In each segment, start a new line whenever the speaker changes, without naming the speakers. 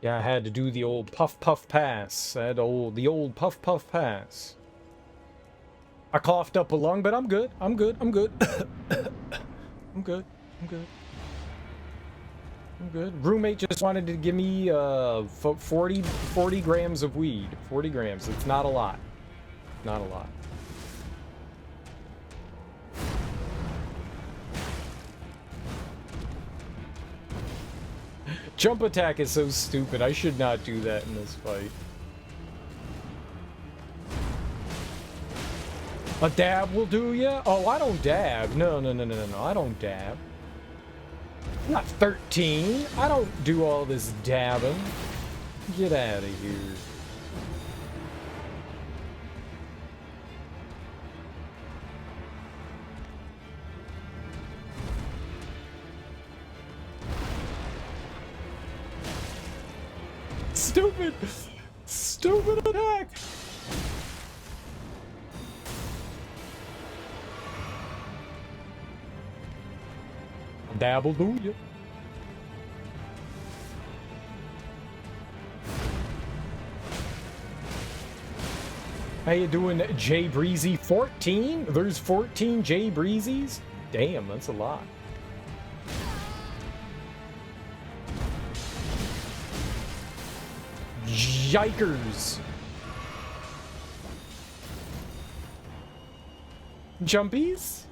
Yeah, I had to do the old puff puff pass. I had the old puff puff pass. I coughed up a lung, but I'm good. I'm good. I'm good. I'm good. I'm good. I'm good. Roommate just wanted to give me 40 grams of weed. 40 grams. It's not a lot. Not a lot. Jump attack is so stupid. I should not do that in this fight. A dab will do ya? Oh, I don't dab. No. I don't dab. I'm not 13. I don't do all this dabbing. Get out of here. Stupid! Stupid attack! Dabble do ya? How you doing, J Breezy? 14? There's 14 J Breezies? Damn, that's a lot. Yikers! Jumpies?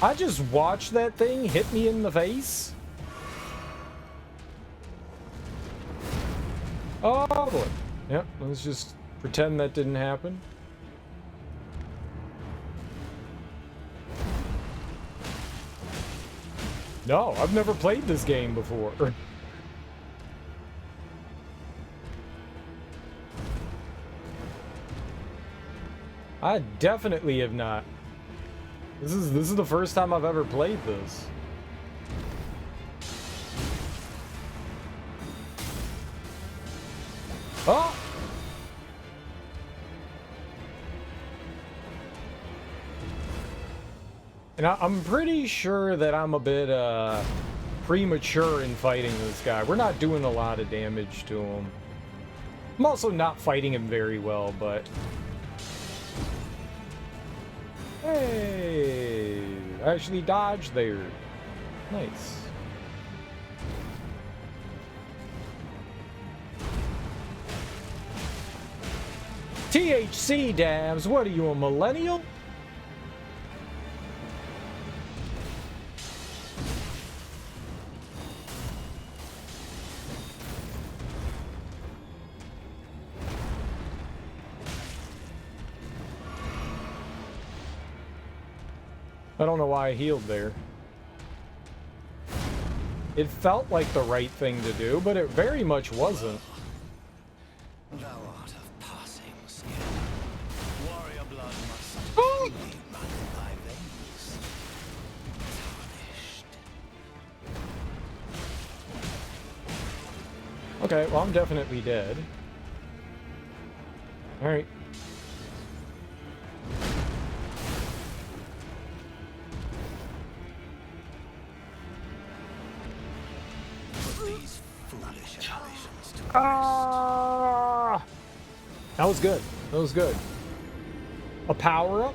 I just watched that thing hit me in the face. Oh boy. Yep, let's just pretend that didn't happen. No, I've never played this game before. I definitely have not. This is the first time I've ever played this. Oh! And I'm pretty sure that I'm a bit premature in fighting this guy. We're not doing a lot of damage to him. I'm also not fighting him very well, but... Hey! I actually dodged there. Nice. THC dabs, what are you, a millennial? I don't know why I healed there. It felt like the right thing to do, but it very much wasn't.
Thou art of passing skill. Warrior blood must
Oh!
run in thy veins. Tarnished.
Okay, well, I'm definitely dead. Alright.
These foolish ambitions to
Ah! That was good. That was good. A power-up?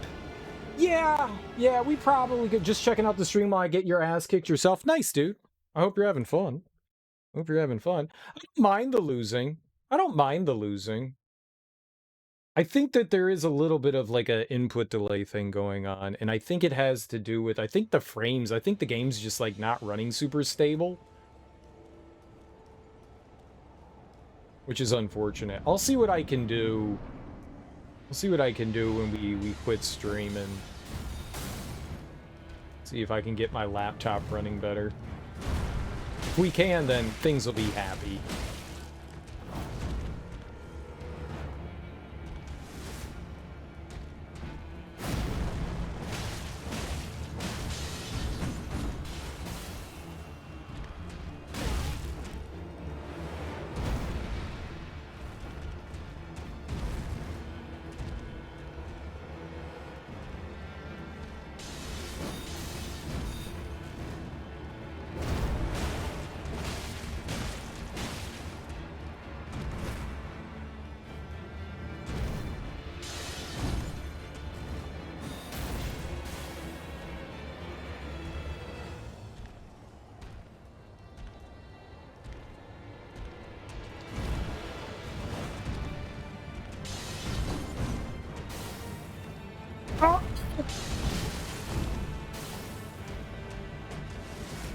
Yeah, we probably could. Just checking out the stream while I get your ass kicked yourself. Nice, dude. I hope you're having fun. I hope you're having fun. I don't mind the losing. I don't mind the losing. I think that there is a little bit of like an input delay thing going on, and I think it has to do with, I think the frames, I think the game's just like not running super stable. Which is unfortunate. I'll see what I can do. I'll see what I can do when we quit streaming. See if I can get my laptop running better. If we can, then things will be happy.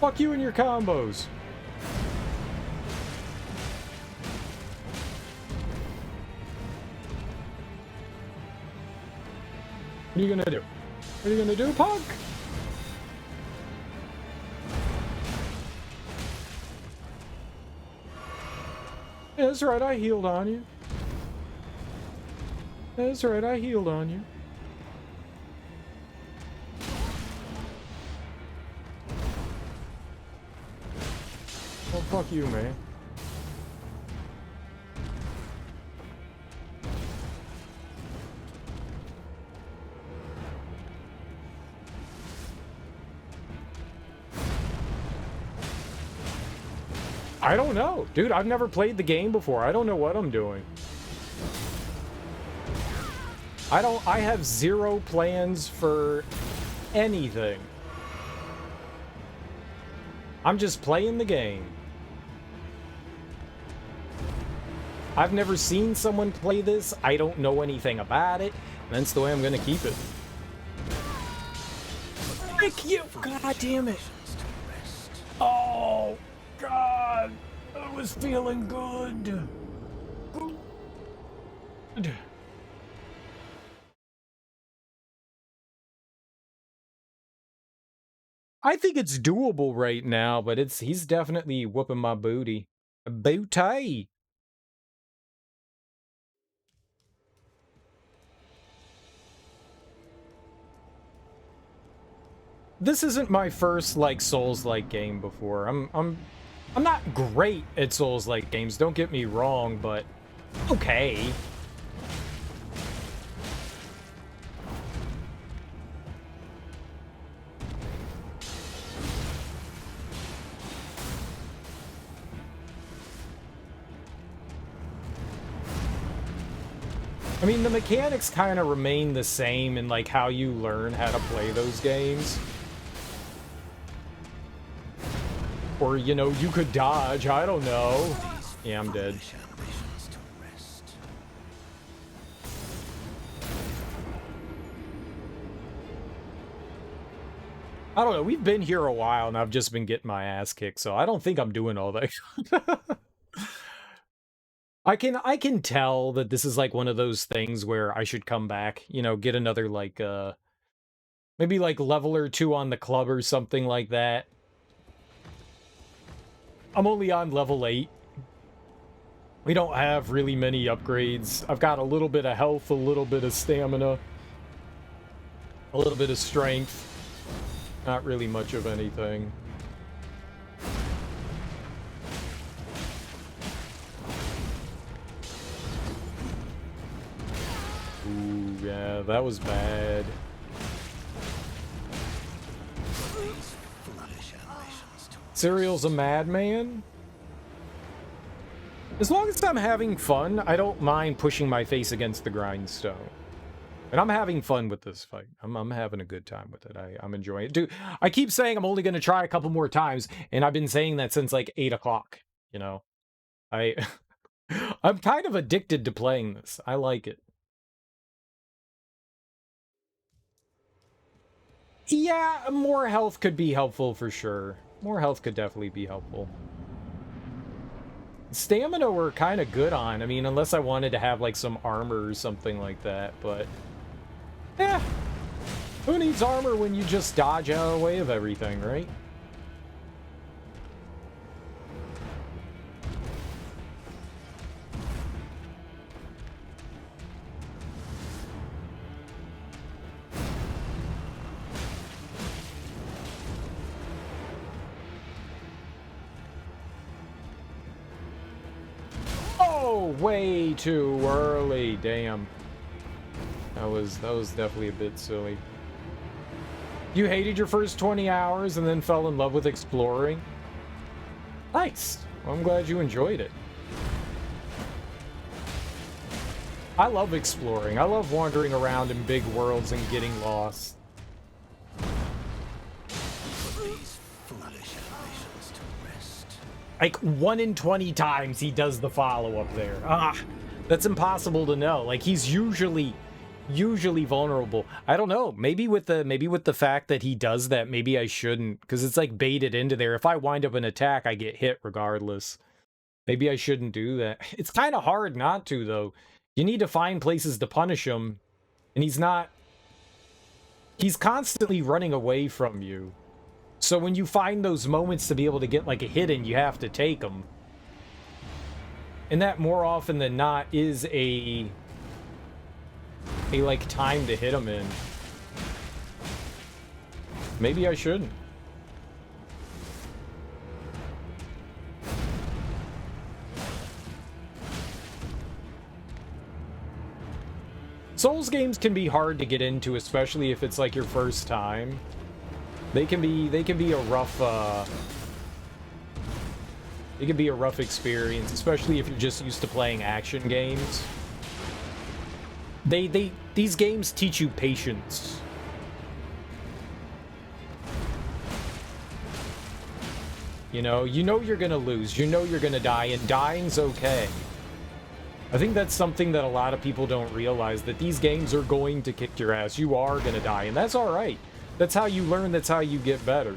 Fuck you and your combos. What are you gonna do? What are you gonna do, punk? Yeah, that's right, I healed on you. That's right, I healed on you. Oh, fuck you, man. I don't know. Dude, I've never played the game before. I don't know what I'm doing. I have zero plans for anything. I'm just playing the game. I've never seen someone play this. I don't know anything about it. And that's the way I'm gonna keep it. Frick you! God damn it! Oh, God! I was feeling good. Good. I think it's doable right now, but he's definitely whooping my booty. Booty! This isn't my first like Souls-like game before. I'm not great at Souls-like games, don't get me wrong, but okay. I mean, the mechanics kind of remain the same in like how you learn how to play those games. Or, you know, you could dodge, I don't know. Yeah, I'm dead. I don't know, we've been here a while and I've just been getting my ass kicked, so I don't think I'm doing all that. I can tell that this is like one of those things where I should come back, you know, get another like maybe like level or two on the club or something like that. I'm only on level 8. We don't have really many upgrades. I've got a little bit of health, a little bit of stamina, a little bit of strength. Not really much of anything. Ooh, yeah, that was bad. Serial's a madman? As long as I'm having fun, I don't mind pushing my face against the grindstone. And I'm having fun with this fight. I'm having a good time with it. I'm enjoying it. Dude, I keep saying I'm only going to try a couple more times, and I've been saying that since like 8 o'clock, you know? I'm kind of addicted to playing this. I like it. Yeah, more health could be helpful for sure. More health could definitely be helpful. Stamina we're kind of good on. I mean, unless I wanted to have like some armor or something like that, but yeah. Who needs armor when you just dodge out of the way of everything, right? Oh, way too early. Damn. That was definitely a bit silly. You hated your first 20 hours and then fell in love with exploring? Nice. Well, I'm glad you enjoyed it. I love exploring. I love wandering around in big worlds and getting lost. Like 1 in 20 times he does the follow-up there. Ah, that's impossible to know. Like he's usually usually vulnerable. I don't know. Maybe with the fact that he does that, maybe I shouldn't, because it's like baited into there. If I wind up an attack, I get hit regardless. Maybe I shouldn't do that. It's kind of hard not to, though. You need to find places to punish him, and he's constantly running away from you. So when you find those moments to be able to get like a hit in, you have to take them. And that more often than not is a like time to hit him in. Maybe I shouldn't. Souls games can be hard to get into, especially if it's like your first time. They can be a rough it can be a rough experience, especially if you're just used to playing action games. These games teach you patience. You know you're gonna lose, you know you're gonna die, and dying's okay. I think that's something that a lot of people don't realize, that these games are going to kick your ass. You are gonna die, and that's alright. That's how you learn, that's how you get better.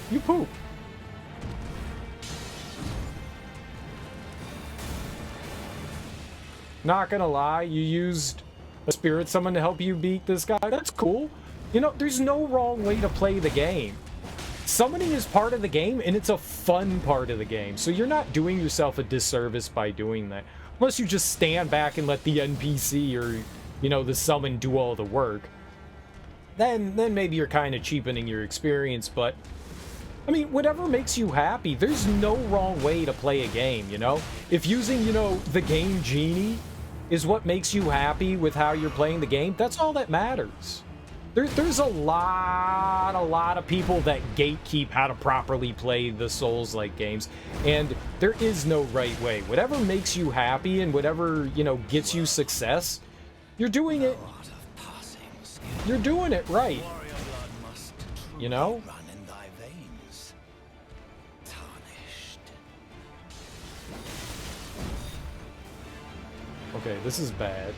You poop. Not gonna lie, you used a spirit summon to help you beat this guy. That's cool. You know, there's no wrong way to play the game. Summoning is part of the game, and it's a fun part of the game. So you're not doing yourself a disservice by doing that. Unless you just stand back and let the NPC or, you know, the summon do all the work. Then maybe you're kind of cheapening your experience, but I mean, whatever makes you happy. There's no wrong way to play a game, you know? If using, you know, the game genie is what makes you happy with how you're playing the game, that's all that matters. There's a lot of people that gatekeep how to properly play the Souls-like games, and there is no right way. Whatever makes you happy and whatever, you know, gets you success, you're doing it. You're doing it right. You know? Okay, this is bad.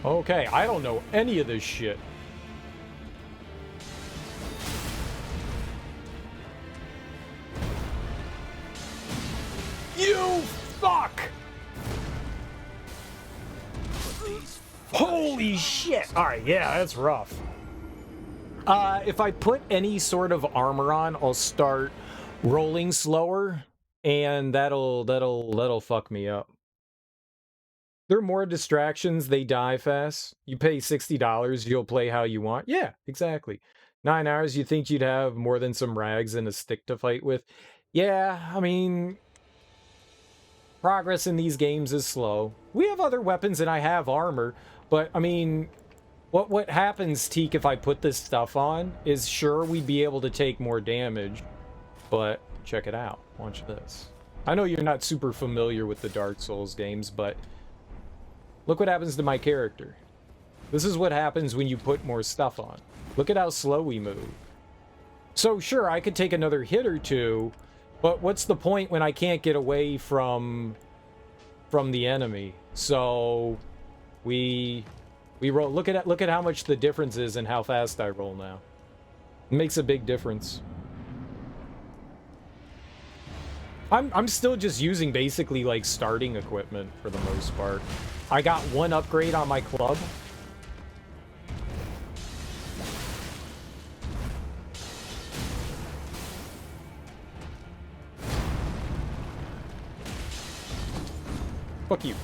Okay, I don't know any of this shit. You fuck! Holy shit! Alright, yeah, that's rough. If I put any sort of armor on, I'll start rolling slower, and that'll fuck me up. There are more distractions, they die fast. You pay $60, you'll play how you want. Yeah, exactly. 9 hours, you think you'd have more than some rags and a stick to fight with? Yeah, I mean, progress in these games is slow. We have other weapons and I have armor, but I mean, what happens, Teak, if I put this stuff on is, sure, we'd be able to take more damage, but check it out. Watch this. I know you're not super familiar with the Dark Souls games, but look what happens to my character. This is what happens when you put more stuff on. Look at how slow we move. So sure, I could take another hit or two, but what's the point when I can't get away from the enemy? So we roll. Look at how much the difference is and how fast I roll now. It makes a big difference. I'm still just using basically like starting equipment for the most part. I got one upgrade on my club. Fuck you.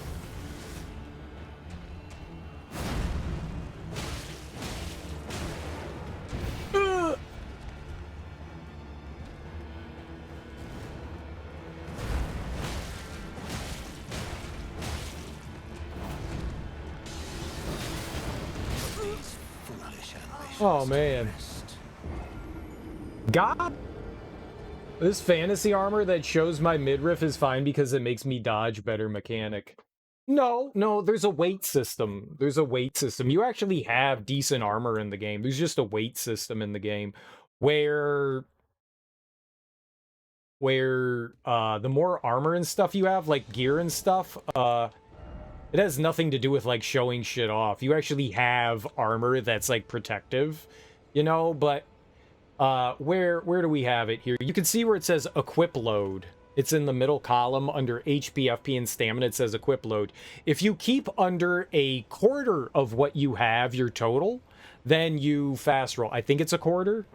Oh, man. God! This fantasy armor that shows my midriff is fine because it makes me dodge better mechanic. No, no, there's a weight system. There's a weight system. You actually have decent armor in the game. There's just a weight system in the game where the more armor and stuff you have, like gear and stuff, it has nothing to do with like showing shit off. You actually have armor that's like protective, you know, but where do we have it here? You can see where it says equip load. It's in the middle column under HP, FP, and stamina. It says equip load. If you keep under a quarter of what you have, your total, then you fast roll. I think it's a quarter.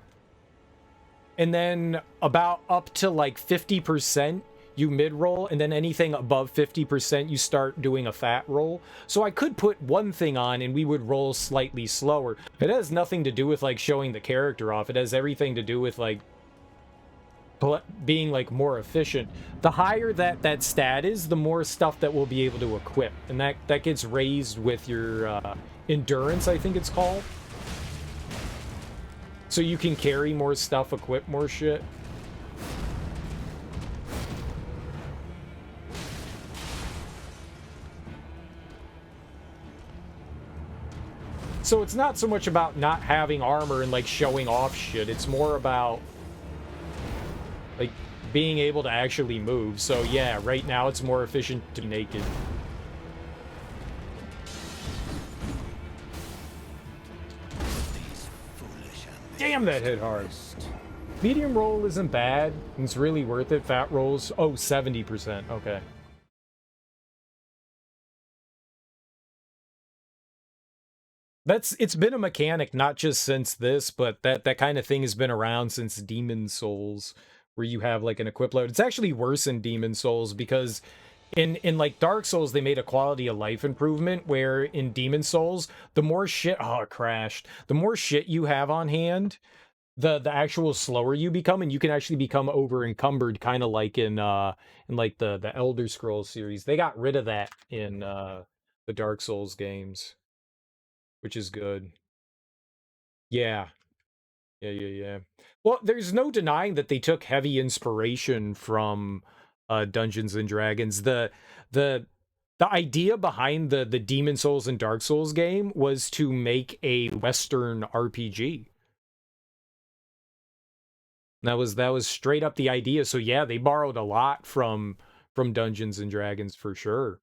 And then about up to like 50%, you mid roll. And then anything above 50%, you start doing a fat roll. So I could put one thing on and we would roll slightly slower. It has nothing to do with like showing the character off. It has everything to do with like being like more efficient. The higher that stat is, the more stuff that we'll be able to equip, and that gets raised with your endurance, I think it's called. So you can carry more stuff, equip more shit. So it's not so much about not having armor and like showing off shit. It's more about like being able to actually move. So yeah, right now it's more efficient to be naked. Damn, that hit hard. Medium roll isn't bad. It's really worth it. Fat rolls, oh, 70%. Okay. It's been a mechanic not just since this, but that kind of thing has been around since Demon Souls, where you have like an equip load. It's actually worse in Demon Souls because in like Dark Souls they made a quality of life improvement where in Demon Souls the more shit it crashed. The more shit you have on hand, the actual slower you become, and you can actually become over encumbered, kind of like in like the Elder Scrolls series. They got rid of that in the Dark Souls games, which is good. Yeah. Yeah. Well, there's no denying that they took heavy inspiration from Dungeons and Dragons. The idea behind the Demon Souls and Dark Souls game was to make a Western RPG. That was straight up the idea. So yeah, they borrowed a lot from Dungeons and Dragons for sure.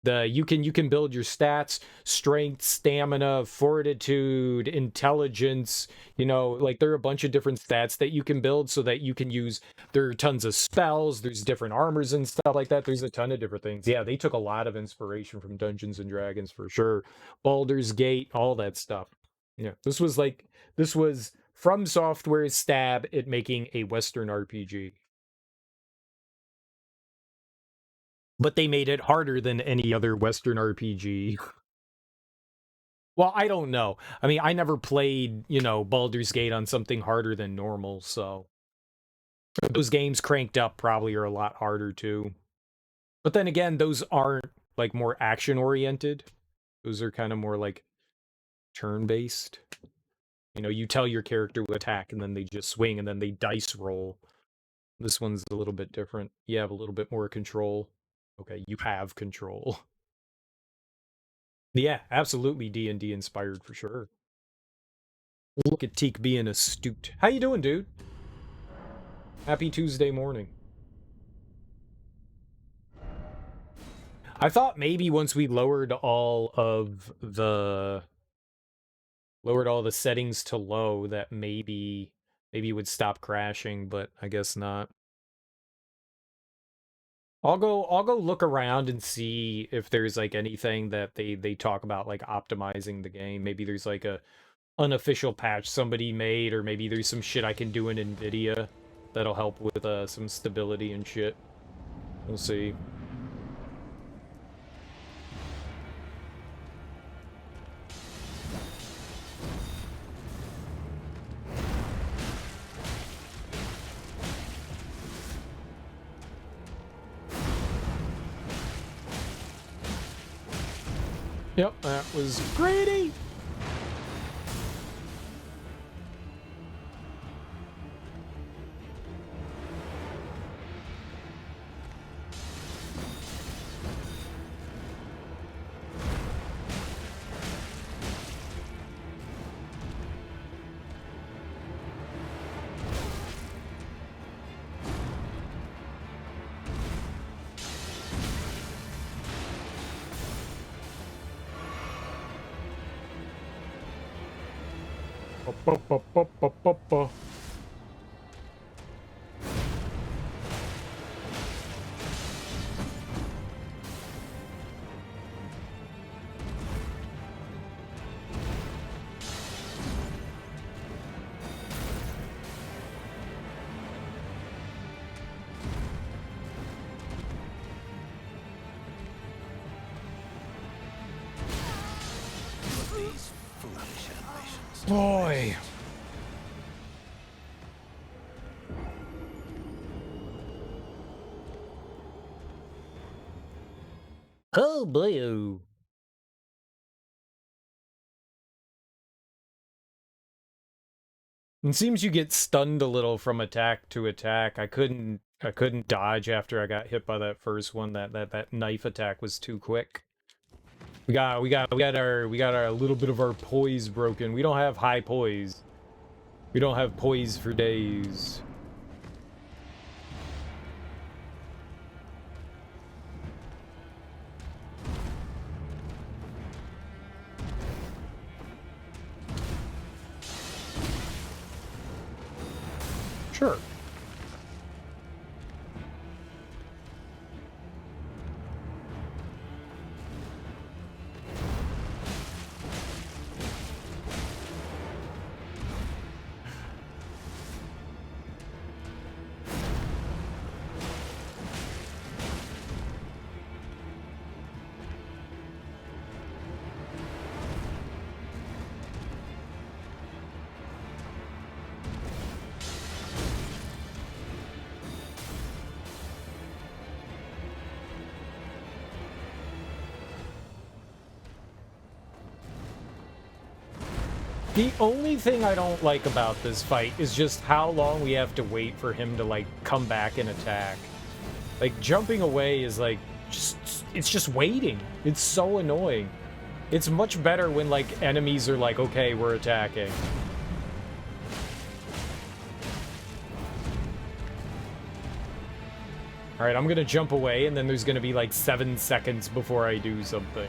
You can build your stats, strength, stamina, fortitude, intelligence, you know, like there are a bunch of different stats that you can build so that you can use. There are tons of spells, there's different armors and stuff like that. There's a ton of different things. Yeah, they took a lot of inspiration from Dungeons and Dragons for sure. Baldur's Gate, all that stuff. Yeah, this was From Software's stab at making a Western RPG. But they made it harder than any other Western RPG. Well, I don't know. I mean, I never played, you know, Baldur's Gate on something harder than normal, so those games cranked up probably are a lot harder too. But then again, those aren't like more action oriented. Those are kind of more like turn-based. You know, you tell your character to attack and then they just swing and then they dice roll. This one's a little bit different. You have a little bit more control. Okay, you have control. Yeah, absolutely D&D inspired for sure. Look at Teak being astute. How you doing, dude? Happy Tuesday morning. I thought maybe once we lowered all the settings to low that maybe it would stop crashing, but I guess not. I'll go look around and see if there's like anything that they talk about like optimizing the game. Maybe there's like a unofficial patch somebody made, or maybe there's some shit I can do in NVIDIA that'll help with some stability and shit. We'll see. Yep, that was greedy. Ba-ba-ba-ba-ba-ba.
These foolish ambitions to
Boy. Oh boy. It seems you get stunned a little from attack to attack. I couldn't dodge after I got hit by that first one. That knife attack was too quick. We got our little bit of our poise broken. We don't have high poise. We don't have poise for days. Sure. The only thing I don't like about this fight is just how long we have to wait for him to, like, come back and attack. Like, jumping away is, like, it's just waiting. It's so annoying. It's much better when, like, enemies are like, okay, we're attacking. Alright, I'm gonna jump away, and then there's gonna be, like, 7 seconds before I do something.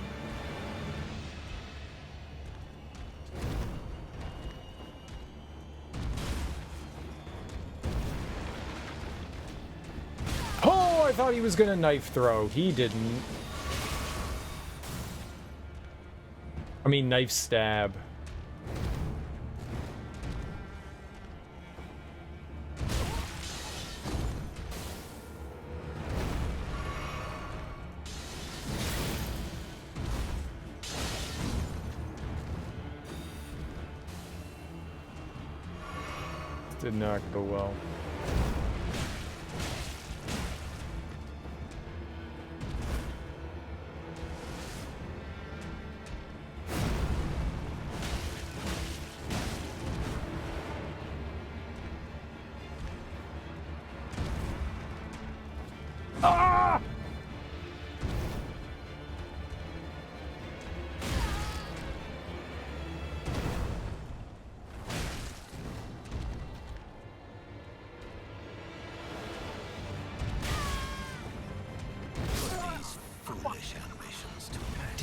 I thought he was gonna knife throw. He didn't. I mean, knife stab. Did not go well.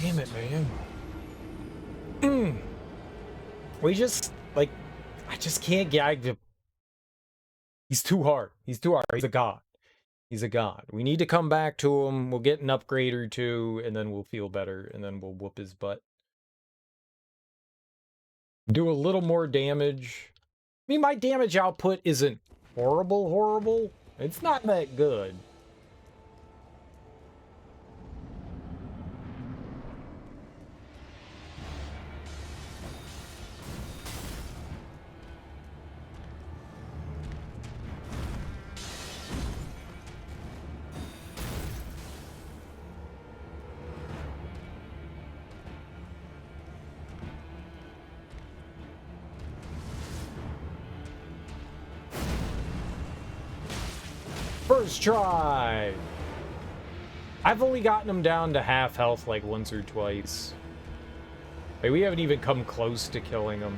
Damn it, man. We just, like, I just can't get... He's too hard. He's too hard. He's a god. He's a god. We need to come back to him. We'll get an upgrade or two, and then we'll feel better, and then we'll whoop his butt. Do a little more damage. I mean, my damage output isn't horrible. It's not that good. First try! I've only gotten him down to half health like once or twice. Like, we haven't even come close to killing him.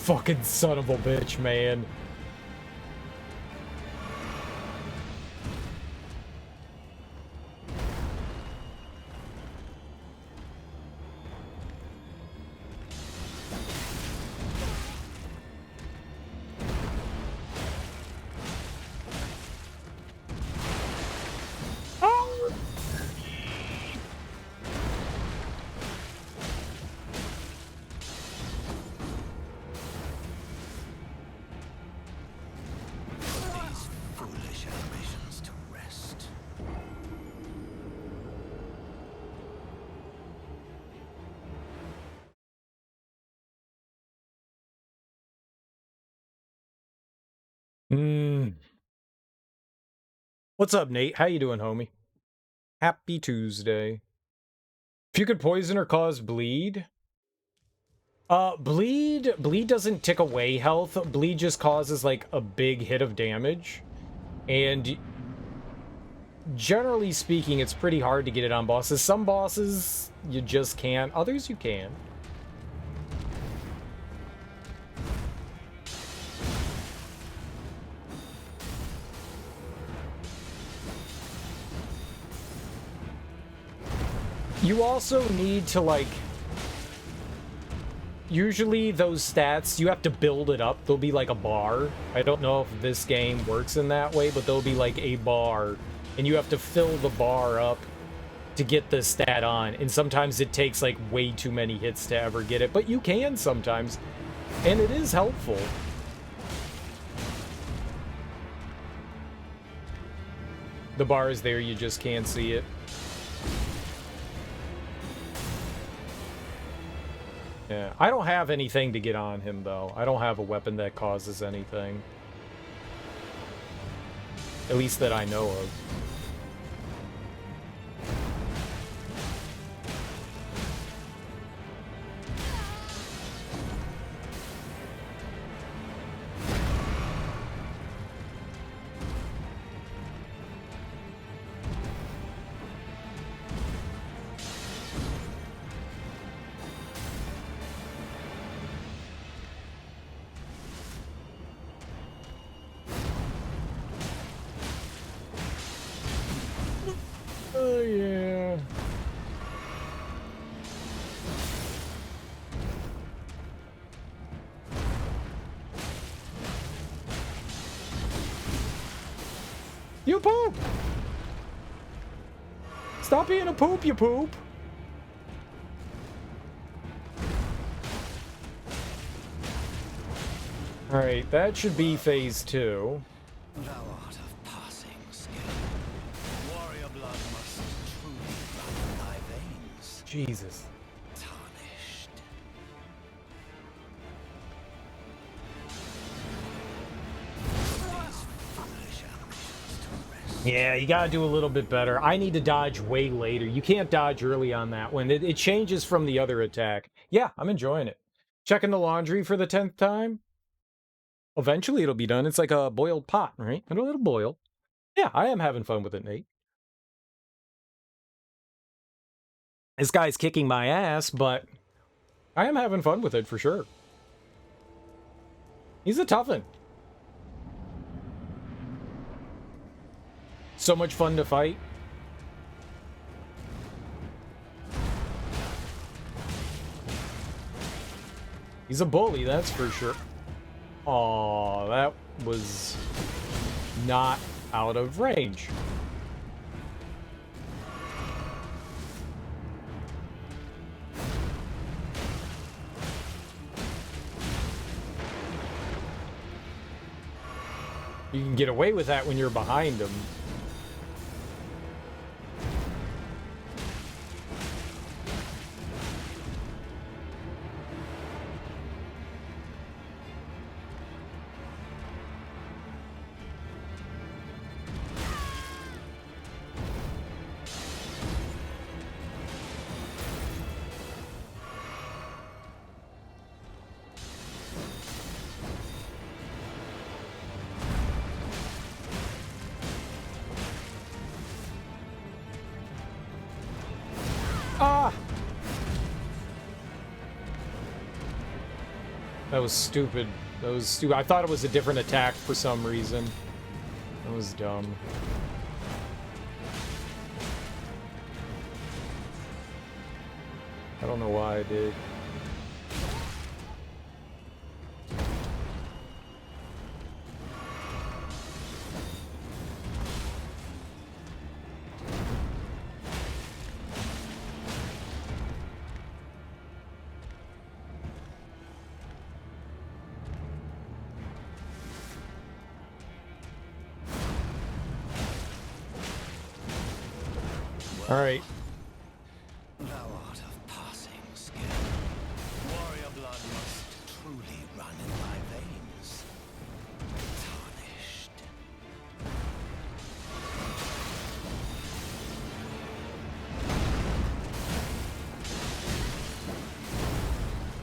fucking son of a bitch, man. What's up, Nate? How you doing, homie? Happy Tuesday. If you could poison or cause bleed... bleed doesn't tick away health. Bleed just causes, like, a big hit of damage. And... generally speaking, it's pretty hard to get it on bosses. Some bosses, you just can't. Others, you can. You also need to, like... usually those stats, you have to build it up. There'll be, like, a bar. I don't know if this game works in that way, but there'll be, like, a bar. And you have to fill the bar up to get the stat on. And sometimes it takes, like, way too many hits to ever get it. But you can sometimes. And it is helpful. The bar is there, you just can't see it. Yeah, I don't have anything to get on him, though. I don't have a weapon that causes anything. At least that I know of. Oh, yeah. You poop! Stop being a poop, you poop! Alright, that should be phase 2.
Thou art of passing skill. Warrior blood must truly run thy veins.
Jesus.
Tarnished. These foolish ambitions to rest.
Yeah, you gotta do a little bit better. I need to dodge way later. You can't dodge early on that one. It changes from the other attack. Yeah, I'm enjoying it. Checking the laundry for the 10th time. Eventually it'll be done. It's like a boiled pot, right? It'll boil. Yeah, I am having fun with it, Nate. This guy's kicking my ass, but I am having fun with it for sure. He's a toughin'. So much fun to fight. He's a bully, that's for sure. Aw, that was not out of range. You can get away with that when you're behind him. That was stupid. That was stupid. I thought it was a different attack for some reason. That was dumb. I don't know why I did. All right.
Thou art of passing skill. Warrior blood must truly run in thy veins. Tarnished.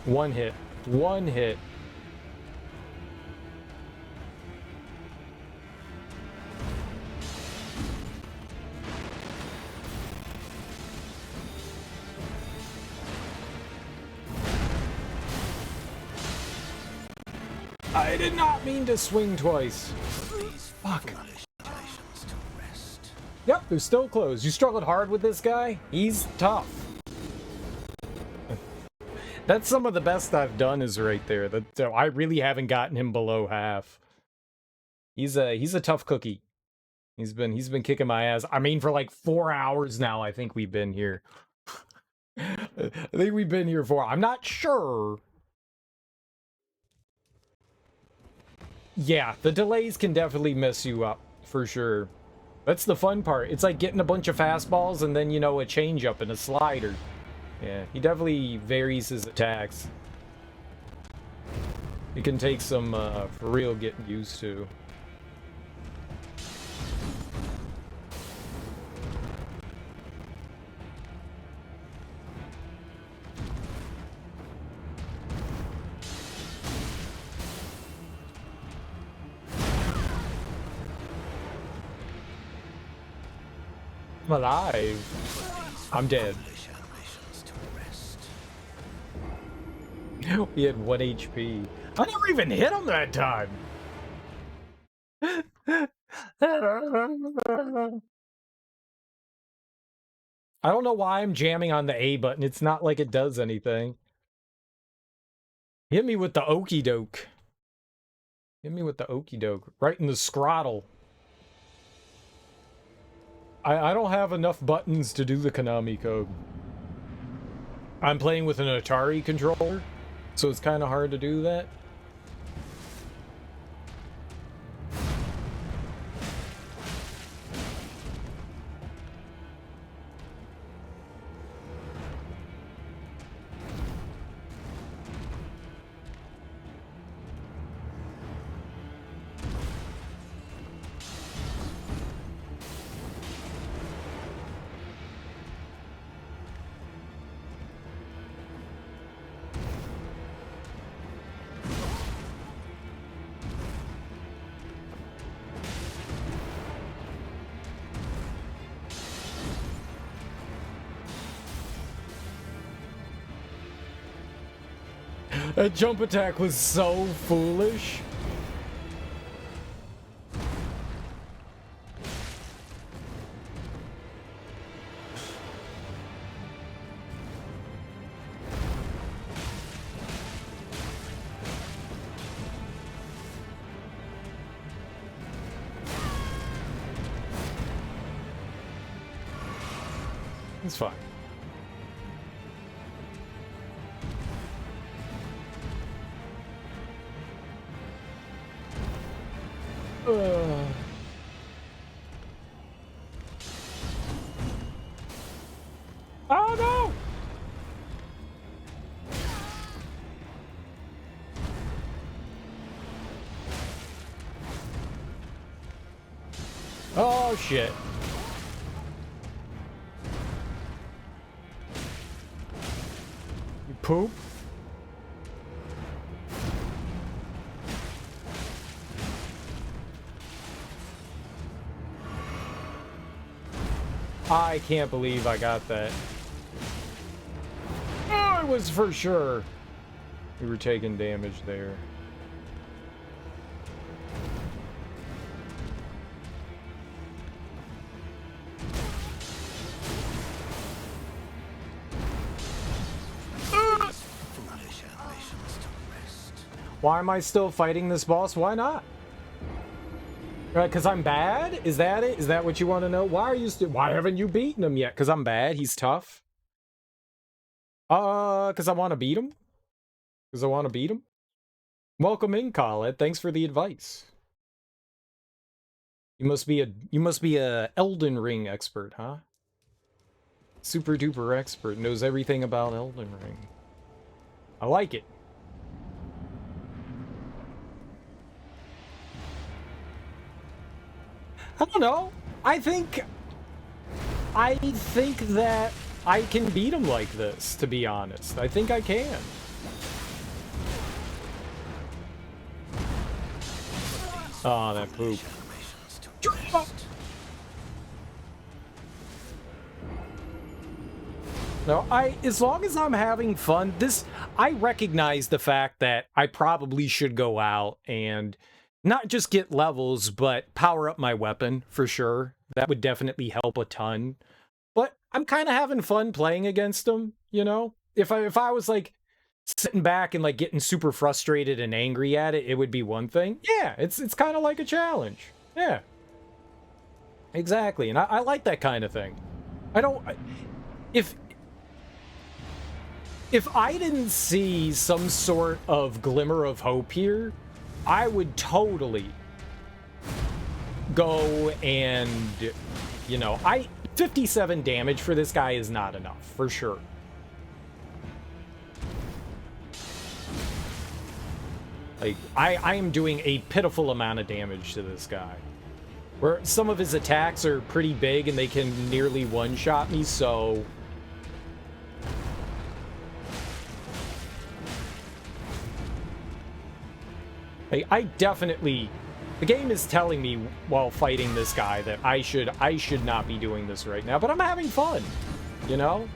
One hit. One hit. I did not mean to swing twice. Fuck. Yep, they're still closed. You struggled hard with this guy? He's tough. That's some of the best I've done is right there. I really haven't gotten him below half. He's a tough cookie. He's been kicking my ass. I mean, for like 4 hours now, I think we've been here. I think we've been here for... I'm not sure. Yeah, the delays can definitely mess you up, for sure. That's the fun part. It's like getting a bunch of fastballs and then, you know, a changeup and a slider. Yeah, he definitely varies his attacks. It can take some, for real, getting used to. I'm alive. I'm dead. He had 1 HP. I never even hit him that time. I don't know why I'm jamming on the A button. It's not like it does anything. Hit me with the okie doke. Hit me with the okie doke. Right in the scrotal. I don't have enough buttons to do the Konami code. I'm playing with an Atari controller, so it's kind of hard to do that. That jump attack was so foolish. It's fine. Oh no! Oh shit. You poop? I can't believe I got that. Oh, it was for sure. We were taking damage there. Why am I still fighting this boss? Why not? Right, because I'm bad? Is that it? Is that what you want to know? Why are you still... Why haven't you beaten him yet? Because I'm bad? He's tough? Because I want to beat him? Because I want to beat him? Welcome in, Khaled. Thanks for the advice. You must be a Elden Ring expert, huh? Super duper expert. Knows everything about Elden Ring. I like it. I don't know. I think that I can beat him like this, to be honest. I think I can. Oh, that poop. No, as long as I'm having fun, I recognize the fact that I probably should go out and not just get levels, but power up my weapon, for sure. That would definitely help a ton. But I'm kind of having fun playing against them, you know? If I was, like, sitting back and, like, getting super frustrated and angry at it, it would be one thing. Yeah, it's kind of like a challenge. Yeah. Exactly, and I like that kind of thing. If I didn't see some sort of glimmer of hope here, I would totally go and, you know, 57 damage for this guy is not enough, for sure. Like, I am doing a pitiful amount of damage to this guy. Where some of his attacks are pretty big and they can nearly one-shot me, so... I definitely... The game is telling me while fighting this guy that I should not be doing this right now, but I'm having fun, you know?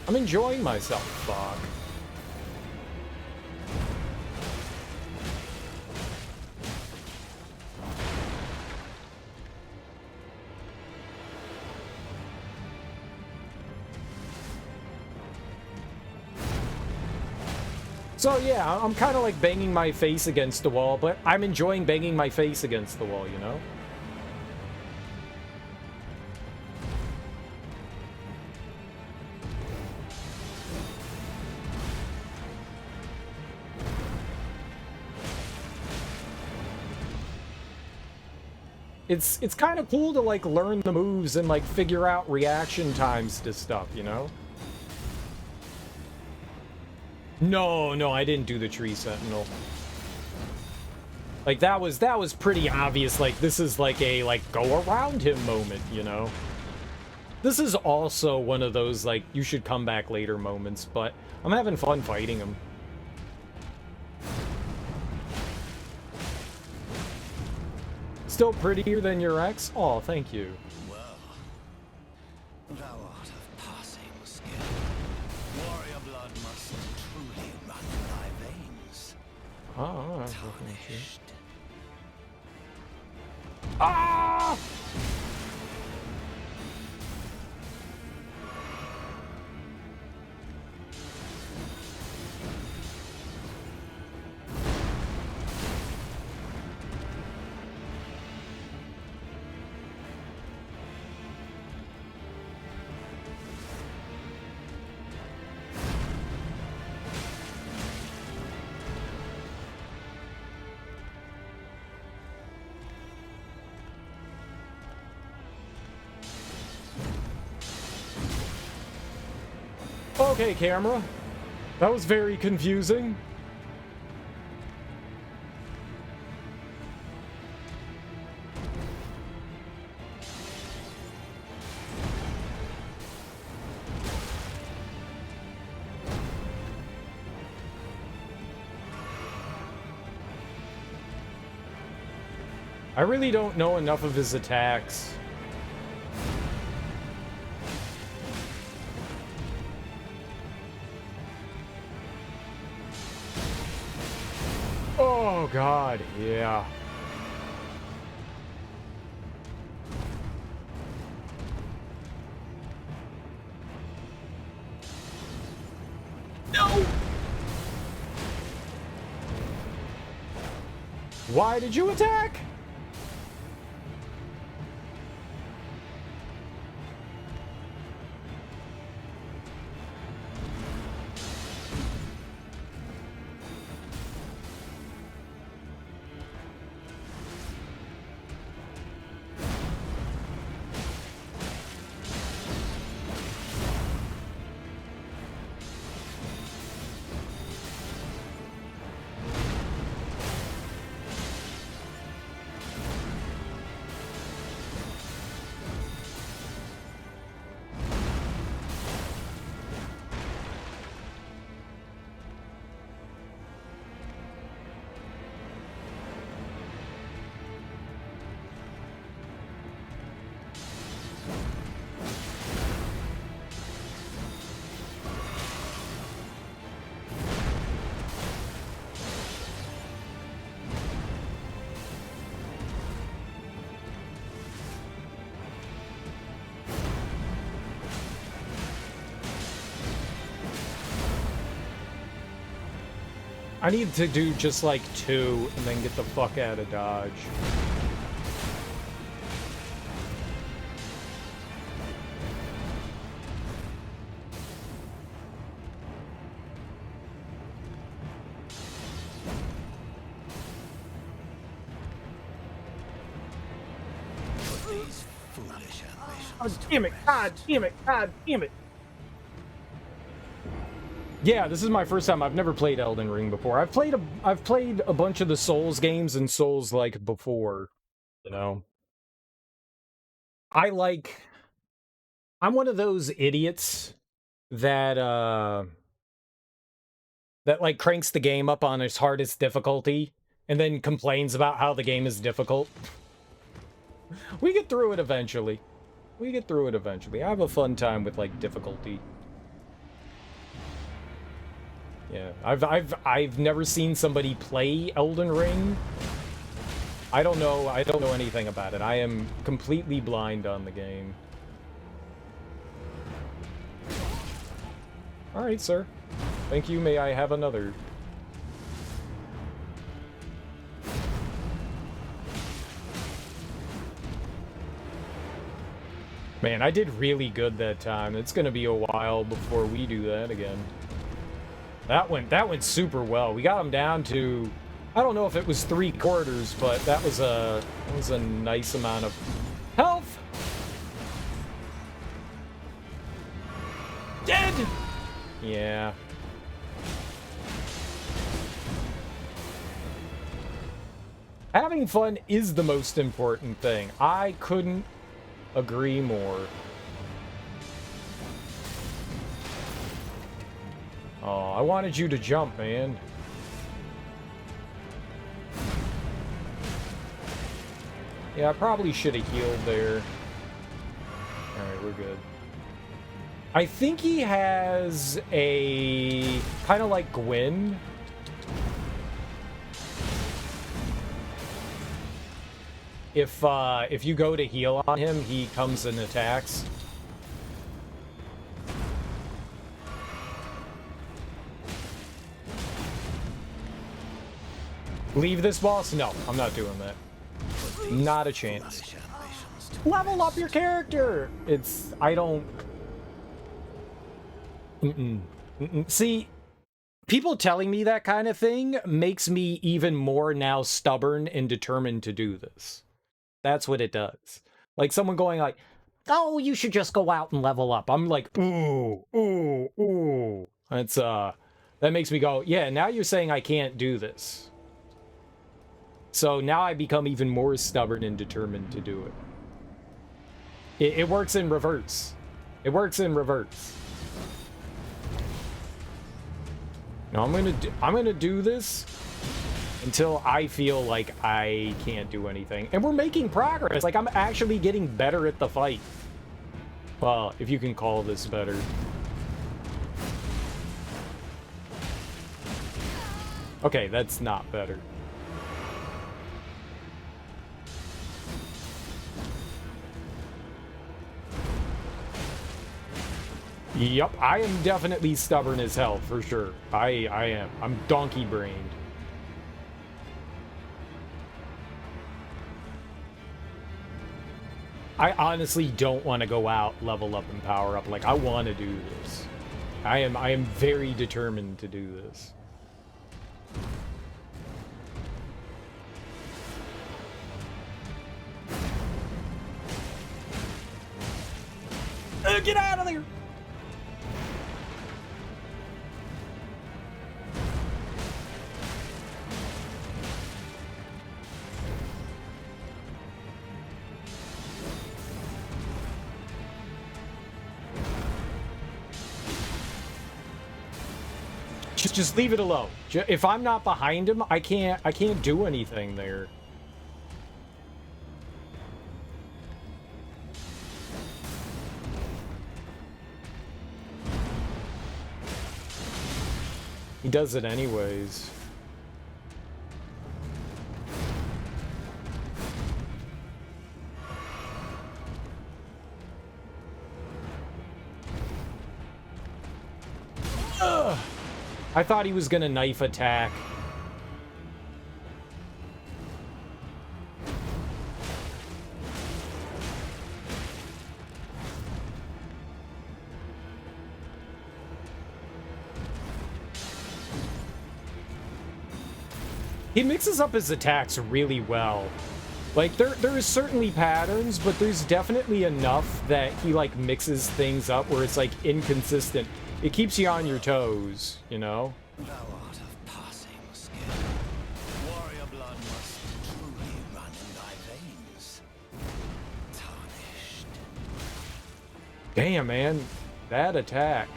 I'm enjoying myself. Fuck. So yeah, I'm kind of like banging my face against the wall, but I'm enjoying banging my face against the wall, you know? It's kind of cool to like learn the moves and like figure out reaction times to stuff, you know? No, I didn't do the tree sentinel. Like that was pretty obvious. Like this is like a go around him moment, you know? This is also one of those like you should come back later moments, but I'm having fun fighting him. Still prettier than your ex? Oh, thank you.
Well, thou art of passing skill. Warrior blood must truly run in thy veins.
Oh,
Tarnished.
ah! Okay, camera. That was very confusing. I really don't know enough of his attacks. Oh, God. Yeah. No! Why did you attack? I need to do just like 2 and then get the fuck out of Dodge.
These foolish ambitions.
Oh, damn it! God damn it! God damn it! Yeah, this is my first time. I've never played Elden Ring before. I've played a bunch of the Souls games and Souls-like before, you know. I'm one of those idiots that that like cranks the game up on its hardest difficulty and then complains about how the game is difficult. We get through it eventually. We get through it eventually. I have a fun time with like difficulty. Yeah, I've never seen somebody play Elden Ring. I don't know anything about it. I am completely blind on the game. All right, sir. Thank you. May I have another? Man, I did really good that time. It's gonna be a while before we do that again. That went super well. We got him down to, I don't know if it was 3/4, but that was a nice amount of health. Dead. Yeah. Having fun is the most important thing. I couldn't agree more. Oh, I wanted you to jump, man. Yeah, I probably should have healed there. Alright, we're good. I think he has a... kind of like Gwyn. If you go to heal on him, he comes and attacks. Leave this boss? No, I'm not doing that. Not a chance. Level up your character! I don't... See, people telling me that kind of thing makes me even more now stubborn and determined to do this. That's what it does. Like someone going like, oh, you should just go out and level up. I'm like, ooh, ooh, ooh. That's, that makes me go, yeah, now you're saying I can't do this. So now I become even more stubborn and determined to do it. It works in reverse. It works in reverse. No, I'm gonna do this until I feel like I can't do anything. And we're making progress. Like I'm actually getting better at the fight. Well, if you can call this better. Okay, that's not better. Yup, I am definitely stubborn as hell, for sure. I am. I'm donkey-brained. I honestly don't want to go out, level up, and power up. Like, I want to do this. I am very determined to do this. Get out of there! Just leave it alone. If I'm not behind him, I can't do anything there. He does it anyways. Ugh. I thought he was gonna knife attack. He mixes up his attacks really well. Like, there is certainly patterns, but there's definitely enough that he, like, mixes things up where it's, like, inconsistent. It keeps you on your toes, you know?
Thou art of passing skill. Warrior blood must truly run in thy veins. Tarnished.
Damn, man. That attack.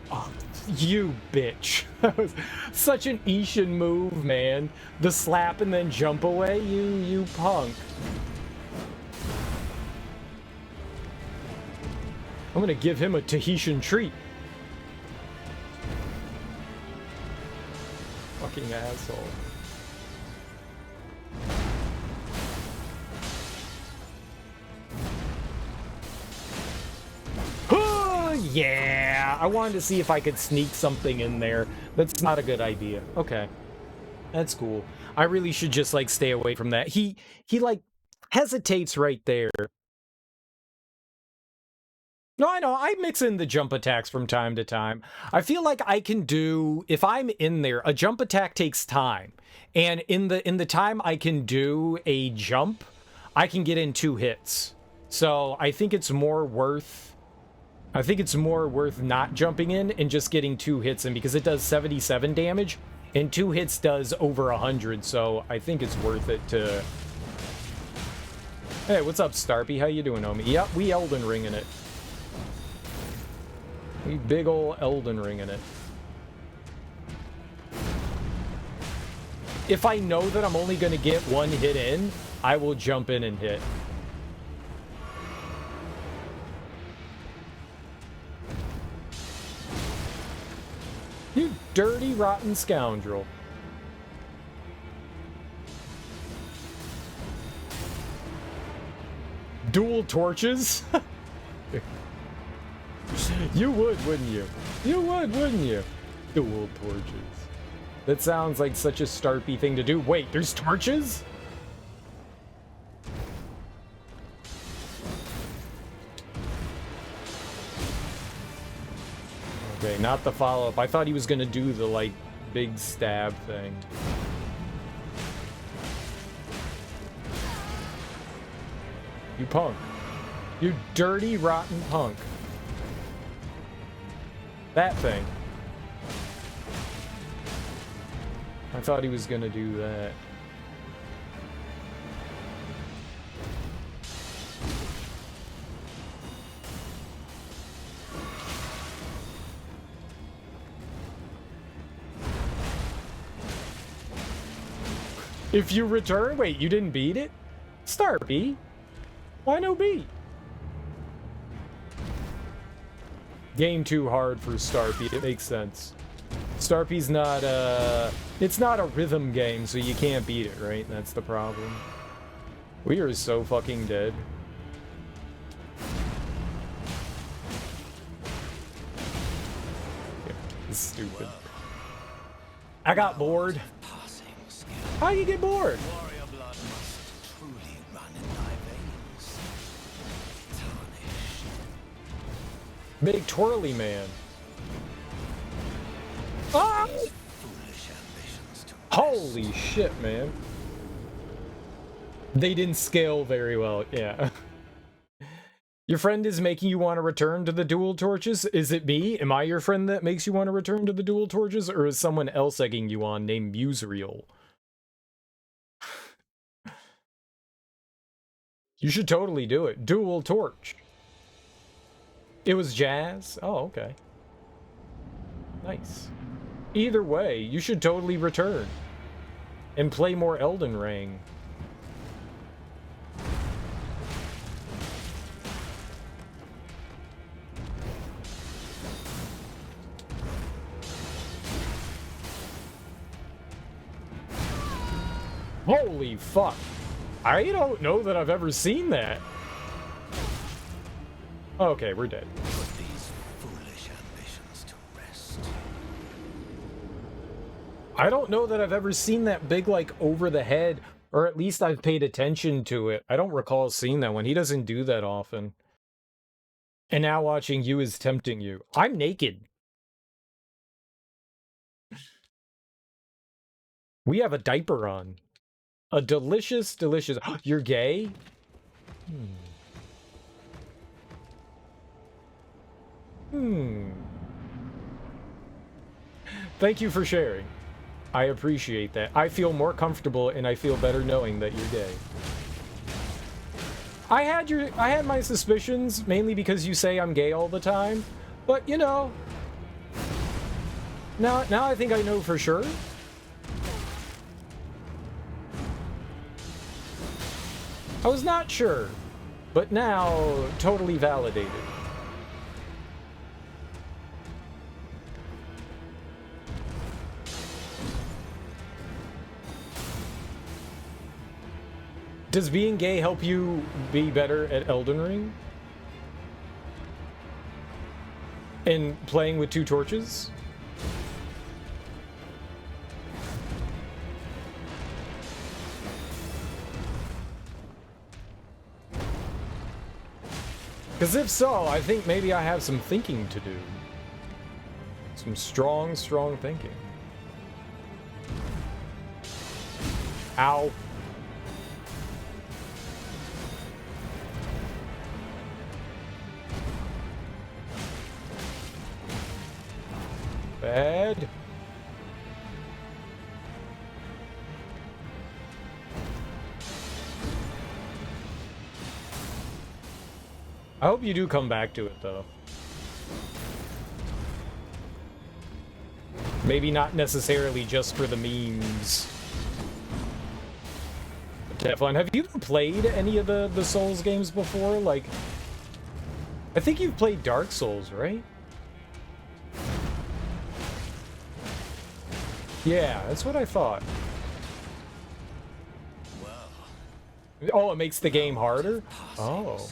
Oh, you bitch. That was such an Ishin move, man. The slap and then jump away, you punk. I'm gonna give him a Tahitian treat. Fucking asshole. Oh, yeah! I wanted to see if I could sneak something in there. That's not a good idea. Okay. That's cool. I really should just, like, stay away from that. He like, hesitates right there. No, I know. I mix in the jump attacks from time to time. I feel like I can do, if I'm in there, a jump attack takes time. And in the time I can do a jump, I can get in 2 hits. So I think it's more worth not jumping in and just getting 2 hits in, because it does 77 damage and 2 hits does over 100. So I think it's worth it to... Hey, what's up, Starpy? How you doing, homie? Yep, we Elden Ringing it. We big ol' Elden Ringing it. If I know that I'm only going to get 1 hit in, I will jump in and hit. You dirty, rotten scoundrel. Dual torches? You would, wouldn't you? You would, wouldn't you? Dual torches. That sounds like such a Starpy thing to do. Wait, there's torches? Okay, not the follow-up. I thought he was gonna do the, like, big stab thing. You punk. You dirty, rotten punk. That thing. I thought he was gonna do that. If you return, wait, you didn't beat it? Start B. Why no B? Game too hard for Starpy. It makes sense. Starpy's not it's not a rhythm game, so you can't beat it, right? That's the problem. We are so fucking dead. Stupid. I got bored. How do you get bored?
Warrior blood must truly run in thy veins. Tarnished.
Big twirly man. Ah!
Foolish ambitions to
Holy shit, man. They didn't scale very well, yeah. Your friend is making you want to return to the dual torches? Is it me? Am I your friend that makes you want to return to the dual torches? Or is someone else egging you on named Muserial? You should totally do it. Dual torch. It was jazz? Oh, okay. Nice. Either way, you should totally return. And play more Elden Ring. Holy fuck. I don't know that I've ever seen that. Okay, we're dead.
put these foolish ambitions to rest.
I don't know that I've ever seen that big, like, over the head, or at least I've paid attention to it. I don't recall seeing that one. He doesn't do that often. And now watching you is tempting you. I'm naked. We have a diaper on. A delicious, delicious... You're gay? Thank you for sharing. I appreciate that. I feel more comfortable and I feel better knowing that you're gay. I had my suspicions, mainly because you say I'm gay all the time, but you know, now I think I know for sure. I was not sure, but now totally validated. Does being gay help you be better at Elden Ring? And playing with two torches? Because if so, I think maybe I have some thinking to do. Some strong, strong thinking. Ow. Bad. I hope you do come back to it, though. Maybe not necessarily just for the memes. But to have fun. Have you played any of the Souls games before? Like, I think you've played Dark Souls, right? Yeah, that's what I thought.
Well,
Oh, it makes the game harder? Oh.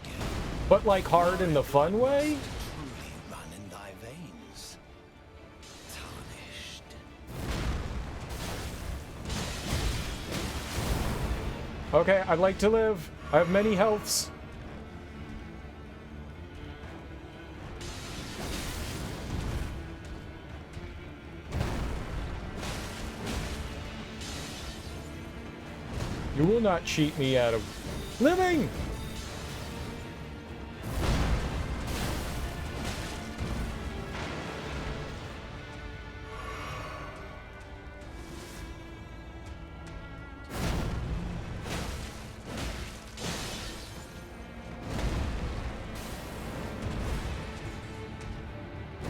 But like hard in the fun way?
truly run in thy veins. Tarnished.
Okay, I'd like to live. I have many healths. You will not cheat me out of living!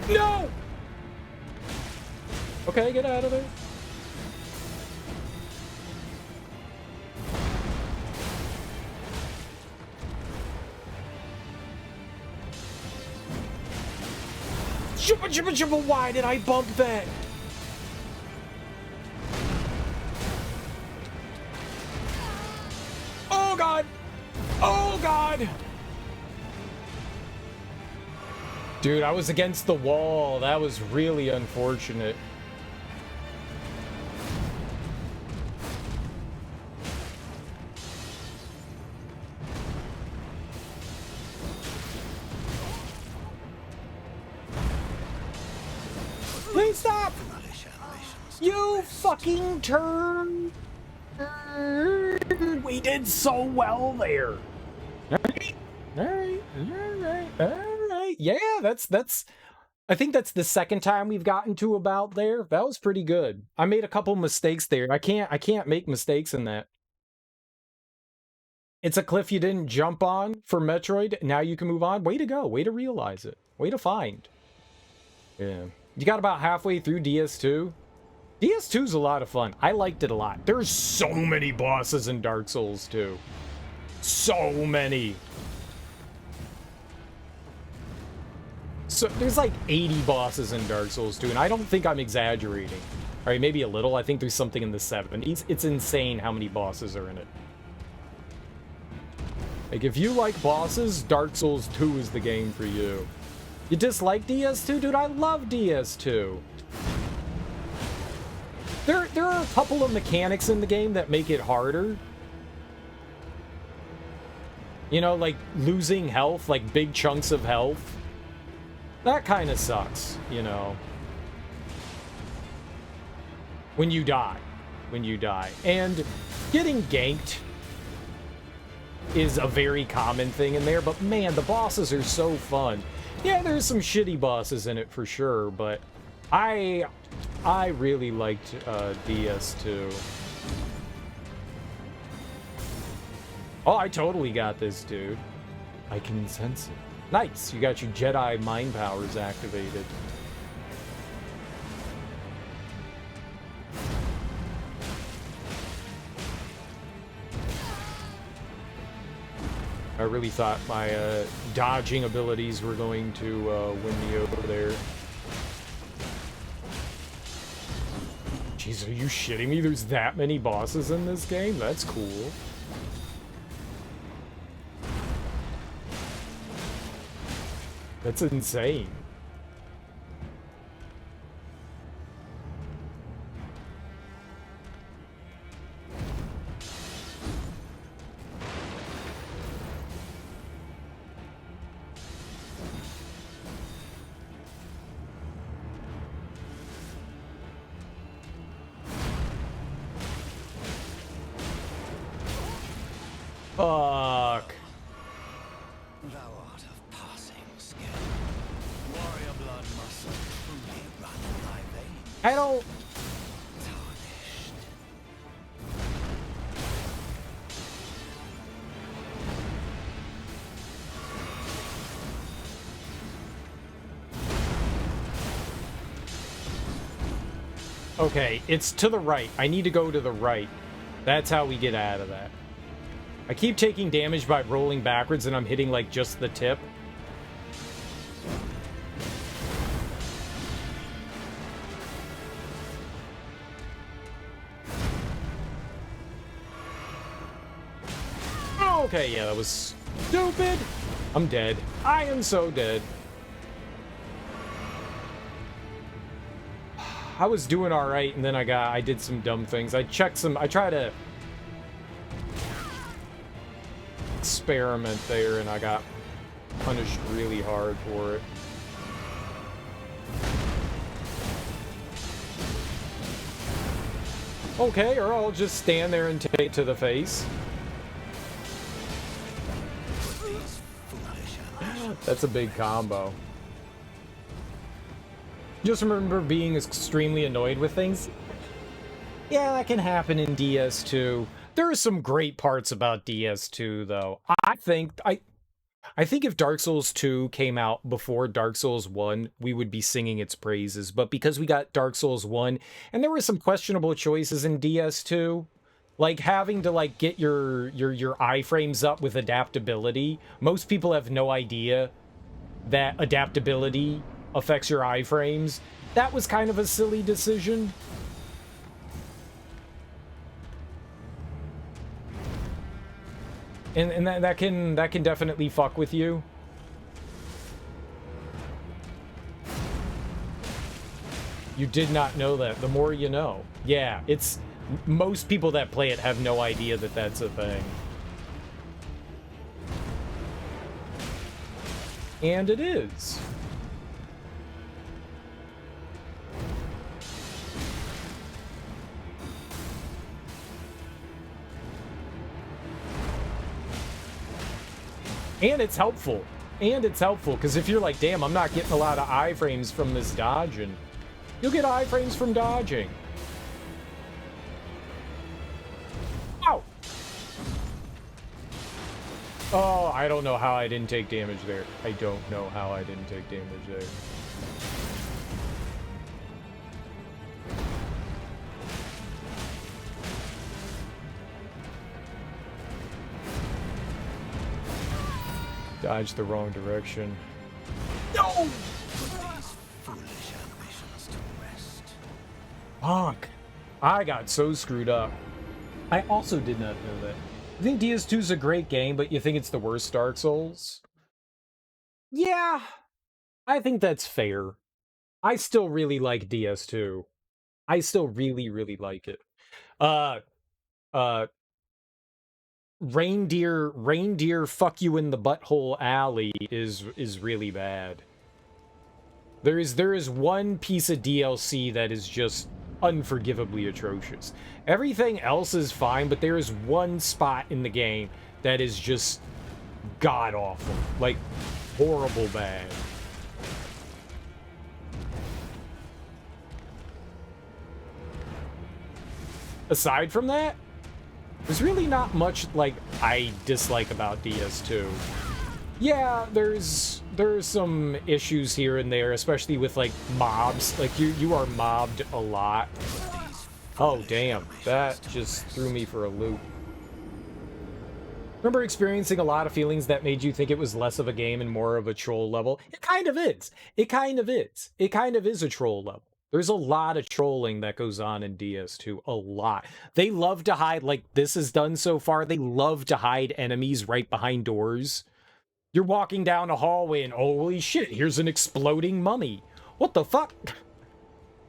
No! Okay, get out of there. Why did I bump that? Oh god! Oh god! Dude, I was against the wall. That was really unfortunate. Please stop! You fucking turn! We did so well there. Alright. Yeah, that's I think that's the second time we've gotten to about there. That was pretty good. I made a couple mistakes there. I can't make mistakes in that. It's a cliff you didn't jump on for Metroid. Now you can move on. Way to go. Way to realize it. Way to find. Yeah. You got about halfway through DS2. DS2's a lot of fun. I liked it a lot. There's so many bosses in Dark Souls 2. So many. So there's like 80 bosses in Dark Souls 2, and I don't think I'm exaggerating. All right, maybe a little. I think there's something in the 70s. It's insane how many bosses are in it. Like, if you like bosses, Dark Souls 2 is the game for you. You dislike DS2? Dude, I love DS2. There are a couple of mechanics in the game that make it harder. You know, like losing health, like big chunks of health. That kind of sucks, you know. When you die. When you die. And getting ganked is a very common thing in there, but man, the bosses are so fun. Yeah, there's some shitty bosses in it for sure, but I really liked DS2. Oh, I totally got this, dude. I can sense it. Nice, you got your Jedi mind powers activated. I really thought my dodging abilities were going to win me over there. Jeez, are you shitting me? There's that many bosses in this game? That's cool. That's insane. Fuck.
Thou art of passing skill. Warrior blood must truly run in thy veins.
I don't...
Tarnished.
Okay, it's to the right. I need to go to the right. That's how we get out of that. I keep taking damage by rolling backwards and I'm hitting like just the tip. Okay, yeah, that was stupid. I'm dead. I am so dead. I was doing all right, and then I did some dumb things. I tried to experiment there, and I got punished really hard for it. Okay, or I'll just stand there and take it to the face. That's a big combo. Just remember being extremely annoyed with things. Yeah, that can happen in DS2. There are some great parts about DS2, though. I think if Dark Souls 2 came out before Dark Souls 1, we would be singing its praises. But because we got Dark Souls 1, and there were some questionable choices in DS2, like having to like get your iframes up with adaptability. Most people have no idea that adaptability affects your iframes. That was kind of a silly decision. And that can definitely fuck with you. You did not know that. The more you know. Yeah, it's... Most people that play it have no idea that that's a thing. And it is. And it's helpful. And it's helpful, because if you're like, damn, I'm not getting a lot of iframes from this dodging, you'll get iframes from dodging. Ow! Oh, I don't know how I didn't take damage there. I don't know how I didn't take damage there. Dodged the wrong direction. No!
Put these foolish ambitions to rest.
Fuck. I got so screwed up. I also did not know that. I think DS2 is a great game, but you think it's the worst Dark Souls? Yeah, I think that's fair. I still really like DS2. I still really, really like it. Reindeer fuck you in the butthole alley is really bad. There is one piece of DLC that is just unforgivably atrocious. Everything else is fine, but there is one spot in the game that is just god-awful. Like, horrible bad. Aside from that, there's really not much, like, I dislike about DS2. Yeah, there's some issues here and there, especially with, like, mobs. Like, you are mobbed a lot. Oh, damn. That just threw me for a loop. Remember experiencing a lot of feelings that made you think it was less of a game and more of a troll level? It kind of is. It kind of is. It kind of is a troll level. There's a lot of trolling that goes on in DS2. A lot. They love to hide, like this is done so far, they love to hide enemies right behind doors. You're walking down a hallway and holy shit, here's an exploding mummy. What the fuck?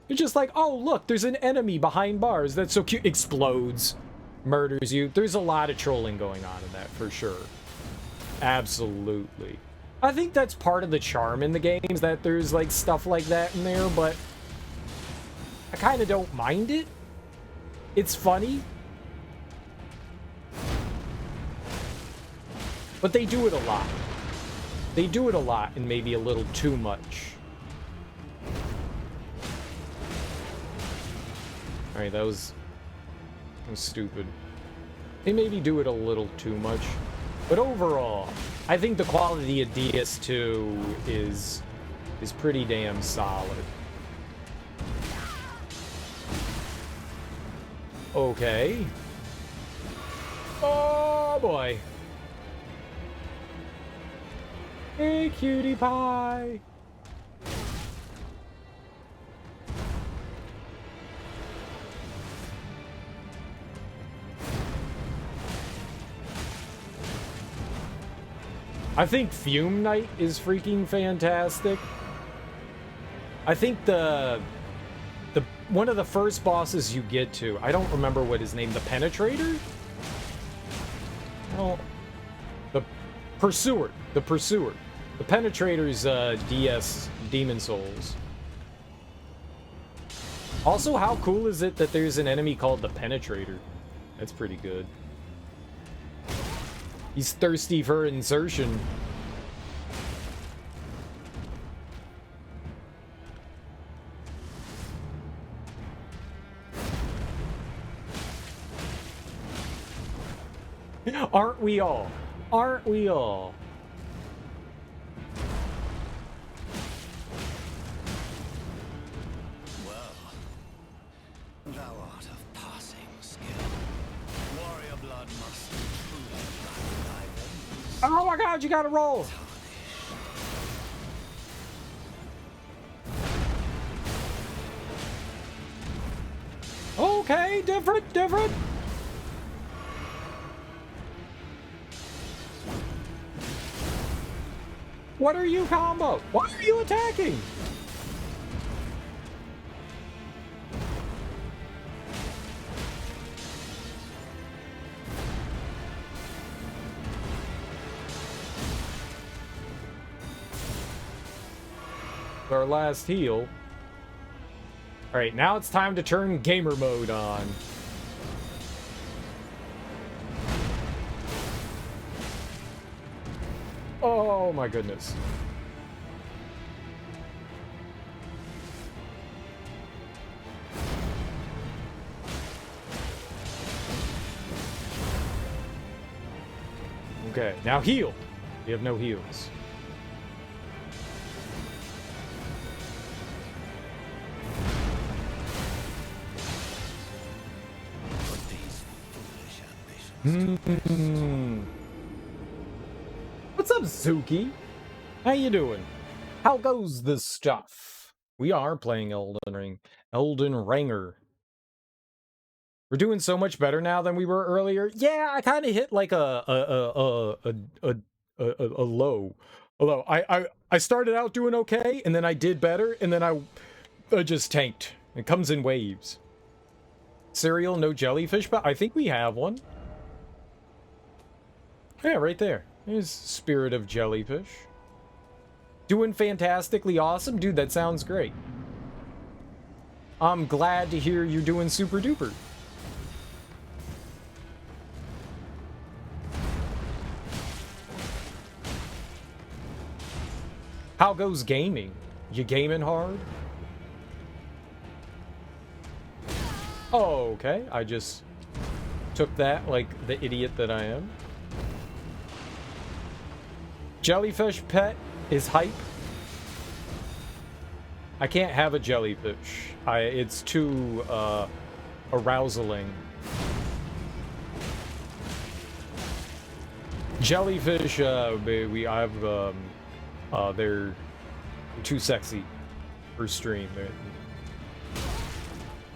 You're just like, oh look, there's an enemy behind bars. That's so cute. Explodes. Murders you. There's a lot of trolling going on in that, for sure. Absolutely. I think that's part of the charm in the games, that there's like stuff like that in there, but I kind of don't mind it. It's funny. But they do it a lot. They do it a lot and maybe a little too much. Alright, that was stupid. They maybe do it a little too much. But overall, I think the quality of DS2 is pretty damn solid. Okay. Oh boy. Hey, cutie pie. I think Fume Knight is freaking fantastic. I think one of the first bosses you get to, I don't remember what his name, the Penetrator? Well, the Pursuer. The Pursuer. The Penetrator's DS Demon Souls. Also, how cool is it that there's an enemy called the Penetrator? That's pretty good. He's thirsty for insertion. Aren't we all? Aren't we all?
Well, thou art of passing skill. Warrior blood must truly run thy veins.
Oh my god, you gotta roll! Okay, different, different. What are you, combo? Why are you attacking? Our last heal. Alright, now it's time to turn gamer mode on. Oh my goodness. Okay, now heal. We have no heals. What's up, Zuki? How you doing? How goes this stuff? We are playing Elden Ring. Elden Ringer. We're doing so much better now than we were earlier. Yeah, I kind of hit like a low. Although I started out doing okay, and then I did better, and then I just tanked. It comes in waves. Cereal, no jellyfish, but I think we have one. Yeah, right there. There's Spirit of Jellyfish. Doing fantastically awesome. Dude, that sounds great. I'm glad to hear you're doing super duper. How goes gaming? You gaming hard? Oh, okay. I just took that like the idiot that I am. Jellyfish pet is hype. I can't have a jellyfish. It's too arousaling. Jellyfish, they're too sexy for stream.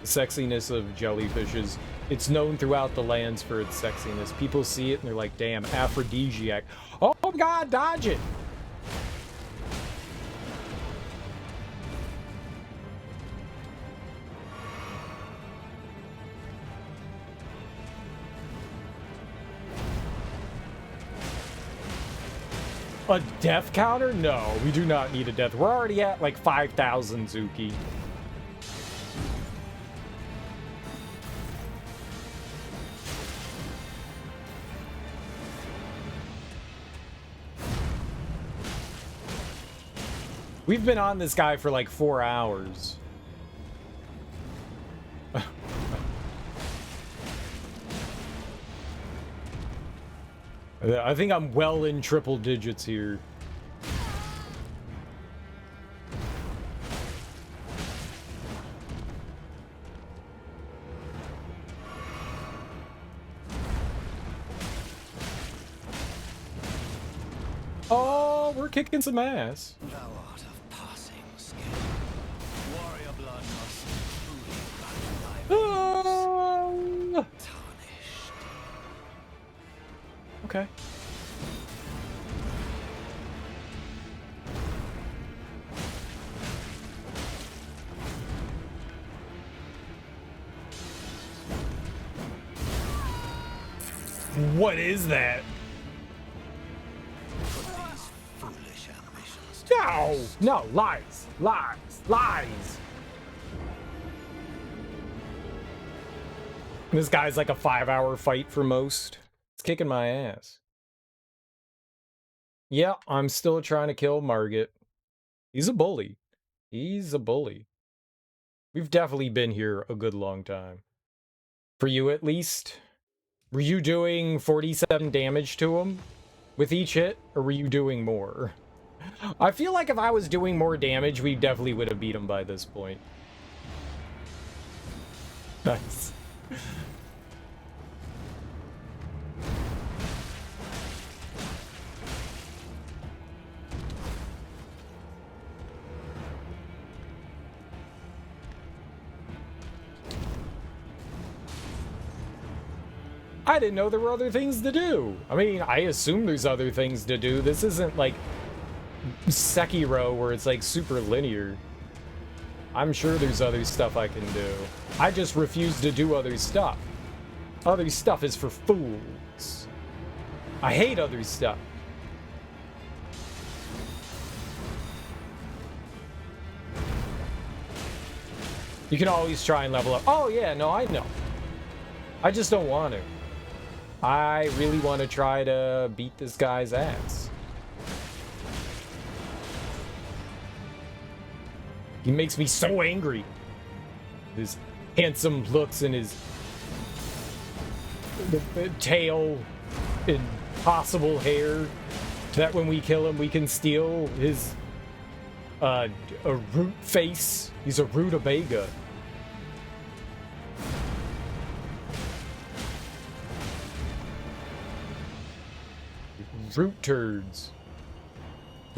The sexiness of jellyfishes, it's known throughout the lands for its sexiness. People see it and they're like, damn, aphrodisiac. Oh god, dodge it! A death counter? No, we do not need a death. We're already at like 5,000, Zuki. We've been on this guy for like 4 hours. I think I'm well in triple digits here. Oh, we're kicking some ass.
Thou art of passing skill. Warrior blood must truly run thy veins. Tarnished.
Okay. What is that? No! No, lies! Lies! Lies! This guy's like a 5-hour fight for most. It's kicking my ass. Yeah, I'm still trying to kill Margit. He's a bully. He's a bully. We've definitely been here a good long time. For you, at least. Were you doing 47 damage to him with each hit, or were you doing more? I feel like if I was doing more damage, we definitely would have beat him by this point. Nice. I didn't know there were other things to do. I mean, I assume there's other things to do. This isn't like Sekiro where it's like super linear. I'm sure there's other stuff I can do. I just refuse to do other stuff. Other stuff is for fools. I hate other stuff. You can always try and level up. Oh yeah, no, I know. I just don't want to. I really want to try to beat this guy's ass. He makes me so angry. His handsome looks and his tail and possible hair. That when we kill him, we can steal his a root face. He's a rutabaga. Root turds.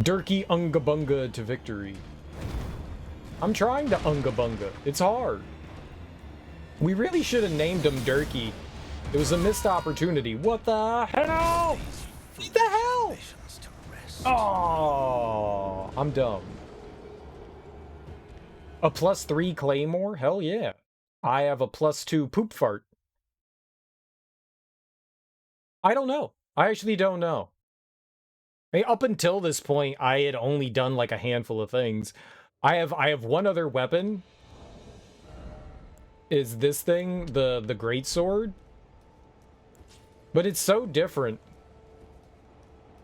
Durkee Unga Bunga to victory. I'm trying to Unga Bunga. It's hard. We really should have named him Durkee. It was a missed opportunity. What the hell? What the hell? Oh, I'm dumb. A +3 claymore? Hell yeah. I have a +2 poop fart. I don't know. I actually don't know. I mean, up until this point, I had only done like a handful of things. I have one other weapon. Is this thing, the greatsword? But it's so different.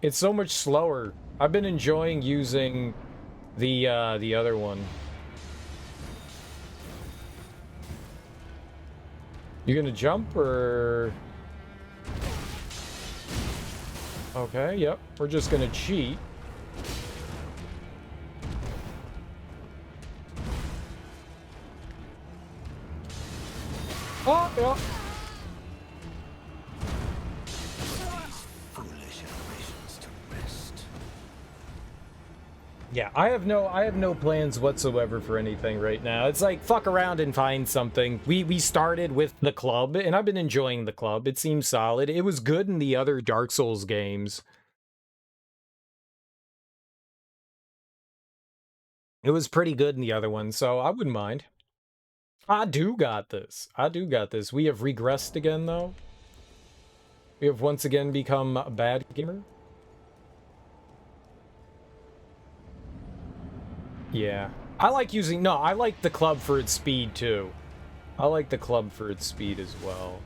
It's so much slower. I've been enjoying using the other one. You gonna jump or? Okay, yep. We're just gonna cheat. Oh, yeah. Yeah, I have no plans whatsoever for anything right now. It's like fuck around and find something. We started with the club and I've been enjoying the club. It seems solid. It was good in the other Dark Souls games. It was pretty good in the other one, so I wouldn't mind. I do got this. I do got this. We have regressed again though. We have once again become a bad gamer. Yeah. I like using... No, I like the club for its speed, too. I like the club for its speed as well.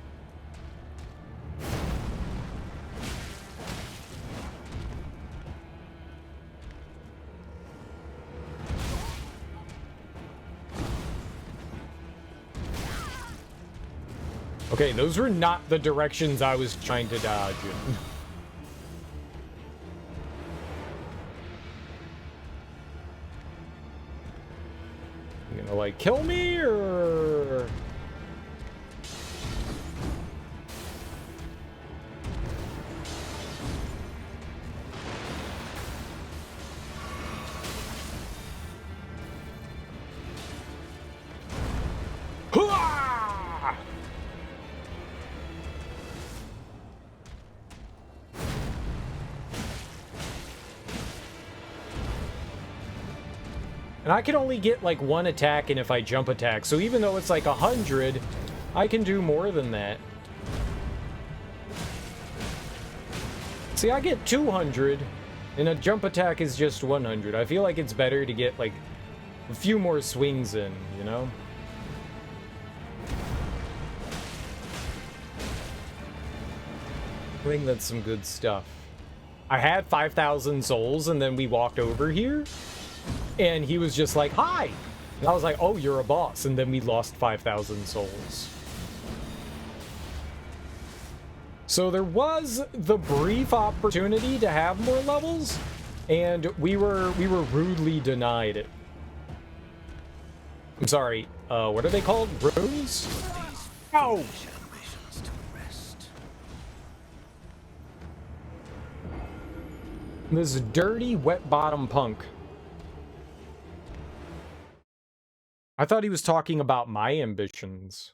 Okay, those were not the directions I was trying to dodge in. You gonna, like, kill me, or...? Hooah! And I can only get like one attack in if I jump attack, so even though it's like 100, I can do more than that. See, I get 200, and a jump attack is just 100. I feel like it's better to get like a few more swings in, you know? I think that's some good stuff. I had 5,000 souls, and then we walked over here. And he was just like, hi! And I was like, oh, you're a boss. And then we lost 5,000 souls. So there was the brief opportunity to have more levels, and we were rudely denied it. I'm sorry, what are they called? Runes? Ow! This dirty, wet-bottom punk. I thought he was talking about my ambitions.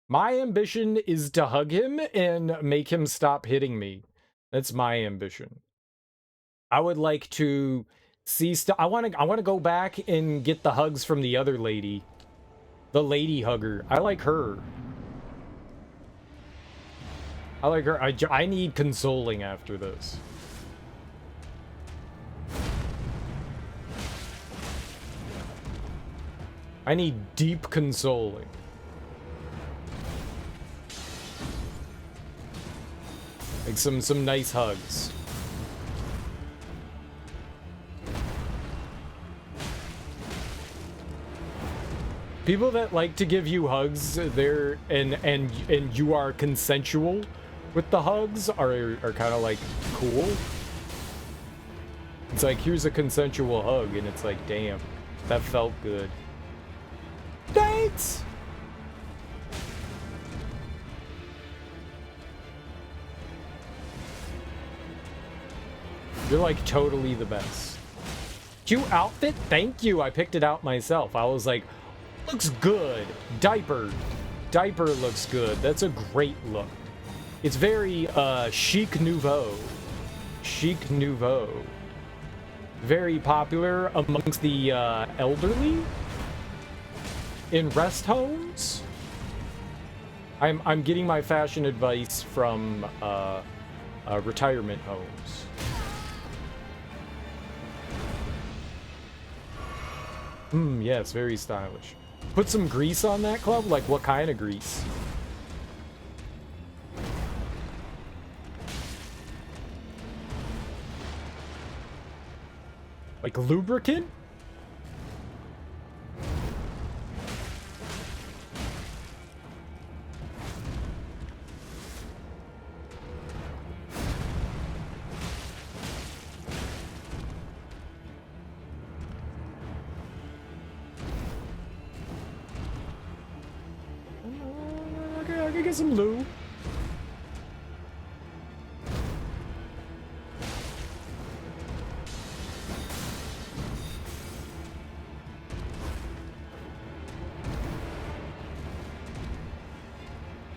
My ambition is to hug him and make him stop hitting me. That's my ambition. I would like to see I want to go back and get the hugs from the other lady. The lady hugger. I like her. I like her. I need consoling after this. I need deep consoling. Like some nice hugs. People that like to give you hugs, they're and you are consensual with the hugs are kind of like cool. It's like, here's a consensual hug, and it's like, damn, that felt good. Thanks. You're like totally the best. Cute outfit? Thank you. I picked it out myself. I was like, looks good. Diaper looks good. That's a great look. It's very chic nouveau. Chic nouveau. Very popular amongst the elderly in rest homes. I'm getting my fashion advice from retirement homes. Yeah, it's very stylish. Put some grease on that, Club? Like, what kind of grease? Like lubricant? I could get some lube.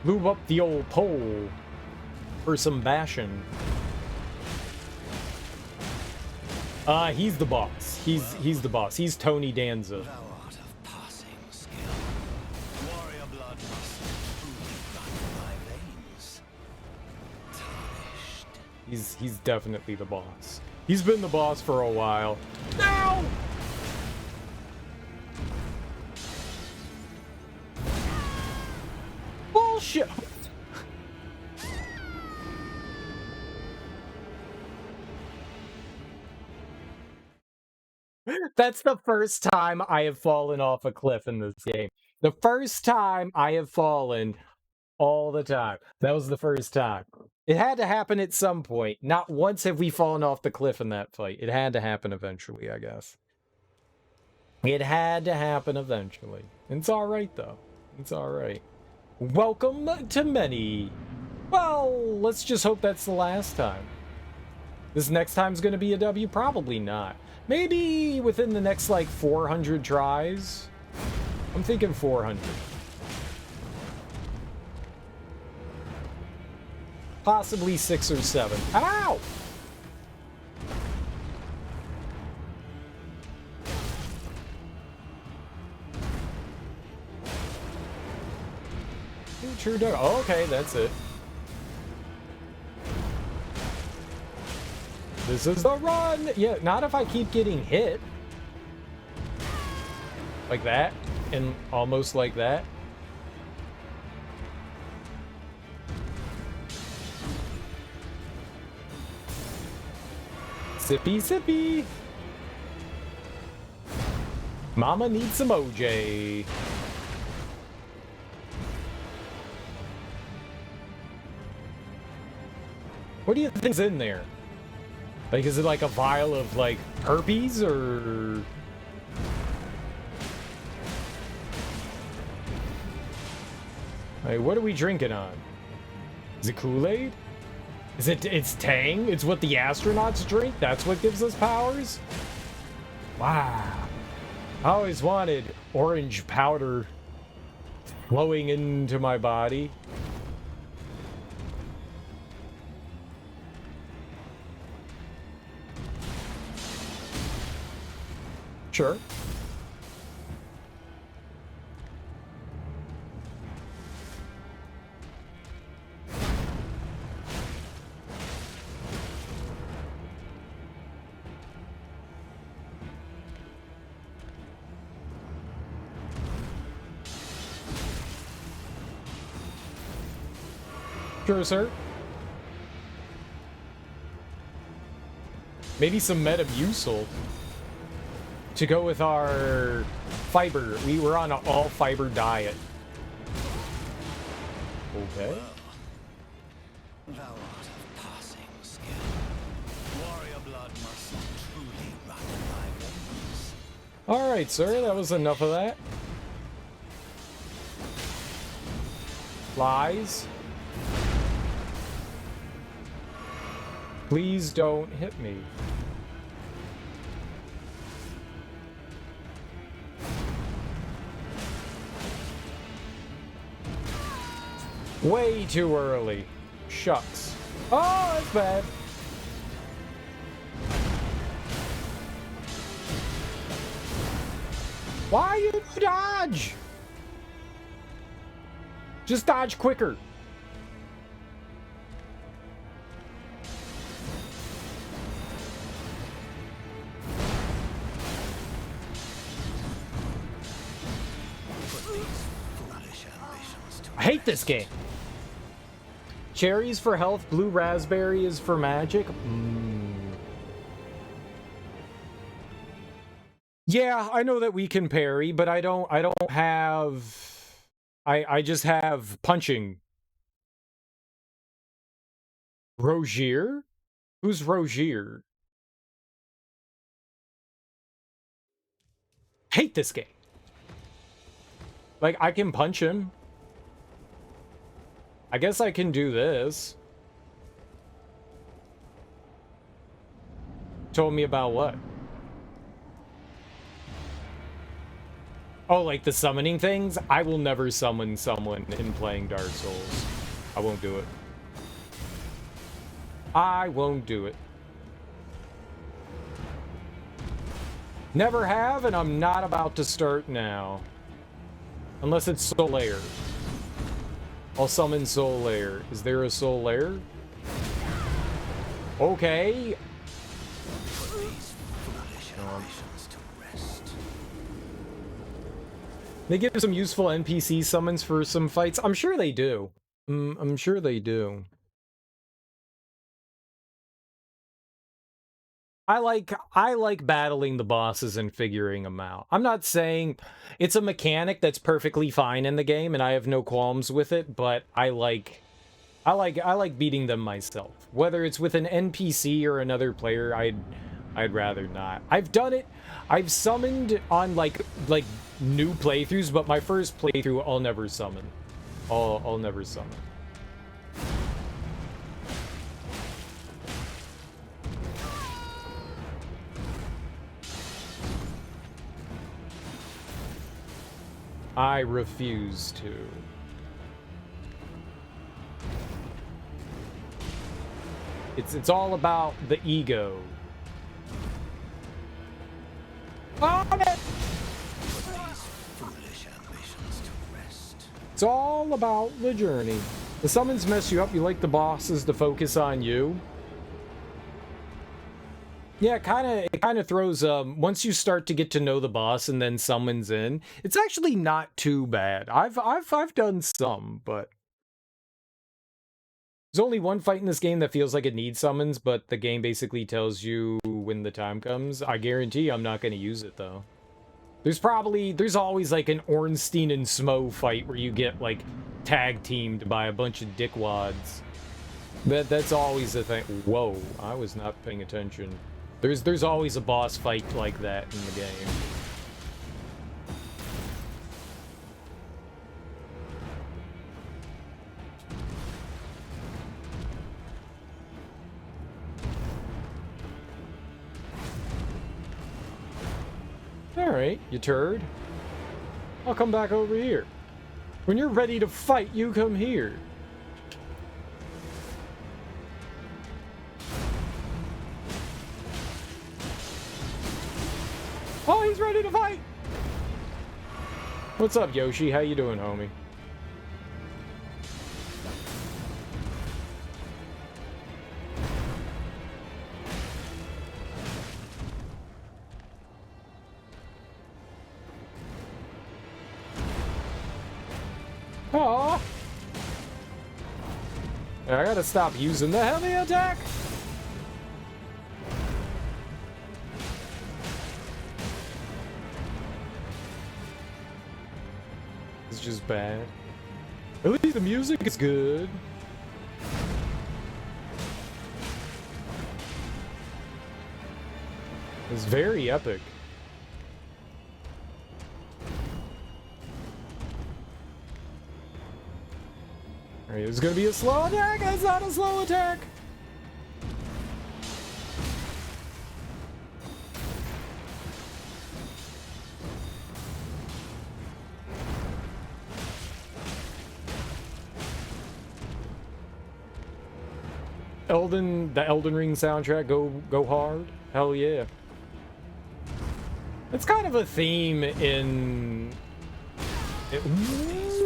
Lube up the old pole for some bashing. He's the boss. He's the boss. He's Tony Danza. He's definitely the boss. He's been the boss for a while. No! Bullshit! That's the first time I have fallen off a cliff in this game. The first time I have fallen all the time. That was the first time. It had to happen at some point. Not once have we fallen off the cliff in that fight. It had to happen eventually, I guess. It had to happen eventually. It's alright, though. It's alright. Welcome to many. Well, let's just hope that's the last time. This next time's gonna be a W? Probably not. Maybe within the next, like, 400 tries? I'm thinking 400. Possibly 6 or 7. Ow! True. Oh, okay, that's it. This is the run! Yeah, not if I keep getting hit. Like that, and almost like that. Sippy, sippy. Mama needs some OJ. What do you think's in there? Like, is it like a vial of, like, herpes, or... Like, what are we drinking on? Is it Kool-Aid? It's Tang? It's what the astronauts drink? That's what gives us powers? Wow. I always wanted orange powder. flowing into my body. Sure. Sure, sir. Maybe some Metamucil to go with our fiber. We were on an all-fiber diet. Okay.
Thou art of passing skill. Warrior blood must truly run in thy veins.
All right, sir. That was enough of that. Lies. Please don't hit me. Way too early. Shucks. Oh, that's bad. Why you dodge? Just dodge quicker. I hate this game. Cherries for health, blue raspberry is for magic. Yeah, I know that we can parry, but I don't have... I just have punching. Rogier? Who's Rogier? Hate this game. Like, I can punch him. I guess I can do this. Told me about what? Oh, like the summoning things? I will never summon someone in playing Dark Souls. I won't do it. I won't do it. Never have, and I'm not about to start now. Unless it's Soul Lair. I'll summon Soul Lair. Is there a Soul Lair? Okay. They give some useful NPC summons for some fights. I'm sure they do. I'm sure they do. I like battling the bosses and figuring them out. I'm not saying it's a mechanic that's perfectly fine in the game and I have no qualms with it, but I like beating them myself. Whether it's with an NPC or another player, I'd rather not. I've done it. I've summoned on like new playthroughs, but my first playthrough I'll never summon. I'll never summon. I refuse to. It's all about the ego. It's all about the journey. The summons mess you up. You like the bosses to focus on you. Yeah, it kind of throws, once you start to get to know the boss and then summons in, it's actually not too bad. I've done some, but there's only one fight in this game that feels like it needs summons, but the game basically tells you when the time comes. I guarantee I'm not going to use it, though. There's always, like, an Ornstein and Smo fight where you get, like, tag-teamed by a bunch of dickwads. That's always the thing. Whoa, I was not paying attention. There's always a boss fight like that in the game. Alright, you turd. I'll come back over here. When you're ready to fight, you come here. Oh, he's ready to fight! What's up, Yoshi? How you doing, homie? Aww. I gotta stop using the heavy attack. It's just bad. At least the music is good. It's very epic. Alright, it's gonna be a slow attack. It's not a slow attack. The Elden Ring soundtrack, go hard. Hell yeah. It's kind of a theme in...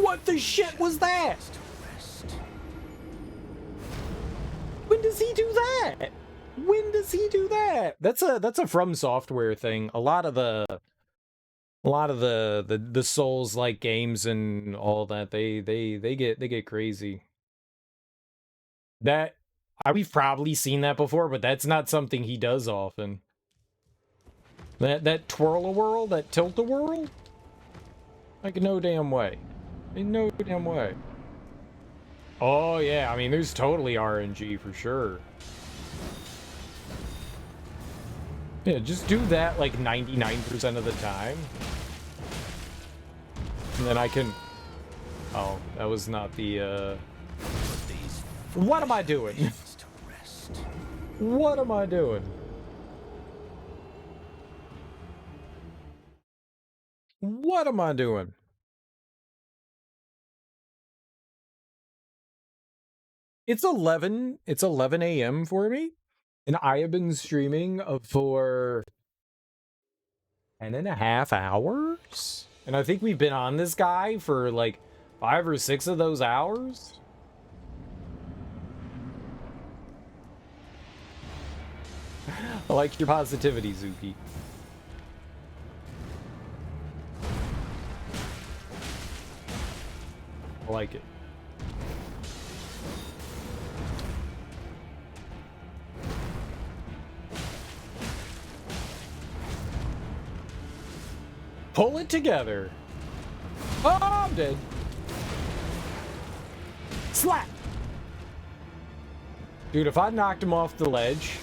What the shit was that? When does he do that? When does he do that? That's a From Software thing. A lot of the Souls-like games and all that, they get crazy. That we've probably seen that before, but that's not something he does often. That twirl-a-whirl, that tilt-a-whirl? Like, no damn way. No damn way. Oh, yeah, I mean, there's totally RNG for sure. Yeah, just do that, like, 99% of the time. And then I can... Oh, that was not the, What am I doing? What am I doing? What am I doing? It's 11 a.m. for me, and I have been streaming for 10.5 hours, and I think we've been on this guy for like 5 or 6 of those hours. I like your positivity, Zuki. I like it. Pull it together. Oh, I'm dead. Slap! Dude, if I knocked him off the ledge,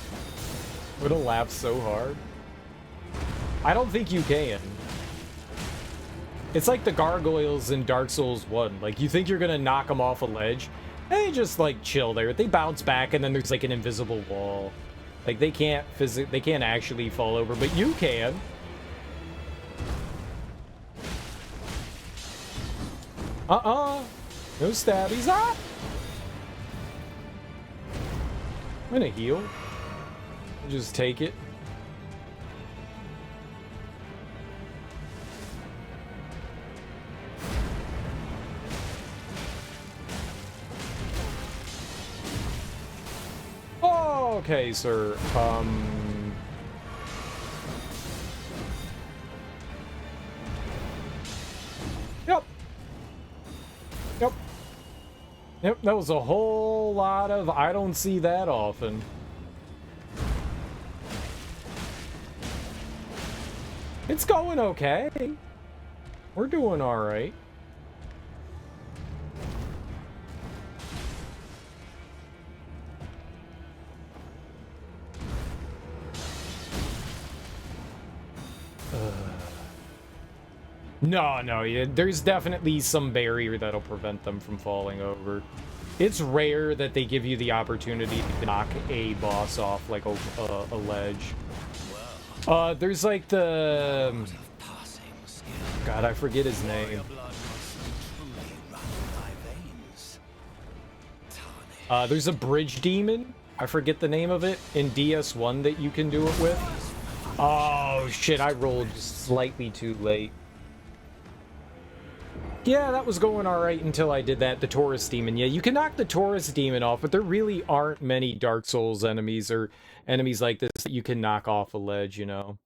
I would have laughed so hard. I don't think you can. It's like the gargoyles in Dark Souls 1. Like, you think you're gonna knock them off a ledge, they just, like, chill there. They bounce back, and then there's, like, an invisible wall. Like, they can't actually fall over, but you can. No stabbies. Ah! I'm gonna heal. Just take it. Oh, okay, sir. Yep. Yep. Yep, that was a whole lot of... I don't see that often. It's going okay. We're doing all right. No, yeah, there's definitely some barrier that'll prevent them from falling over. It's rare that they give you the opportunity to knock a boss off like a ledge. There's like the... God, I forget his name. There's a bridge demon. I forget the name of it in DS1 that you can do it with. Oh shit, I rolled slightly too late. Yeah, that was going alright until I did that, the Taurus Demon. Yeah, you can knock the Taurus Demon off, but there really aren't many Dark Souls enemies or enemies like this that you can knock off a ledge, you know.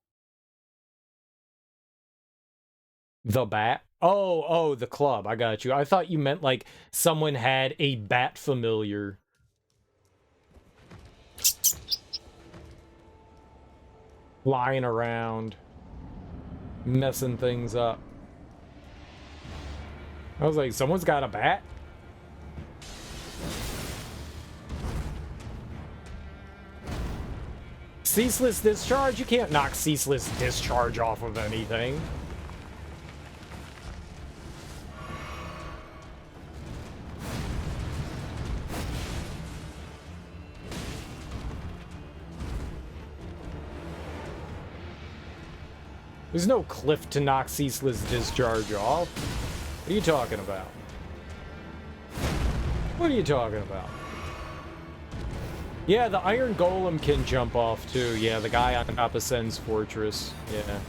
The bat? Oh, the club. I got you. I thought you meant like someone had a bat familiar. Lying around. Messing things up. I was like, someone's got a bat? Ceaseless Discharge? You can't knock Ceaseless Discharge off of anything. There's no cliff to knock Ceaseless Discharge off. What are you talking about? What are you talking about? Yeah, the Iron Golem can jump off too. Yeah, the guy on top of Sen's Fortress. Yeah.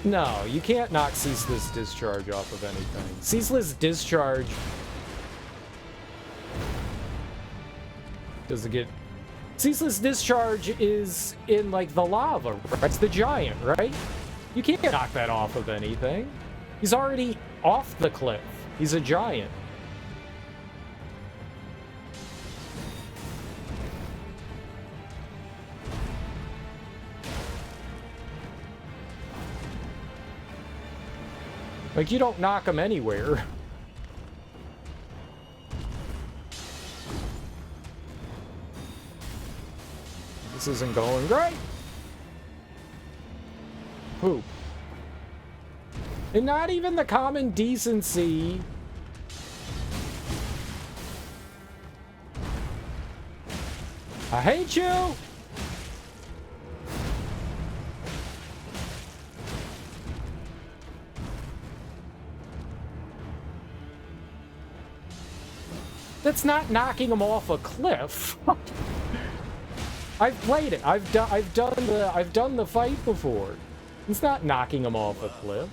No, you can't knock Ceaseless Discharge off of anything. Ceaseless Discharge doesn't get... Ceaseless Discharge is in, like, the lava, right? It's the giant, right? You can't knock that off of anything. He's already off the cliff. He's a giant. Like, you don't knock him anywhere. This isn't going great. Poop. And not even the common decency. I hate you. That's not knocking him off a cliff. I've played it. I've done the fight before. It's not knocking him off a cliff.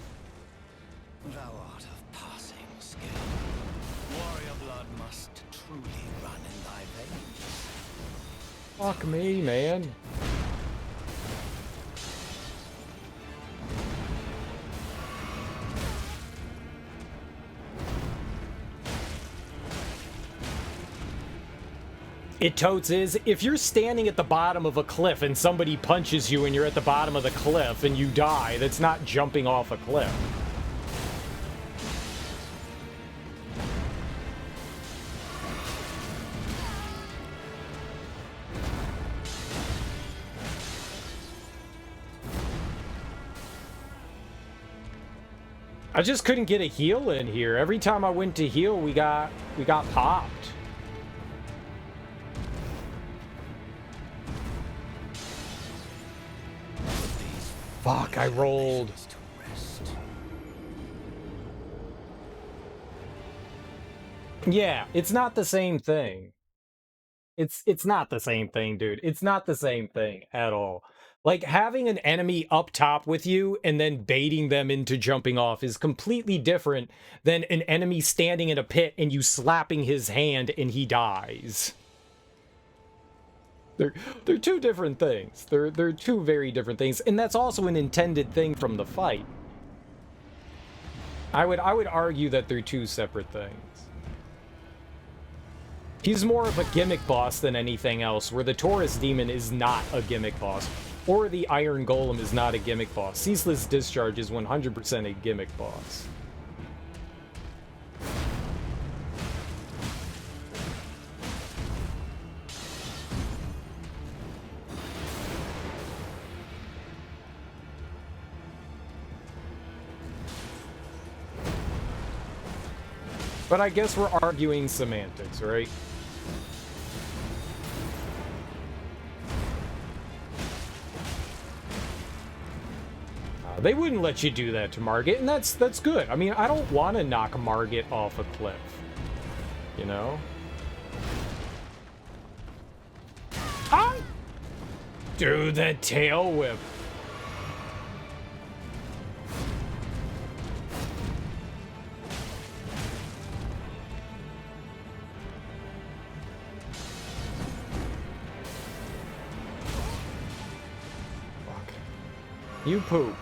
Thou art of passing skill. Warrior blood must truly run in thy veins.
Fuck me, man. It totes is, if you're standing at the bottom of a cliff and somebody punches you and you're at the bottom of the cliff and you die, that's not jumping off a cliff. I just couldn't get a heal in here. Every time I went to heal, we got popped. Fuck, I rolled. Yeah, it's not the same thing. It's not the same thing, dude. It's not the same thing at all. Like, having an enemy up top with you and then baiting them into jumping off is completely different than an enemy standing in a pit and you slapping his hand and he dies. They're two different things. They're two very different things, and that's also an intended thing from the fight. I would argue that they're two separate things. He's more of a gimmick boss than anything else, where the Taurus Demon is not a gimmick boss, or the Iron Golem is not a gimmick boss. Ceaseless Discharge is 100% a gimmick boss. But I guess we're arguing semantics, right? They wouldn't let you do that to Margit, and that's good. I mean, I don't want to knock Margit off a cliff, you know? Ah! Dude, that tail whip. Fuck. You poop.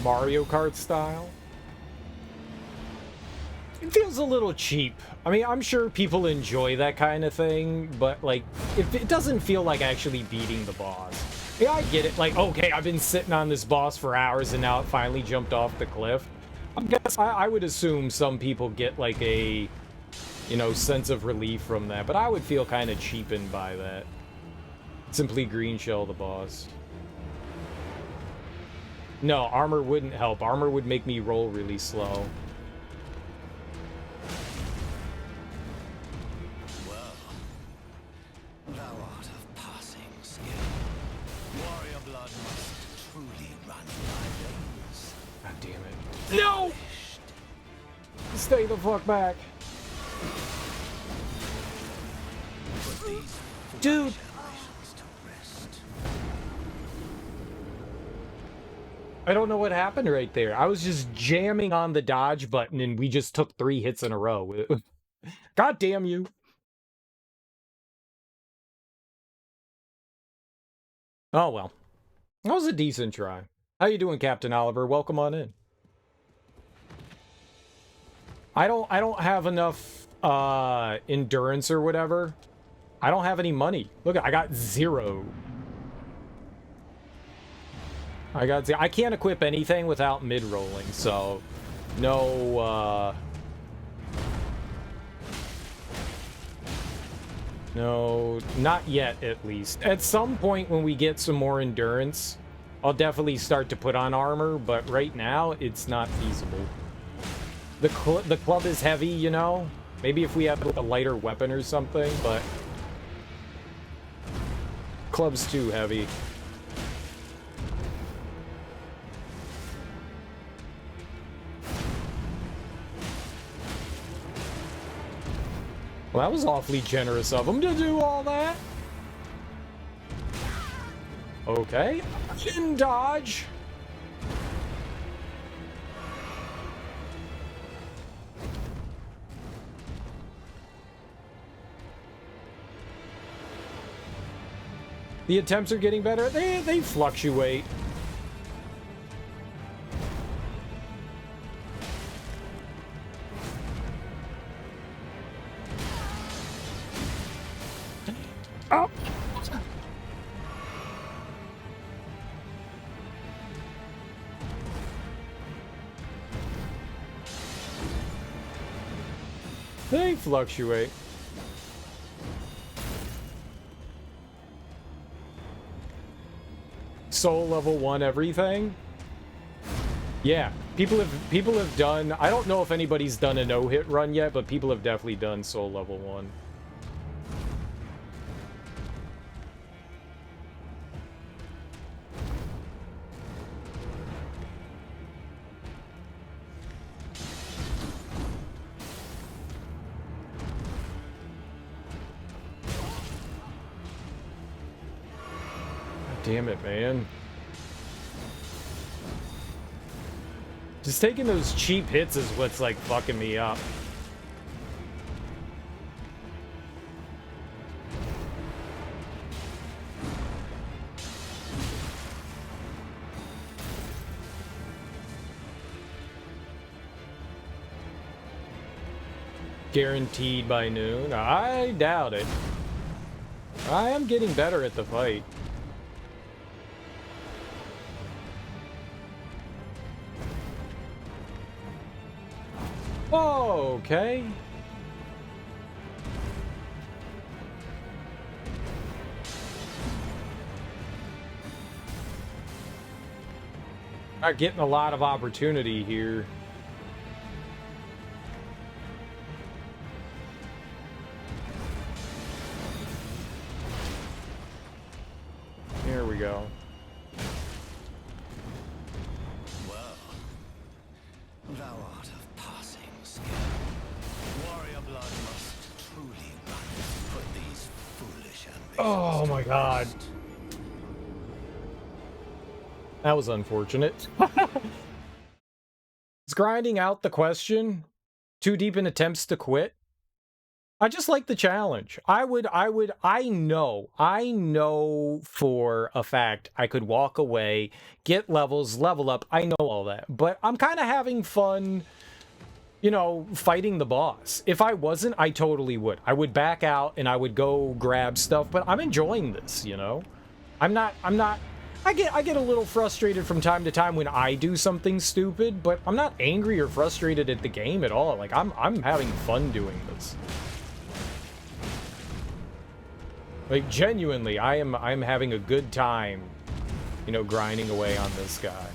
Mario Kart style. It feels a little cheap. I mean, I'm sure people enjoy that kind of thing, but like, if it doesn't feel like actually beating the boss. Yeah, I get it. Like, okay, I've been sitting on this boss for hours and now it finally jumped off the cliff. I would assume some people get like a, you know, sense of relief from that, but I would feel kind of cheapened by that. Simply green shell the boss. No, armor wouldn't help. Armor would make me roll really slow.
Well, thou art of passing skill. Warrior blood must truly run in thy veins.
God damn it. No! Stay the fuck back. Dude! I don't know what happened right there. I was just jamming on the dodge button and we just took 3 hits in a row. God damn you. Oh well. That was a decent try. How you doing, Captain Oliver? Welcome on in. I don't have enough endurance or whatever. I don't have any money. Look, I got 0. I can't equip anything without mid-rolling, so no, no, not yet, at least. At some point when we get some more endurance, I'll definitely start to put on armor, but right now, it's not feasible. The club is heavy, you know? Maybe if we have a lighter weapon or something, but club's too heavy. Well, that was awfully generous of him to do all that. Okay. In dodge. The attempts are getting better. They fluctuate. Oh. They fluctuate. Soul level 1 everything. Yeah, people have done. I don't know if anybody's done a no-hit run yet, but people have definitely done soul level 1. Damn it, man. Just taking those cheap hits is what's, like, fucking me up. Guaranteed by noon? I doubt it. I am getting better at the fight. Oh, okay. Not getting a lot of opportunity here. There we go.
Well, thou art of passing skill. Warrior blood must truly run. Put these foolish ambitions.
Oh my god. That was unfortunate. Is grinding out the question? Too deep in attempts to quit? I just like the challenge. I know for a fact I could walk away, get levels, level up. I know all that. But I'm kind of having fun, you know, fighting the boss. If I wasn't, I totally would. I would back out and I would go grab stuff, but I'm enjoying this, you know? I get a little frustrated from time to time when I do something stupid, but I'm not angry or frustrated at the game at all. Like, I'm having fun doing this. Like, genuinely, I'm having a good time, you know, grinding away on this guy.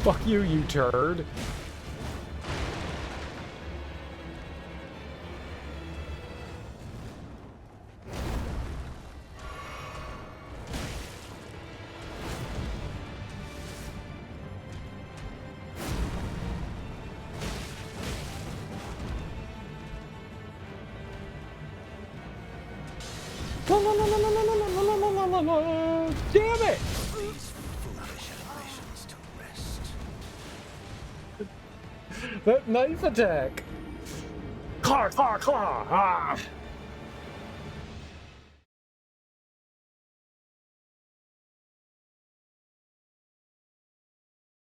Fuck you, you turd. Damn it! That knife attack! Claw, claw, claw! Ah!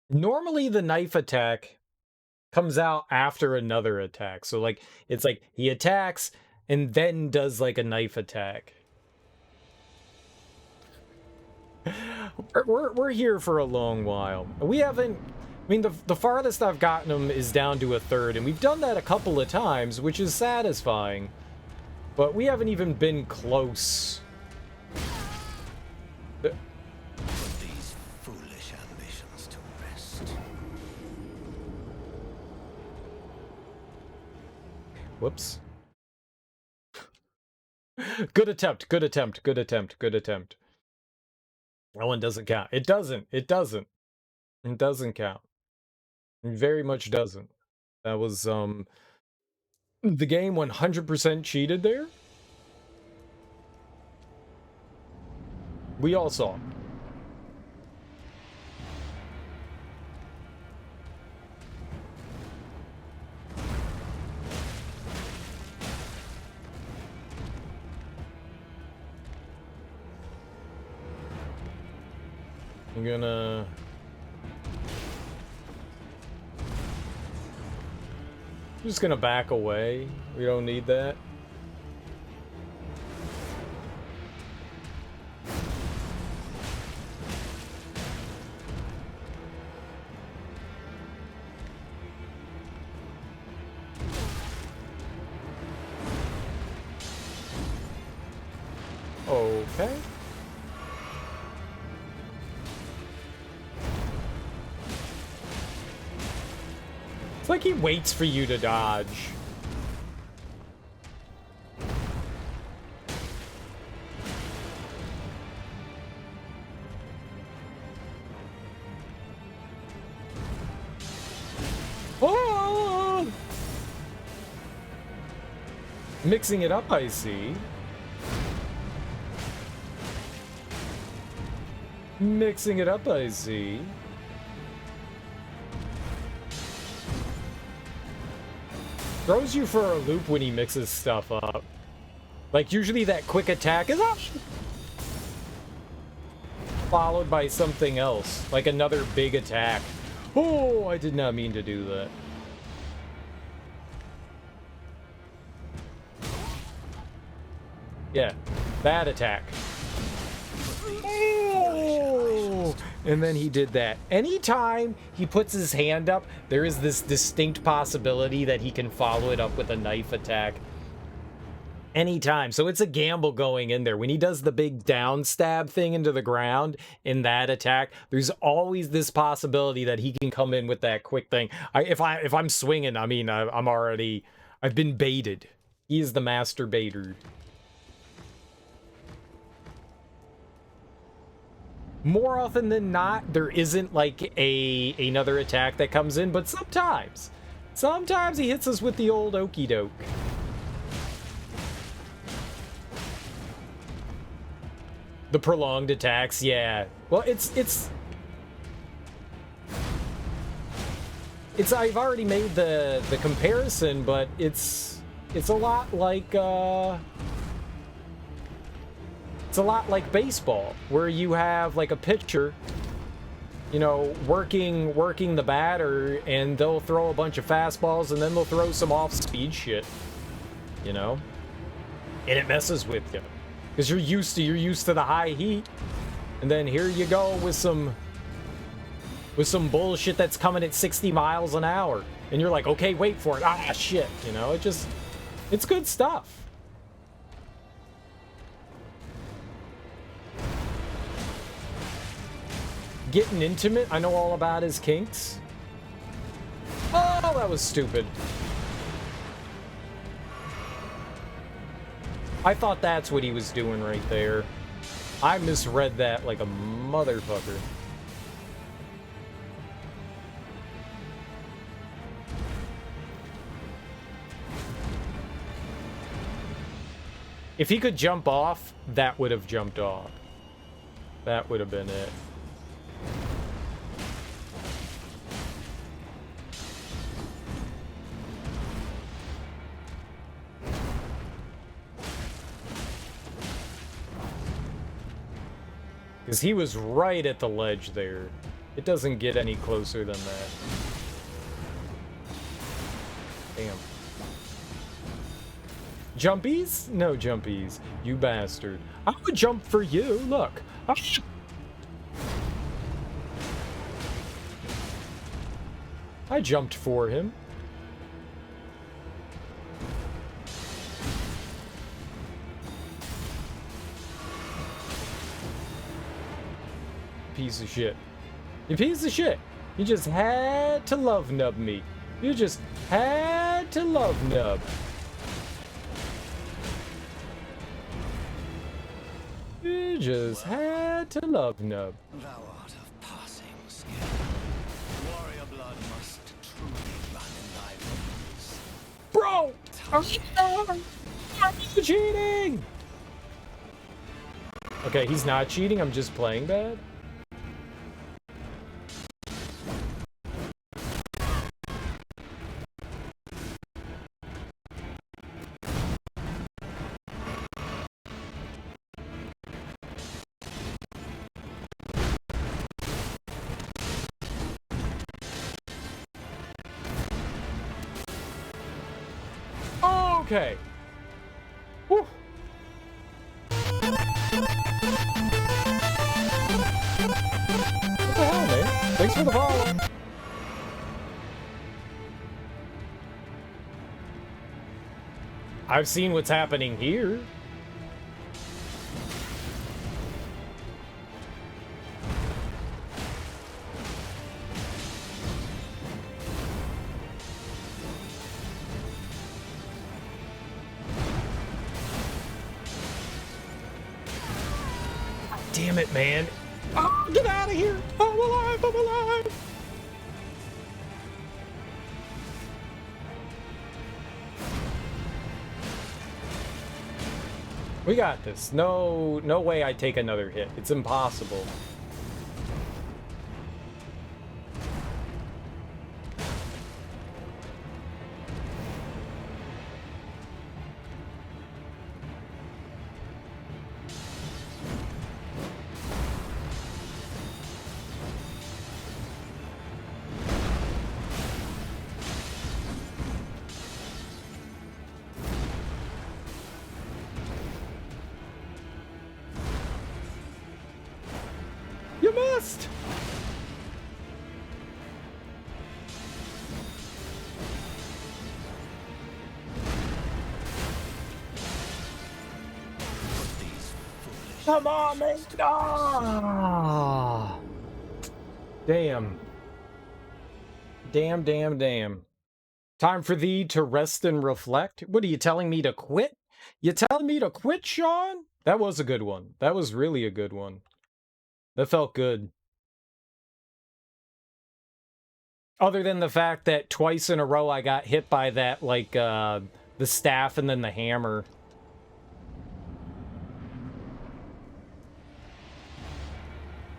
Normally the knife attack comes out after another attack. So like it's like he attacks and then does like a knife attack. We're here for a long while. We haven't, I mean, the farthest I've gotten him is down to a third, and we've done that a couple of times, which is satisfying. But we haven't even been close.
Put these foolish ambitions to rest.
Whoops. Good attempt, good attempt, good attempt, good attempt. That one doesn't count. It doesn't. It doesn't. It doesn't count. It very much doesn't. That was, the game 100% cheated there. We all saw. I'm gonna... I'm just gonna back away. We don't need that. Okay. It's like he waits for you to dodge. Oh! Mixing it up, I see. Mixing it up, I see. Throws you for a loop when he mixes stuff up. Like, usually that quick attack is up, followed by something else, like another big attack. Oh, I did not mean to do that. Yeah, that attack. Oh! And then he did that. Anytime he puts his hand up, there is this distinct possibility that he can follow it up with a knife attack. Anytime. So it's a gamble going in there. When he does the big down stab thing into the ground in that attack, there's always this possibility that he can come in with that quick thing. If I'm swinging, I mean, I've been baited. He is the master baiter. More often than not, there isn't like another attack that comes in, but sometimes he hits us with the old okey doke. The prolonged attacks, yeah. Well, it's I've already made the comparison, but it's a lot like baseball, where you have like a pitcher, you know, working the batter, and they'll throw a bunch of fastballs and then they'll throw some off-speed shit, you know, and it messes with you. Because you're used to the high heat, and then here you go with some bullshit that's coming at 60 miles an hour, and you're like, okay, wait for it. Ah, shit, you know, it's good stuff. Getting intimate, I know all about his kinks. Oh, that was stupid. I thought that's what he was doing right there. I misread that like a motherfucker. If he could jump off, that would have jumped off. That would have been it. Because he was right at the ledge there. It doesn't get any closer than that. Damn. Jumpies? No jumpies. You bastard. I would jump for you. Look. I jumped for him. Piece of shit. You piece of shit. You just had to love nub me. You just had to love nub. You just had to love nub.
Thou art of passing skill. Warrior blood must truly run in thy veins.
Bro! Are you cheating? Okay, he's not cheating. I'm just playing bad. Okay. Whew. What the hell, man? Thanks for the follow. I've seen what's happening here. Damn it, man. Oh, get out of here. I'm alive. I'm alive. We got this. No way I take another hit. It's impossible. You missed! Come on, man! Ah! Damn. Damn. Time for thee to rest and reflect? What are you telling me to quit? You telling me to quit, Sean? That was a good one. That was really a good one. That felt good. Other than the fact that twice in a row I got hit by that, like, the staff and then the hammer.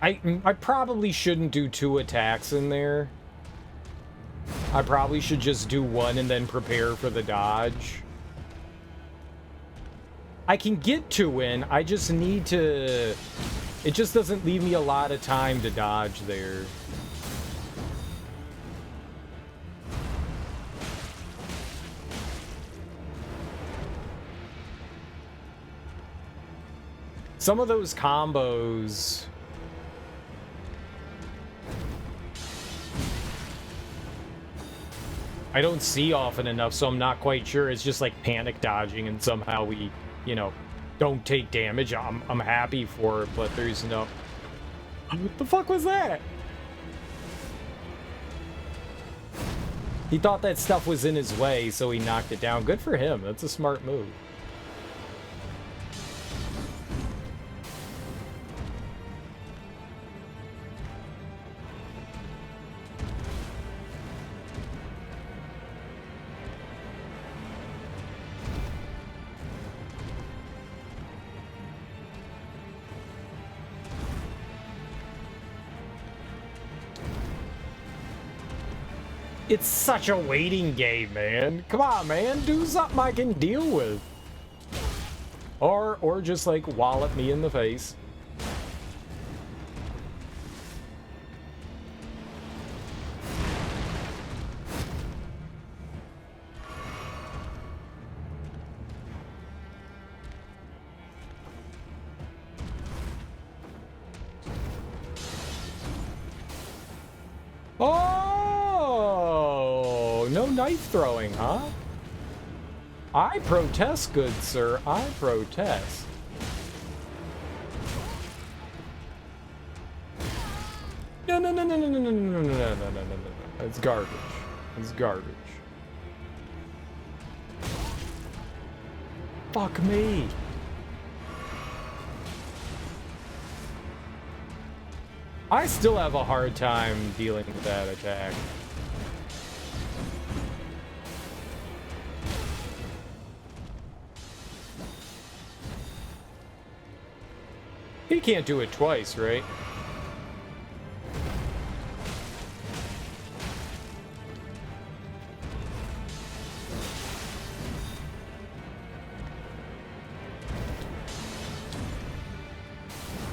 I probably shouldn't do 2 attacks in there. I probably should just do 1 and then prepare for the dodge. I can get 2 in, I just need to... It just doesn't leave me a lot of time to dodge there. Some of those combos... I don't see often enough, so I'm not quite sure. It's just like panic dodging, and somehow we, you know, don't take damage. I'm happy for it, but there's no... What the fuck was that? He thought that stuff was in his way, so he knocked it down. Good for him. That's a smart move. It's such a waiting game, man. Come on, man. Do something I can deal with. Or just, like, wallop me in the face. Knife throwing, huh? I protest, good sir. I protest. No. That's garbage. That's garbage. Fuck me. I still have a hard time dealing with that attack. He can't do it twice, right?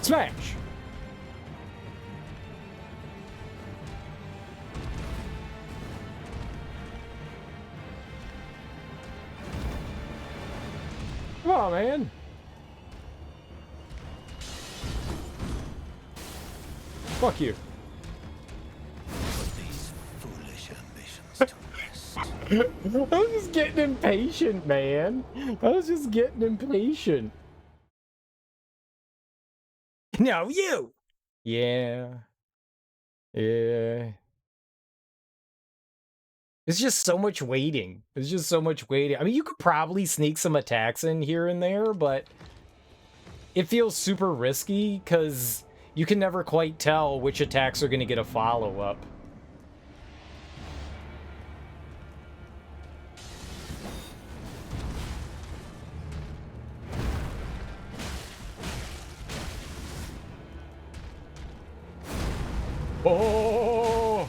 Smash! Come on, man. Fuck you.
These foolish ambitions to rest.
I was just getting impatient, man. I was just getting impatient. No, you! Yeah. It's just so much waiting. It's just so much waiting. I mean, you could probably sneak some attacks in here and there, but it feels super risky because you can never quite tell which attacks are going to get a follow-up. Oh!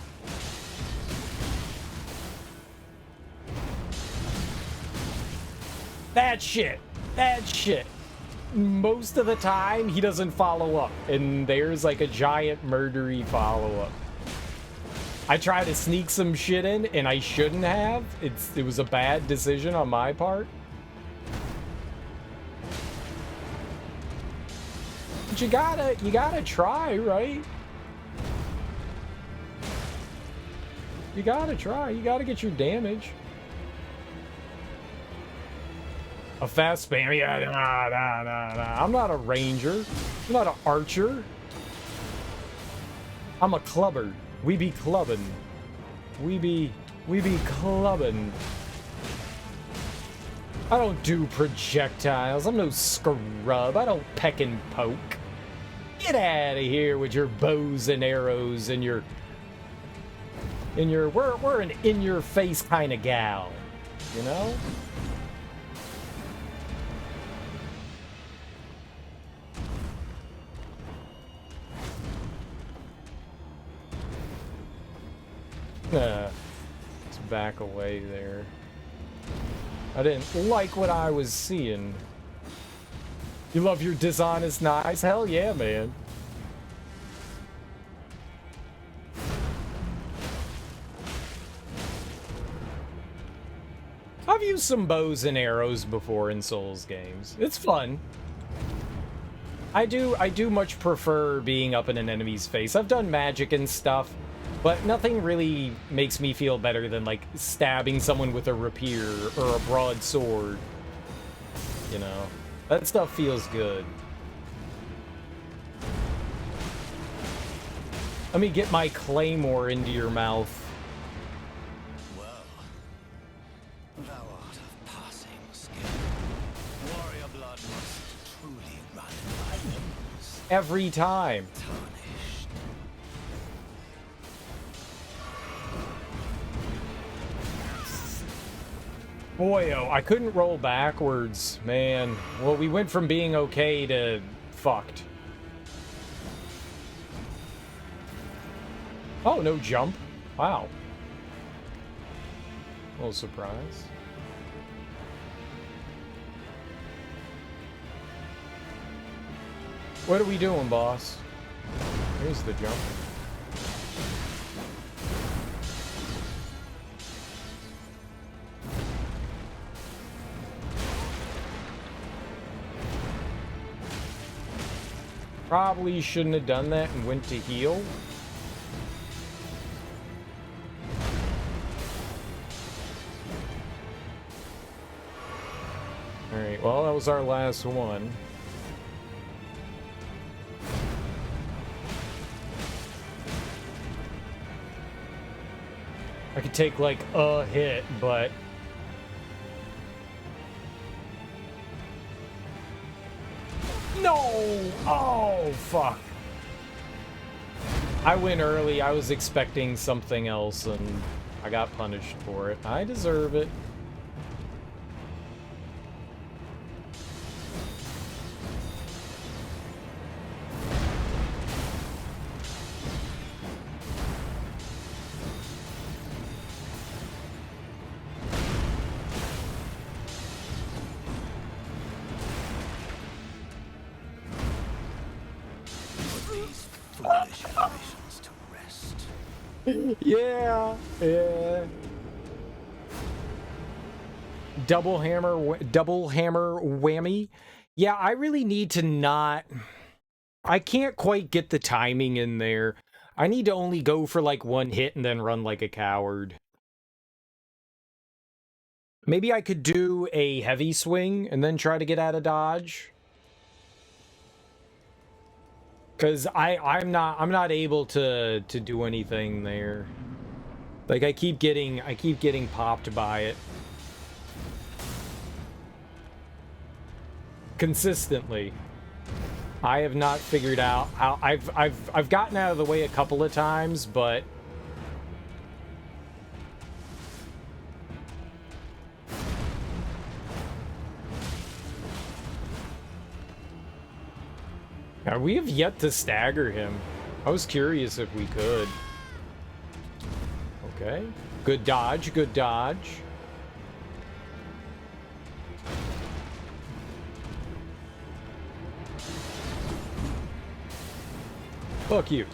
That shit! Most of the time, he doesn't follow up, and there's like a giant murdery follow-up. I tried to sneak some shit in, and I shouldn't have. It was a bad decision on my part. But you gotta try, right? You gotta try. You gotta get your damage. A fast spam? Yeah, nah. I'm not a ranger. I'm not an archer. I'm a clubber. We be clubbing. We be clubbing. I don't do projectiles. I'm no scrub. I don't peck and poke. Get out of here with your bows and arrows and your we're an in-your-face kind of gal, you know? Let's back away there. I didn't like what I was seeing. You love your dishonest knives? Hell yeah, man. I've used some bows and arrows before in Souls games. It's fun. I do much prefer being up in an enemy's face. I've done magic and stuff, but nothing really makes me feel better than, like, stabbing someone with a rapier or a broadsword. You know? That stuff feels good. Let me get my claymore into your mouth.
Well, thou art of passing skill. Warrior blood must truly run in thy veins.
Every time.
Tarnished.
Boy, oh, I couldn't roll backwards, man. Well, we went from being okay to fucked. Oh, no jump. Wow. A little surprise. What are we doing, boss? Here's the jump. Probably shouldn't have done that and went to heal. Alright, well, that was our last one. I could take, like, a hit, but... No! Oh, fuck. I went early. I was expecting something else, and I got punished for it. I deserve it. Yeah. Double hammer whammy. Yeah, I really need to not... I can't quite get the timing in there. I need to only go for like one hit and then run like a coward. Maybe I could do a heavy swing and then try to get out of dodge. Cause I'm not able to do anything there. Like I keep getting popped by it. Consistently. I have not figured out how I've gotten out of the way a couple of times, but now, we have yet to stagger him. I was curious if we could. Okay. Good dodge, good dodge. Fuck you.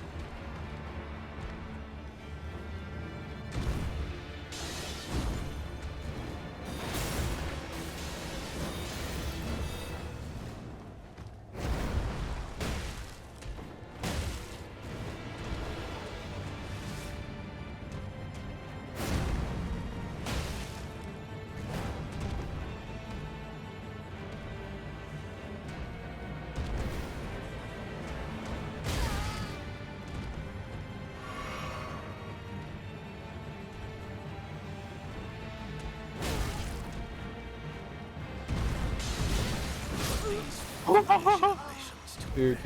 Dude.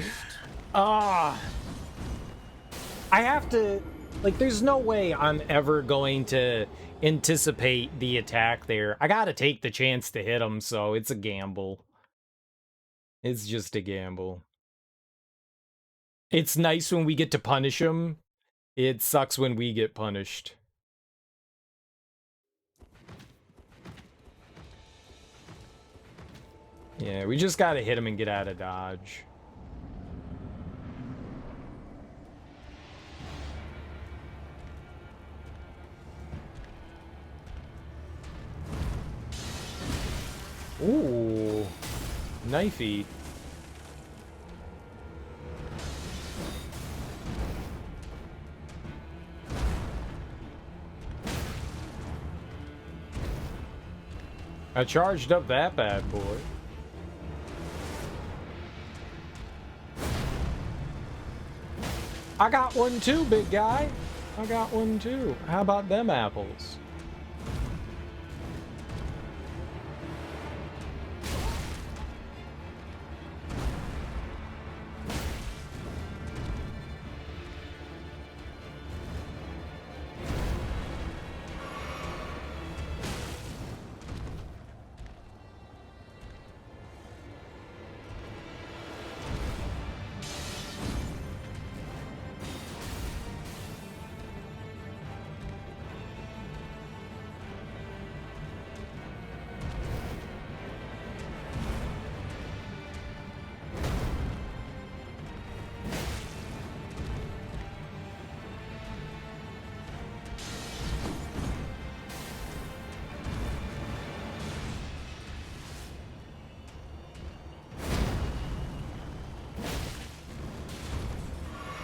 I have to... Like, there's no way I'm ever going to anticipate the attack there. I gotta take the chance to hit him, so it's a gamble. It's just a gamble. It's nice when we get to punish him. It sucks when we get punished. Yeah, we just gotta hit him and get out of dodge. Ooh, knifey. I charged up that bad boy. I got one too, big guy. I got one too. How about them apples?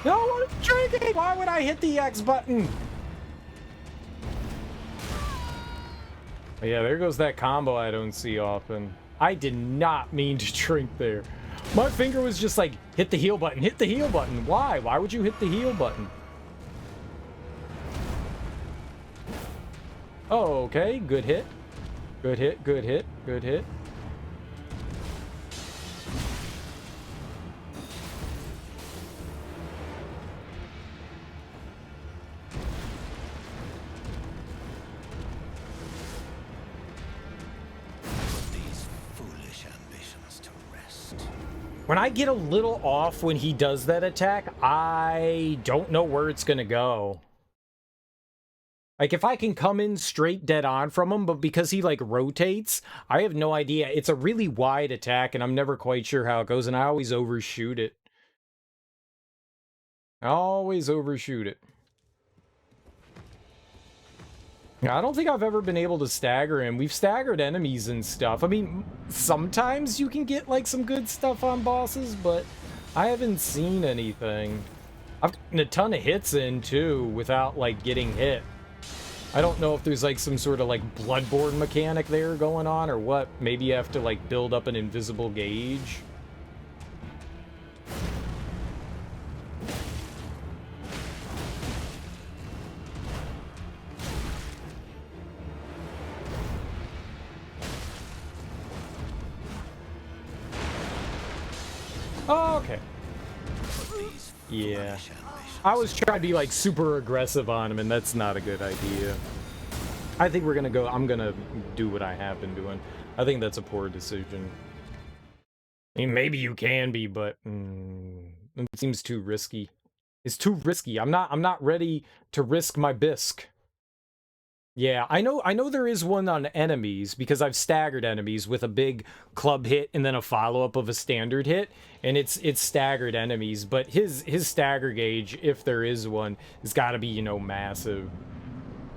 No, I'm drinking! Why would I hit the X button? Yeah, there goes that combo I don't see often. I did not mean to drink there. My finger was just like, hit the heal button, hit the heal button. Why? Why would you hit the heal button? Oh, okay. Good hit. Good hit, good hit, good hit. When I get a little off when he does that attack, I don't know where it's gonna go. Like, if I can come in straight dead on from him, but because he, like, rotates, I have no idea. It's a really wide attack, and I'm never quite sure how it goes, and I always overshoot it. I always overshoot it. I don't think I've ever been able to stagger him. We've staggered enemies and stuff. I mean, sometimes you can get, like, some good stuff on bosses, but I haven't seen anything. I've gotten a ton of hits in, too, without, like, getting hit. I don't know if there's, like, some sort of, like, Bloodborne mechanic there going on, or what. Maybe you have to, like, build up an invisible gauge. Oh, okay. Yeah. I was trying to be, like, super aggressive on him, and that's not a good idea. I think we're gonna go... I'm gonna do what I have been doing. I think that's a poor decision. I mean, maybe you can be, but... it seems too risky. It's too risky. I'm not ready to risk my bisque. Yeah, I know there is one on enemies, because I've staggered enemies with a big club hit and then a follow-up of a standard hit, and it's staggered enemies, but his stagger gauge, if there is one, has got to be, you know, massive.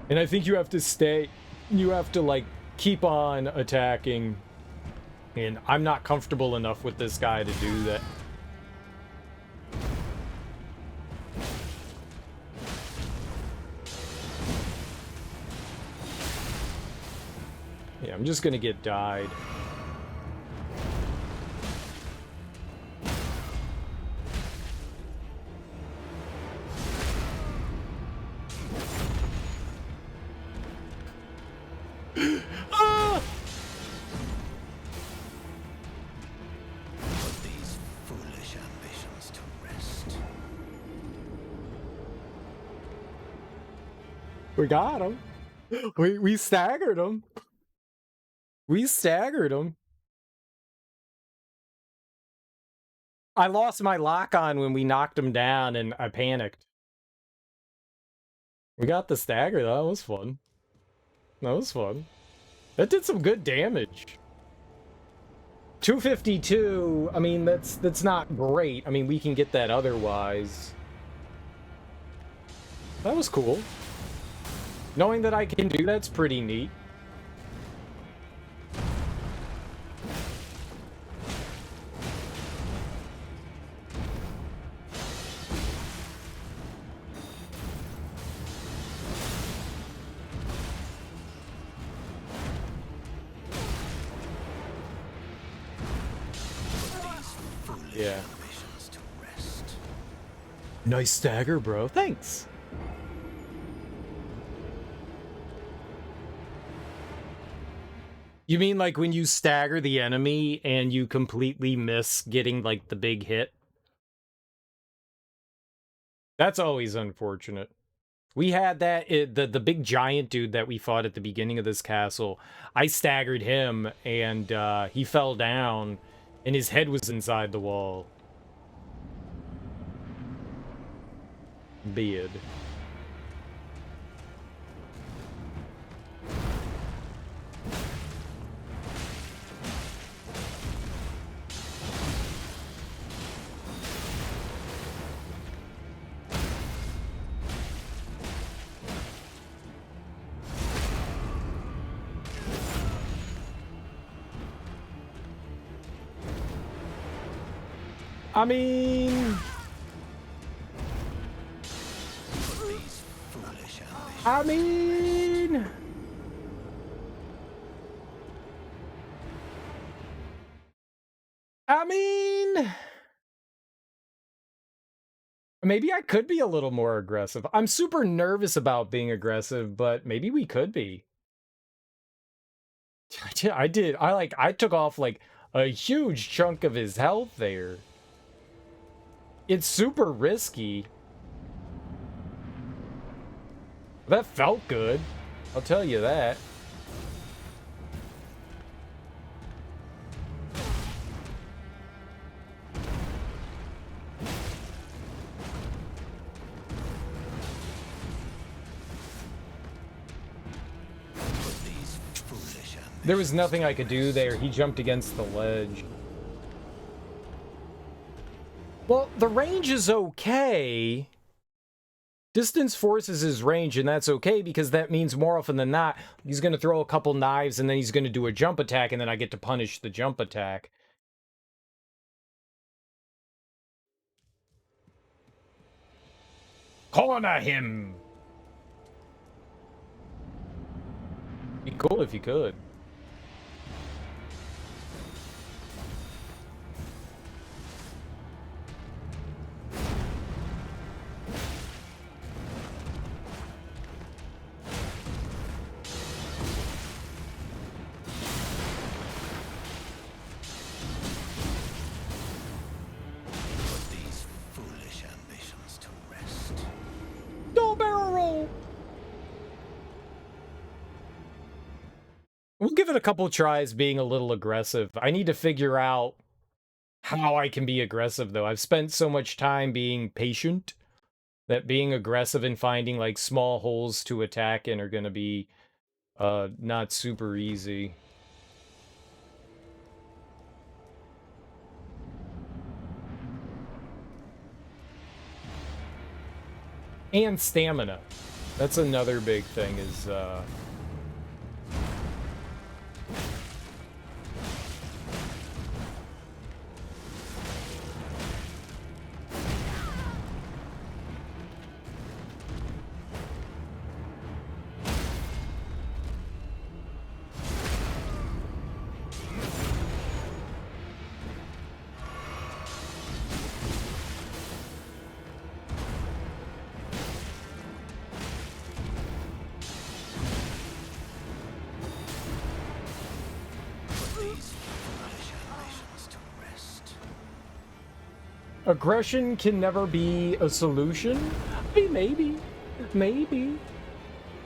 And I think you have to, like, keep on attacking, and I'm not comfortable enough with this guy to do that. Yeah, I'm just gonna get died. Ah! We got him. We staggered him. We staggered him. I lost my lock on when we knocked him down and I panicked. We got the stagger though. That was fun. That was fun. That did some good damage. 252. I mean, that's not great. I mean, we can get that otherwise. That was cool. Knowing that I can do that's pretty neat. Yeah. Nice stagger, bro. Thanks. You mean like when you stagger the enemy and you completely miss getting like the big hit? That's always unfortunate. We had that, the big giant dude that we fought at the beginning of this castle. I staggered him and he fell down and his head was inside the wall. Beard. I mean... I mean... Maybe I could be a little more aggressive. I'm super nervous about being aggressive, but maybe we could be. I did. I took off like a huge chunk of his health there. It's super risky. That felt good. I'll tell you that. There was nothing I could do there. He jumped against the ledge. Well, the range is okay. Distance forces his range, and that's okay because that means more often than not, he's going to throw a couple knives and then he's going to do a jump attack and then I get to punish the jump attack. Corner him! Be cool if you could. We'll give it a couple tries being a little aggressive. I need to figure out how I can be aggressive, though. I've spent so much time being patient that being aggressive and finding, like, small holes to attack in are going to be not super easy. And stamina. That's another big thing is... Aggression can never be a solution? I mean, maybe.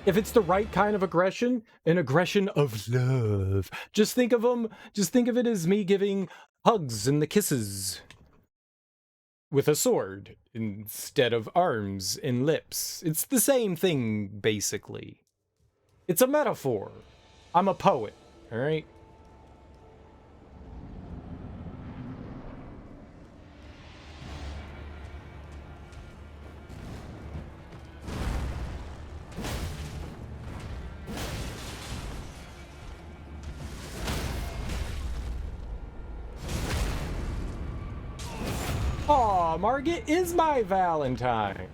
if it's the right kind of aggression, an aggression of love. Just think of them, just think of it as me giving hugs and the kisses with a sword instead of arms and lips. It's the same thing, basically. It's a metaphor. I'm a poet, all right? Aw, Margit is my Valentine.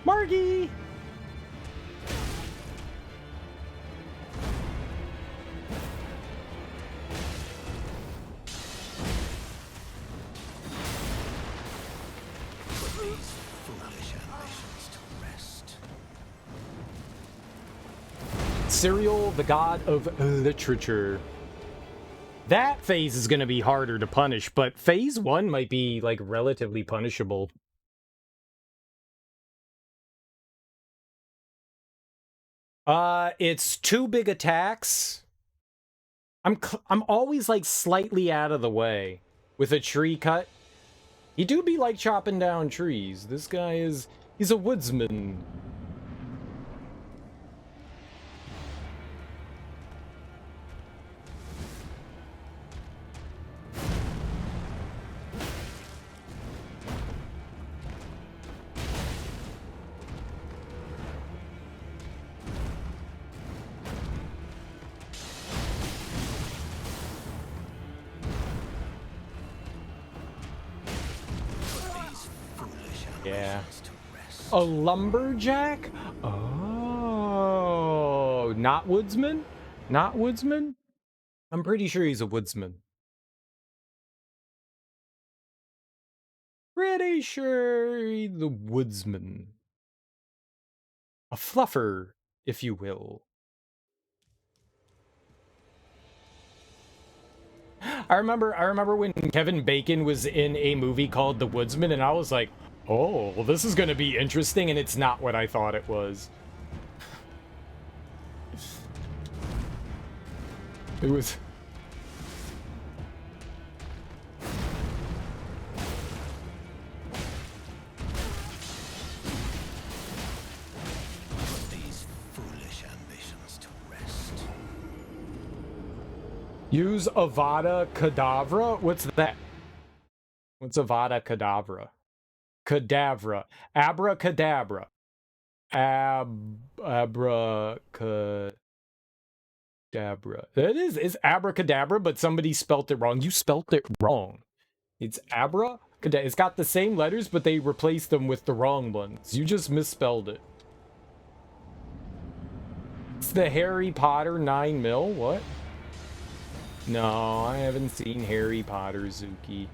Margie! Serial, the god of literature. That phase is going to be harder to punish, but phase 1 might be, like, relatively punishable. It's 2 big attacks. I'm always, like, slightly out of the way with a tree cut. He do be, like, chopping down trees. This guy he's a woodsman. Yeah. A lumberjack? Oh, not woodsman? Not woodsman? I'm pretty sure he's a woodsman. Pretty sure he's the woodsman. A fluffer, if you will. I remember when Kevin Bacon was in a movie called The Woodsman, and I was like, oh, well, this is going to be interesting, and it's not what I thought it was. It was... Use Avada Kedavra? What's that? What's Avada Kedavra? Cadavra. Abracadabra. Abracadabra. It's abracadabra, but somebody spelt it wrong. You spelt it wrong. It's abracadabra. It's got the same letters, but they replaced them with the wrong ones. You just misspelled it. It's the Harry Potter 9mm. What? No, I haven't seen Harry Potter, Zuki.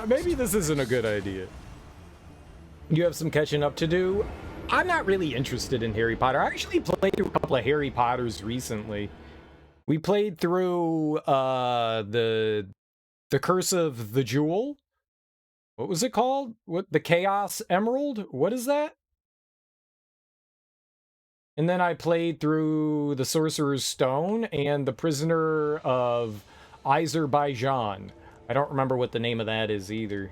Maybe this isn't a good idea. You have some catching up to do. I'm not really interested in Harry Potter. I actually played through a couple of Harry Potters recently. We played through the Curse of the Jewel. What was it called? What, the Chaos Emerald? What is that? And then I played through the Sorcerer's Stone and the Prisoner of Azerbaijan. I don't remember what the name of that is either.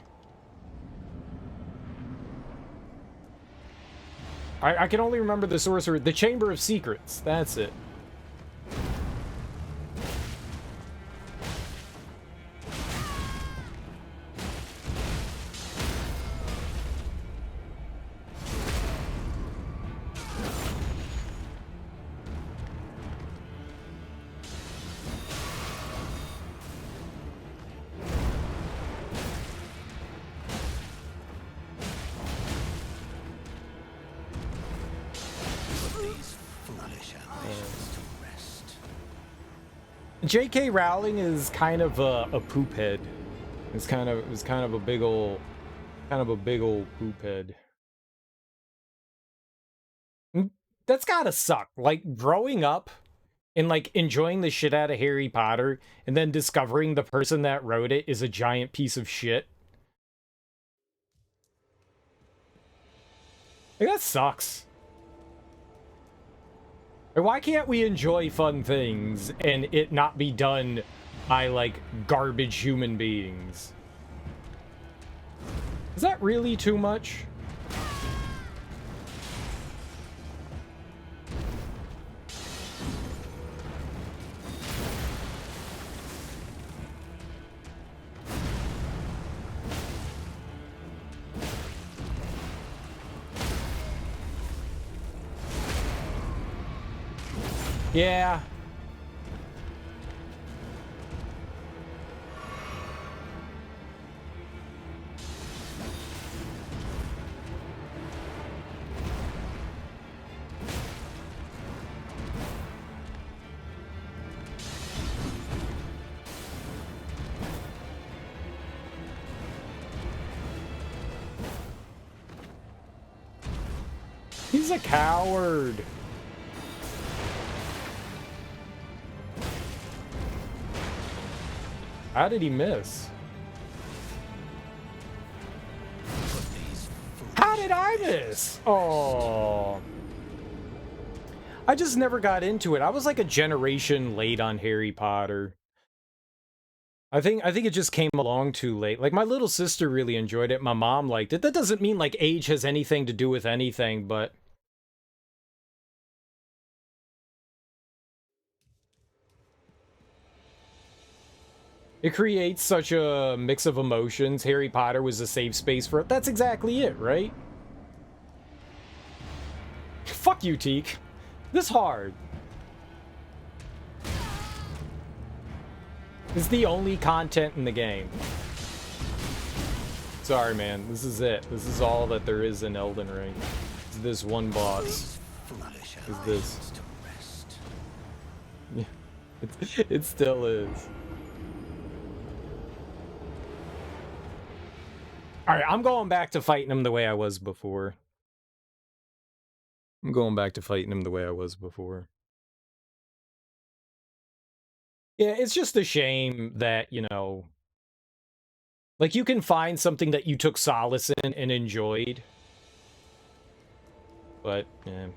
I can only remember the Sorcerer, the Chamber of Secrets. That's it. J.K. Rowling is kind of a poop head. It's kind of a big ol' poop head. That's gotta suck. Like, growing up and, like, enjoying the shit out of Harry Potter, and then discovering the person that wrote it is a giant piece of shit. Like, that sucks. Like, why can't we enjoy fun things and it not be done by, like, garbage human beings? Is that really too much? Yeah. He's a coward. How did he miss? How did I miss? Oh. I just never got into it. I was like a generation late on Harry Potter. I think it just came along too late. Like, my little sister really enjoyed it. My mom liked it. That doesn't mean like age has anything to do with anything, but it creates such a mix of emotions. Harry Potter was a safe space for it. That's exactly it, right? Fuck you, Teak. This hard. This is the only content in the game. Sorry, man. This is it. This is all that there is in Elden Ring. It's this one boss. Is this. Yeah. It still is. Alright, I'm going back to fighting him the way I was before. I'm going back to fighting him the way I was before. Yeah, it's just a shame that, you know, like, you can find something that you took solace in and enjoyed. But, yeah.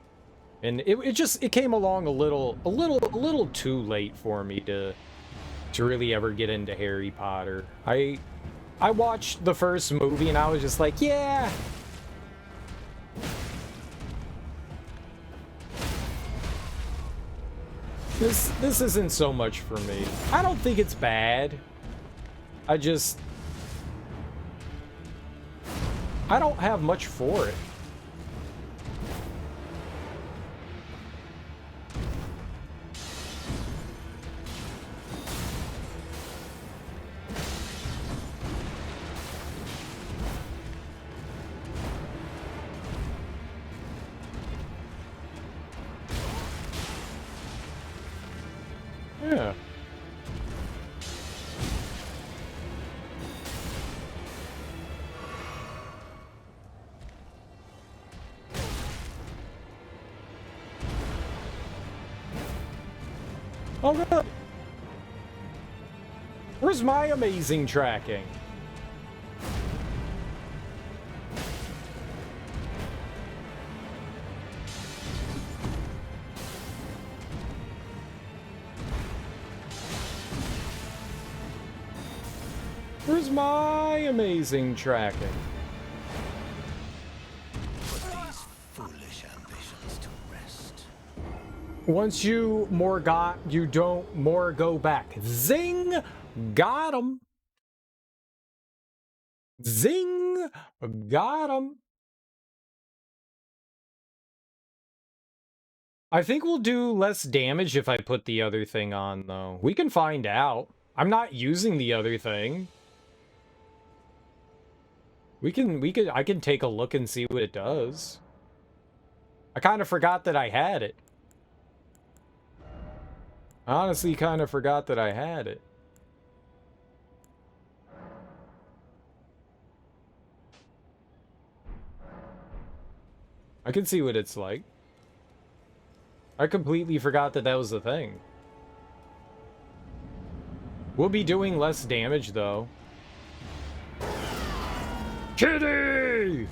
And it came along a little too late for me to really ever get into Harry Potter. I watched the first movie and I was just like, yeah. This isn't so much for me. I don't think it's bad. I don't have much for it. Yeah. Oh, good. Where's my amazing tracking? Where's my amazing tracking?
Put these foolish ambitions to rest.
Once you you don't more go back. Zing! Got him! Zing! Got him! I think we'll do less damage if I put the other thing on, though. We can find out. I'm not using the other thing. I can take a look and see what it does. I kind of forgot that I had it. I honestly kind of forgot that I had it. I can see what it's like. I completely forgot that that was the thing. We'll be doing less damage, though. Kitty!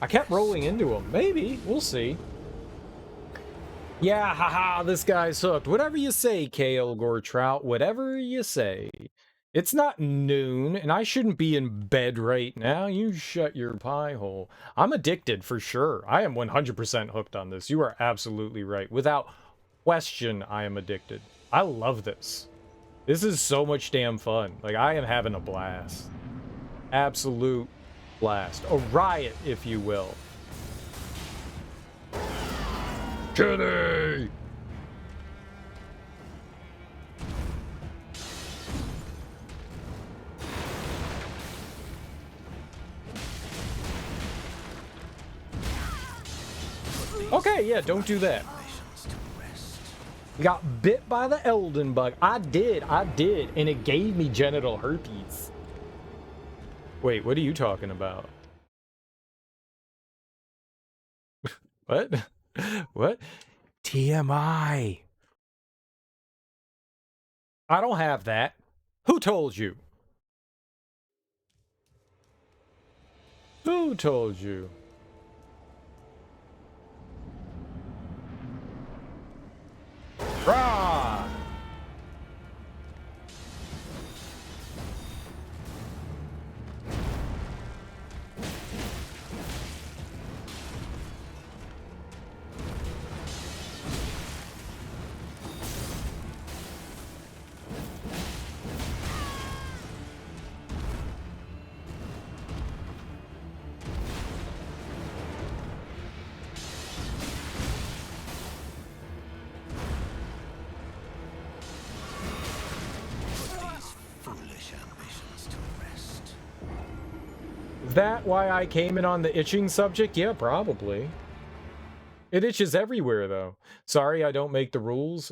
I kept rolling into him. Maybe. We'll see. Yeah, haha, this guy's hooked. Whatever you say, Kale Gortrout. Whatever you say. It's not noon, and I shouldn't be in bed right now. You shut your pie hole. I'm addicted, for sure. I am 100% hooked on this. You are absolutely right. Without question, I am addicted. I love this. This is so much damn fun. Like, I am having a blast. Absolute blast. A riot, if you will. Kitty! Okay, yeah, don't do that. Got bit by the Elden bug. I did, and it gave me genital herpes. Wait, what are you talking about? What? What? TMI. I don't have that. Who told you? Who told you? Rah! That why I came in on the itching subject? Yeah, probably. It itches everywhere, though. Sorry, I don't make the rules.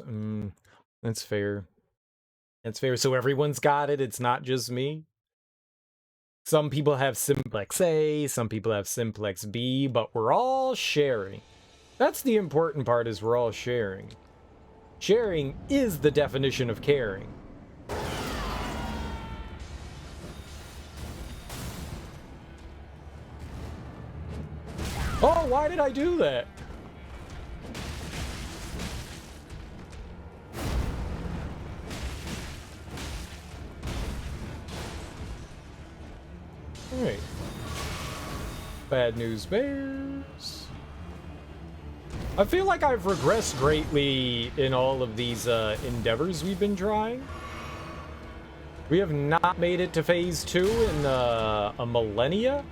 That's fair. That's fair. So everyone's got it. It's not just me. Some people have simplex A, some people have simplex B, but we're all sharing. That's the important part, is we're all sharing. Sharing is the definition of caring. Oh, why did I do that? Alright. Bad news bears. I feel like I've regressed greatly in all of these endeavors we've been trying. We have not made it to phase 2 in a Malenia.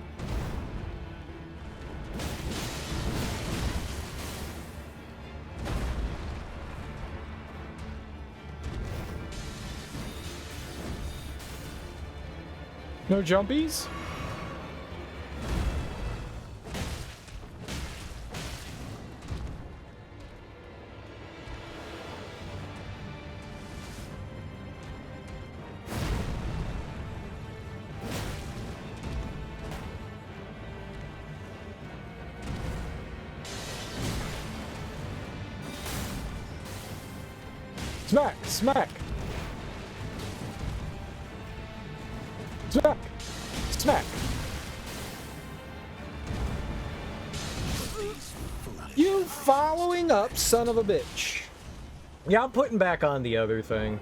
No jumpies? Smack! Smack! Smack! Smack! You following up, son of a bitch. Yeah, I'm putting back on the other thing.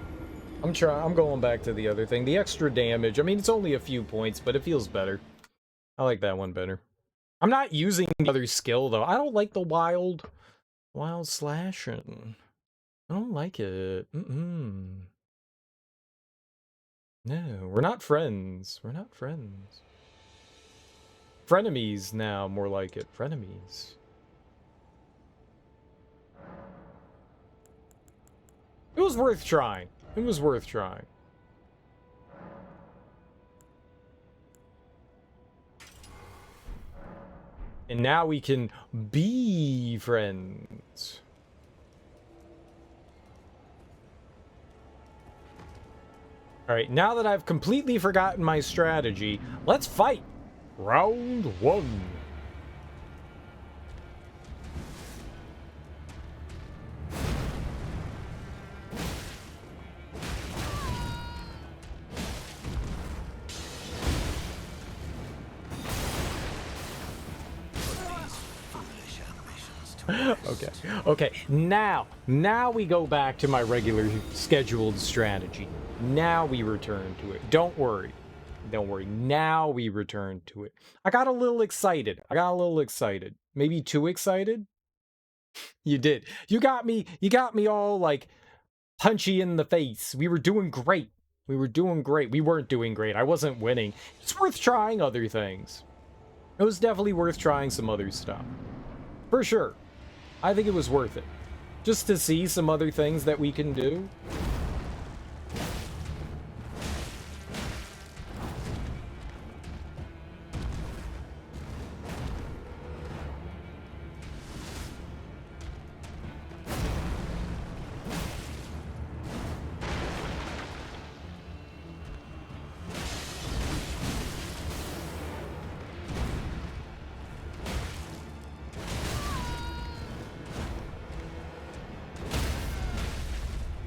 I'm going back to the other thing. The extra damage. I mean, it's only a few points, but it feels better. I like that one better. I'm not using the other skill, though. I don't like the wild slashing. I don't like it. No, we're not friends. We're not friends. Frenemies now, more like it. Frenemies. was worth trying. It was worth trying. And now we can be friends. Alright, now that I've completely forgotten my strategy, let's fight! Round 1. Okay, now we go back to my regular scheduled strategy. Now we return to it. Don't worry. Now we return to it. I got a little excited. Maybe too excited? You did. You got me all like punchy in the face. We were doing great. We weren't doing great. I wasn't winning. It's worth trying other things. It was definitely worth trying some other stuff. For sure. I think it was worth it. Just to see some other things that we can do.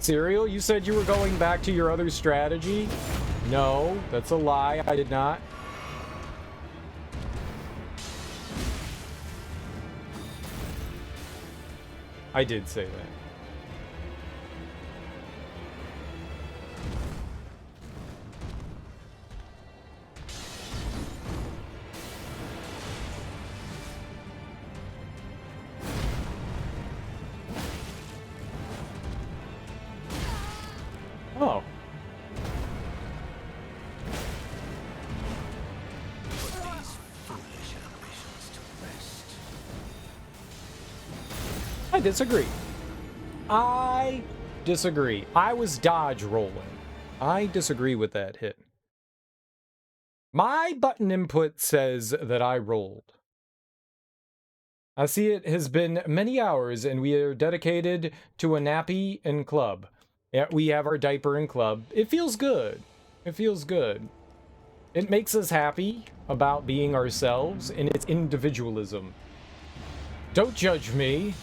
Cereal, you said you were going back to your other strategy? No, that's a lie. I did not. I did say that. Oh. I disagree. I was dodge rolling. I disagree with that hit. My button input says that I rolled. I see it has been many hours and we are dedicated to a nappy and club. Yeah, we have our diaper and club. It feels good. It feels good. It makes us happy about being ourselves and its individualism. Don't judge me.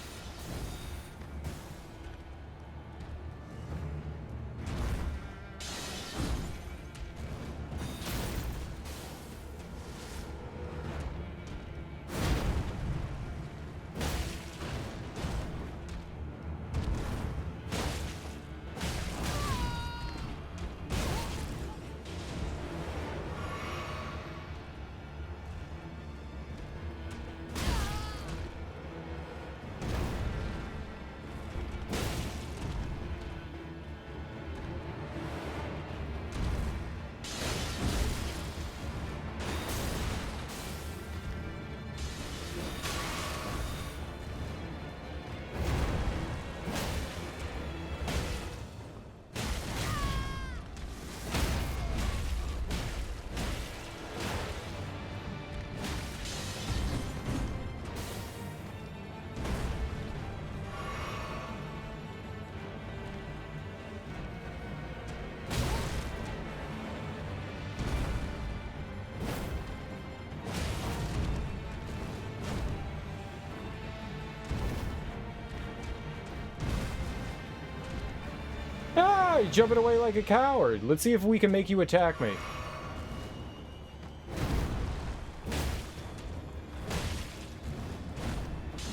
Ah, you're jumping away like a coward. Let's see if we can make you attack me.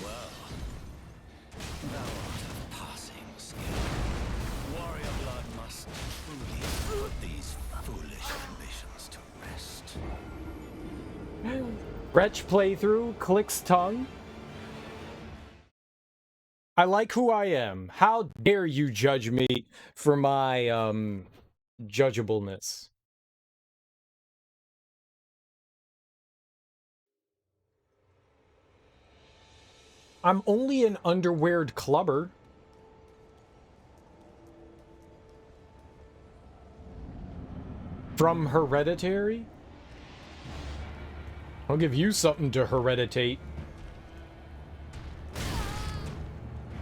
Well, thou art of passing skill. Warrior blood must truly put these foolish ambitions to rest.
Wretch playthrough, clicks tongue. I like who I am. How dare you judge me for my, judgeableness. I'm only an underweared clubber. From Hereditary? I'll give you something to hereditate.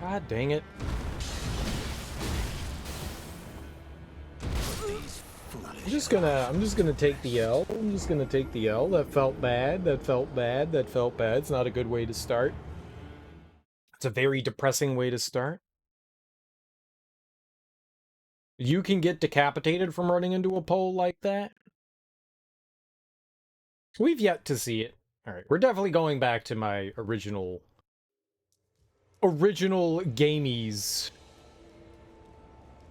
God dang it. I'm just gonna take the L. I'm just gonna take the L. That felt bad. That felt bad. That felt bad. It's not a good way to start. It's a very depressing way to start. You can get decapitated from running into a pole like that? We've yet to see it. Alright, we're definitely going back to my original gamies.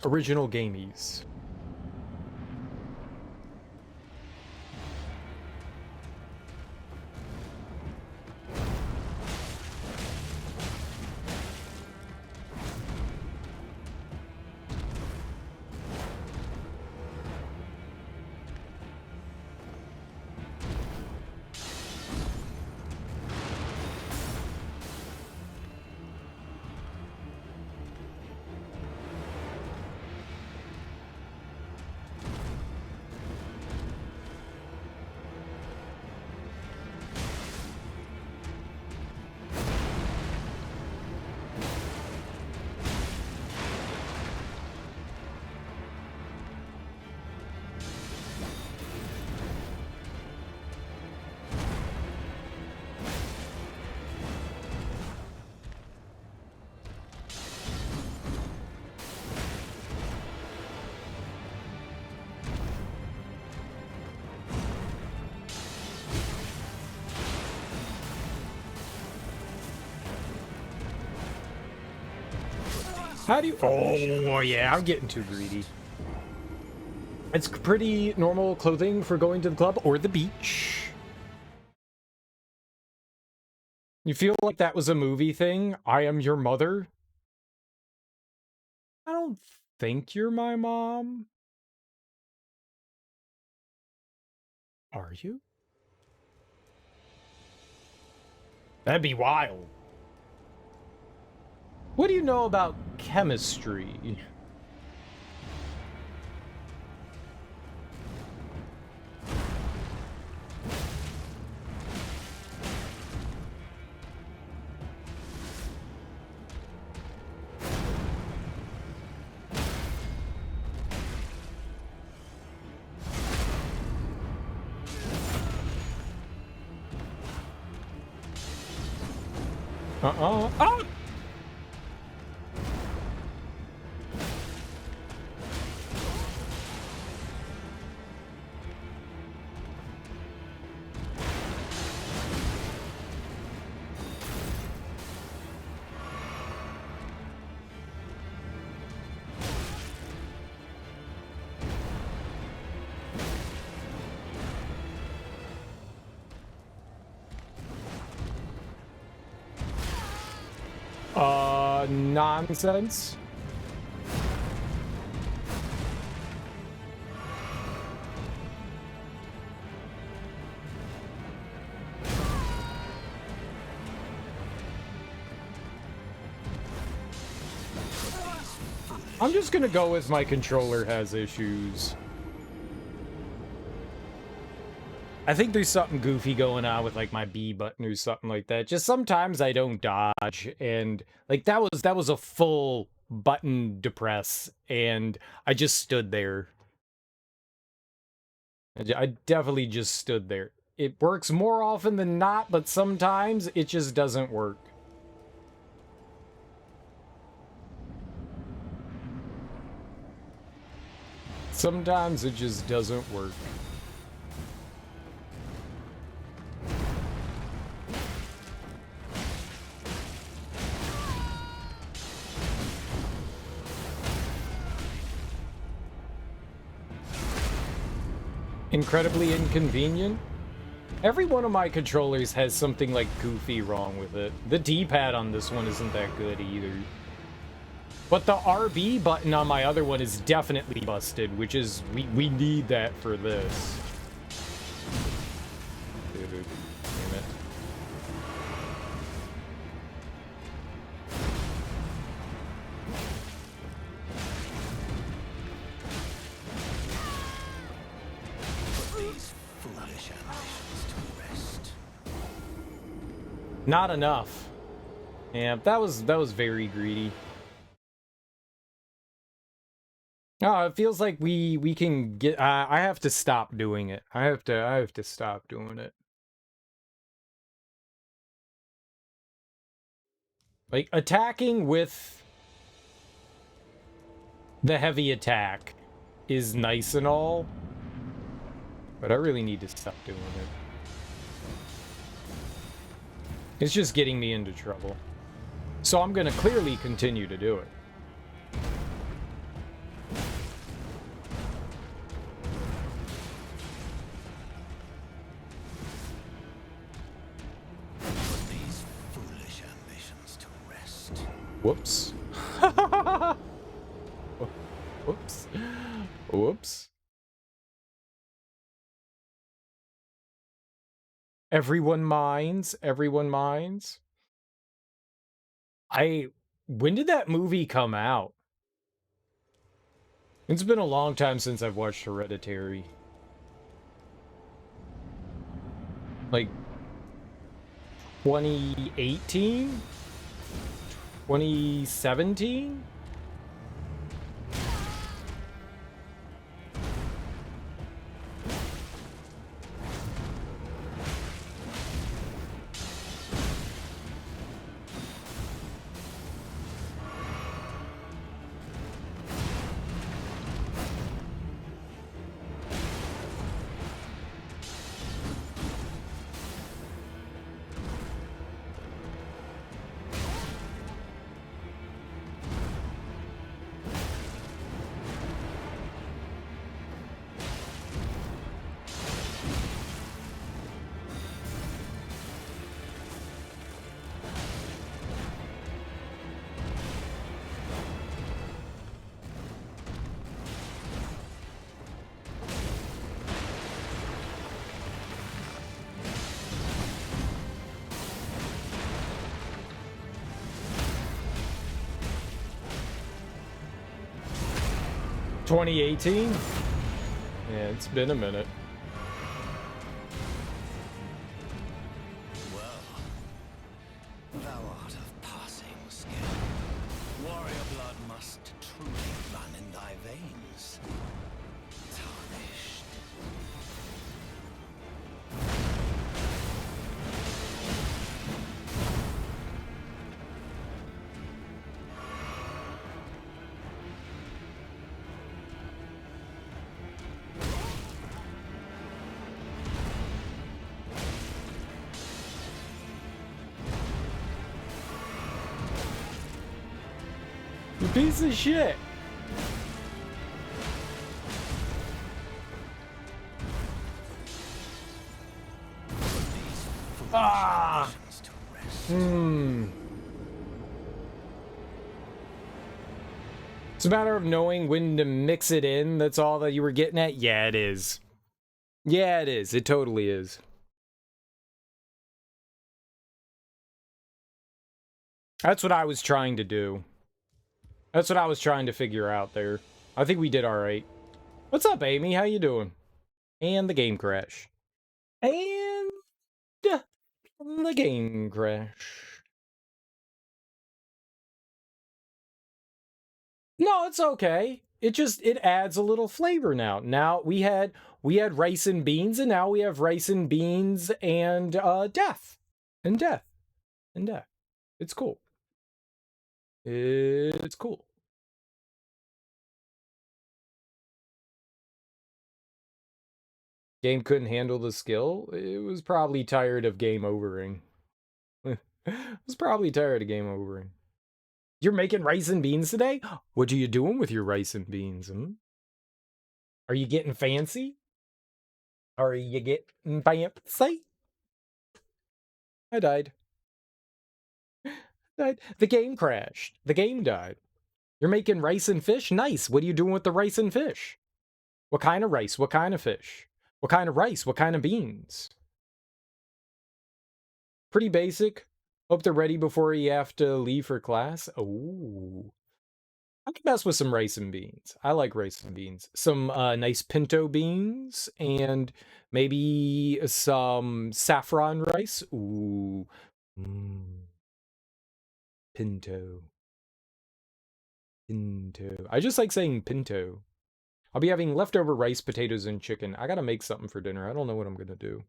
Original gamies. How do you... Oh, yeah, I'm getting too greedy. It's pretty normal clothing for going to the club or the beach. You feel like that was a movie thing? I am your mother? I don't think you're my mom. Are you? That'd be wild. What do you know about chemistry? Ah! Nonsense. I'm just gonna go with my controller has issues. I think there's something goofy going on with like my B button or something like that. Just sometimes I don't dodge, and like that was a full button depress, and I just stood there. I definitely just stood there. It works more often than not, but sometimes it just doesn't work. Sometimes it just doesn't work. Incredibly inconvenient. Every one of my controllers has something like goofy wrong with it. The D-pad on this one isn't that good either. But the RB button on my other one is definitely busted, which is, we need that for this. Dude, damn it. Not enough. Yeah, that was very greedy. Oh, it feels like we can get. I have to stop doing it. I have to stop doing it. Like attacking with the heavy attack is nice and all, but I really need to stop doing it. It's just getting me into trouble. So I'm gonna clearly continue to do it.
Put these foolish ambitions to rest.
Whoops. Whoops. Whoops. Everyone minds. Everyone minds. When did that movie come out? It's been a long time since I've watched Hereditary. Like 2018? 2017? $2018? Yeah, it's been a minute.
Well, thou art of passing skill. Warrior blood must truly run in thy veins. Tarnished.
You piece of shit. Ah. It's a matter of knowing when to mix it in. That's all that you were getting at? Yeah, it is. Yeah, it is. It totally is. That's what I was trying to do. That's what I was trying to figure out there. I think we did all right. What's up, Amy? How you doing? And the game crash. And the game crash. No, it's okay. It adds a little flavor now. Now we had rice and beans, and now we have rice and beans and death. And death. And death. It's cool. It's cool. Game couldn't handle the skill. It was probably tired of game overing. It was probably tired of game overing. You're making rice and beans today? What are you doing with your rice and beans? Are you getting fancy? Are you getting fancy? I died. The game crashed. The game died. You're making rice and fish? Nice. What are you doing with the rice and fish? What kind of rice? What kind of fish? What kind of rice? What kind of beans? Pretty basic. Hope they're ready before you have to leave for class. Oh. I can mess with some rice and beans. I like rice and beans. Some nice pinto beans and maybe some saffron rice. Ooh. Mm. Pinto. Pinto. I just like saying pinto. I'll be having leftover rice, potatoes, and chicken. I gotta make something for dinner. I don't know what I'm gonna do.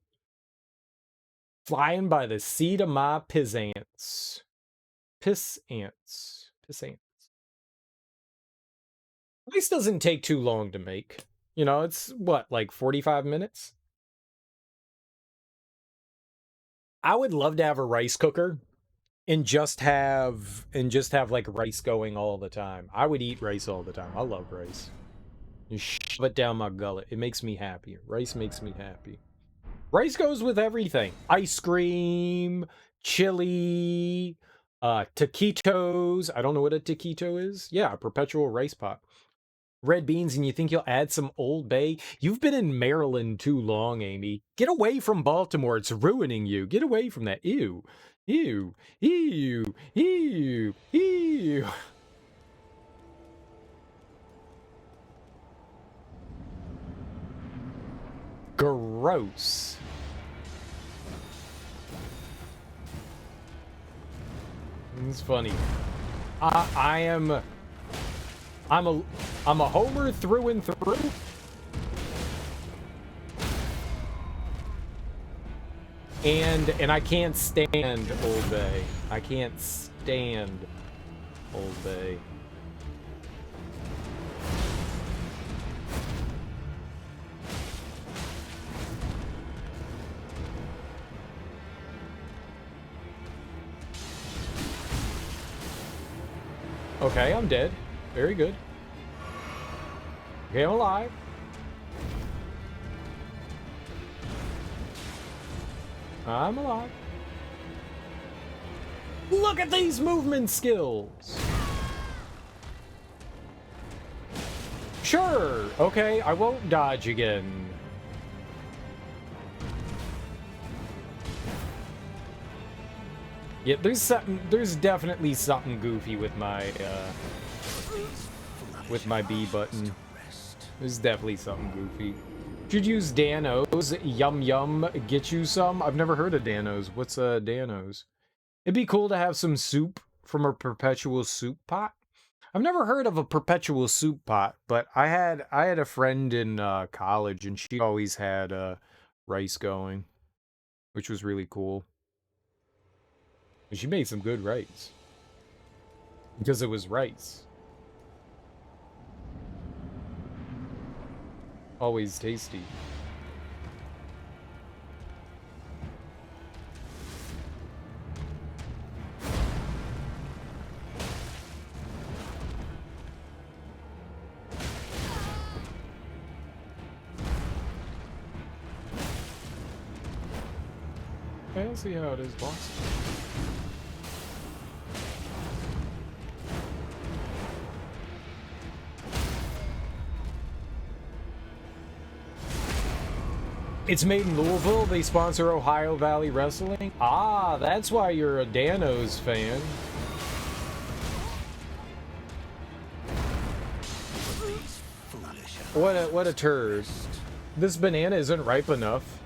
Flying by the seat of my piss ants. Piss ants. Piss ants. Rice doesn't take too long to make. You know, it's what, like 45 minutes? I would love to have a rice cooker and just have like rice going all the time. I would eat rice all the time. I love rice. You shove it down my gullet. It makes me happy. Rice makes me happy. Rice goes with everything. Ice cream, chili, taquitos. I don't know what a taquito is. Yeah, a perpetual rice pot. Red beans, and you think you'll add some Old Bay? You've been in Maryland too long, Amy. Get away from Baltimore. It's ruining you. Get away from that. Ew. Ew. Ew. Ew. Ew. Gross. It's funny. I'm a homer through and through. And I can't stand Old Bay. I can't stand Old Bay. Okay, I'm dead. Very good. Okay, I'm alive. I'm alive. Look at these movement skills. Sure. Okay, I won't dodge again. Yeah, there's definitely something goofy with my B button. There's definitely something goofy. Should use Danos. Yum yum. Get you some. I've never heard of Danos. What's Danos? It'd be cool to have some soup from a perpetual soup pot. I've never heard of a perpetual soup pot, but I had a friend in college, and she always had rice going, which was really cool. And she made some good rice because it was rice. Always tasty. Okay, I'll see how it is, boss. It's made in Louisville. They sponsor Ohio Valley Wrestling. Ah, that's why you're a Danos fan. What a turd. This banana isn't ripe enough.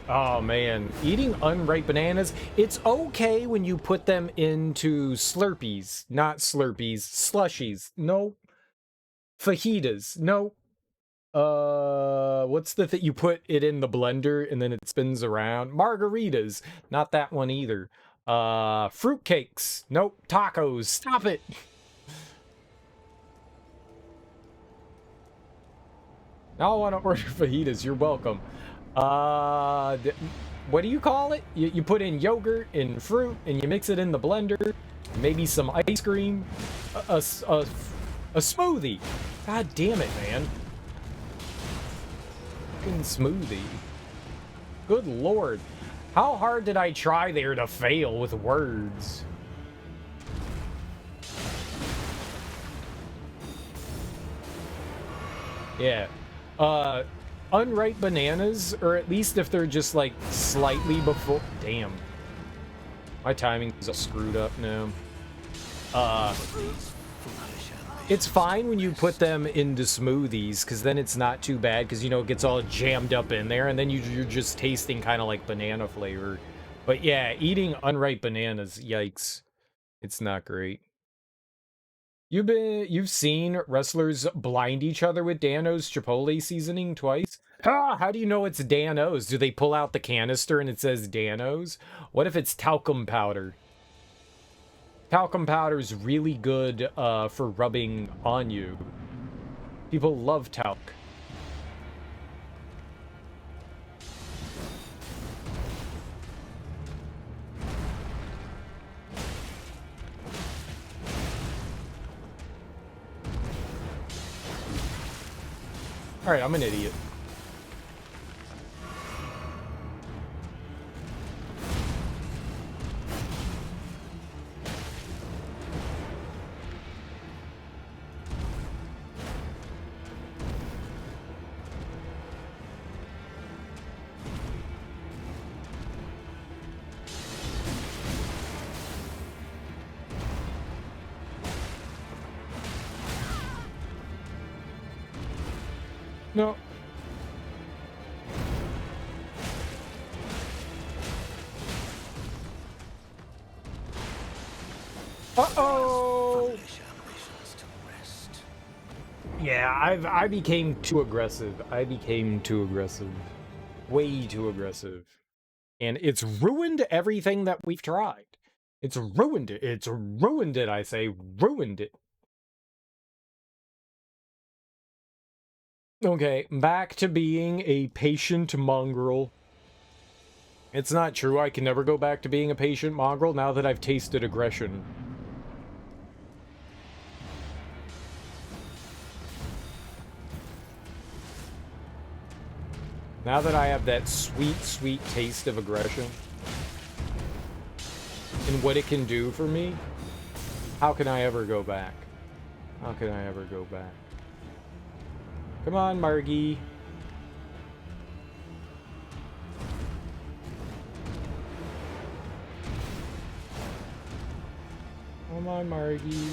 Oh man, eating unripe bananas, it's okay when you put them into Slurpees, not Slurpees, slushies. No. Fajitas. No. What's the thing you put it in the blender and then it spins around? Margaritas. Not that one either. Fruitcakes. Nope. Tacos. Stop it. Now I want to order fajitas. You're welcome. What do you call it? You put in yogurt and fruit and you mix it in the blender. Maybe some ice cream. A smoothie. God damn it, man. Smoothie. Good lord. How hard did I try there to fail with words? Yeah. Unripe bananas, or at least if they're just like slightly before. Damn. My timing is all screwed up now. It's fine when you put them into smoothies, because then it's not too bad, because, you know, it gets all jammed up in there, and then you're just tasting kind of like banana flavor. But yeah, eating unripe bananas, yikes. It's not great. You've seen wrestlers blind each other with Dano's Chipotle seasoning twice? How do you know it's Dano's? Do they pull out the canister and it says Dano's? What if it's talcum powder? Talcum powder is really good for rubbing on you. People love talc. Alright, I'm an idiot. No. Uh-oh! Yeah, I became too aggressive. I became too aggressive. Way too aggressive. And it's ruined everything that we've tried. It's ruined it. It's ruined it, I say. Ruined it. Okay, back to being a patient mongrel. It's not true. I can never go back to being a patient mongrel now that I've tasted aggression. Now that I have that sweet, sweet taste of aggression and what it can do for me, how can I ever go back? How can I ever go back? Come on, Margie. Come on, Margie.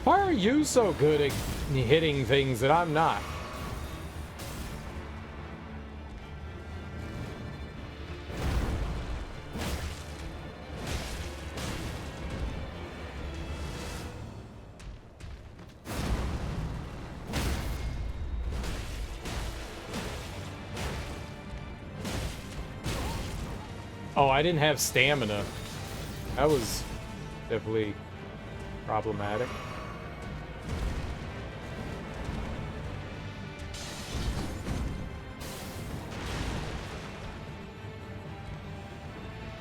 Why are you so good at hitting things that I'm not? Oh, I didn't have stamina. That was definitely problematic.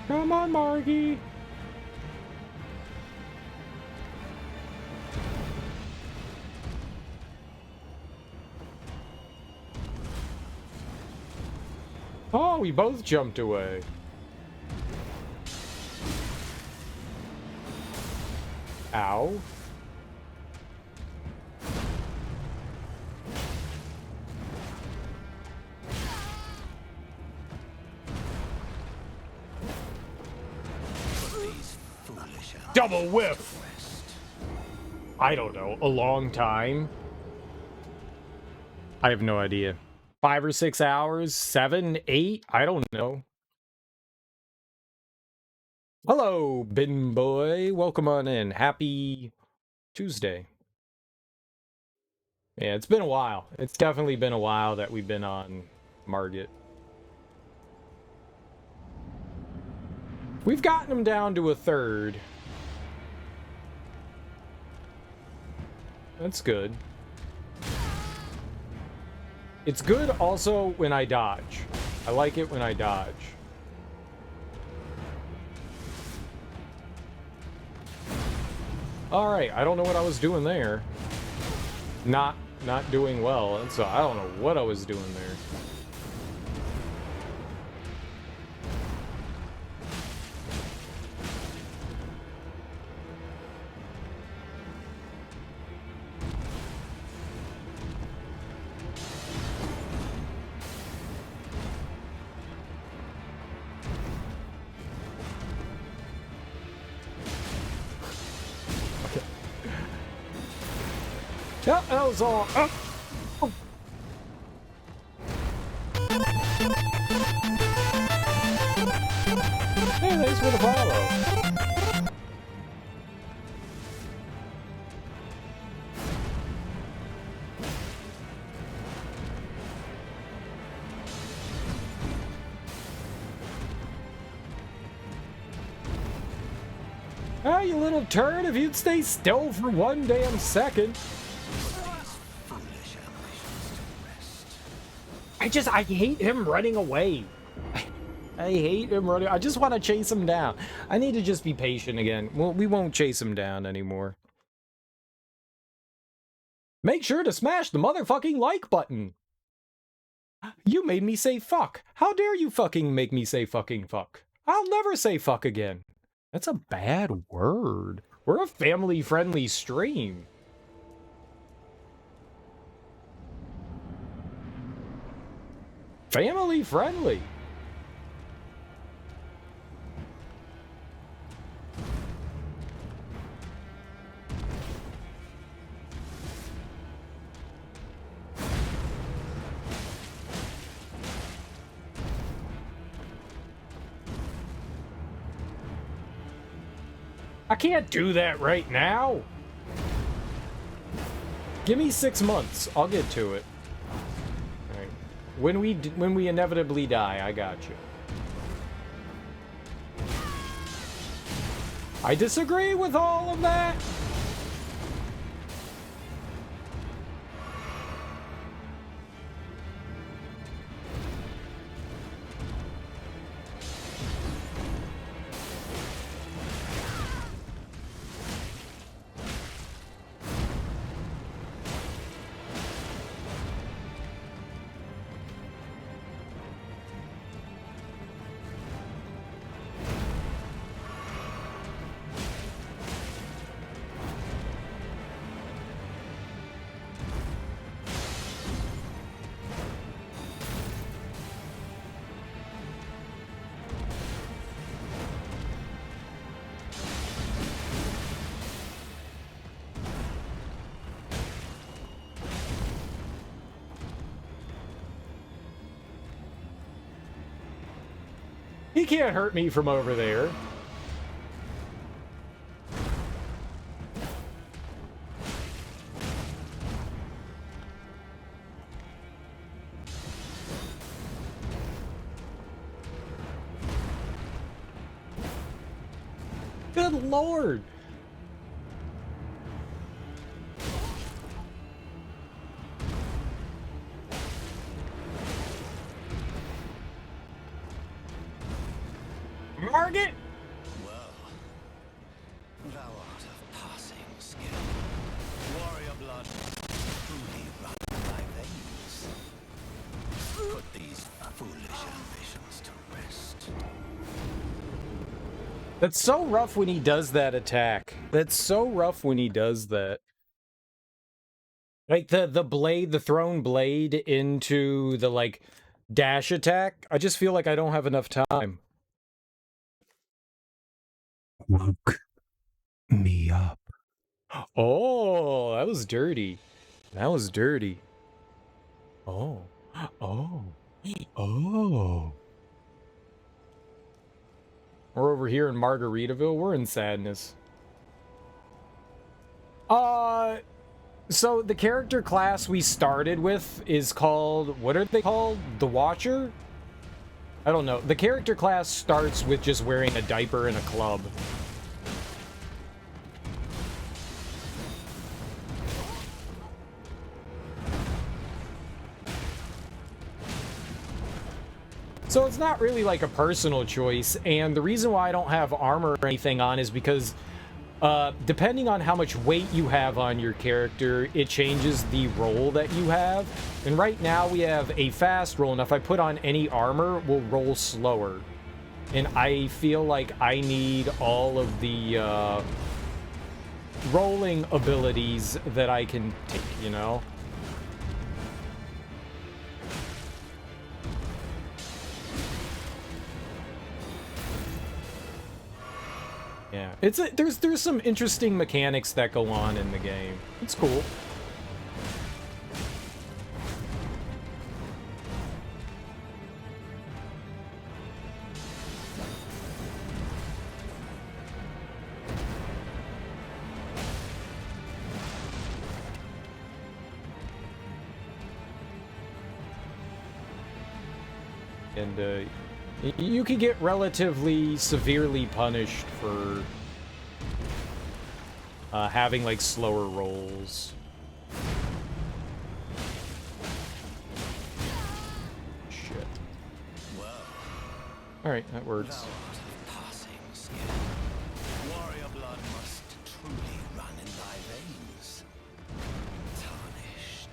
Come on, Margie. Oh, we both jumped away. Ow. Double whiff! I don't know, a long time? I have no idea. 5 or 6 hours? 7, 8? I don't know. Hello, Bin Boy. Welcome on in. Happy Tuesday. Yeah, it's been a while. It's definitely been a while that we've been on Margit. We've gotten him down to a third. That's good. It's good also when I dodge. I like it when I dodge. Alright, I don't know what I was doing there. Not doing well, and so I don't know what I was doing there. Yeah, that was all. Oh. Hey, thanks for the follow. Ah, you little turd, if you'd stay still for one damn second. I hate him running away. I hate him running. I just want to chase him down. I need to just be patient again. Well, we won't chase him down anymore. Make sure to smash the motherfucking like button. You made me say fuck. How dare you fucking make me say fucking fuck? I'll never say fuck again. That's a bad word. We're a family-friendly stream. Family-friendly. I can't do that right now. Give me 6 months. I'll get to it. All right. When we inevitably die, I got you. I disagree with all of that. He can't hurt me from over there. Good Lord. Margit!
Well, thou art of passing skill. Warrior blood truly runs thy veins. Put these foolish ambitions to rest.
That's so rough when he does that attack. That's so rough when he does that. Like the blade, the thrown blade into the like dash attack. I just feel like I don't have enough time. Woke me up. Oh, that was dirty. That was dirty. Oh. Oh. Oh. We're over here in Margaritaville. We're in sadness. So the character class we started with is called, what are they called? The Watcher? I don't know. The character class starts with just wearing a diaper and a club. So it's not really like a personal choice, and the reason why I don't have armor or anything on is because depending on how much weight you have on your character, it changes the roll that you have. And right now we have a fast roll, and if I put on any armor, we'll roll slower. And I feel like I need all of the rolling abilities that I can take, you know? Yeah, there's some interesting mechanics that go on in the game. It's cool. And you can get relatively severely punished for having like slower rolls. Shit. All right, that works.
Warrior blood must truly run in thy veins. Tarnished.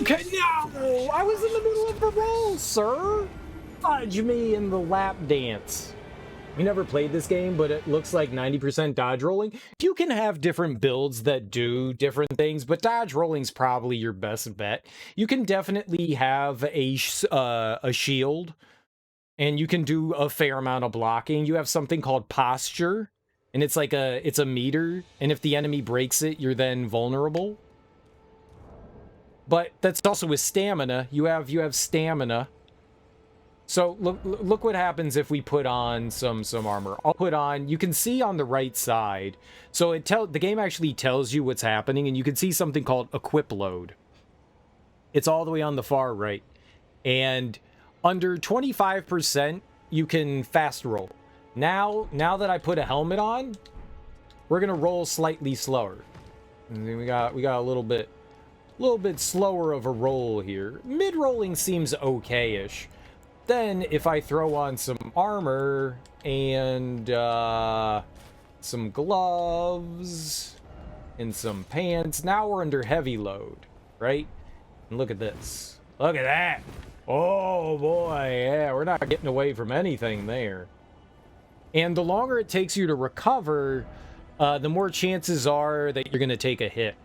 Okay, no! I was in the middle of the roll, sir! Fudge me in the lap dance. We never played this game, but it looks like 90% dodge rolling. You can have different builds that do different things, but dodge rolling's probably your best bet. You can definitely have a shield, and you can do a fair amount of blocking. You have something called posture, and it's like it's a meter, and if the enemy breaks it, you're then vulnerable. But that's also with stamina. You have stamina. So look what happens if we put on some armor. I'll put on, you can see on the right side. So the game actually tells you what's happening, and you can see something called equip load. It's all the way on the far right. And under 25%, you can fast roll. Now that I put a helmet on, we're gonna roll slightly slower. And then we got a little bit slower of a roll here. Mid-rolling seems okay-ish. Then, if I throw on some armor and some gloves and some pants, now we're under heavy load, right? And look at this. Look at that! Oh boy, yeah, we're not getting away from anything there. And the longer it takes you to recover, the more chances are that you're going to take a hit.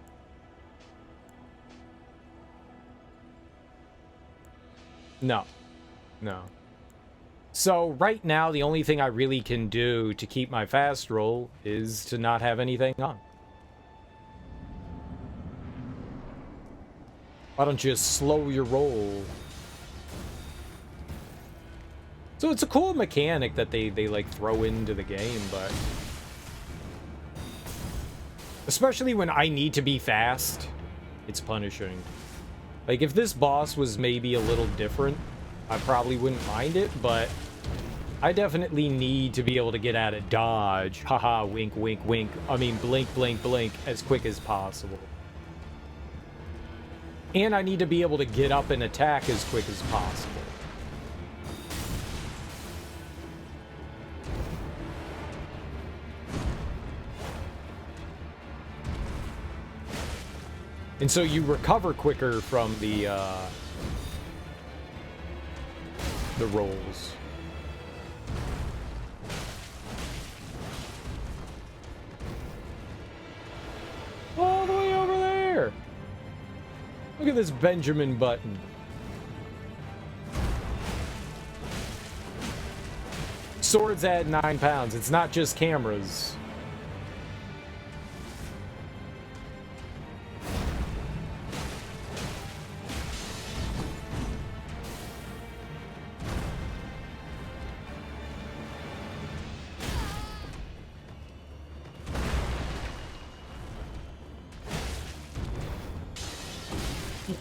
No. So right now, the only thing I really can do to keep my fast roll is to not have anything on. Why don't you slow your roll? So it's a cool mechanic that they like throw into the game, but especially when I need to be fast, it's punishing. Like, if this boss was maybe a little different, I probably wouldn't mind it, but I definitely need to be able to get out of dodge. Haha, wink, wink, wink. I mean, blink, blink, blink as quick as possible. And I need to be able to get up and attack as quick as possible. And so you recover quicker from the rolls. All the way over there. Look at this Benjamin Button. Swords add 9 pounds. It's not just cameras.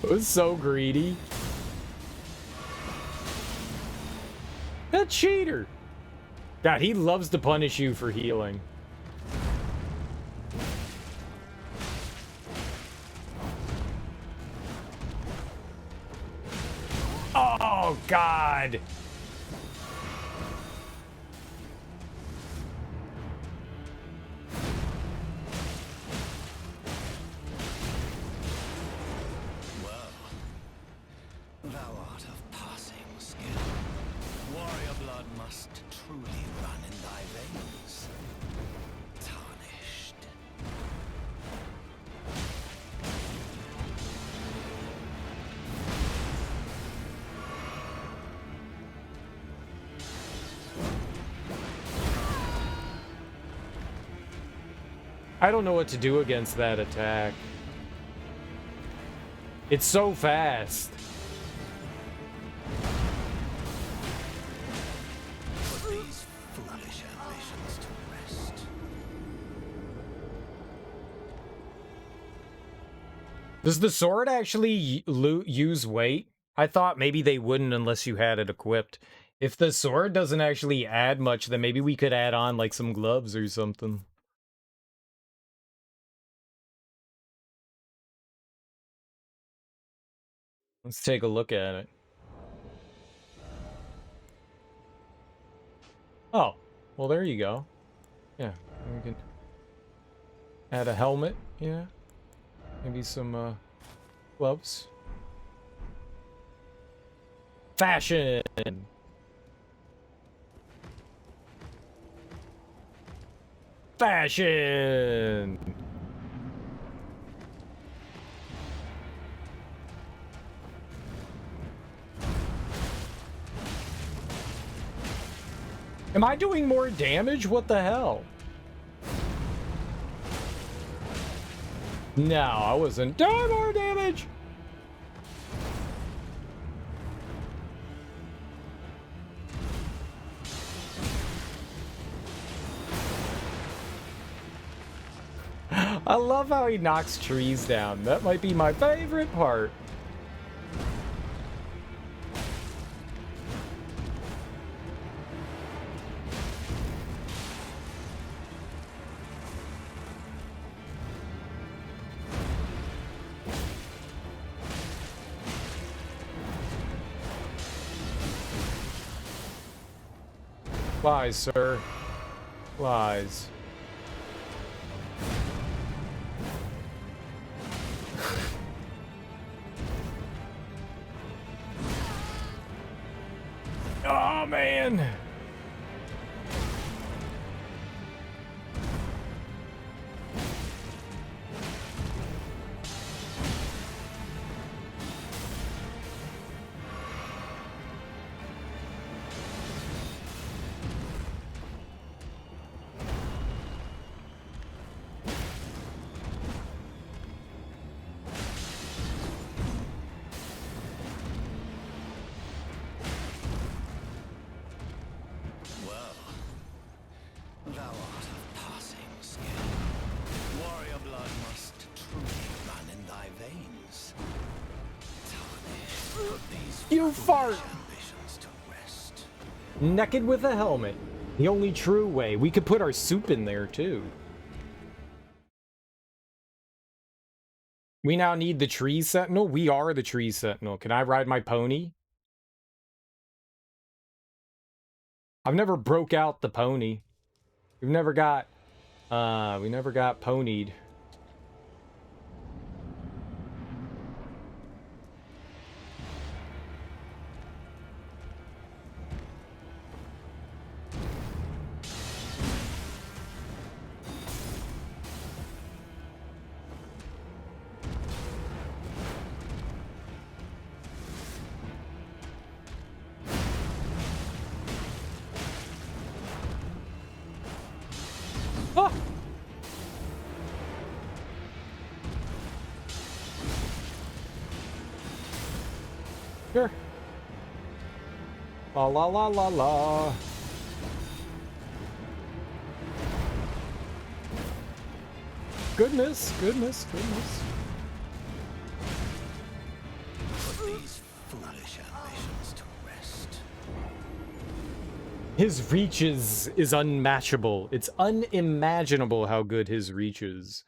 It was so greedy. That cheater. God, he loves to punish you for healing. Oh, God. I don't know what to do against that attack. It's so fast.
Put these foolish ambitions to rest.
Does the sword actually use weight? I thought maybe they wouldn't unless you had it equipped. If the sword doesn't actually add much, then maybe we could add on like some gloves or something. Let's take a look at it. Oh, well, there you go. Yeah, we can add a helmet. Yeah, maybe some gloves. Fashion. Fashion. Am I doing more damage? What the hell? No, I wasn't doing more damage. I love how he knocks trees down. That might be my favorite part. Lies, sir. Lies. Oh, man. You fart! Naked with a helmet. The only true way. We could put our soup in there, too. We now need the tree sentinel. We are the tree sentinel. Can I ride my pony? I've never broke out the pony. We never got ponied. Sure. La la la la la. Goodness, goodness, goodness.
Put these foolish ambitions to rest.
His reach is unmatchable. It's unimaginable how good his reach is.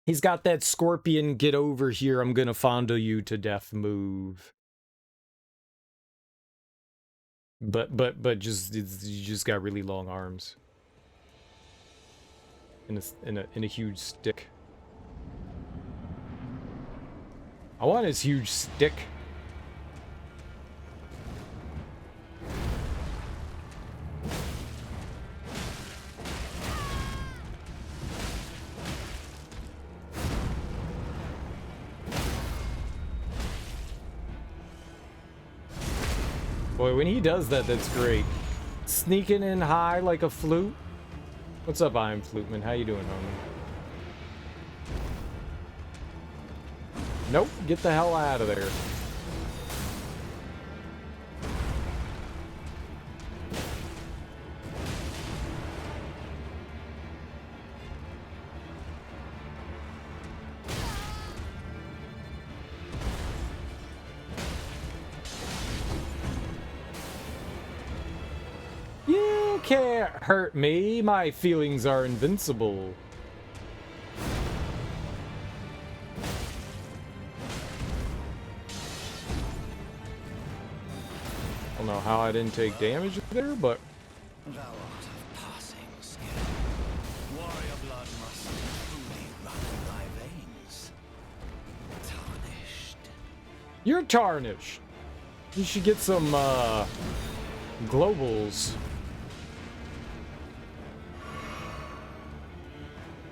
He's got that scorpion, get over here, I'm gonna fondle you to death move. But just, you just got really long arms. In a huge stick. I want his huge stick. Boy, when he does that, that's great. Sneaking in high like a flute. What's up, Iron Fluteman? How you doing, homie? Nope, get the hell out of there. You can't hurt me. My feelings are invincible. I don't know how I didn't take damage there, but
Thou art of passing skill. Warrior blood must truly run in thy veins. Tarnished.
you're tarnished. You should get some globals.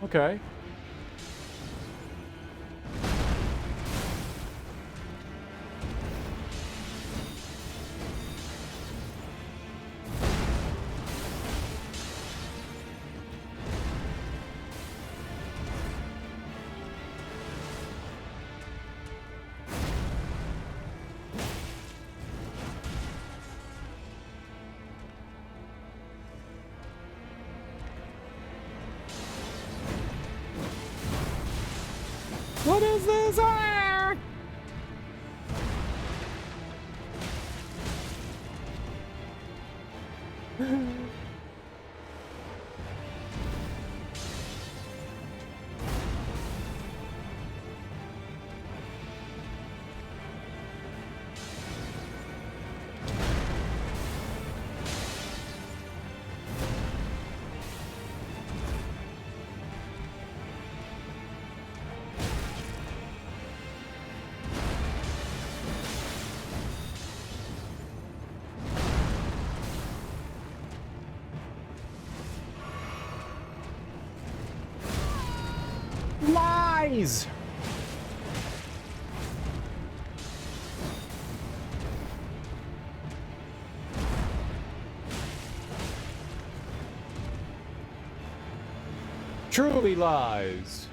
Okay. What is this? Ah! Lies! Truly lies.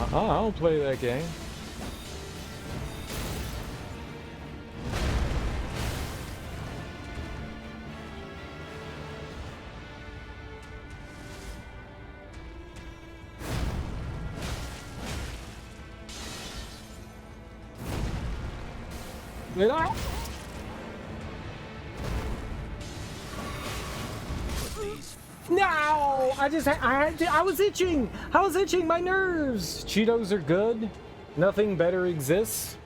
I don't play that game. Did I? No! I was itching! I was itching my nerves! Cheetos are good. Nothing better exists.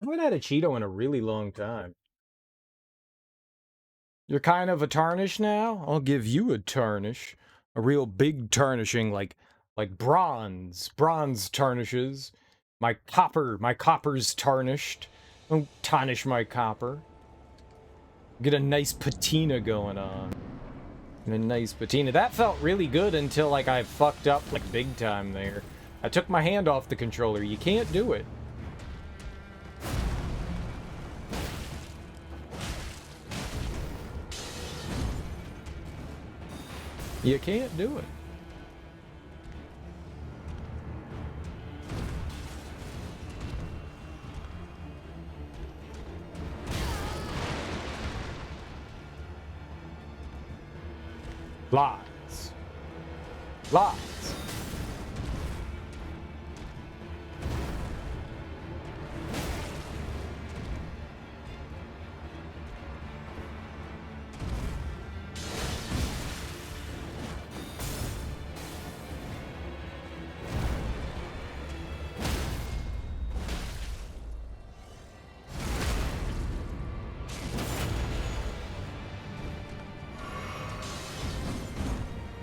I haven't had a Cheeto in a really long time. You're kind of a tarnish now? I'll give you a tarnish. A real big tarnishing, like bronze. Bronze tarnishes. My copper's tarnished. Don't tarnish my copper. Get a nice patina going on. A nice patina. That felt really good until, like, I fucked up, like, big time there. I took my hand off the controller. You can't do it. You can't do it. Lies. Lies.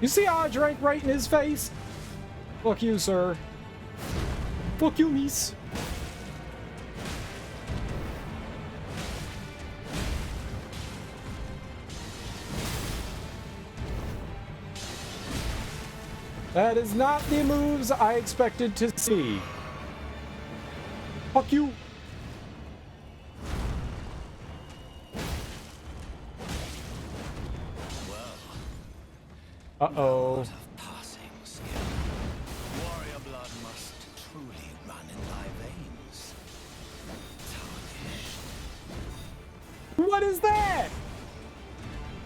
You see how I drank right in his face? Fuck you, sir. Fuck you, miss. That is not the moves I expected to see. Fuck you. Uh-oh.
Passing skill. Warrior blood must truly run in thy veins. Tarnished.
What is that?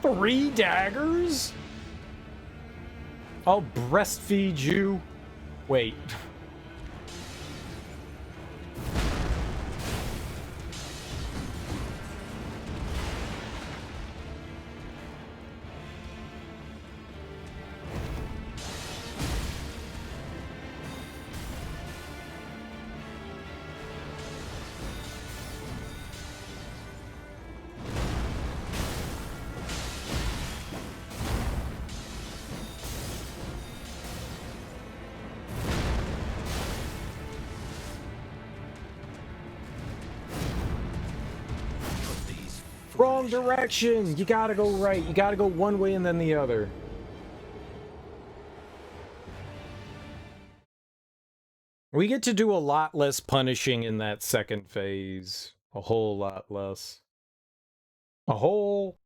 3 daggers? I'll breastfeed you. Wait. Wrong direction. You gotta go right. You gotta go one way and then the other. We get to do a lot less punishing in that second phase. A whole lot less. A whole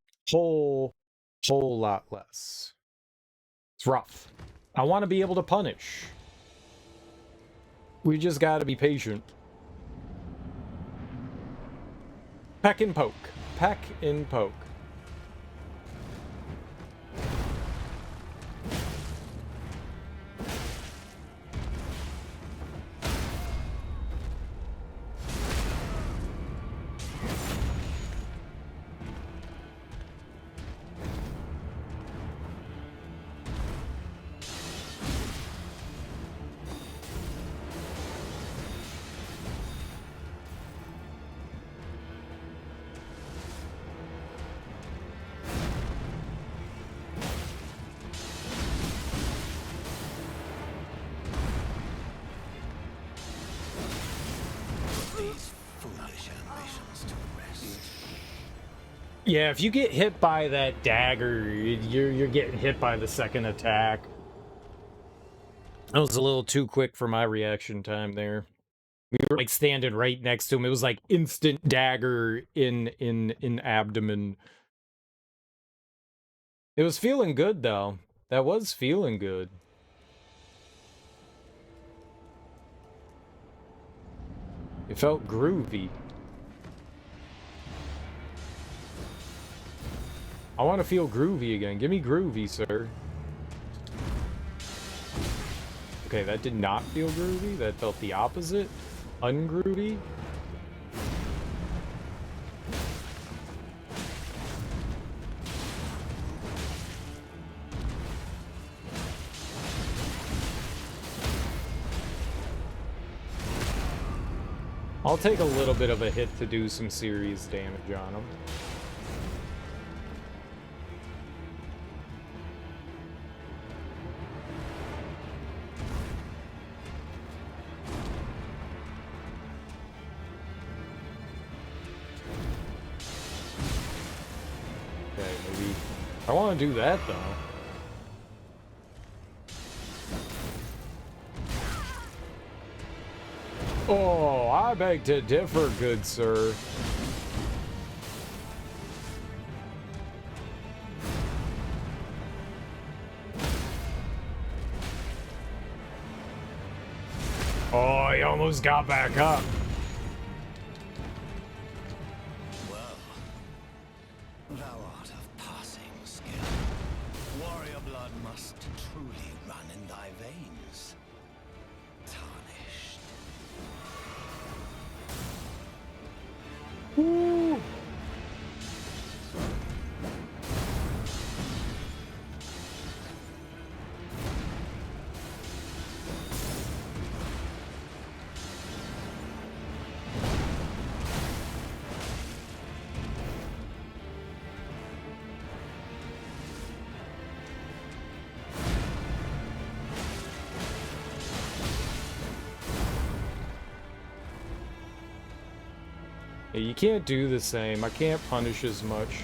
lot less. It's rough. I want to be able to punish. We just gotta be patient. Peck and poke. Peck and poke. Yeah, if you get hit by that dagger, you're getting hit by the second attack. That was a little too quick for my reaction time there. We were like standing right next to him. It was like instant dagger in abdomen. It was feeling good though. That was feeling good. It felt groovy. I want to feel groovy again. Give me groovy, sir. Okay, that did not feel groovy. That felt the opposite. Ungroovy. I'll take a little bit of a hit to do some serious damage on him. Okay, maybe I want to do that though. Oh, I beg to differ, good sir. Oh, he almost got back up.
Well, thou art of passing skill. Warrior blood must truly run in thy veins. Tarnished.
Woo. Yeah, you can't do the same. I can't punish as much.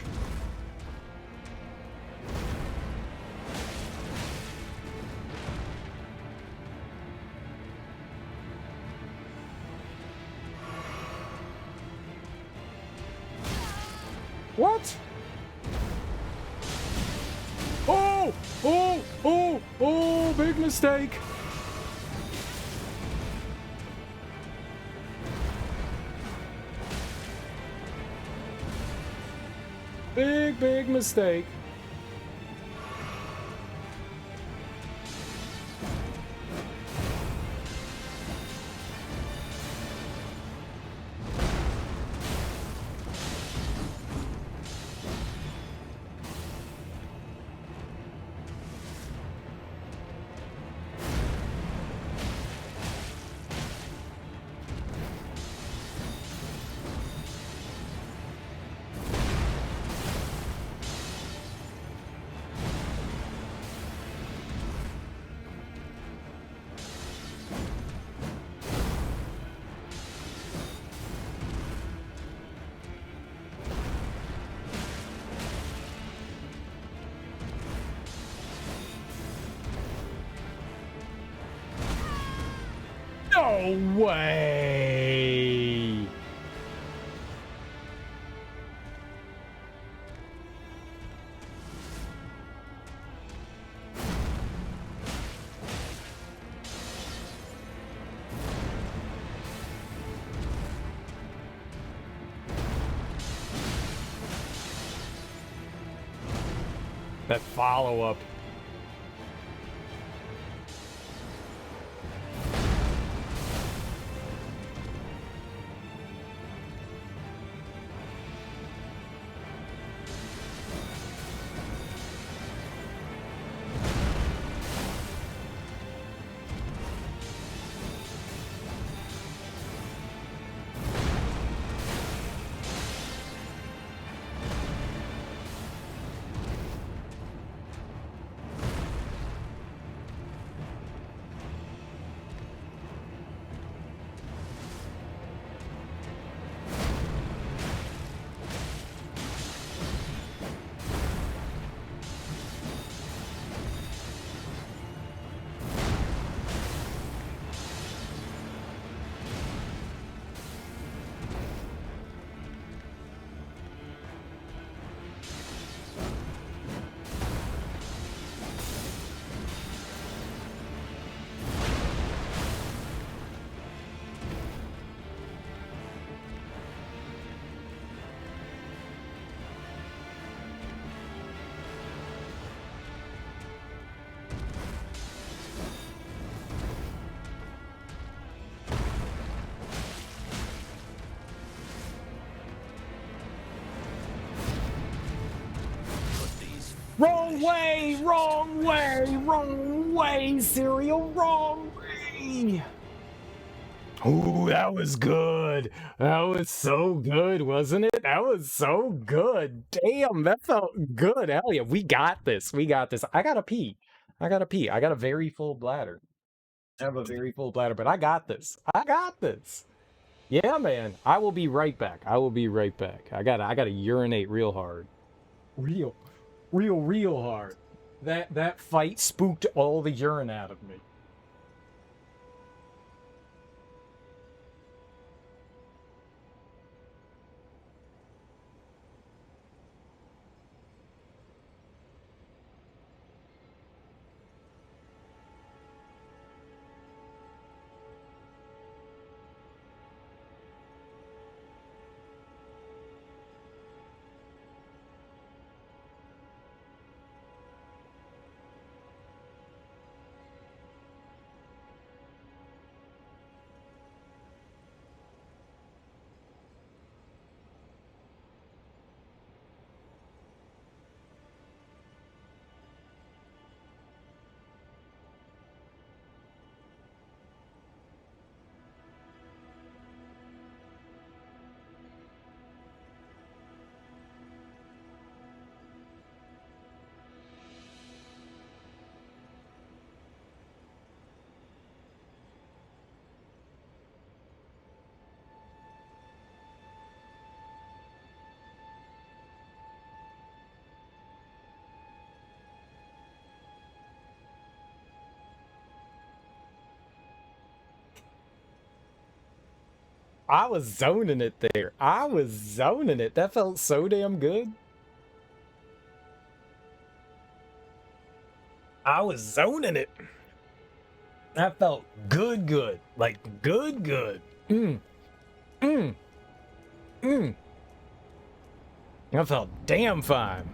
What? Oh! Oh! Oh! Oh! Big mistake! Big mistake. No way! That follow-up. Wrong way! Wrong way! Wrong way, Cereal! Wrong way! Oh, that was good. That was so good, wasn't it? That was so good. Damn, that felt good. Hell yeah, we got this. We got this. I gotta pee. I gotta pee. I got a very full bladder. I have a very full bladder, but I got this. I got this. Yeah, man. I will be right back. I will be right back. I gotta urinate real hard. Real hard. That fight spooked all the urine out of me. I was zoning it there. I was zoning it. That felt so damn good. I was zoning it. That felt good, good. Like, good, good. That felt damn fine.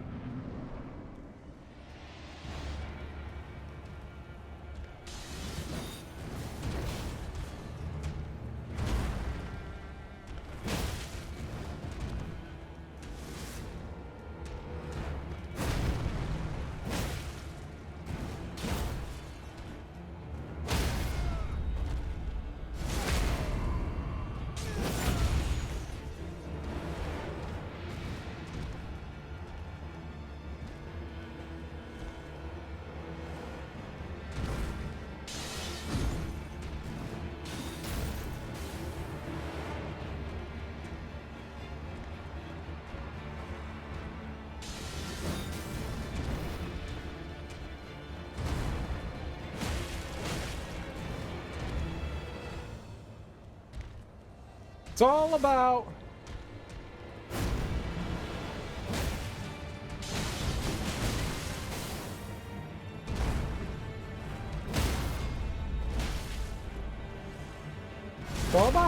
It's all about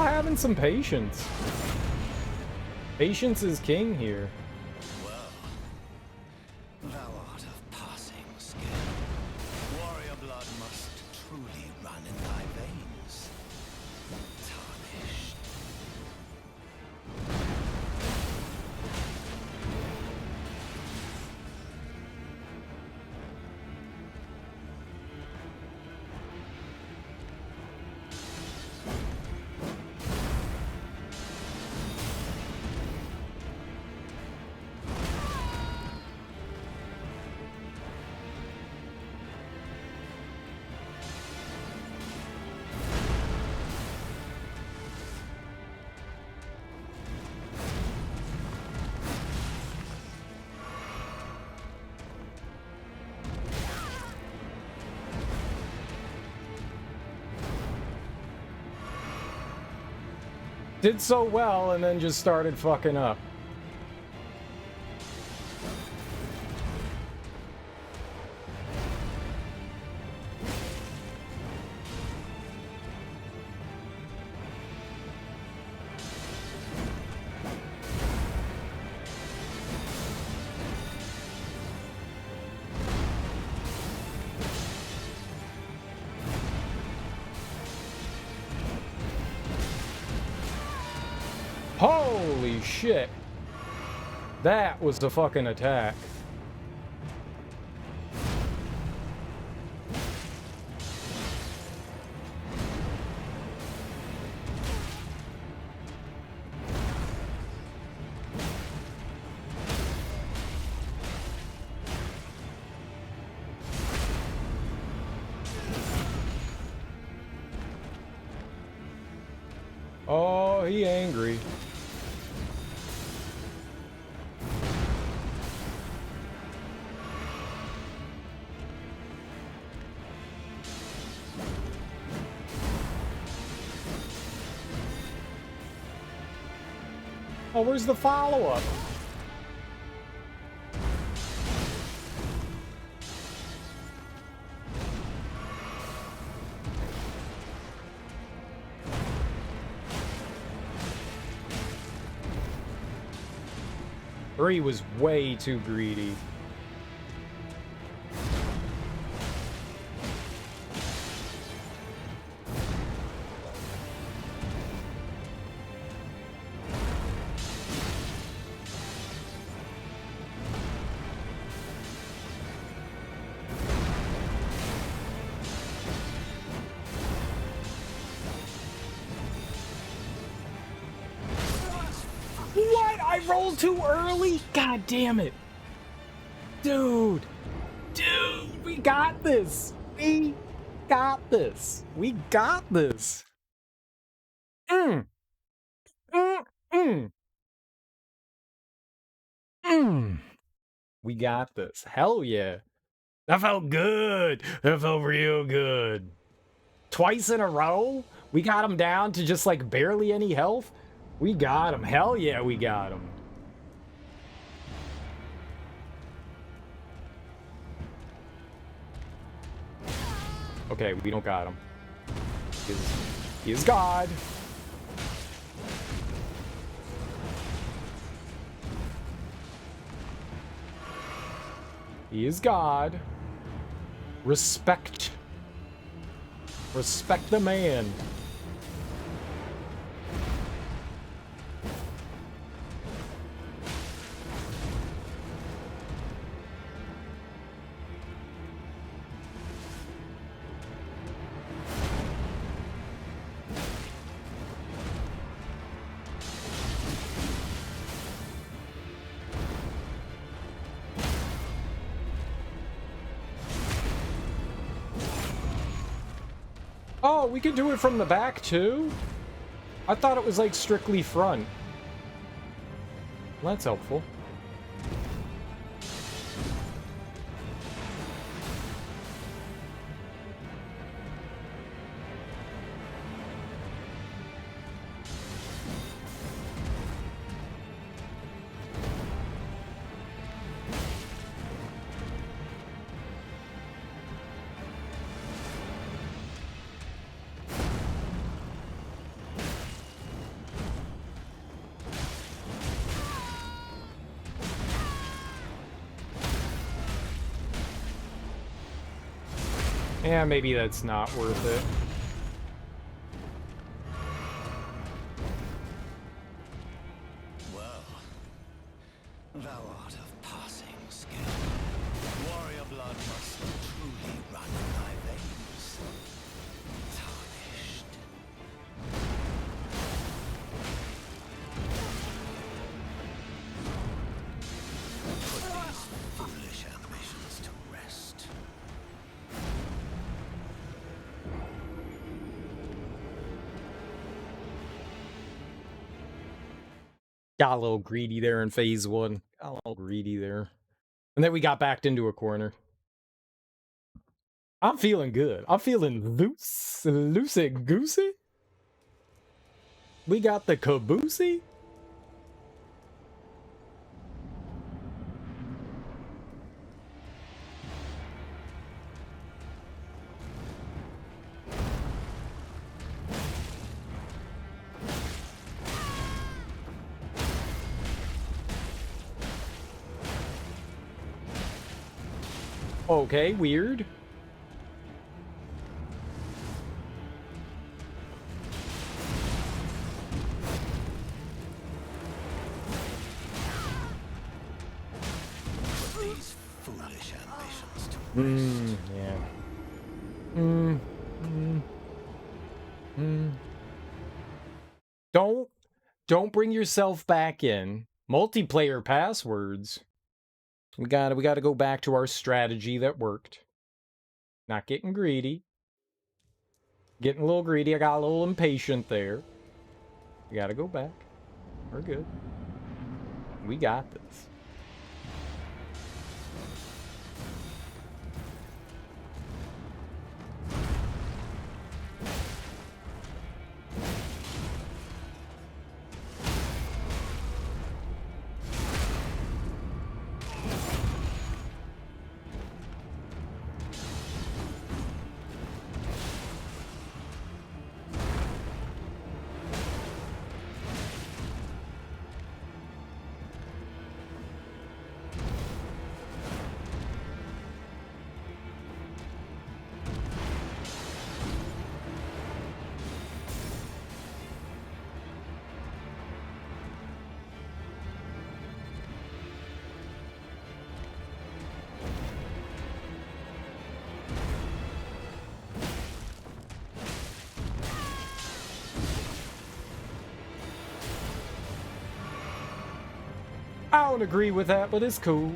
having some patience. Patience is king here.
Well, thou art of passing skill. Warrior blood must truly run in thy veins. Tarnished.
Did so well and then just started fucking up. Holy shit. That was the fucking attack. Oh, he angry. Oh, where's the follow-up? Three was way too greedy. What? I rolled too early? God damn it. Dude. Dude, we got this. We got this. We got this. Mm. We got this. Hell yeah. That felt good. That felt real good. Twice in a row? We got him down to just like barely any health. We got him. Hell yeah, we got him. Okay, we don't got him. He is God. He is God. Respect. Respect the man. Oh, we can do it from the back, too? I thought it was, like, strictly front. Well, that's helpful. Yeah, maybe that's not worth it.
Well, thou art of passing skill. Warrior blood must truly run in thy veins. Tarnished. Put these foolish ambitions to rest.
Got a little greedy there in phase 1. Got a little greedy there. And then we got backed into a corner. I'm feeling good. I'm feeling loosey-goosey. We got the caboosey. Okay, weird.
Put these foolish ambitions to rest.
Yeah. Don't bring yourself back in. Multiplayer passwords. We gotta go back to our strategy that worked. Not getting greedy. Getting a little greedy. I got a little impatient there. We gotta go back. We're good. We got this. I don't agree with that, but it's cool.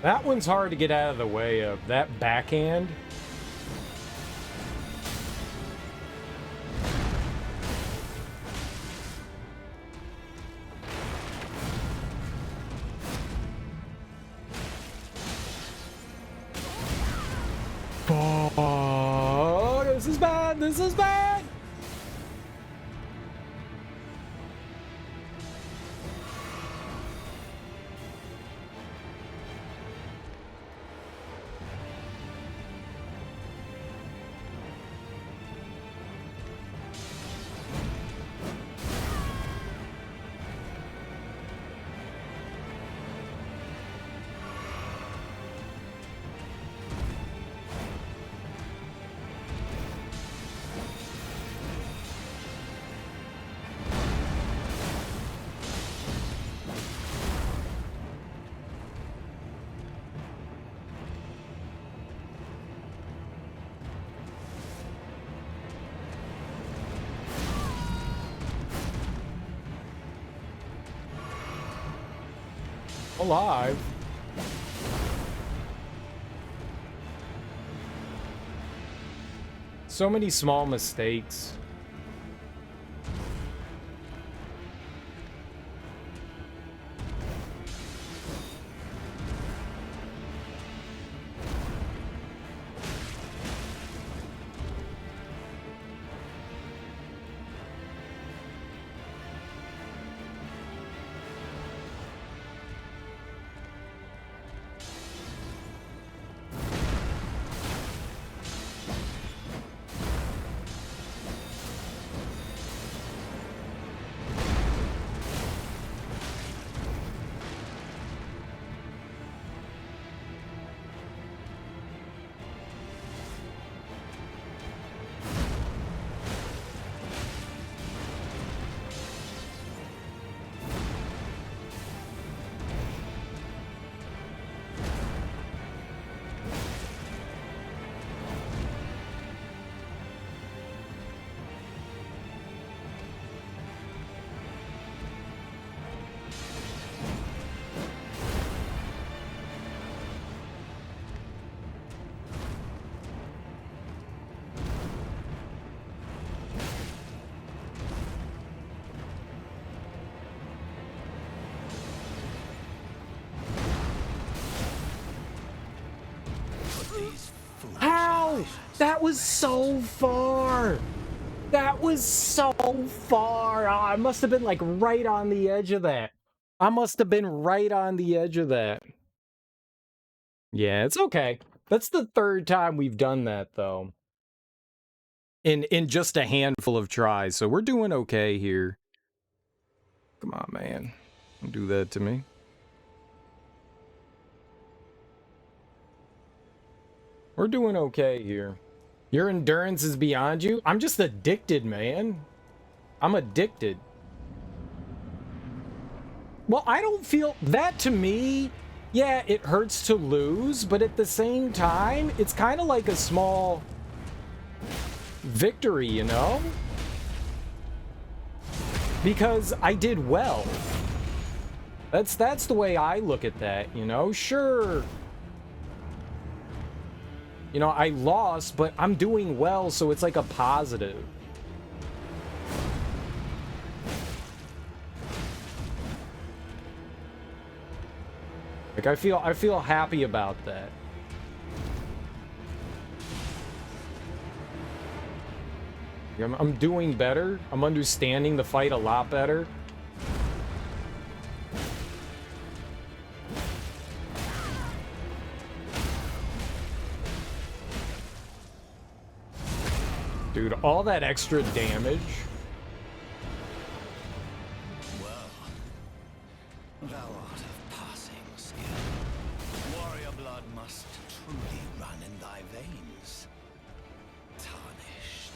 That one's hard to get out of the way of. That backhand. Oh, this is bad. This is bad. Alive. So many small mistakes. How? That was so far. That was so far. I must have been like right on the edge of that. I must have been right on the edge of that. Yeah, it's okay. That's the third time we've done that though. In just a handful of tries. So we're doing okay here. Come on, man. Don't do that to me. We're doing okay here. Your endurance is beyond you? I'm just addicted, man. I'm addicted. Well, I don't feel that to me. Yeah, it hurts to lose, but at the same time, it's kind of like a small victory, you know? Because I did well. That's the way I look at that, you know? Sure. You know, I lost, but I'm doing well, so it's like a positive. Like I feel happy about that. I'm doing better. I'm understanding the fight a lot better. Dude, all that extra damage.
Well, thou art of passing skill. Warrior blood must truly run in thy veins. Tarnished.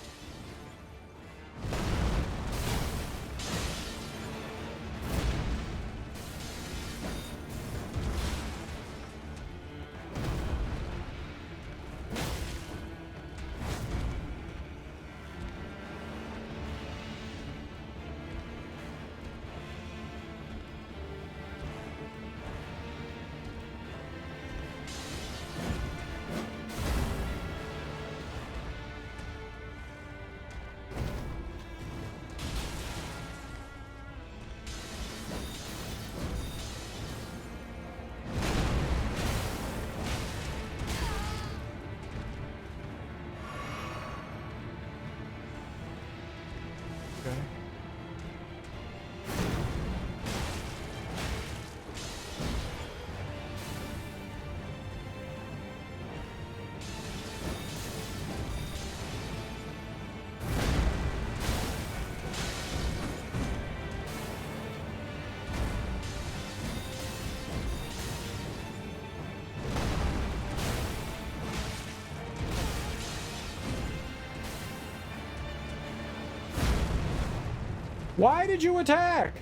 Why did you attack?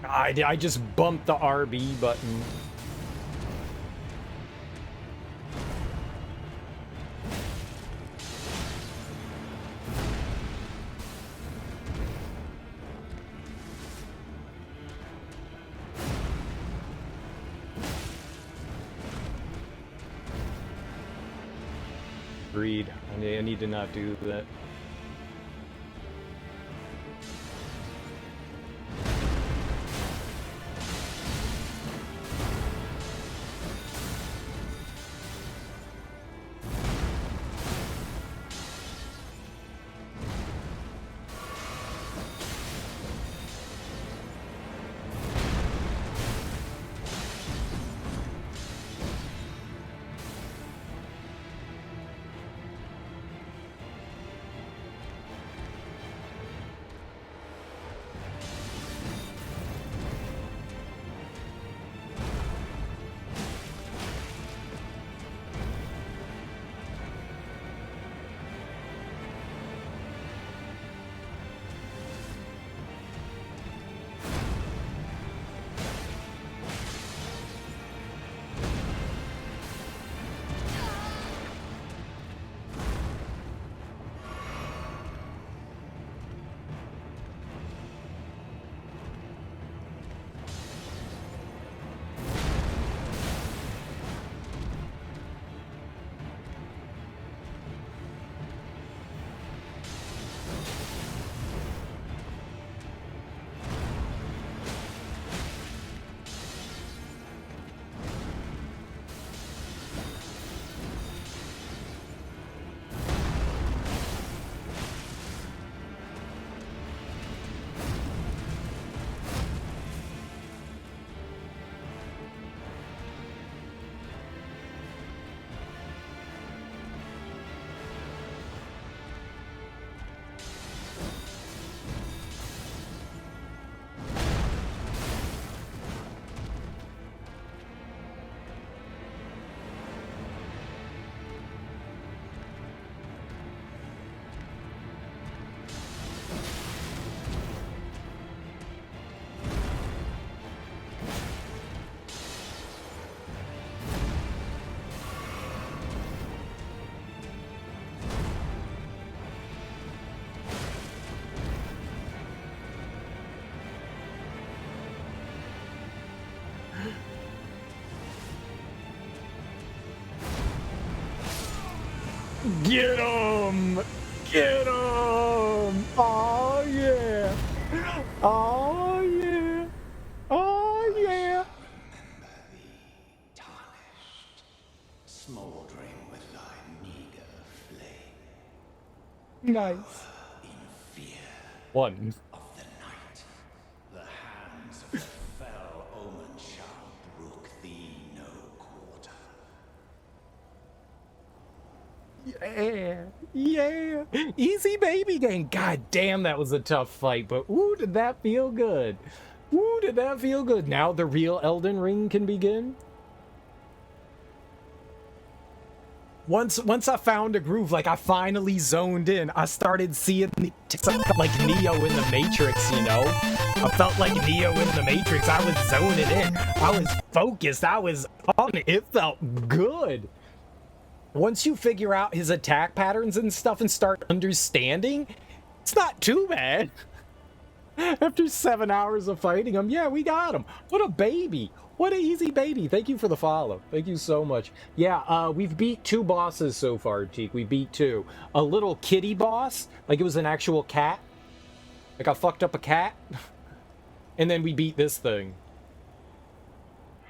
I just bumped the RB button. Agreed. I need to not do that. Get him! Get him! Oh yeah! Oh yeah! Oh yeah!
Tarnished, smoldering with thy meager flame.
Nice.
In fear
One.
of the night, the hands of the fell omen shall brook thee no quarter.
Yeah, yeah. Easy baby game. God damn, that was a tough fight, but ooh, did that feel good. Ooh, did that feel good. Now the real Elden Ring can begin. Once I found a groove, like I finally zoned in, I started seeing like Neo in the Matrix, you know? I felt like Neo in the Matrix. I was zoning in. I was focused. I was on it. It felt good. Once you figure out his attack patterns and stuff and start understanding, it's not too bad. After 7 hours of fighting him, yeah, we got him. What a baby. What an easy baby. Thank you for the follow. Thank you so much. Yeah, we've beat 2 bosses so far, Teak. We beat 2. A little kitty boss, like it was an actual cat. Like I fucked up a cat. And then we beat this thing.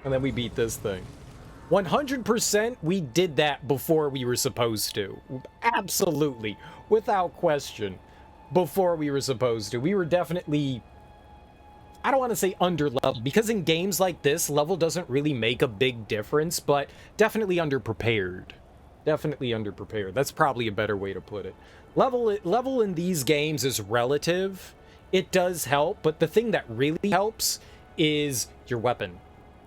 And then we beat this thing. 100% we did that before we were supposed to. Absolutely. Without question. Before we were supposed to. We were definitely... I don't want to say under-leveled, because in games like this, level doesn't really make a big difference, but definitely underprepared. Definitely underprepared. That's probably a better way to put it. Level in these games is relative. It does help, but the thing that really helps is your weapon.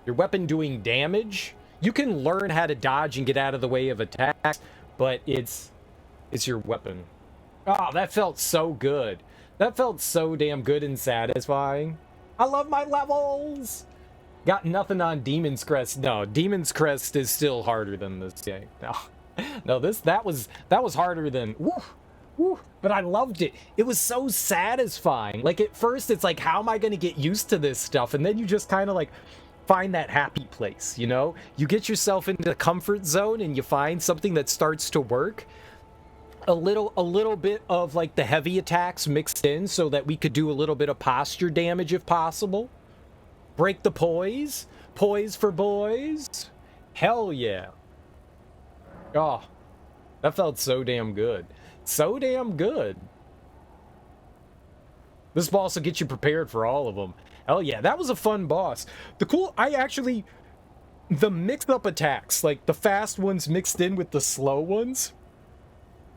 Your weapon doing damage. You can learn how to dodge and get out of the way of attacks, but it's your weapon. Oh, that felt so good. That felt so damn good and satisfying. I love my levels. Got nothing on Demon's Crest. No, Demon's Crest is still harder than this game. No, no, that was harder than. Woo, woo, but I loved it. It was so satisfying. Like at first, it's like, how am I going to get used to this stuff? And then you just kind of like find that happy place. You know, you get yourself into the comfort zone and you find something that starts to work. A little bit of like the heavy attacks mixed in so that we could do a little bit of posture damage if possible. Break the poise. Poise for boys. Hell yeah. Oh, that felt so damn good. So damn good. This boss will get you prepared for all of them. Hell yeah, that was a fun boss. The mixed up attacks, like the fast ones mixed in with the slow ones,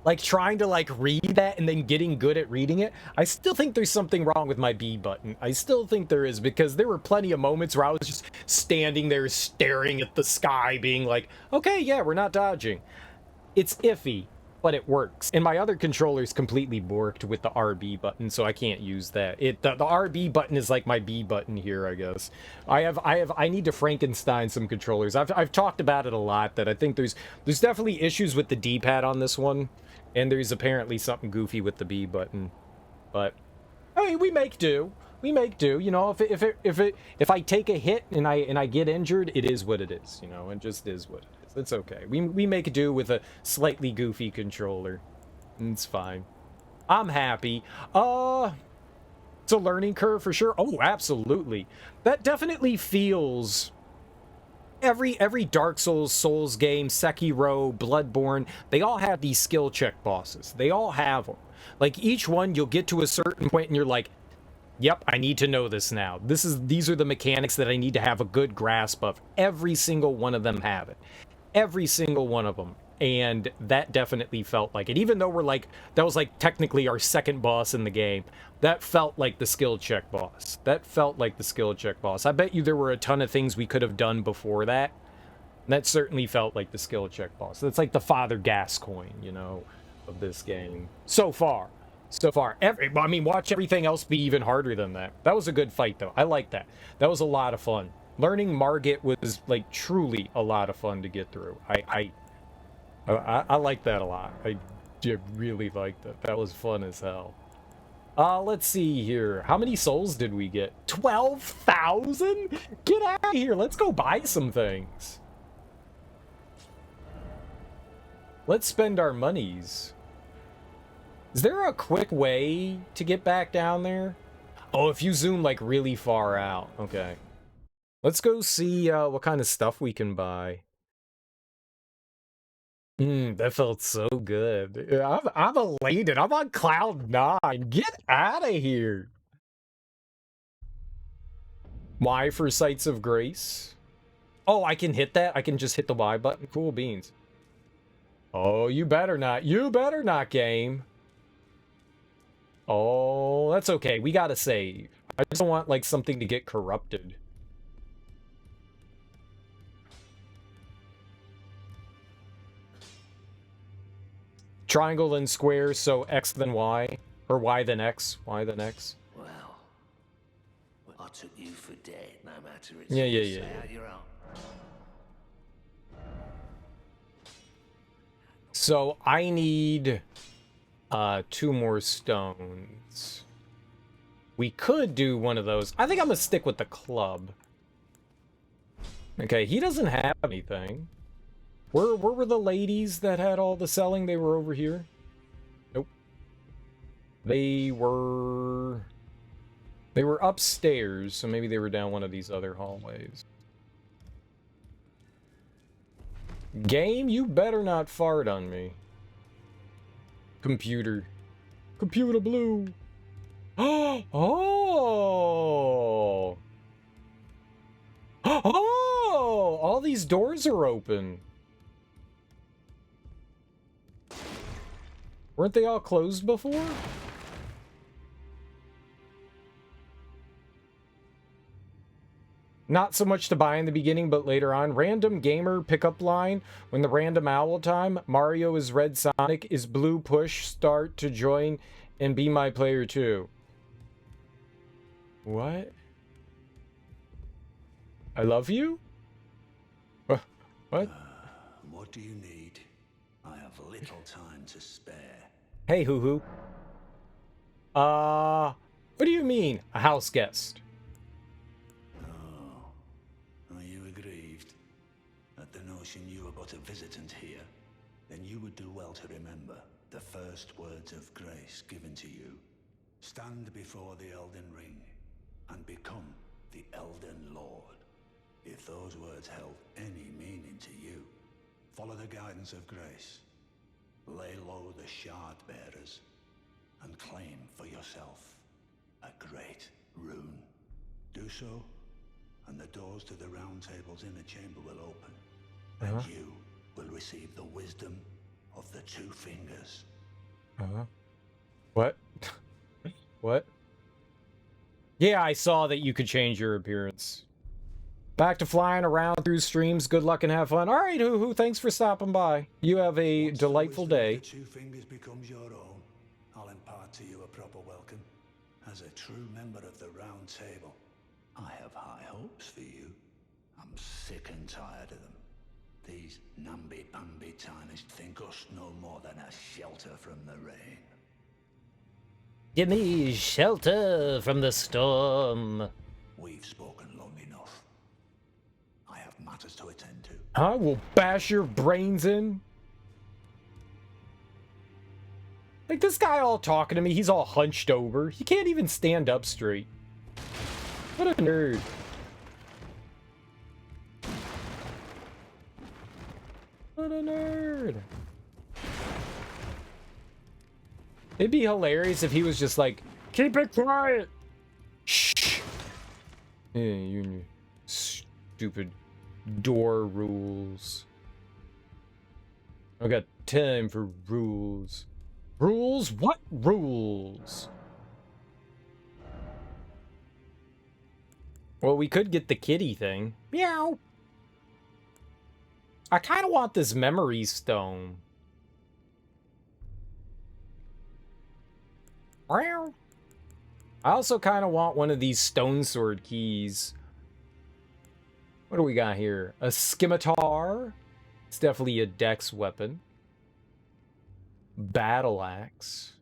like trying to like read that and then getting good at reading it. I still think there's something wrong with my B button. I still think there is, because there were plenty of moments where I was just standing there staring at the sky being like, okay, yeah, we're not dodging. It's iffy, but it works. And my other controller's completely borked with the RB button, so I can't use that. The RB button is like my B button here, I guess. I need to Frankenstein some controllers. I've talked about it a lot, that I think there's definitely issues with the D-pad on this one. And there's apparently something goofy with the B button, but I mean, we make do. We make do. You know, if I take a hit and I get injured, it is what it is. You know, it just is what it is. It's okay. We make do with a slightly goofy controller. It's fine. I'm happy. It's a learning curve for sure. Oh, absolutely. That definitely feels. Every Dark Souls game, Sekiro, Bloodborne, they all have these skill check bosses. They all have them. Like each one, you'll get to a certain point and you're like, yep, I need to know this now. These are the mechanics that I need to have a good grasp of. Every single one of them have it. Every single one of them. And that definitely felt like it. Even though that was like technically our second boss in the game, that felt like the skill check boss. That felt like the skill check boss. I bet you there were a ton of things we could have done before that. And that certainly felt like the skill check boss. That's like the Father Gascoigne, you know, of this game. So far. So far. I mean, watch everything else be even harder than that. That was a good fight, though. I like that. That was a lot of fun. Learning Margit was, like, truly a lot of fun to get through. I like that a lot. I really liked that. That was fun as hell. Let's see here. How many souls did we get? 12,000? Get out of here. Let's go buy some things. Let's spend our monies. Is there a quick way to get back down there? Oh, if you zoom like really far out. Okay. Let's go see what kind of stuff we can buy. That felt so good. I'm elated. I'm on cloud 9. Get out of here. Y for Sights of Grace. Oh, I can hit that? I can just hit the Y button? Cool beans. Oh, you better not. You better not, game. Oh, that's okay. We gotta save. I just don't want, like, something to get corrupted. Triangle and square, so X then Y. Or Y then X. Y then X.
Well, I took you for dead, no matter it's
Yeah.
your own.
So I need 2 more stones. We could do one of those. I think I'm gonna stick with the club. Okay, he doesn't have anything. Where were the ladies that had all the selling? They were over here? Nope. They were upstairs, so maybe they were down one of these other hallways. Game, you better not fart on me. Computer. Computer blue. Oh! Oh! Oh! All these doors are open. Weren't they all closed before? Not so much to buy in the beginning, but later on. Random gamer pickup line. When the random owl time, Mario is red, Sonic is blue, push, start to join, and be my player too. What? I love you? What?
What do you need? I have little time to spare.
Hey, hoo-hoo. What do you mean, a house guest?
Are you aggrieved at the notion you are but a visitant here? Then you would do well to remember the first words of grace given to you. Stand before the Elden Ring and become the Elden Lord. If those words held any meaning to you, follow the guidance of grace. Lay low the shard bearers and claim for yourself a great rune. Do so, and the doors to the round table's inner chamber will open, and you will receive the wisdom of the two fingers.
What? What? Yeah, I saw that you could change your appearance. Back to flying around through streams. Good luck and have fun. All right, hoo-hoo, thanks for stopping by. You have a delightful day.
Once the wisdom of the two fingers becomes your own, I'll impart to you a proper welcome. As a true member of the Round Table, I have high hopes for you. I'm sick and tired of them. These namby-pamby tarnished think us no more than a shelter from the rain.
Give me shelter from the storm.
We've spoken long enough. I have matters to attend to.
I will bash your brains in. Like, this guy all talking to me, he's all hunched over. He can't even stand up straight. What a nerd. What a nerd. It'd be hilarious if he was just like, keep it quiet. Shh. Yeah, you and your stupid door rules. I got time for rules. Rules? What rules? Well, we could get the kitty thing. Meow. I kind of want this memory stone. Meow. I also kind of want one of these stone sword keys. What do we got here? A scimitar. It's definitely a dex weapon. Battle axe.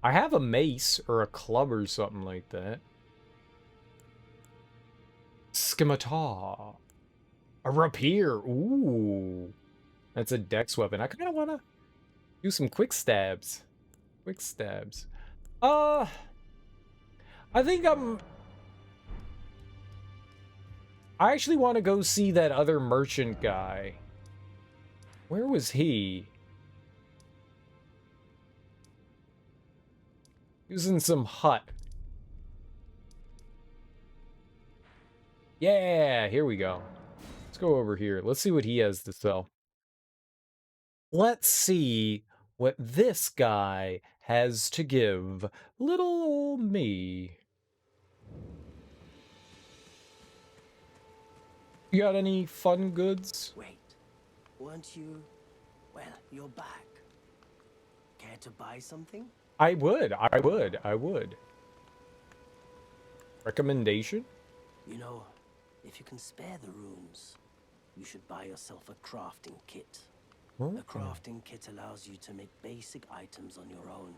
I have a mace or a club or something like that. Scimitar. A rapier. Ooh. That's a dex weapon. I kind of want to do some quick stabs. Quick stabs. I think I actually want to go see that other merchant guy. Where was he? He was in some hut. Yeah, here we go. Let's go over here. Let's see what he has to sell. Let's see what this guy has to give little old me. You got any fun goods?
Wait, weren't you... Well, you're back. Care to buy something?
I would. Recommendation?
You know, if you can spare the runes, you should buy yourself a crafting kit.
Huh?
A crafting kit allows you to make basic items on your own.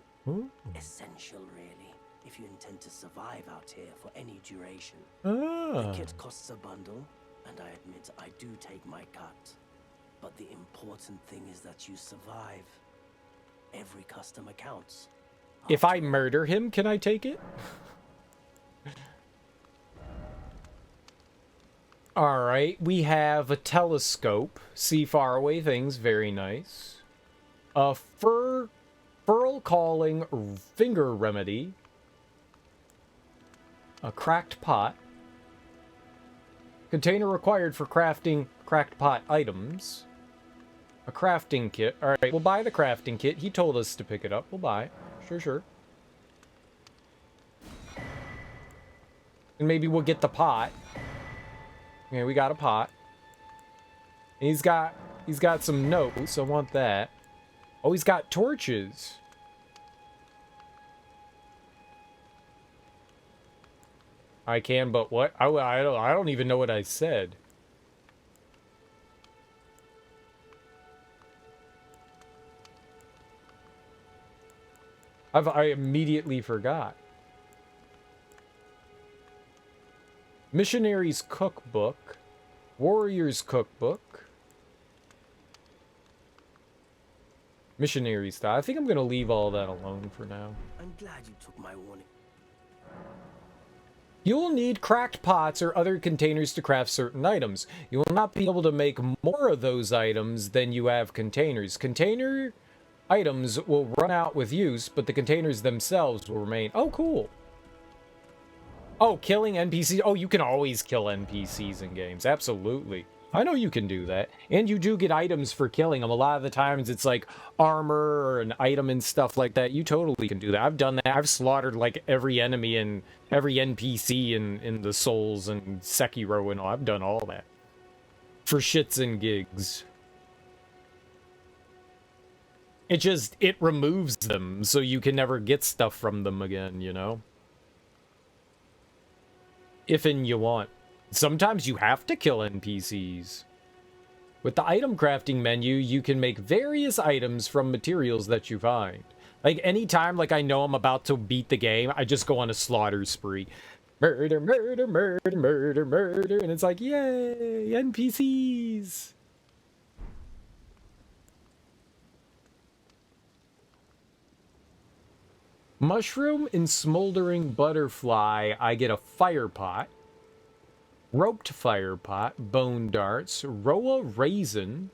Essential, really, if you intend to survive out here for any duration. The kit costs a bundle, and I admit I do take my cut. But the important thing is that you survive. Every customer counts.
If I murder him, can I take it? Alright, we have a telescope. See faraway things, very nice. A furl calling finger remedy. A cracked pot. Container required for crafting cracked pot items. A crafting kit. Alright, we'll buy the crafting kit. He told us to pick it up. We'll buy it. Sure. And maybe we'll get the pot. Okay, we got a pot. And he's got some notes. I want that. Oh, he's got torches. I can, but what? I don't even know what I said. I immediately forgot. Missionary's Cookbook. Warrior's Cookbook. Missionary style. I think I'm going to leave all that alone for now.
I'm glad you took my warning.
You will need cracked pots or other containers to craft certain items. You will not be able to make more of those items than you have containers. Container items will run out with use, but the containers themselves will remain. Oh, cool. Oh, killing NPCs. Oh, you can always kill NPCs in games. Absolutely. I know you can do that. And you do get items for killing them. A lot of the times it's like armor or an item and stuff like that. You totally can do that. I've done that. I've slaughtered like every enemy and every NPC in the Souls and Sekiro and all. I've done all that. For shits and gigs. It removes them so you can never get stuff from them again, you know? If and you want. Sometimes you have to kill NPCs. With the item crafting menu, you can make various items from materials that you find. Like, anytime, like, I know I'm about to beat the game, I just go on a slaughter spree. Murder, murder, murder, murder, murder, and it's like, yay, NPCs! Mushroom and smoldering butterfly, I get a fire pot. Roped fire pot, bone darts, Roa raisin.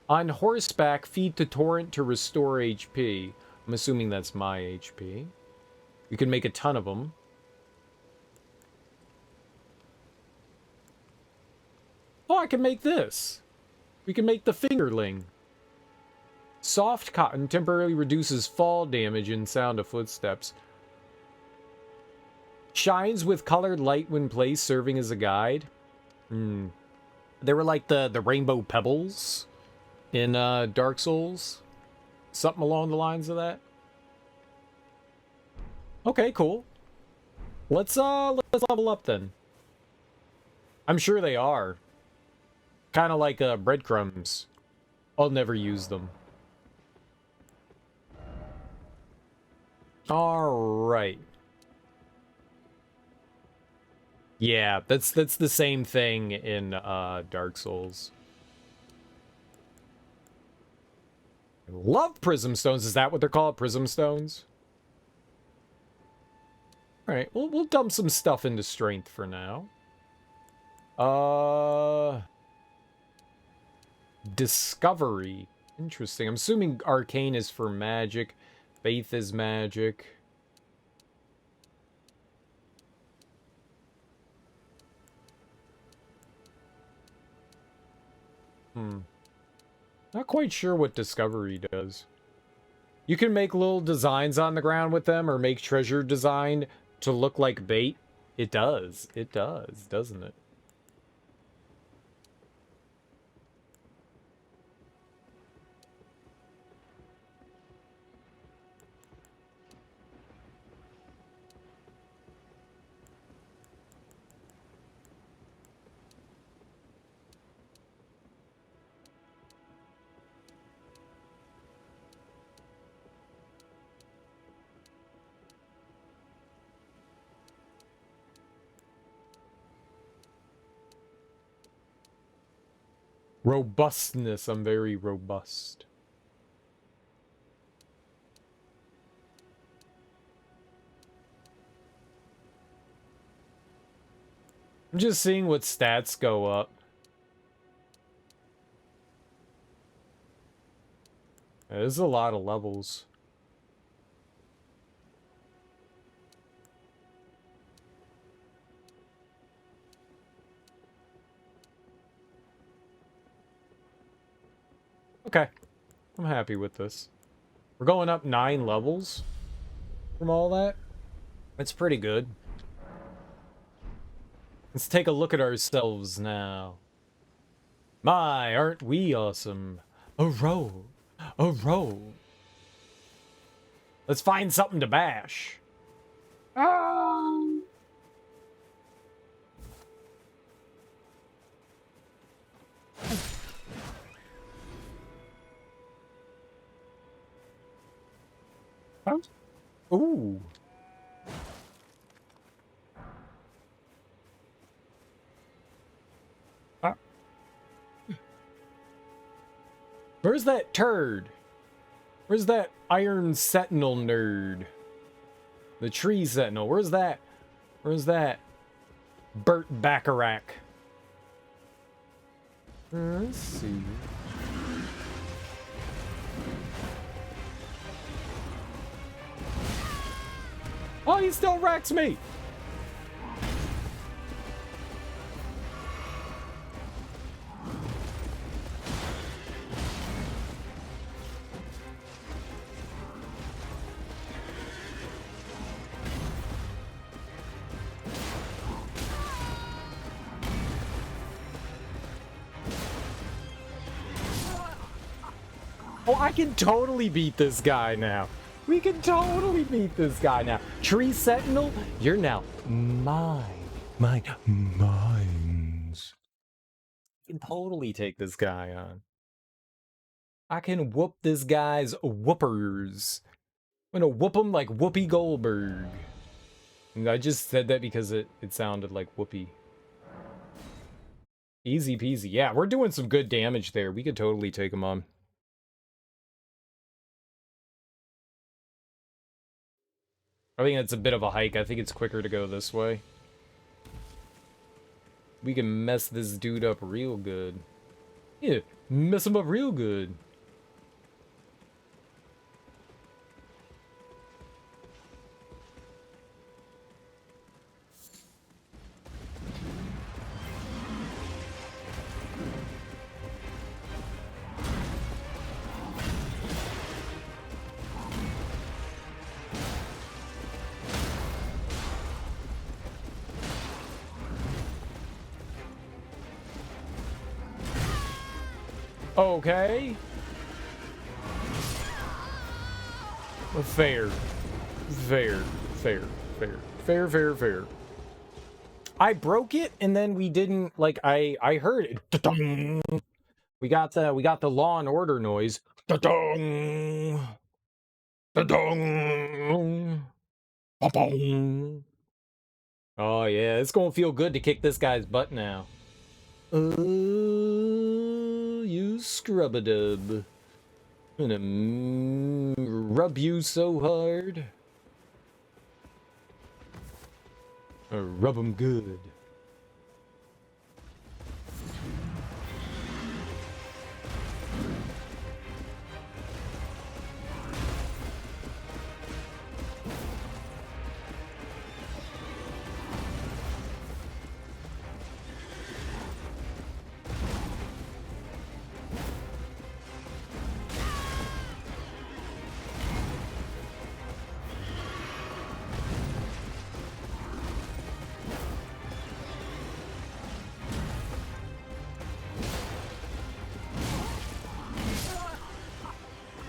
On horseback, feed the torrent to restore HP. I'm assuming that's my HP. You can make a ton of them. Oh, I can make this. We can make the fingerling. Soft cotton temporarily reduces fall damage and sound of footsteps. Shines with colored light when placed, serving as a guide. They were like the rainbow pebbles in Dark Souls. Something along the lines of that. Okay, cool. Let's level up then. I'm sure they are. Kind of like breadcrumbs. I'll never use them. All right. Yeah, that's the same thing in Dark Souls. I love prism stones. Is that what they're called? Prism stones? All right, we'll dump some stuff into strength for now. Discovery. Interesting. I'm assuming arcane is for magic. Faith is magic. Not quite sure what discovery does. You can make little designs on the ground with them or make treasure design to look like bait. It does. It does, doesn't it? Robustness. I'm very robust. I'm just seeing what stats go up. There's a lot of levels. Okay, I'm happy with this. We're going up 9 levels from all that. That's pretty good. Let's take a look at ourselves now. My, aren't we awesome? A roll. A roll. Let's find something to bash. Ooh. Where's that turd? Where's that Iron Sentinel nerd? The Tree Sentinel. Where's that? Where's that? Burt Bacharach. Let's see. Oh, he still wrecks me! Oh, I can totally beat this guy now. We can totally beat this guy now. Tree Sentinel, you're now mine. Mines. I can totally take this guy on. I can whoop this guy's whoopers. I'm gonna whoop him like Whoopi Goldberg. And I just said that because it sounded like Whoopi. Easy peasy. Yeah, we're doing some good damage there. We could totally take him on. I think it's a bit of a hike. I think it's quicker to go this way. We can mess this dude up real good. Yeah, mess him up real good. Okay. Fair. Fair. I broke it and then we didn't like I heard it. Da-dong. We got the Law and Order noise. Da-dong. Da-dong. Ba-bong. Oh yeah, it's gonna feel good to kick this guy's butt now. You scrub-a-dub. I'm gonna rub you so hard. Rub 'em good.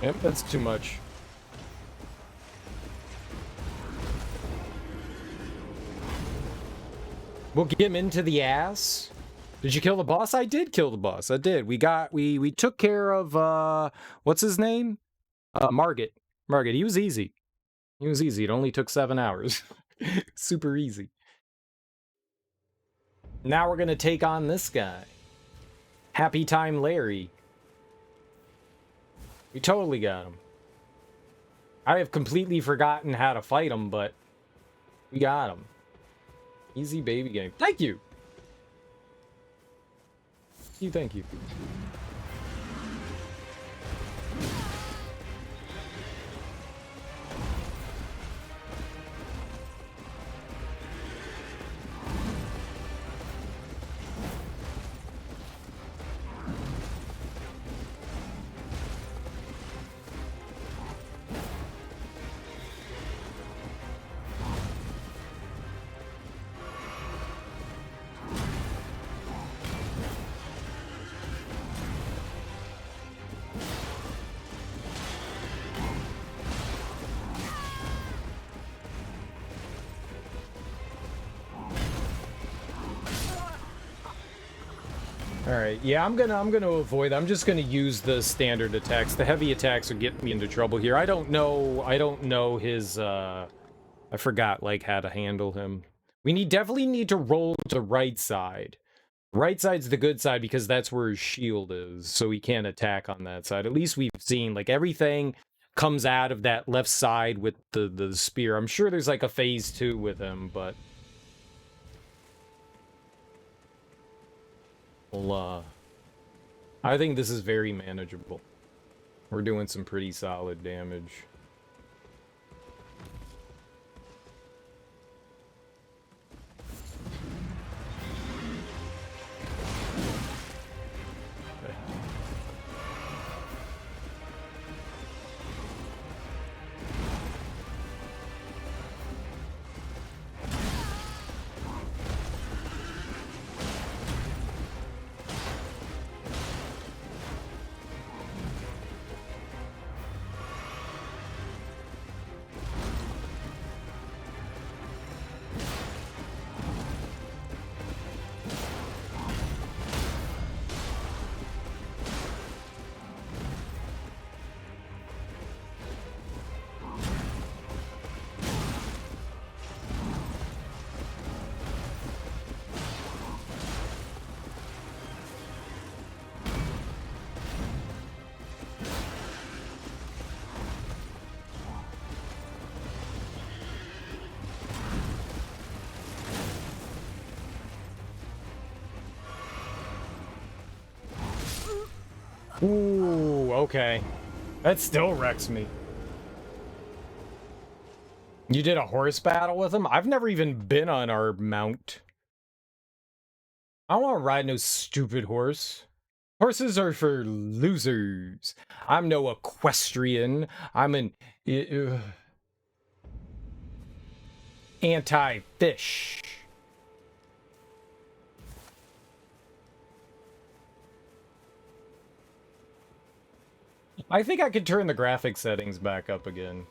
Yep, that's too much. We'll get him into the ass. Did you kill the boss? I did kill the boss. I did. We took care of what's his name? Margit. Margit. He was easy. He was easy. It only took 7 hours. Super easy. Now we're gonna take on this guy. Happy Time Larry. We totally got him. I have completely forgotten how to fight him, but we got him. Easy baby game. Thank you. Thank you. Alright, yeah, I'm gonna avoid. I'm just gonna use the standard attacks. The heavy attacks are getting me into trouble here. I don't know his, I forgot, like, how to handle him. We definitely need to roll to the right side. Right side's the good side because that's where his shield is, so he can't attack on that side. At least we've seen, like, everything comes out of that left side with the spear. I'm sure there's, like, a phase 2 with him, but... Well, I think this is very manageable. We're doing some pretty solid damage. Ooh, okay. That still wrecks me. You did a horse battle with him? I've never even been on our mount. I don't want to ride no stupid horse. Horses are for losers. I'm no equestrian. I'm an... anti-fish. I think I could turn the graphic settings back up again.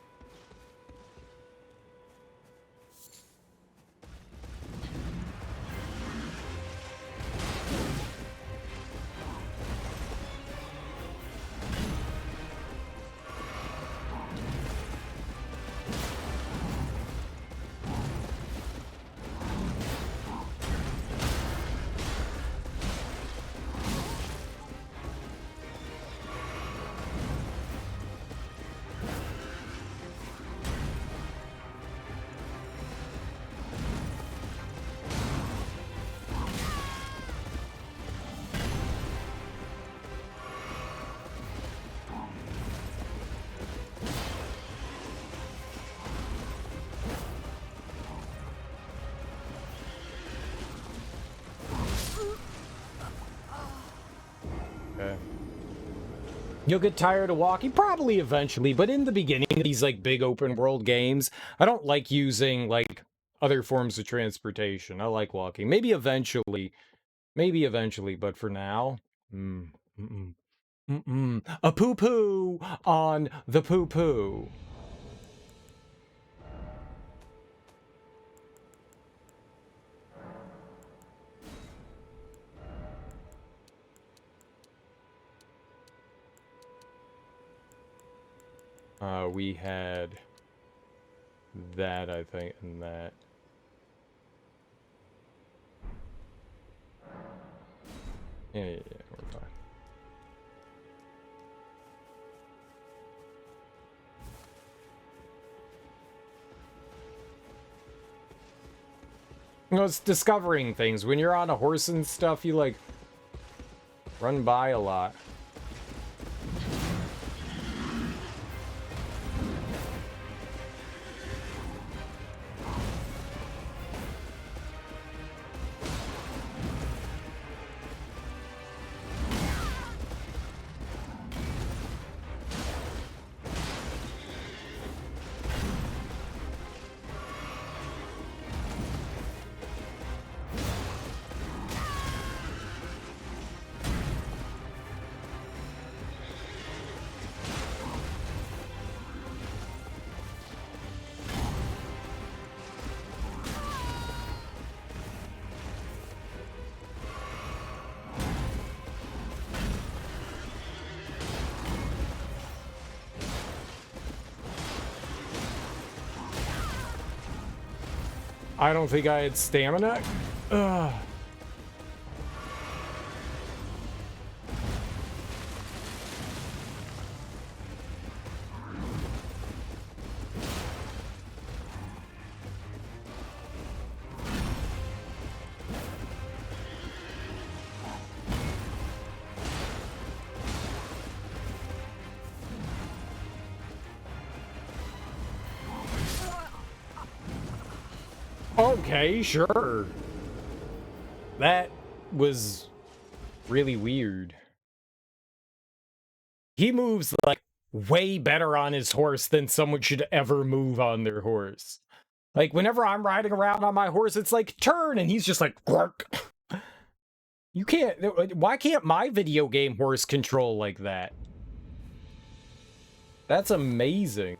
You'll get tired of walking? Probably eventually, but in the beginning of these, like, big open world games, I don't like using, like, other forms of transportation. I like walking. Maybe eventually, but for now, a poo-poo on the poo-poo. We had that, I think, and that. Yeah, we're fine. You know, it's discovering things. When you're on a horse and stuff, you, like, run by a lot. I don't think I had stamina. Ugh. Okay, sure. That was really weird. He moves like way better on his horse than someone should ever move on their horse. Like whenever I'm riding around on my horse, it's like turn, and he's just like Glark. You can't. Why can't my video game horse control like that? That's amazing.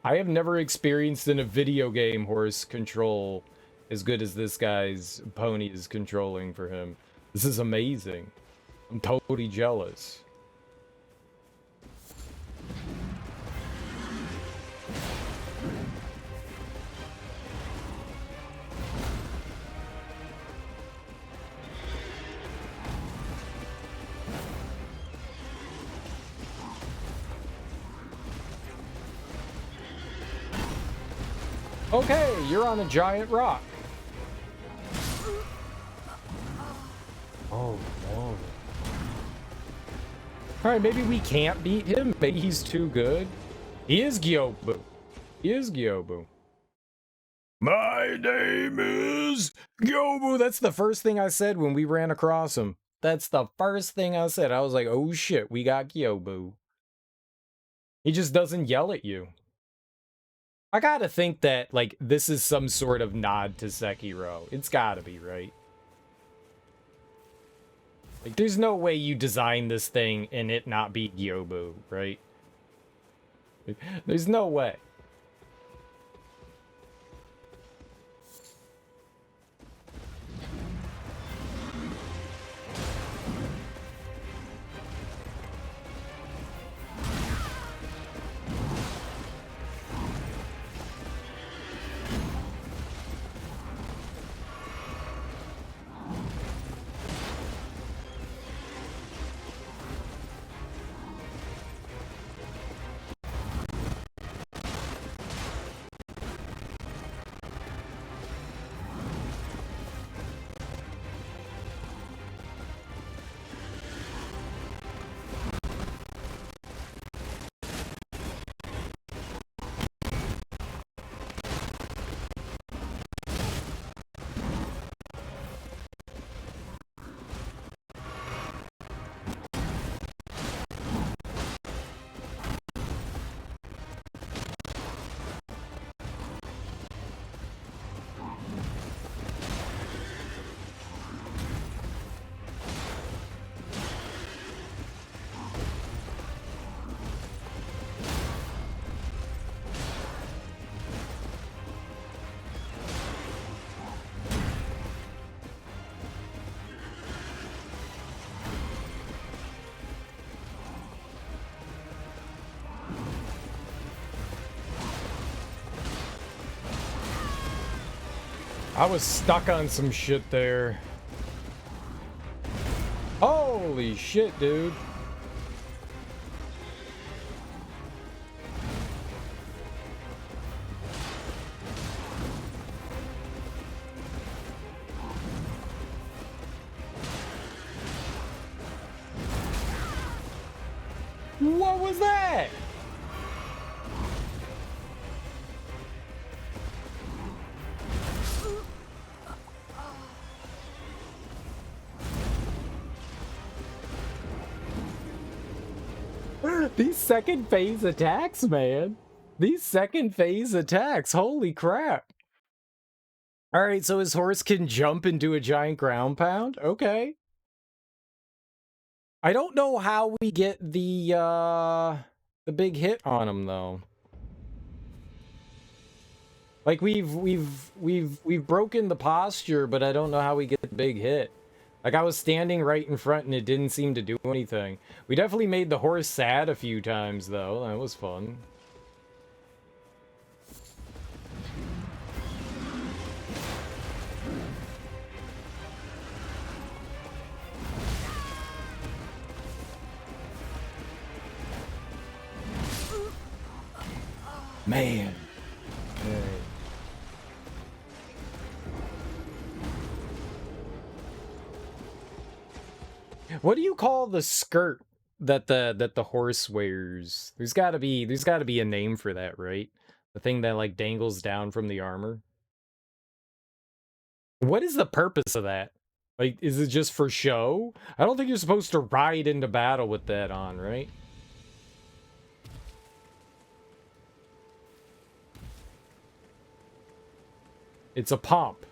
I have never experienced in a video game horse control as good as this guy's pony is controlling for him. This is amazing. I'm totally jealous. Okay, you're on a giant rock. Oh, no. Alright, maybe we can't beat him. Maybe he's too good. He is Gyobu. He is Gyobu. My name is Gyobu. That's the first thing I said when we ran across him. That's the first thing I said. I was like, oh shit, we got Gyobu. He just doesn't yell at you. I gotta think that, like, this is some sort of nod to Sekiro. It's gotta be, right? Like, there's no way you design this thing and it not be Gyobu, right? There's no way. I was stuck on some shit there. Holy shit, dude. What was that? These second phase attacks, man. These second phase attacks. Holy crap. Alright, so his horse can jump and do a giant ground pound? Okay. I don't know how we get the big hit on him though. Like we've broken the posture, but I don't know how we get the big hit. Like, I was standing right in front and it didn't seem to do anything. We definitely made the horse sad a few times, though. That was fun. Man. Alright. What do you call the skirt that the horse wears? There's gotta be a name for that, right? The thing that like dangles down from the armor. What is the purpose of that? Like, is it just for show? I don't think you're supposed to ride into battle with that on, right? It's a pomp.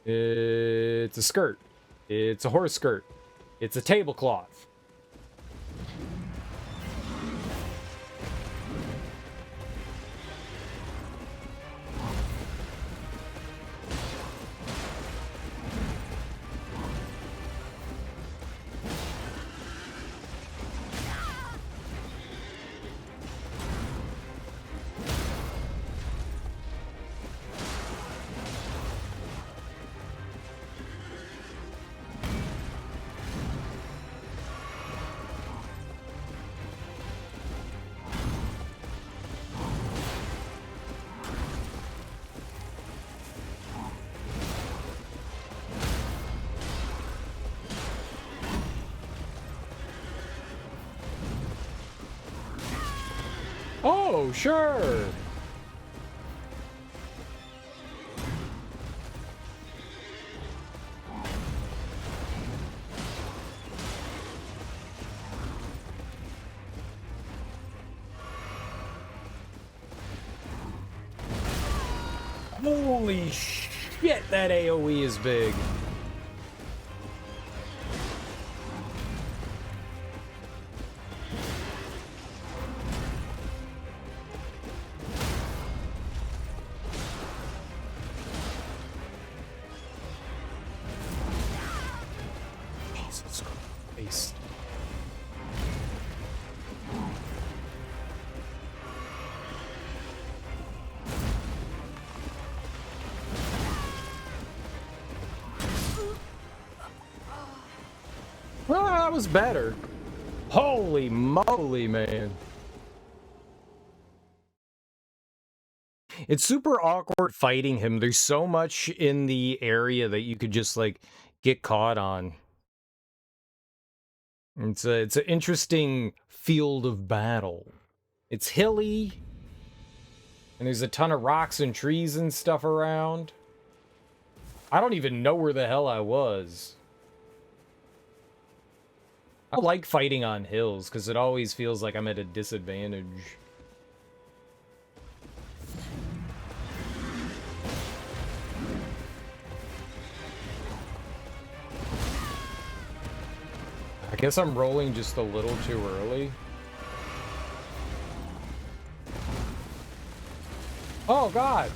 It's a skirt. It's a horse skirt. It's a tablecloth. Oh, sure. Holy shit, that AoE is big. Jesus Christ. Well, that was better. Holy moly, man. It's super awkward fighting him. There's so much in the area that you could just, like, get caught on. It's an interesting field of battle. It's hilly, and there's a ton of rocks and trees and stuff around. I don't even know where the hell I was. I like fighting on hills, because it always feels like I'm at a disadvantage. I guess I'm rolling just a little too early. Oh, God!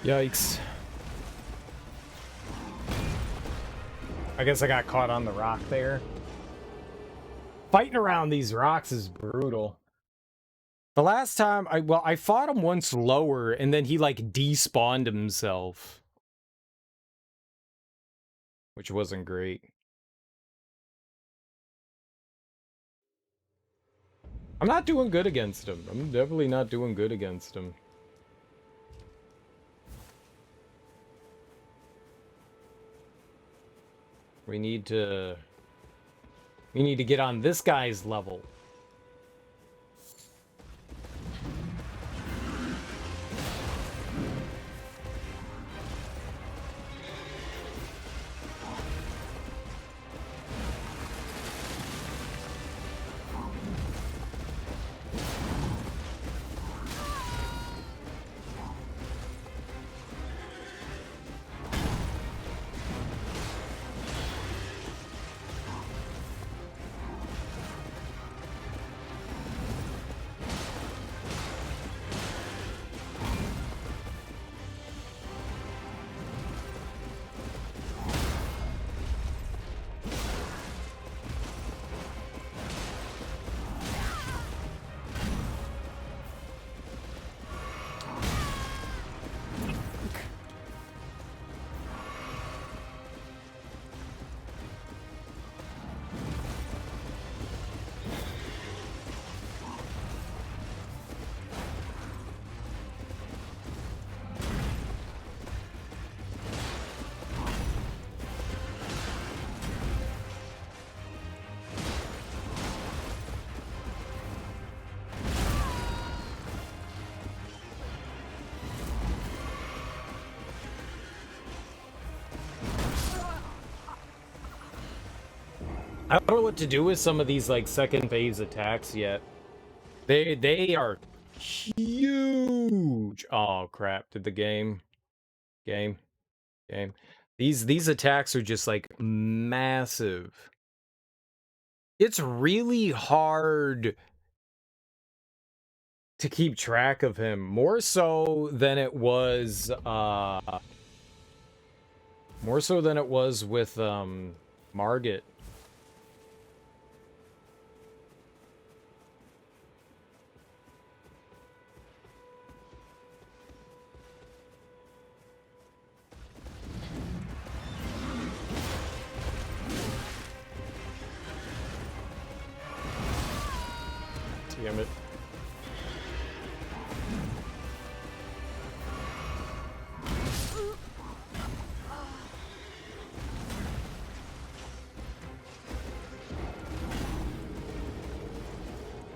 Yikes. I guess I got caught on the rock there. Fighting around these rocks is brutal. The last time, I fought him once lower, and then he, like, despawned himself. Which wasn't great. I'm not doing good against him. I'm definitely not doing good against him. We need to We need to get on this guy's level. I don't know what to do with some of these like second phase attacks yet. They are huge. Oh crap! Did the game. These attacks are just like massive. It's really hard to keep track of him, more so than it was with Margit. Damn it.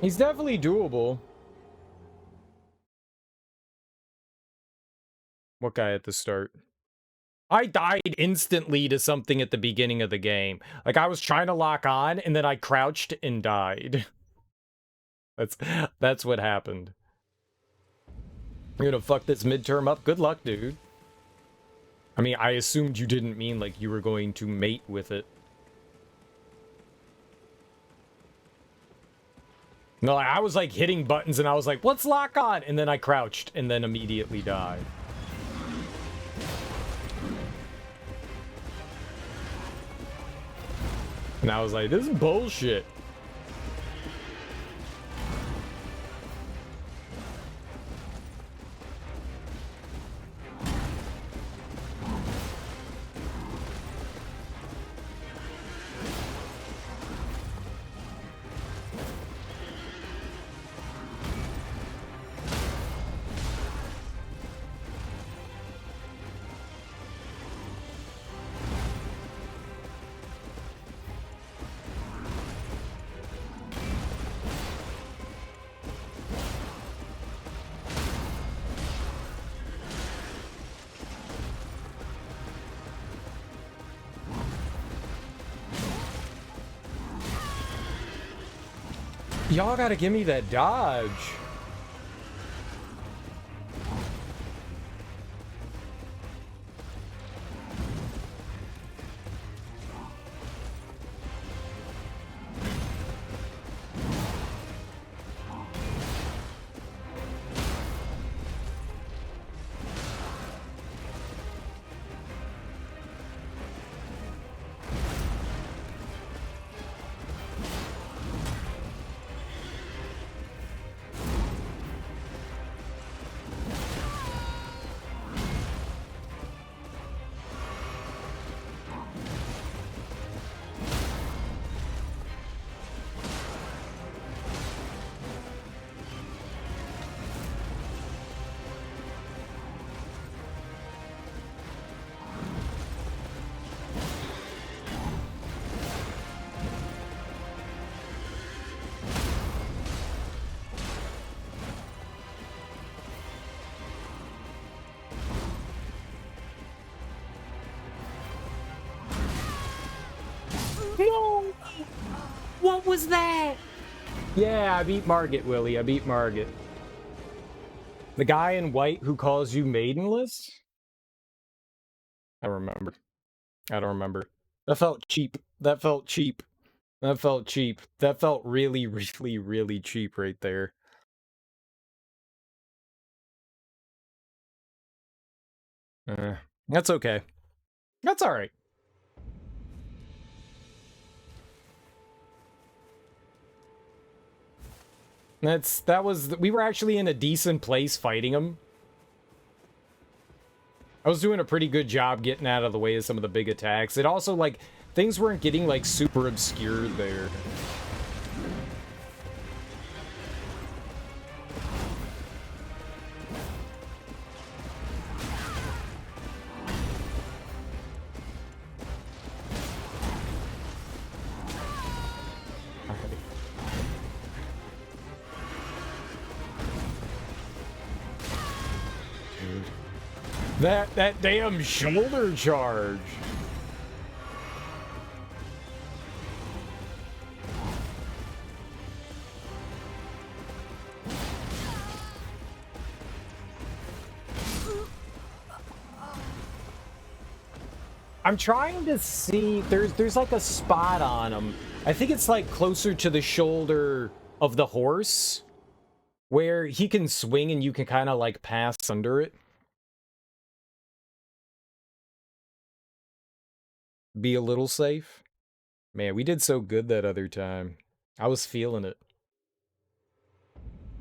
He's definitely doable. What guy at the start? I died instantly to something at the beginning of the game. Like, I was trying to lock on, and then I crouched and died. That's what happened. You're gonna fuck this midterm up? Good luck, dude. I mean, I assumed you didn't mean, like, you were going to mate with it. No, I was, like, hitting buttons, and I was like, let's lock on! And then I crouched, and then immediately died. And I was like, this is bullshit. Y'all gotta give me that dodge. No! What was that? Yeah, I beat Margit, Willie. I beat Margit. The guy in white who calls you maidenless? I remember. I don't remember. That felt cheap. That felt cheap. That felt cheap. That felt really, really, really cheap right there. That's okay. That's alright. We were actually in a decent place fighting him. I was doing a pretty good job getting out of the way of some of the big attacks. It also, like, things weren't getting, like, super obscured there. That damn shoulder charge. I'm trying to see, there's like a spot on him. I think it's like closer to the shoulder of the horse where he can swing and you can kind of like pass under it. Be a little safe. Man, we did so good that other time. I was feeling it.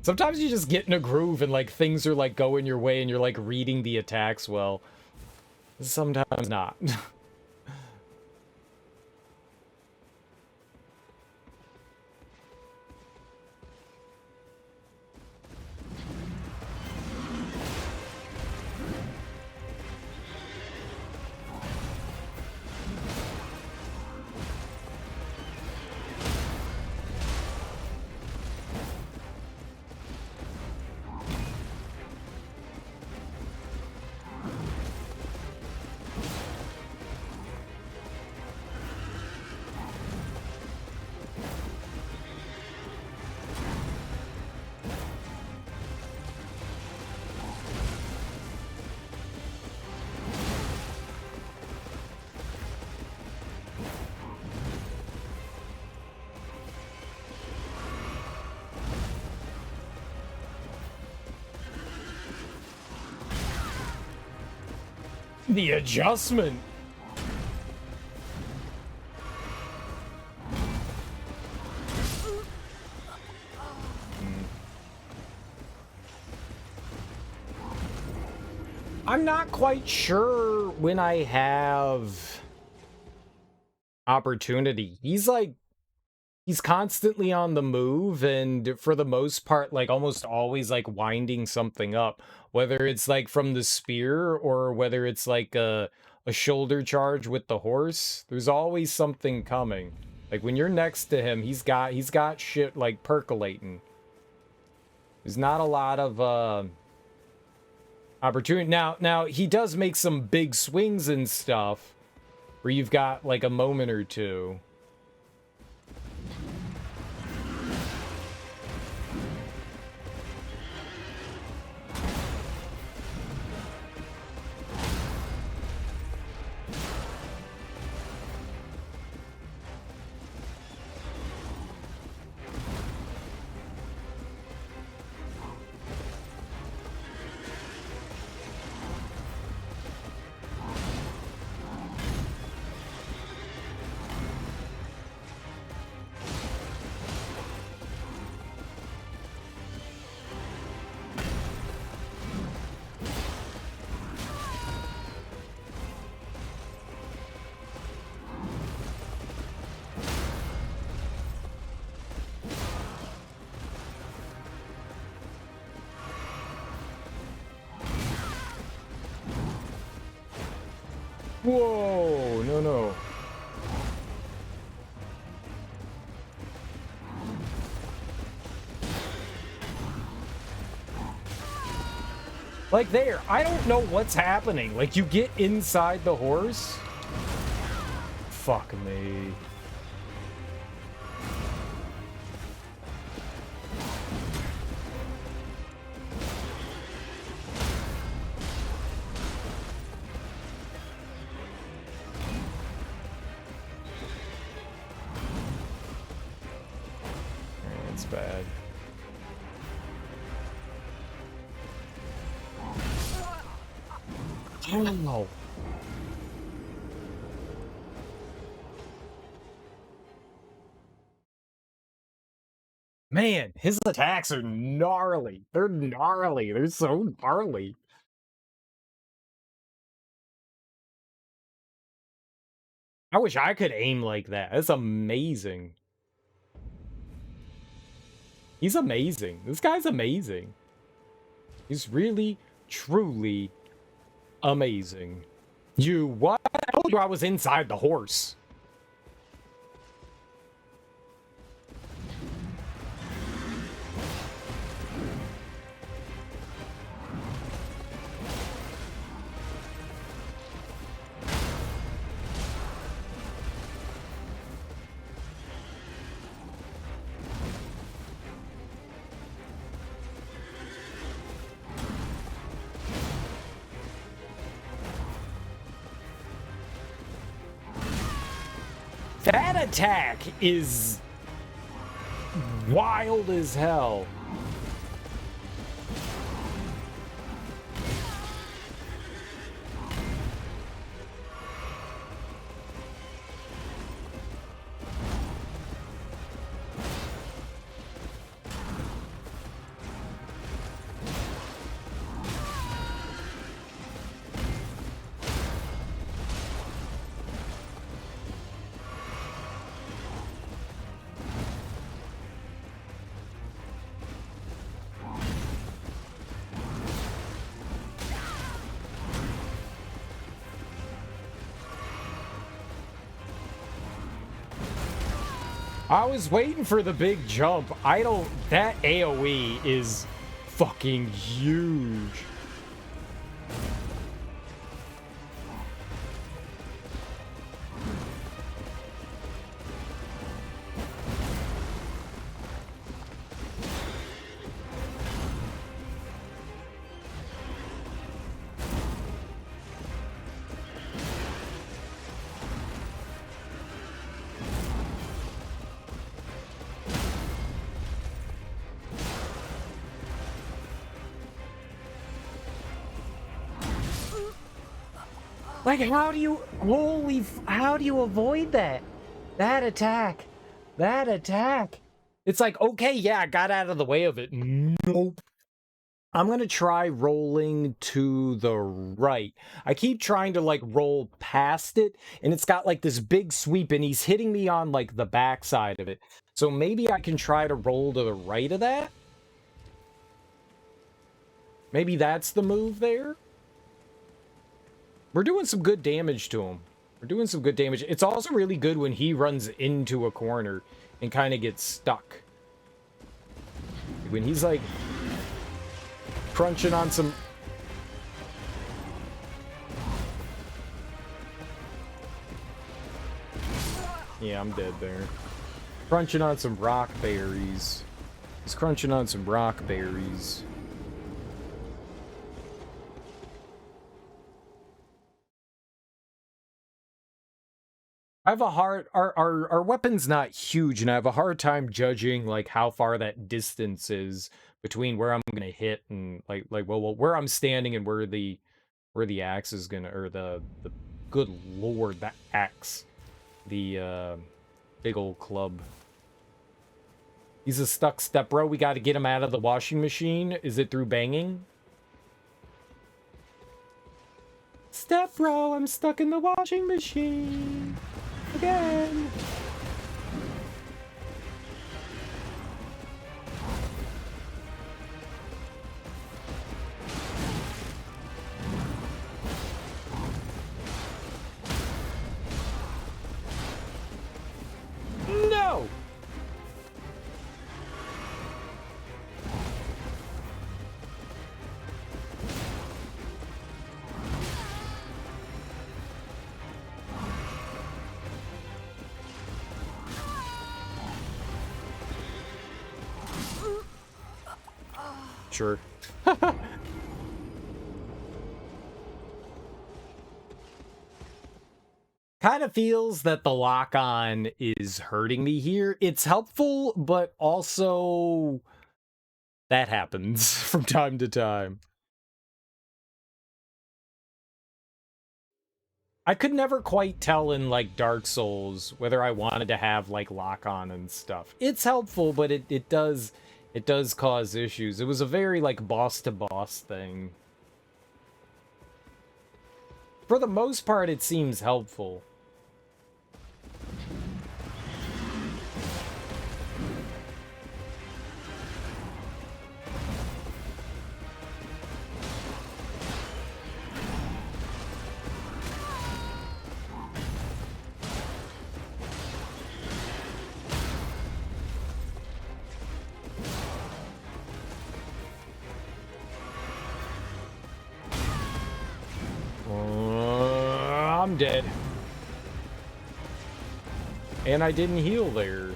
Sometimes you just get in a groove and like things are like going your way and you're like reading the attacks well. Sometimes not. The adjustment. I'm not quite sure when I have opportunity. He's constantly on the move, and for the most part, like almost always like winding something up, whether it's like from the spear or whether it's like a shoulder charge with the horse. There's always something coming. Like when you're next to him, he's got shit like percolating. There's not a lot of opportunity. Now he does make some big swings and stuff where you've got like a moment or two. Whoa, no. Like there, I don't know what's happening. Like you get inside the horse. Fuck me. bad. Oh. Man, his attacks are gnarly. They're gnarly. They're so gnarly. I wish I could aim like that. That's amazing. He's amazing. This guy's amazing. He's really, truly amazing. You what? I told you I was inside the horse. That attack is wild as hell. I was waiting for the big jump. That AoE is fucking huge. Like, how do you avoid that? That attack. It's like, okay, yeah, I got out of the way of it. Nope. I'm gonna try rolling to the right. I keep trying to, like, roll past it, and it's got, like, this big sweep, and he's hitting me on, like, the backside of it. So maybe I can try to roll to the right of that? Maybe that's the move there? We're doing some good damage to him. It's also really good when he runs into a corner and kind of gets stuck. When he's like crunching on some... Yeah, I'm dead there. Crunching on some rock berries. He's crunching on some rock berries. I have a hard... Our weapon's not huge, and I have a hard time judging, like, how far that distance is between where I'm gonna hit and, well, where I'm standing and where the axe is gonna... Or the good lord, that axe. The, big old club. He's a stuck step bro. We gotta get him out of the washing machine. Is it through banging? Step bro, I'm stuck in the washing machine. Again. No. Sure. kind of feels that the lock-on is hurting me here. It's helpful, but also that happens from time to time. I could never quite tell in, like, Dark Souls whether I wanted to have, like, lock-on and stuff. It's helpful, but it does cause issues. It was a very, like, boss-to-boss thing. For the most part, it seems helpful. I'm dead. And I didn't heal there.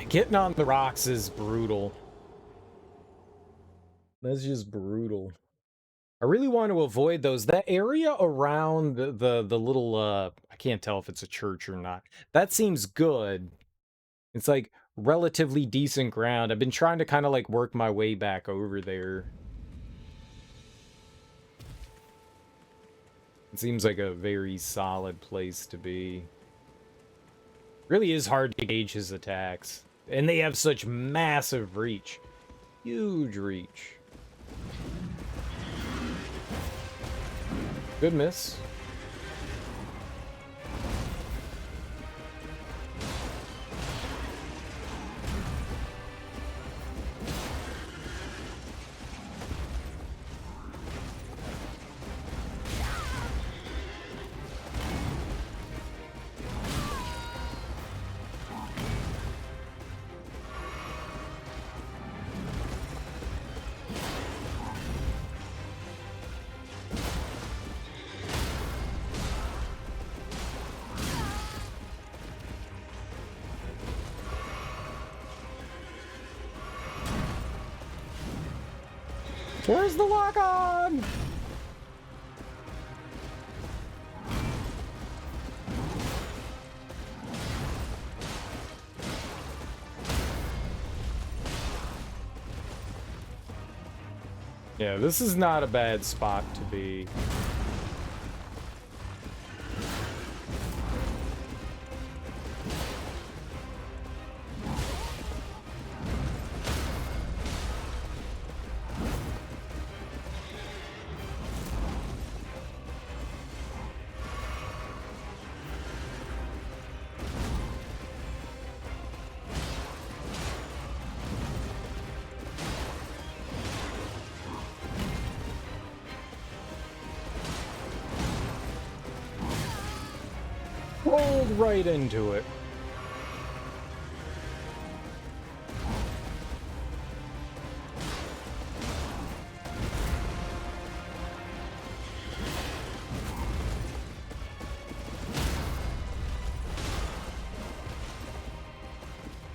Getting on the rocks is brutal. That's just brutal. I really want to avoid those. That area around the little, I can't tell if it's a church or not. That seems good. It's like relatively decent ground. I've been trying to kind of like work my way back over there. It seems like a very solid place to be. Really is hard to gauge his attacks. And they have such massive reach. Huge reach. Good miss. Where's the lock on? Yeah, this is not a bad spot to be. Rolled right into it.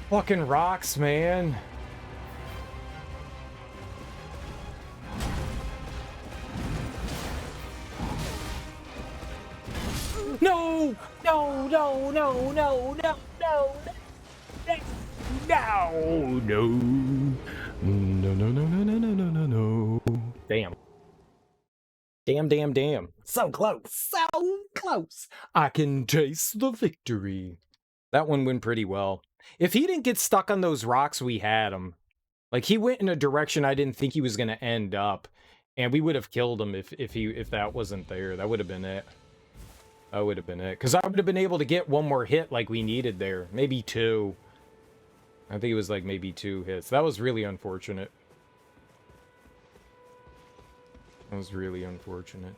Fucking rocks, man. No! No, no, no, no, no, no, no, no, no, no, no, no, no, no, no, no, no. Damn. Damn, damn, damn. So close, so close. I can taste the victory. That one went pretty well. If he didn't get stuck on those rocks, we had him. Like, he went in a direction I didn't think he was going to end up. And we would have killed him if that wasn't there. That would have been it. That would have been it. Because I would have been able to get one more hit like we needed there. Maybe two. I think it was like maybe 2 hits. That was really unfortunate. That was really unfortunate.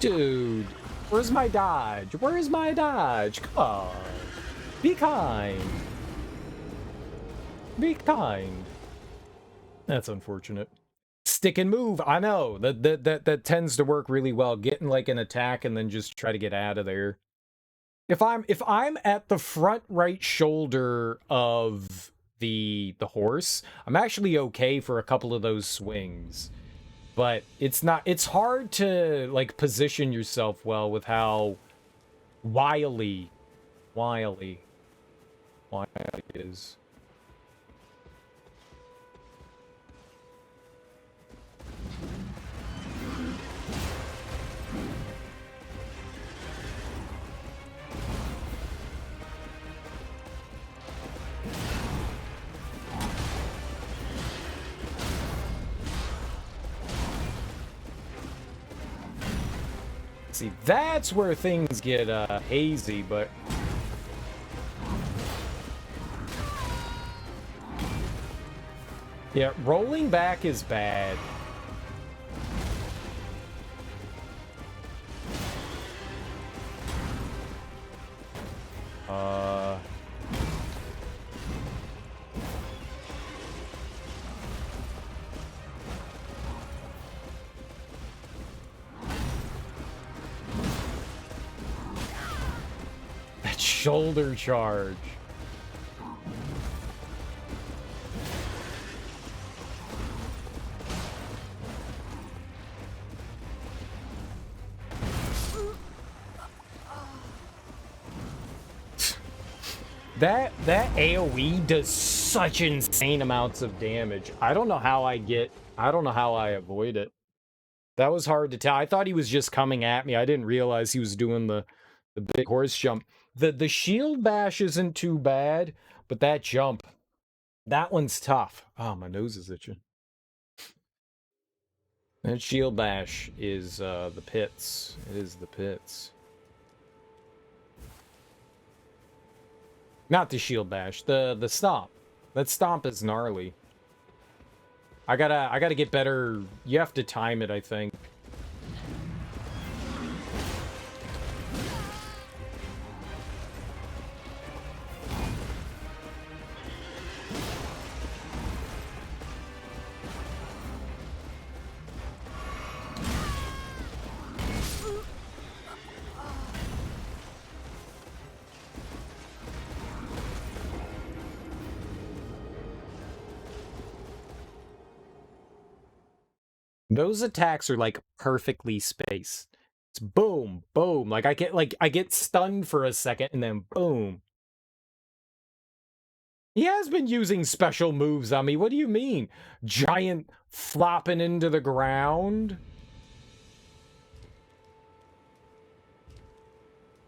Dude, where's my dodge? Where's my dodge? Come on. Be kind. Be kind. That's unfortunate. Stick and move. I know. That tends to work really well. Getting like an attack and then just try to get out of there. If I'm at the front right shoulder of the horse, I'm actually okay for a couple of those swings. But it's hard to like position yourself well with how wily it is. See, that's where things get hazy, but yeah, rolling back is bad. That shoulder charge. That AoE does such insane amounts of damage. I don't know how I avoid it. That was hard to tell. I thought he was just coming at me. I didn't realize he was doing the big horse jump. The shield bash isn't too bad, but that jump, that one's tough. Oh, my nose is itching. That shield bash is the pits. It is the pits. Not the shield bash, the stomp. That stomp is gnarly. I gotta get better. You have to time it, I think. Those attacks are like perfectly spaced. It's boom, boom. Like I get stunned for a second and then boom. He has been using special moves on me. What do you mean? Giant flopping into the ground?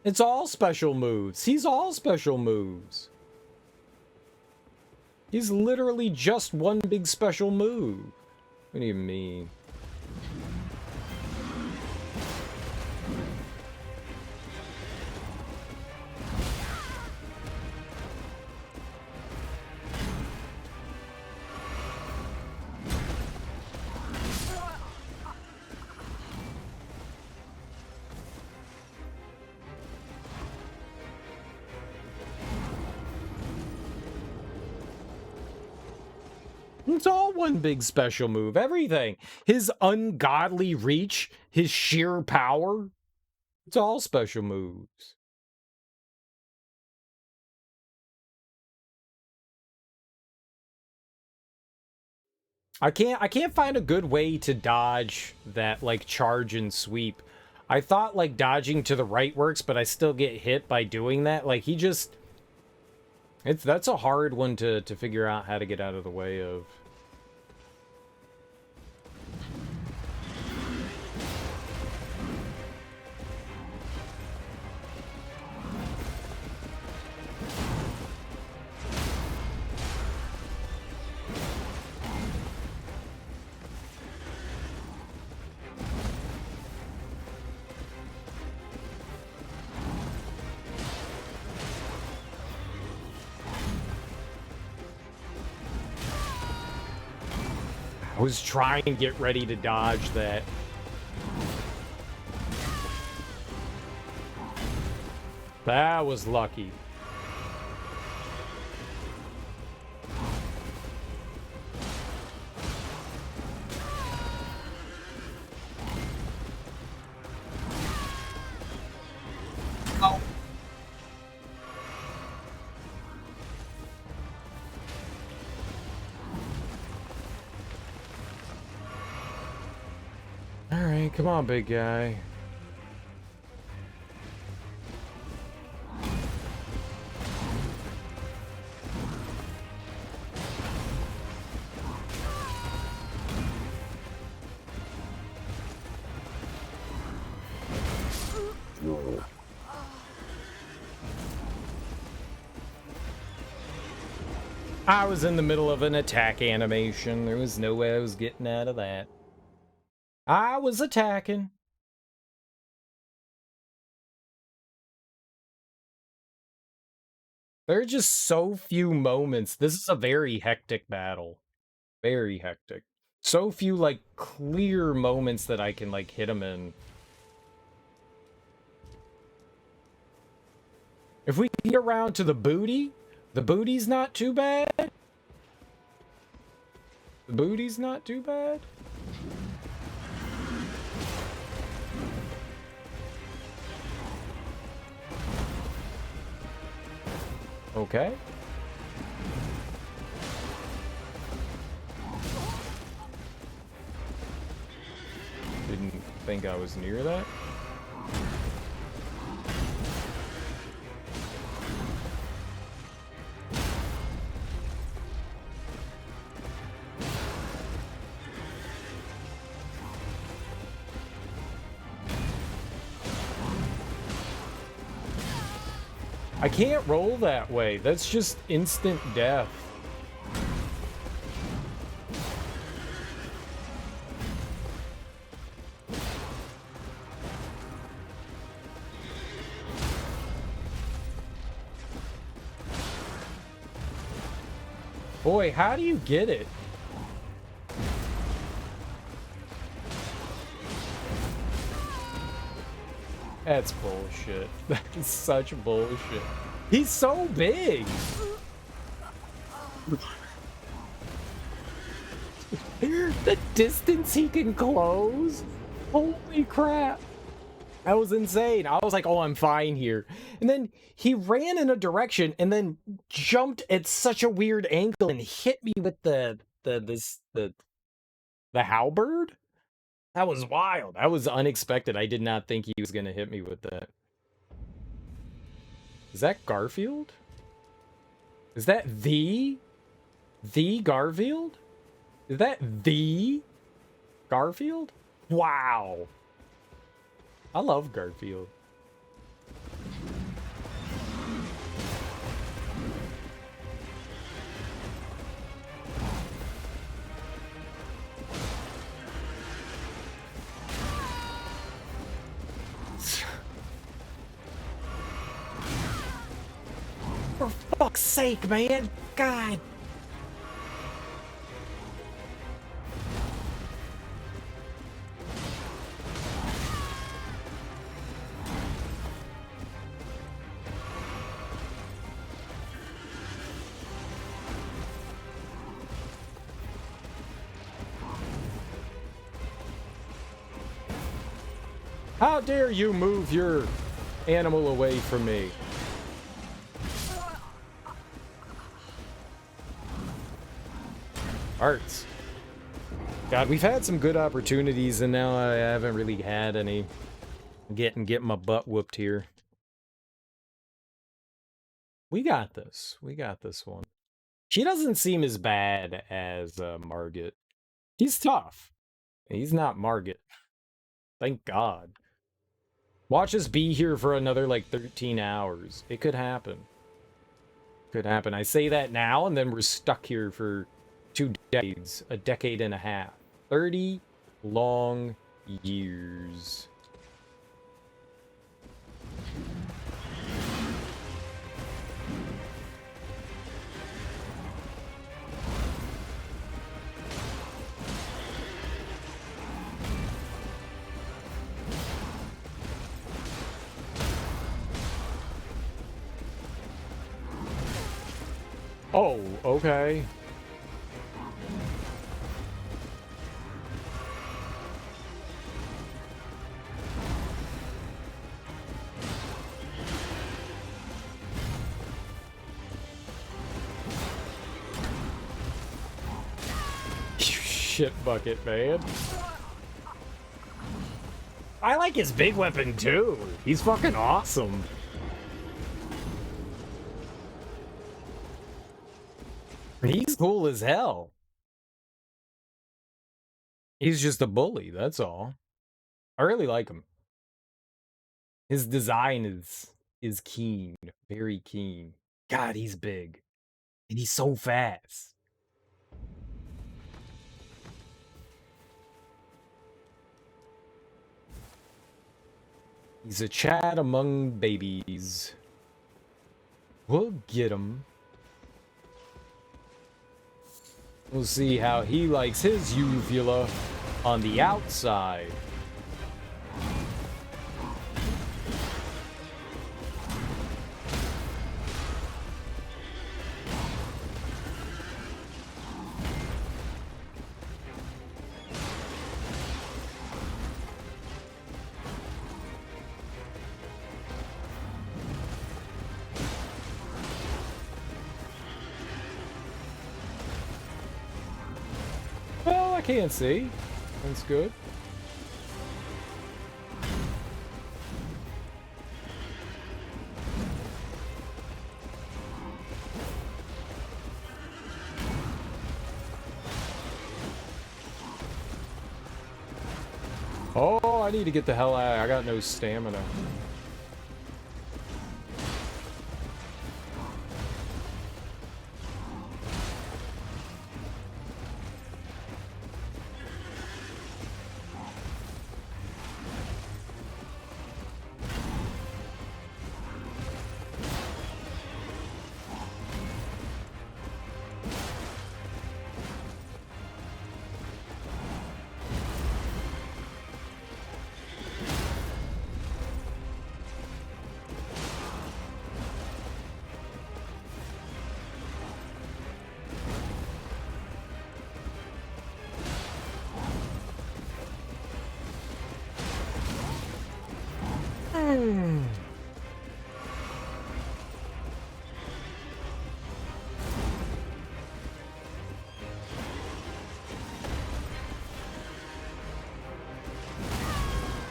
It's all special moves. He's all special moves. He's literally just one big special move. What do you mean? It's all one big special move. Everything. His ungodly reach, his sheer power. It's all special moves. I can't find a good way to dodge that like charge and sweep. I thought like dodging to the right works, but I still get hit by doing that. Like he just that's a hard one to figure out how to get out of the way of. I was trying to get ready to dodge that. That was lucky.
Oh.
All right, come on, big guy. I was in the middle of an attack animation. There was no way I was getting out of that. I was attacking. There are just so few moments. This is a very hectic battle. Very hectic. So few, like, clear moments that I can, like, hit him in. If we get around to the booty's not too bad. The booty's not too bad. Okay. Didn't think I was near that. I can't roll that way. That's just instant death. Boy, how do you get it? That's bullshit. That's such bullshit. He's so big. The distance he can close. Holy crap. That was insane. I was like, oh, I'm fine here. And then he ran in a direction and then jumped at such a weird angle and hit me with the halberd. That was wild. That was unexpected. I did not think he was going to hit me with that. Is that Garfield? Is that the Garfield? Is that the Garfield? Wow. I love Garfield. For fuck's sake, man. God. How dare you move your animal away from me? Arts. God, we've had some good opportunities, and now I haven't really had any. Getting my butt whooped here. We got this. We got this one. She doesn't seem as bad as Margit. He's tough. He's not Margit. Thank God. Watch us be here for another, like, 13 hours. It could happen. Could happen. I say that now, and then we're stuck here for 2 decades. A decade and a half. 30 long years. Oh, okay. Shit bucket, man. I like his big weapon too. He's fucking awesome. He's cool as hell. He's just a bully, that's all. I really like him. His design is keen, very keen. God, he's big. And he's so fast. He's a Chad among babies. We'll get him. We'll see how he likes his uvula on the outside. Well, I can't see. That's good. Oh, I need to get the hell out. I got no stamina.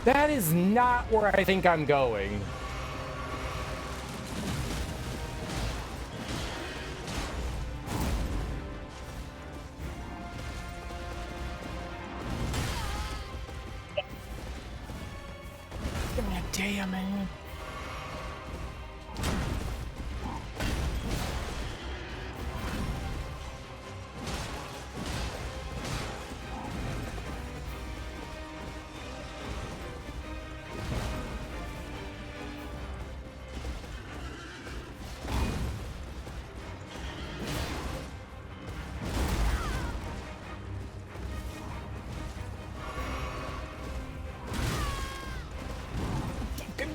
That is not where I think I'm going. God damn, man.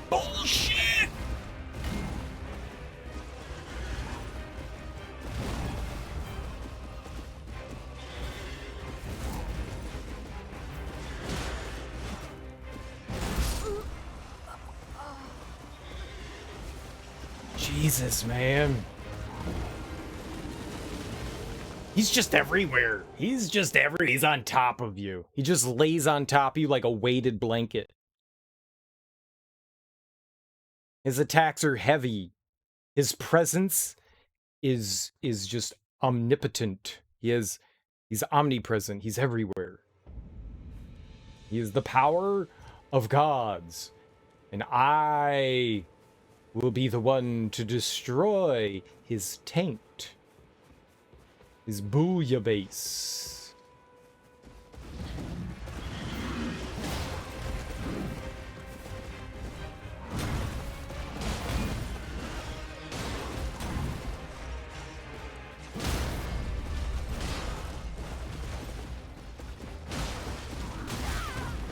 Bullshit! Jesus, man. He's just everywhere. He's on top of you. He just lays on top of you like a weighted blanket. His attacks are heavy. His presence is just omnipotent. He's omnipresent. He's everywhere. He is the power of gods. And I will be the one to destroy his taint. His booyah base.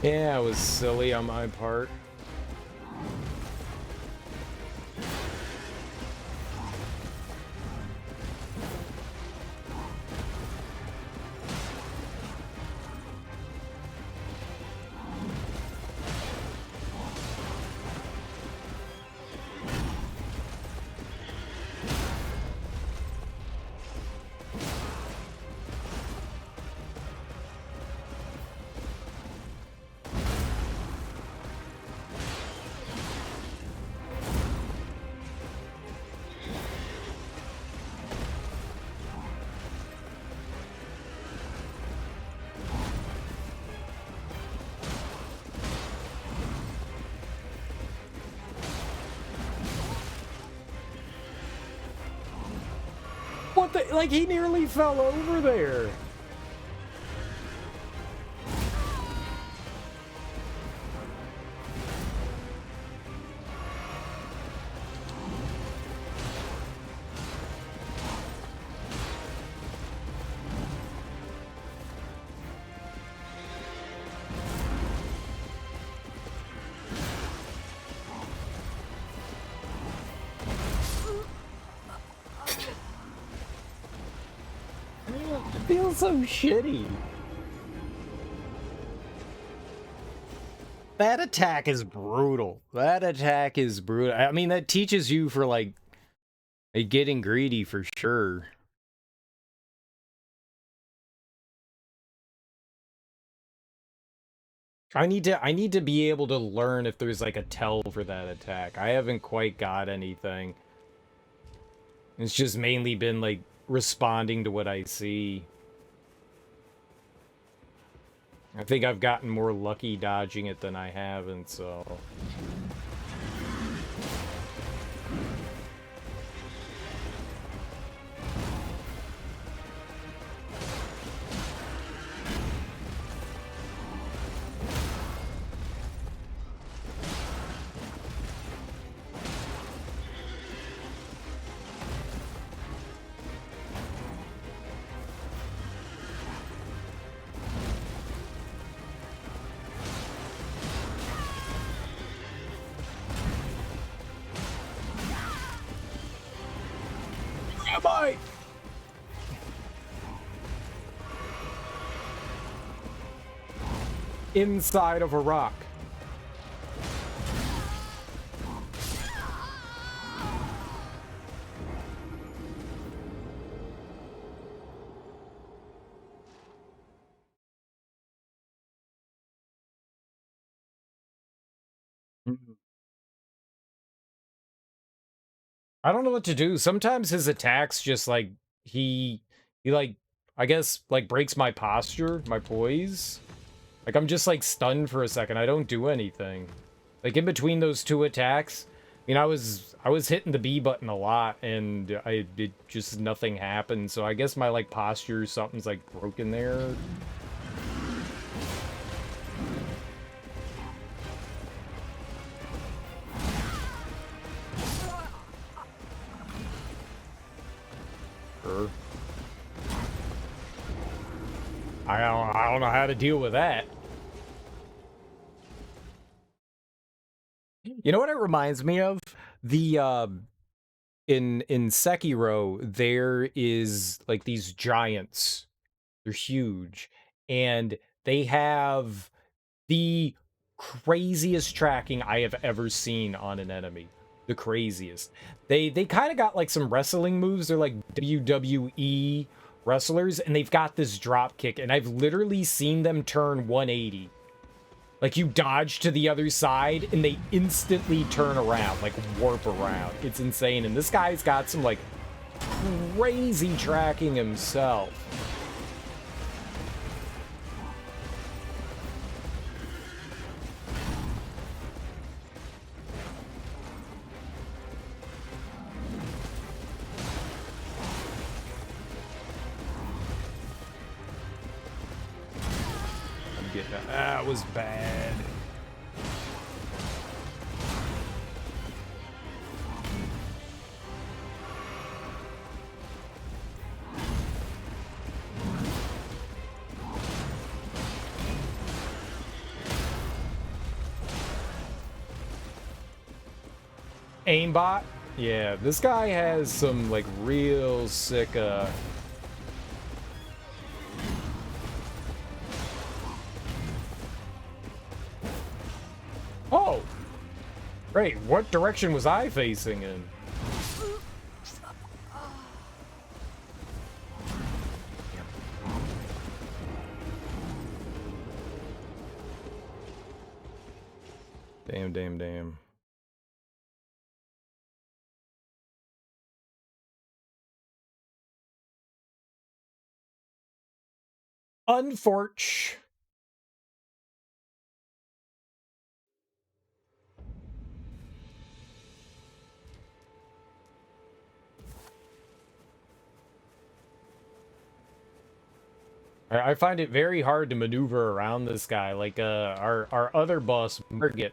Yeah, it was silly on my part. Like, he nearly fell over there. It feels so shitty. That attack is brutal. That attack is brutal. I mean, that teaches you for, like getting greedy for sure. I need to be able to learn if there's like a tell for that attack. I haven't quite got anything. It's just mainly been like responding to what I see. I think I've gotten more lucky dodging it than I haven't, so... Inside of a rock. I don't know what to do. Sometimes his attacks just like he like I guess like breaks my posture, my poise. Like I'm just like stunned for a second. I don't do anything. Like in between those two attacks, I mean I was hitting the B button a lot and it just nothing happened. So I guess my like posture something's like broken there. I don't know how to deal with that. You know what it reminds me of? The in Sekiro there is like these giants. They're huge and they have the craziest tracking I have ever seen on an enemy. The craziest. They kind of got like some wrestling moves. They're like WWE wrestlers and they've got this drop kick and I've literally seen them turn 180. Like you dodge to the other side and they instantly turn around, like warp around. It's insane. And this guy's got some like crazy tracking himself. That was bad. Aimbot? Yeah, this guy has some like real sick Oh! Great, what direction was I facing in? Damn, damn, damn. Unfortunate. I find it very hard to maneuver around this guy. Like, our other boss, Margit,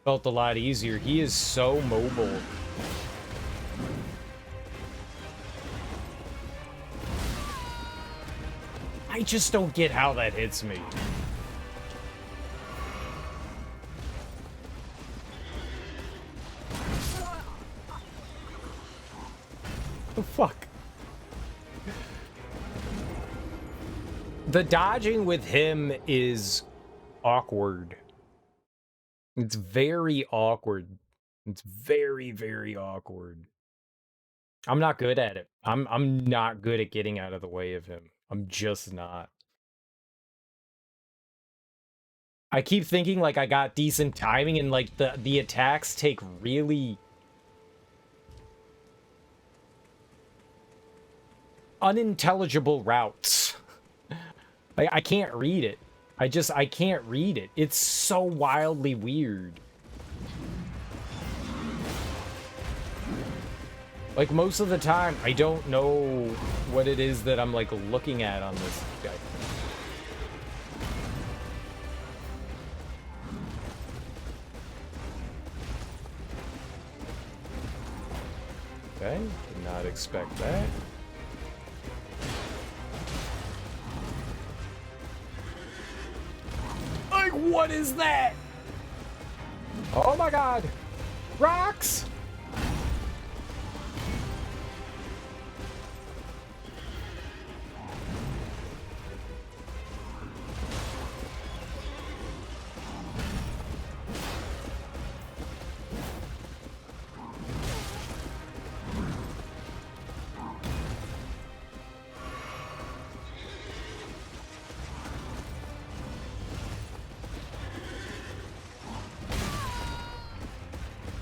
felt a lot easier. He is so mobile. I just don't get how that hits me. The fuck? The dodging with him is awkward. It's very awkward. It's very, very awkward. I'm not good at it. I'm not good at getting out of the way of him. I'm just not. I keep thinking like I got decent timing and like the attacks take really unintelligible routes. Like I can't read it. I can't read it. It's so wildly weird. Like most of the time I don't know what it is that I'm like looking at on this guy. Okay, did not expect that. Like, what is that? Oh my god! Rocks!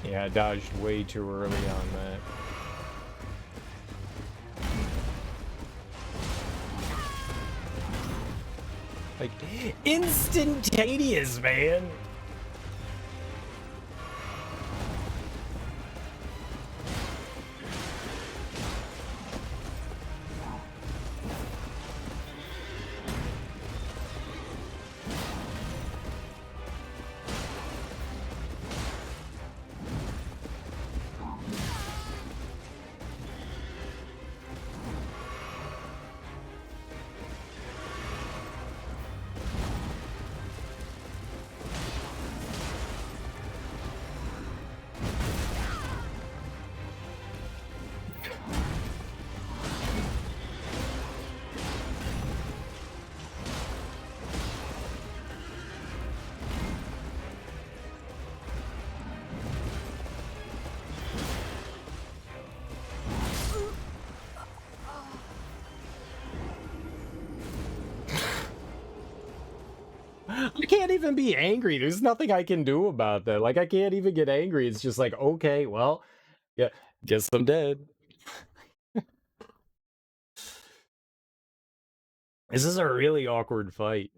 Yeah, I dodged way too early on that. Like, instantaneous, man! I can't even be angry. There's nothing I can do about that. Like, I can't even get angry. It's just like, okay, well, yeah, guess I'm dead. This is a really awkward fight.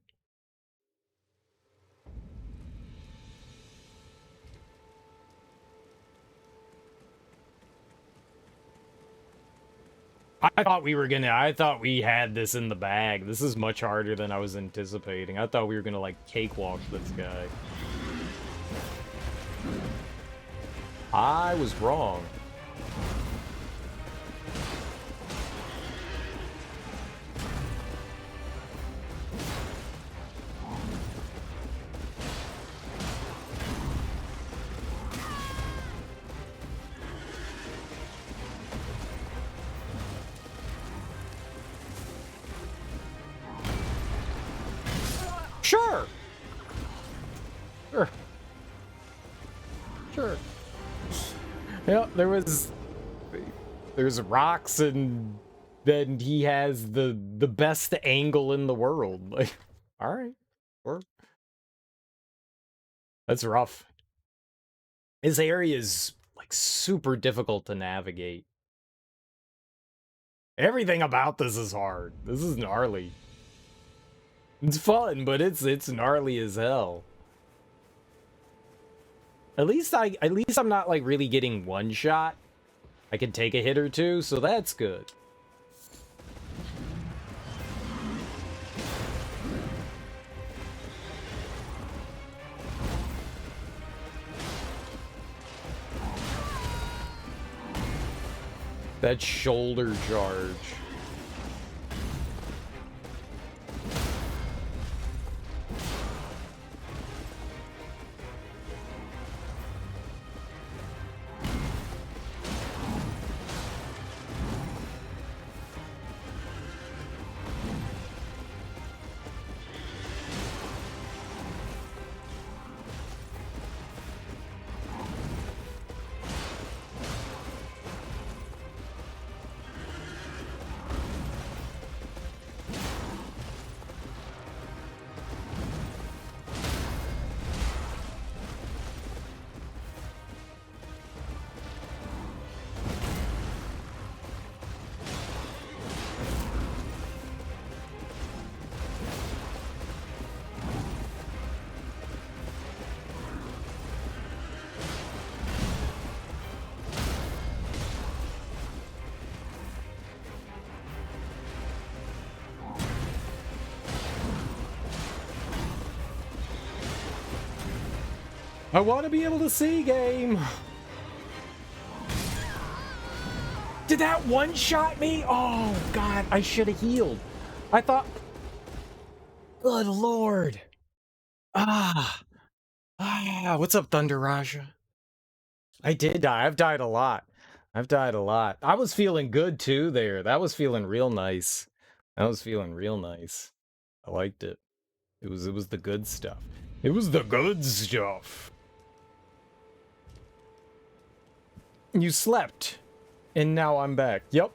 I thought we had this in the bag. This is much harder than I was anticipating. I thought we were gonna, like, cakewalk this guy. I was wrong. Sure. Sure. Sure. Yeah, there's rocks, and then he has the best angle in the world. Like, all right, sure. That's rough. This area is like super difficult to navigate. Everything about this is hard. This is gnarly. It's fun, but it's gnarly as hell. At least I'm not like really getting one shot. I can take a hit or two, so that's good. That shoulder charge. I want to be able to see, game. Did that one-shot me? Oh, God, I should have healed. I thought... Good Lord. What's up, Thunder Raja? I did die. I've died a lot. I've died a lot. I was feeling good, too, there. That was feeling real nice. That was feeling real nice. I liked it. It was the good stuff. It was the good stuff. You slept, and now I'm back. Yep,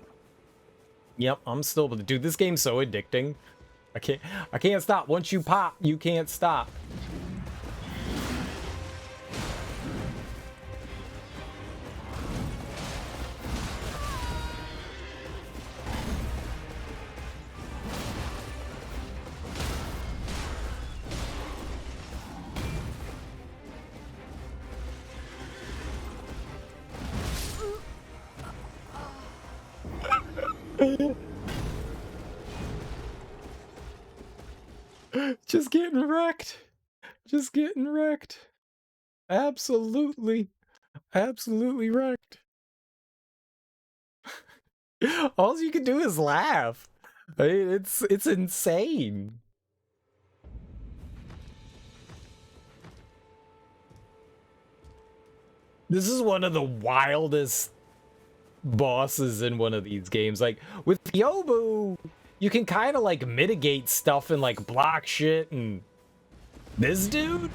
I'm still. Dude, this game's so addicting. I can't stop. Once you pop, you can't stop. Just getting wrecked. Just getting wrecked. Absolutely wrecked. All you can do is laugh. I mean, it's insane. This is one of the wildest bosses in one of these games. Like, with Yobu, you can kind of, like, mitigate stuff and, like, block shit, and this dude?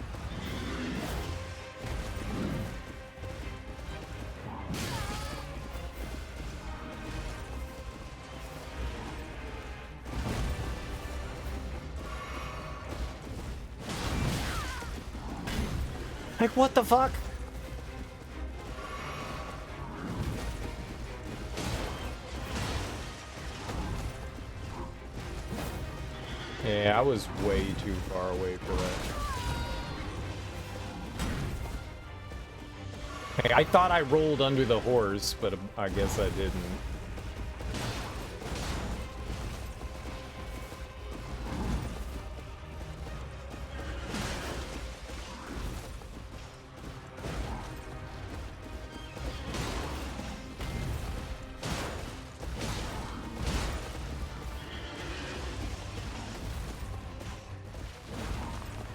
Like, what the fuck? Yeah, I was way too far away for that. Hey, I thought I rolled under the horse, but I guess I didn't.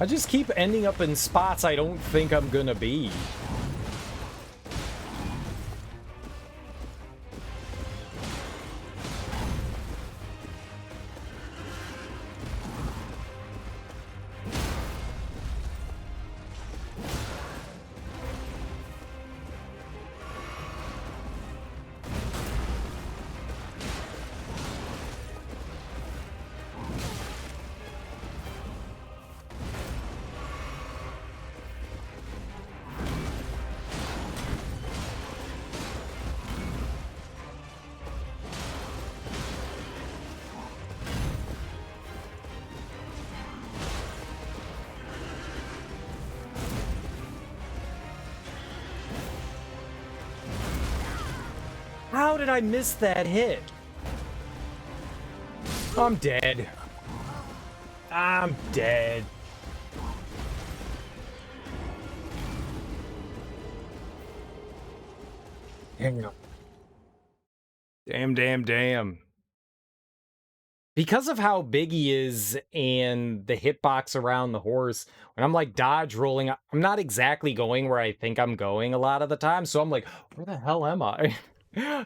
I just keep ending up in spots I don't think I'm gonna be. How did I miss that hit? I'm dead. I'm dead. Hang on. Damn, damn, damn. Because of how big he is and the hitbox around the horse, when I'm like dodge rolling, I'm not exactly going where I think I'm going a lot of the time. So I'm like, where the hell am I?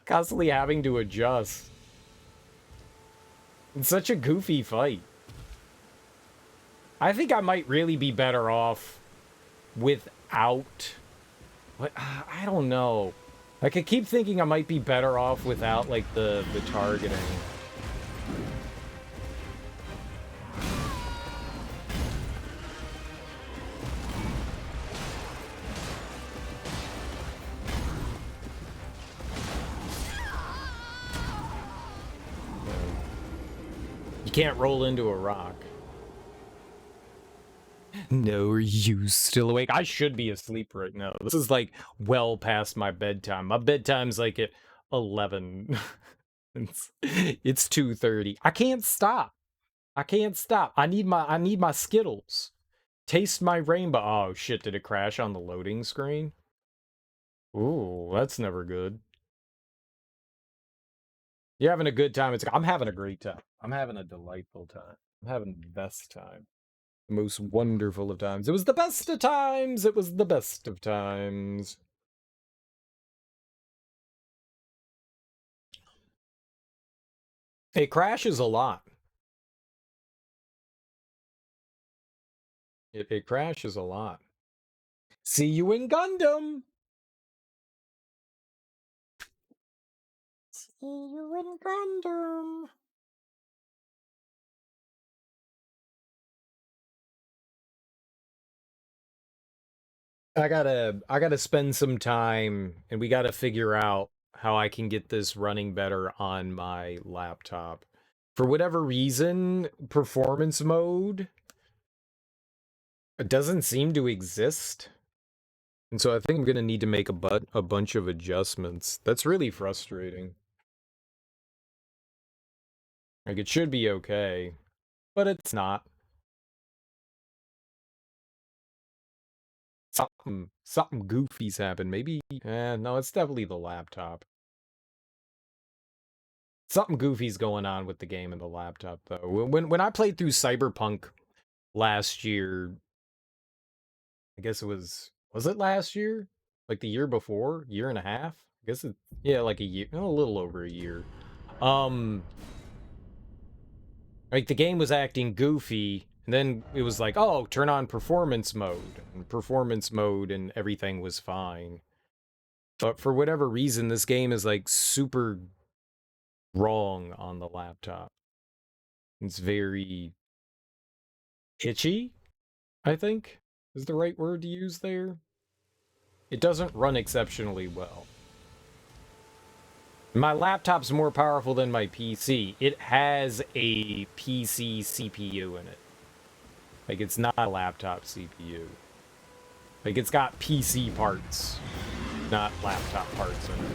Constantly having to adjust. It's such a goofy fight. I think I might really be better off without... I don't know. Like, I keep thinking I might be better off without, like, the targeting. You can't roll into a rock. No, are you still awake? I should be asleep right now. This is like well past my bedtime. My bedtime's like at 11. It's 2:30. I can't stop. I can't stop. I need my Skittles. Taste my rainbow. Oh shit, did it crash on the loading screen? Ooh, that's never good. You're having a good time. I'm having a great time. I'm having a delightful time. I'm having the best time. The most wonderful of times. It was the best of times. It was the best of times. It crashes a lot. It crashes a lot. See you in Gundam! See you in Gundam! I gotta spend some time, and we gotta figure out how I can get this running better on my laptop. For whatever reason, performance mode doesn't seem to exist. And so I think I'm gonna need to make a bunch of adjustments. That's really frustrating. Like, it should be okay, but it's not. Something goofy's happened. Maybe, no, it's definitely the laptop. Something goofy's going on with the game and the laptop, though. When I played through Cyberpunk last year, I guess was it last year? Like the year before? Year and a half? I guess yeah, like a year, a little over a year. Like the game was acting goofy, and then it was like, oh, turn on performance mode. And performance mode and everything was fine. But for whatever reason, this game is like super wrong on the laptop. It's very hitchy, I think, is the right word to use there. It doesn't run exceptionally well. My laptop's more powerful than my PC. It has a PC CPU in it. Like, it's not a laptop CPU. Like, it's got PC parts, not laptop parts in it.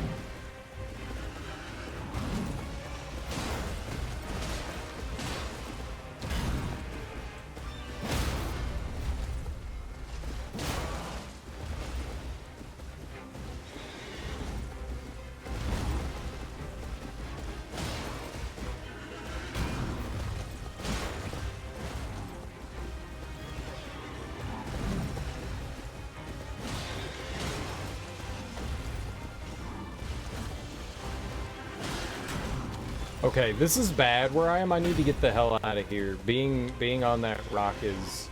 Okay, this is bad where I am. I need to get the hell out of here. Being on that rock is...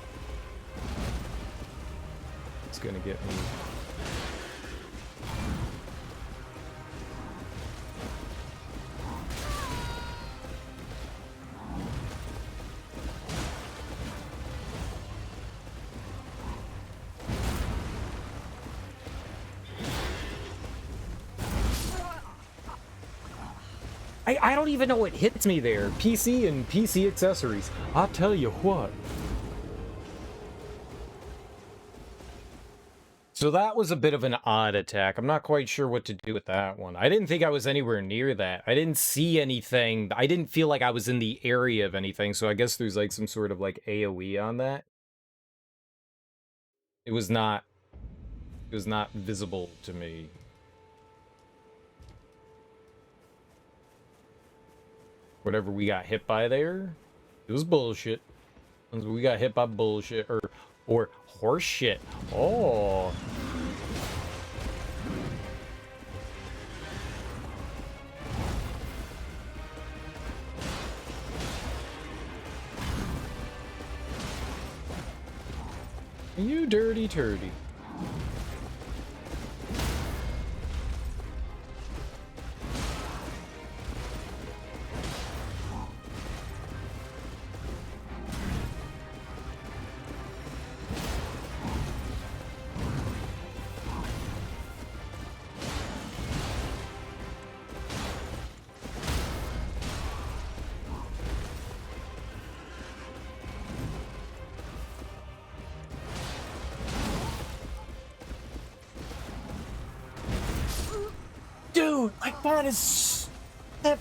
It's gonna get me. I don't even know what hits me there. PC and PC accessories. I'll tell you what. So that was a bit of an odd attack. I'm not quite sure what to do with that one. I didn't think I was anywhere near that. I didn't see anything. I didn't feel like I was in the area of anything, so I guess there's like some sort of like AoE on that. It was not visible to me. Whatever we got hit by there, it was bullshit. We got hit by bullshit or horse shit. Oh. You dirty turdy.
Dude, like that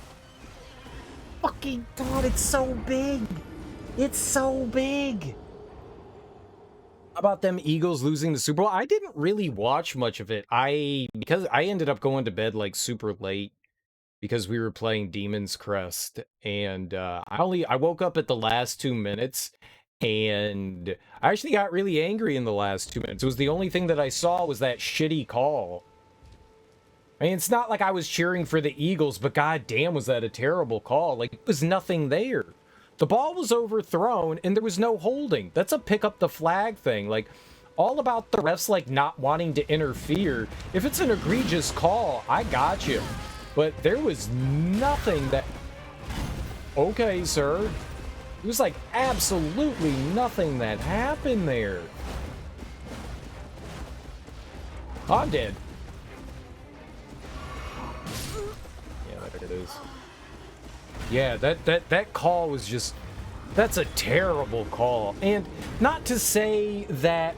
fucking god, it's so big. It's so big.
How about them Eagles losing the Super Bowl? I didn't really watch much of it. Because I ended up going to bed like super late because we were playing Demon's Crest, and I woke up at the last 2 minutes, and I actually got really angry in the last 2 minutes. It was the only thing that I saw was that shitty call. I mean, it's not like I was cheering for the Eagles, but goddamn, was that a terrible call. Like, there was nothing there. The ball was overthrown, and there was no holding. That's a pick up the flag thing. Like, all about the refs, like, not wanting to interfere. If it's an egregious call, I got you. But there was nothing that... Okay, sir. It was, like, absolutely nothing that happened there. I'm dead. It is. Yeah, that call was just... That's a terrible call. And not to say that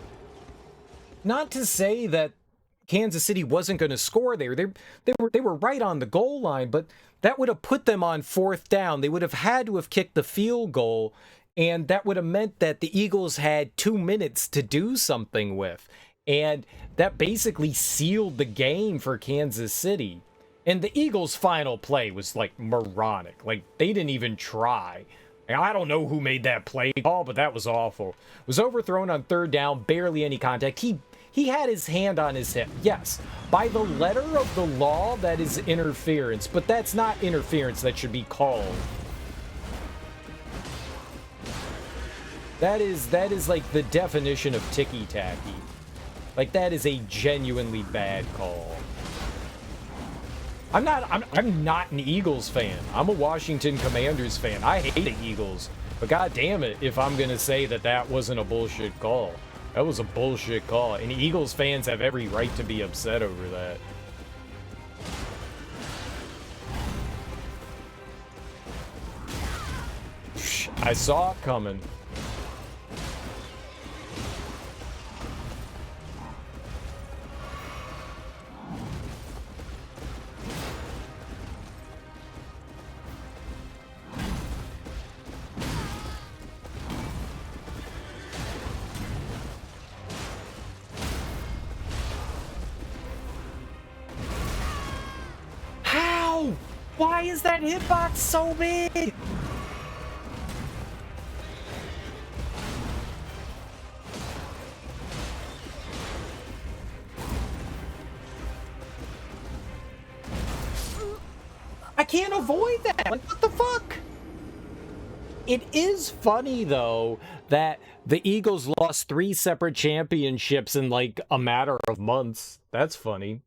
Kansas City wasn't going to score there. They were right on the goal line, but that would have put them on 4th down. They would have had to have kicked the field goal, and that would have meant that the Eagles had 2 minutes to do something with. And that basically sealed the game for Kansas City. And the Eagles' final play was, like, moronic. Like, they didn't even try. I don't know who made that play call, but that was awful. Was overthrown on 3rd down, barely any contact. He had his hand on his hip. Yes, by the letter of the law, that is interference. But that's not interference that should be called. That is like, the definition of ticky-tacky. Like, that is a genuinely bad call. I'm not an Eagles fan. I'm a Washington Commanders fan. I hate the Eagles. But god damn it if I'm going to say that that wasn't a bullshit call. That was a bullshit call. And Eagles fans have every right to be upset over that. I saw it coming.
Why is that hitbox so big? I can't avoid that. Like, what the fuck?
It is funny, though, that the Eagles lost 3 separate championships in, like, a matter of months. That's funny.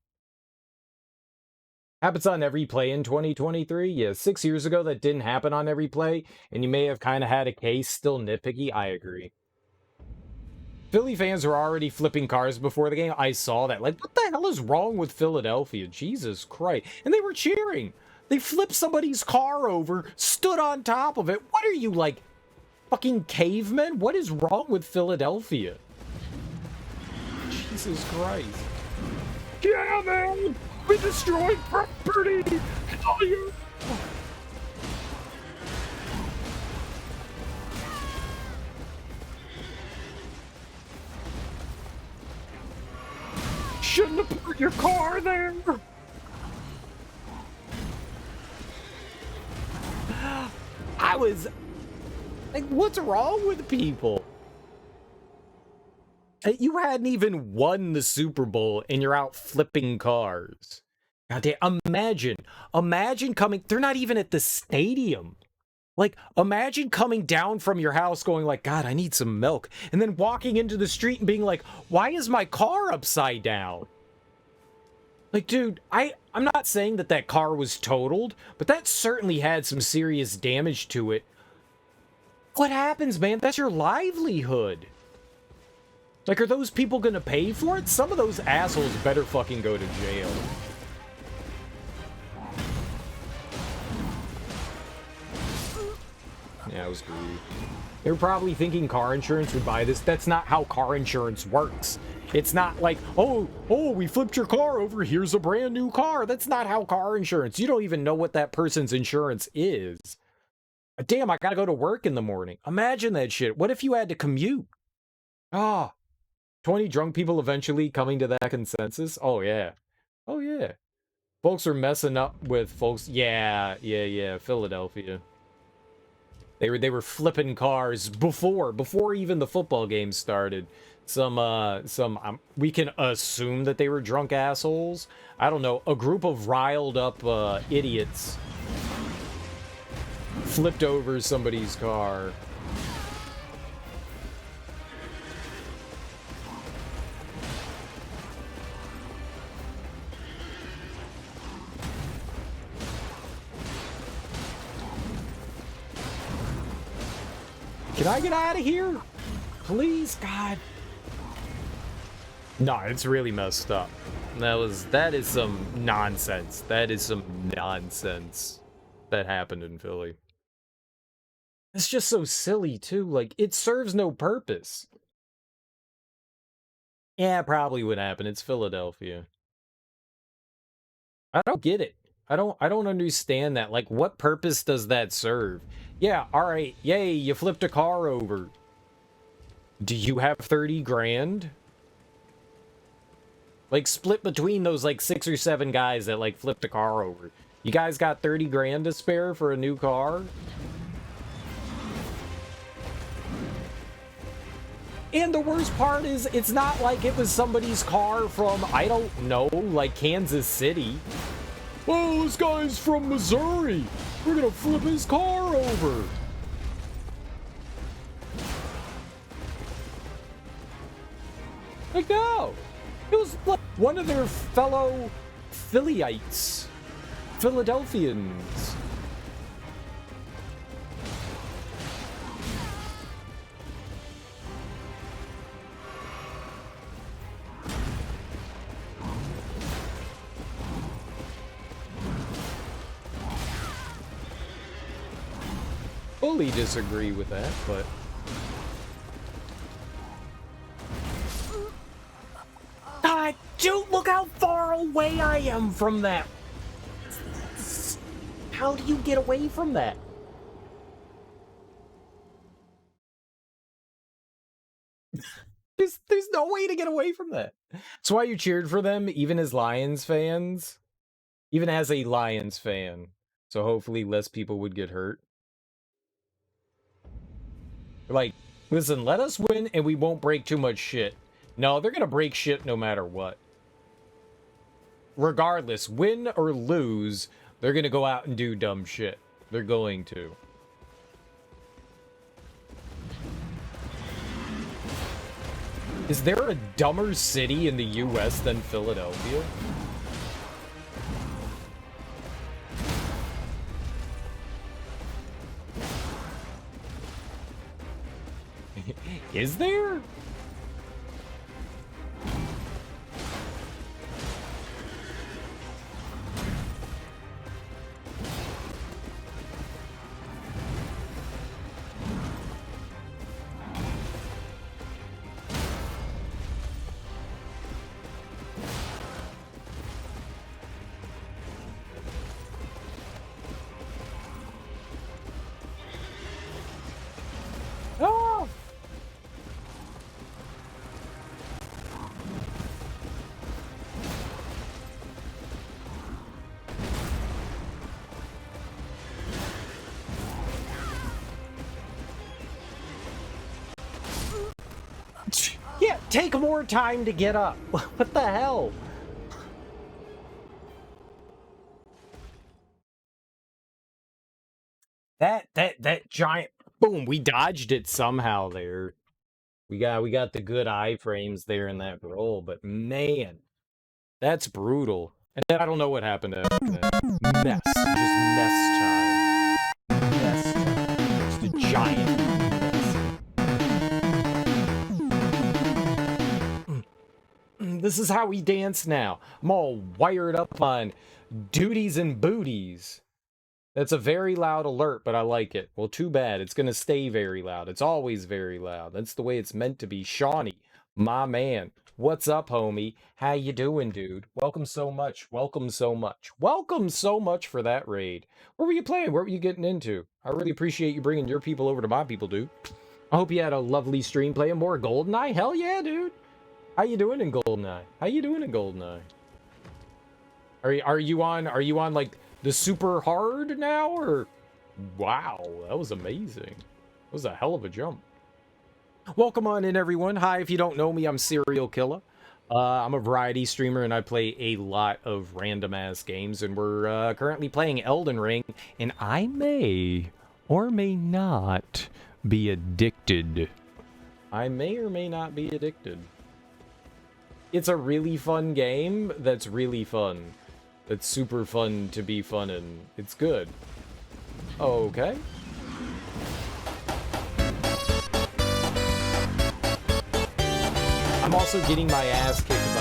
Happens on every play in 2023. Yeah, 6 years ago that didn't happen on every play, and you may have kind of had a case, still nitpicky. I agree. Philly fans were already flipping cars before the game. I saw that. Like, what the hell is wrong with Philadelphia? Jesus Christ. And they were cheering. They flipped somebody's car over, stood on top of it. What are you, like, fucking cavemen? What is wrong with Philadelphia? Jesus Christ. Yeah, man! We destroyed property! Hell yeah! Shouldn't have put your car there! That was... Like, what's wrong with people? You hadn't even won the Super Bowl and you're out flipping cars. God damn, imagine coming... They're not even at the stadium. Like, imagine coming down from your house going like, God, I need some milk. And then walking into the street and being like, why is my car upside down? Like, dude, I'm not saying that that car was totaled, but that certainly had some serious damage to it. What happens, man? That's your livelihood. Like, are those people gonna pay for it? Some of those assholes better fucking go to jail. Yeah, it was greedy. They were probably thinking car insurance would buy this. That's not how car insurance works. It's not like, oh, we flipped your car over, here's a brand new car. That's not how car insurance... You don't even know what that person's insurance is. Damn, I gotta go to work in the morning. Imagine that shit. What if you had to commute? 20 drunk people eventually coming to that consensus? Oh, yeah. Oh, yeah. Folks are messing up with folks... Yeah, Philadelphia. They were flipping cars before even the football game started. We can assume that they were drunk assholes. I don't know, a group of riled up idiots flipped over somebody's car. Can I get out of here? Please, God. No, it's really messed up. That is some nonsense. That is some nonsense that happened in Philly. It's just so silly, too. Like, it serves no purpose. Yeah, probably would happen. It's Philadelphia. I don't get it. I don't understand that. Like, what purpose does that serve? Yeah, alright, yay, you flipped a car over. Do you have 30 grand? Like, split between those, like, 6 or 7 guys that, like, flipped a car over. You guys got 30 grand to spare for a new car? And the worst part is, it's not like it was somebody's car from, I don't know, like, Kansas City. Oh, this guy's from Missouri. We're gonna flip his car over. Like, no. It was like one of their fellow Phillyites. Philadelphians. Fully disagree with that, but... God, dude, look how far away I am from that! How do you get away from that? There's no way to get away from that. That's why you cheered for them, even as Lions fans. Even as a Lions fan. So hopefully less people would get hurt. Like, listen, let us win and we won't break too much shit. No, they're gonna break shit no matter what. Regardless, win or lose, they're gonna go out and do dumb shit. They're going to. Is there a dumber city in the US than Philadelphia? Is there? Yeah, take more time to get up. What the hell? That giant boom, we dodged it somehow there. We got the good iframes there in that roll, but man, that's brutal. And then I don't know what happened after that. Mess. Just mess time. Mess time. Just a giant mess. This is how we dance now. I'm all wired up on duties and booties. That's a very loud alert, but I like it. Well, too bad. It's going to stay very loud. It's always very loud. That's the way it's meant to be. Shawnee, my man. What's up, homie? How you doing, dude? Welcome so much. Welcome so much. Welcome so much for that raid. What were you playing? What were you getting into? I really appreciate you bringing your people over to my people, dude. I hope you had a lovely stream playing more GoldenEye. Hell yeah, dude. How you doing in GoldenEye? How you doing in GoldenEye? Are you on like the super hard now, or wow, that was amazing. That was a hell of a jump. Welcome on in, everyone. Hi, if you don't know me, I'm Serial Killer. I'm a variety streamer and I play a lot of random ass games, and we're currently playing Elden Ring, and I may or may not be addicted. I may or may not be addicted. It's a really fun game that's really fun. It's super fun to be fun, and it's good. Okay. I'm also getting my ass kicked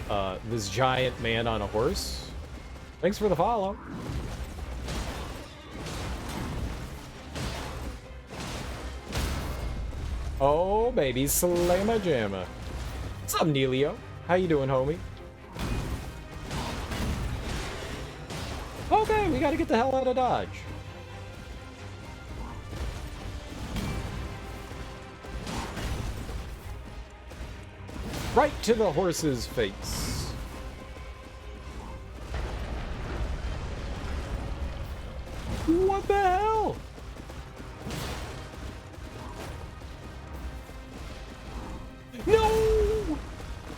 by this giant man on a horse. Thanks for the follow. Oh, baby, slamma jamma. What's up, Neilio? How you doing, homie? Okay, we gotta get the hell out of Dodge. Right to the horse's face. What the hell? No!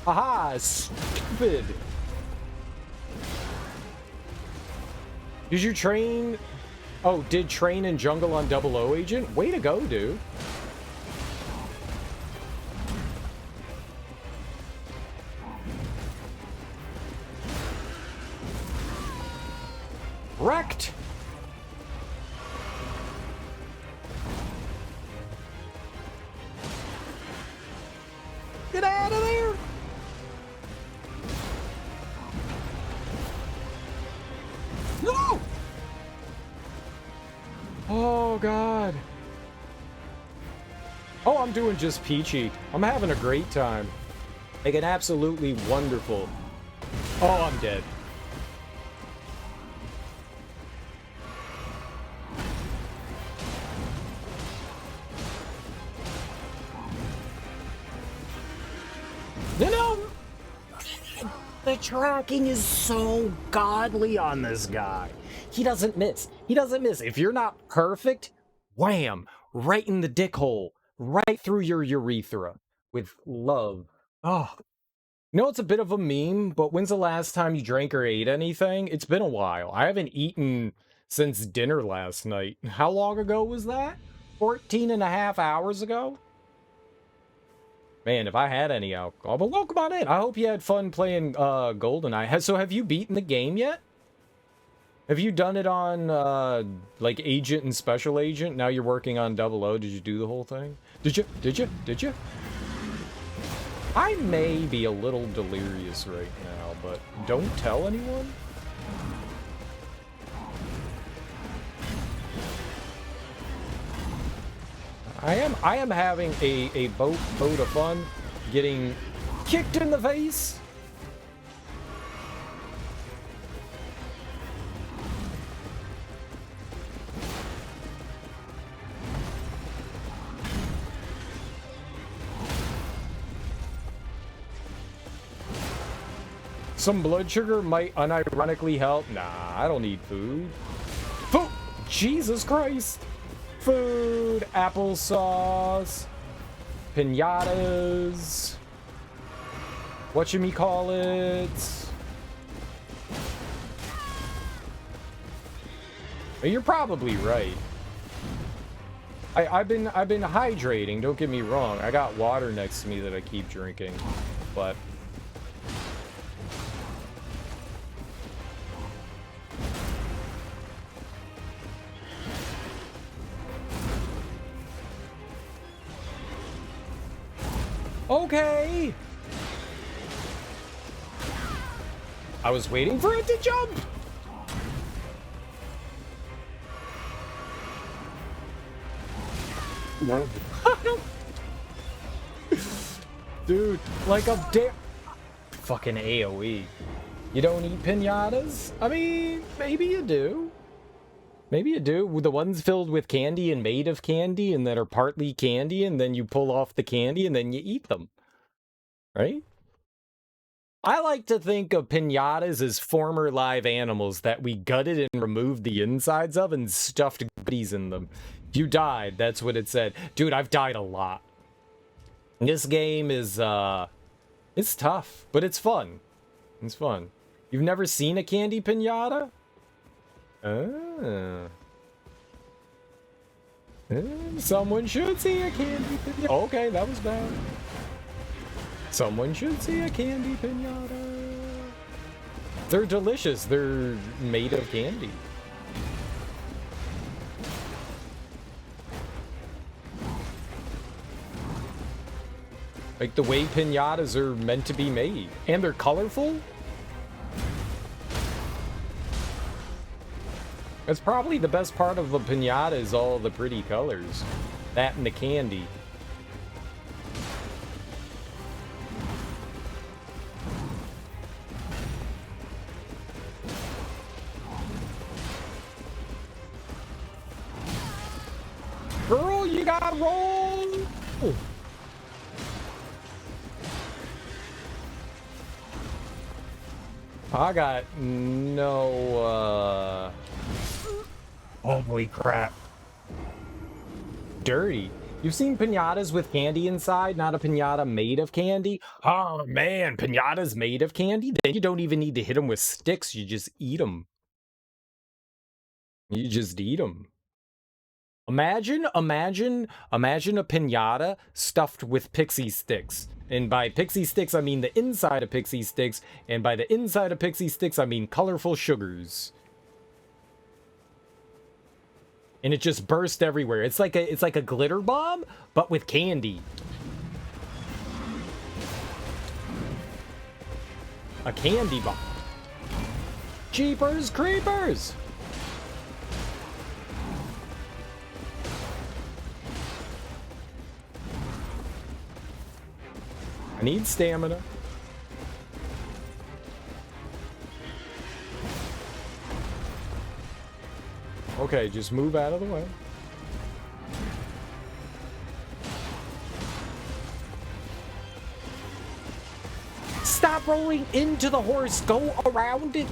Aha, stupid. Did you train? Oh, did train in jungle on BOOO agent? Way to go, dude. Wrecked. Get out of there. No! Oh, God. Oh, I'm doing just peachy. I'm having a great time. Like an absolutely wonderful. Oh, I'm dead. No! The tracking is so godly on this guy. He doesn't miss. He doesn't miss. If you're not perfect, wham! Right in the dick hole. Right through your urethra. With love. Oh. You know, it's a bit of a meme, but when's the last time you drank or ate anything? It's been a while. I haven't eaten since dinner last night. How long ago was that? 14 and a half hours ago? Man, if I had any alcohol. But welcome on in. I hope you had fun playing GoldenEye. So have you beaten the game yet? Have you done it on, like, Agent and Special Agent? Now you're working on BOOO. Did you do the whole thing? Did you? Did you? Did you? I may be a little delirious right now, but don't tell anyone? I am having a boat of fun getting kicked in the face. Some blood sugar might unironically help. Nah, I don't need food. Food! Jesus Christ! Food, applesauce, pinatas, whatchamacallit. You're probably right. I've been hydrating, don't get me wrong. I got water next to me that I keep drinking, but okay. I was waiting for it to jump.
No.
Dude, like a damn fucking AoE. You don't eat pinatas? I mean, maybe you do. Maybe you do. The ones filled with candy and made of candy and that are partly candy, and then you pull off the candy and then you eat them. Right? I like to think of pinatas as former live animals that we gutted and removed the insides of and stuffed goodies in them. If you died, that's what it said. Dude, I've died a lot. This game is, it's tough, but it's fun. It's fun. You've never seen a candy pinata? Someone should see a candy pinata. Okay, that was bad. Someone should see a candy pinata. They're delicious. They're made of candy. Like the way pinatas are meant to be made. And they're colorful. That's probably the best part of a pinata is all the pretty colors. That and the candy. Girl, you gotta roll! I got no,
Holy crap.
dirty. You've seen pinatas with candy inside, not a pinata made of candy? Oh man, pinatas made of candy? Then you don't even need to hit them with sticks, you just eat them. You just eat them. Imagine a pinata stuffed with pixie sticks. And by pixie sticks, I mean the inside of pixie sticks. And by the inside of pixie sticks, I mean colorful sugars. And it just burst everywhere. It's like a glitter bomb, but with candy. A candy bomb. Jeepers creepers! I need stamina. Okay, just move out of the way. Stop rolling into the horse. Go around it.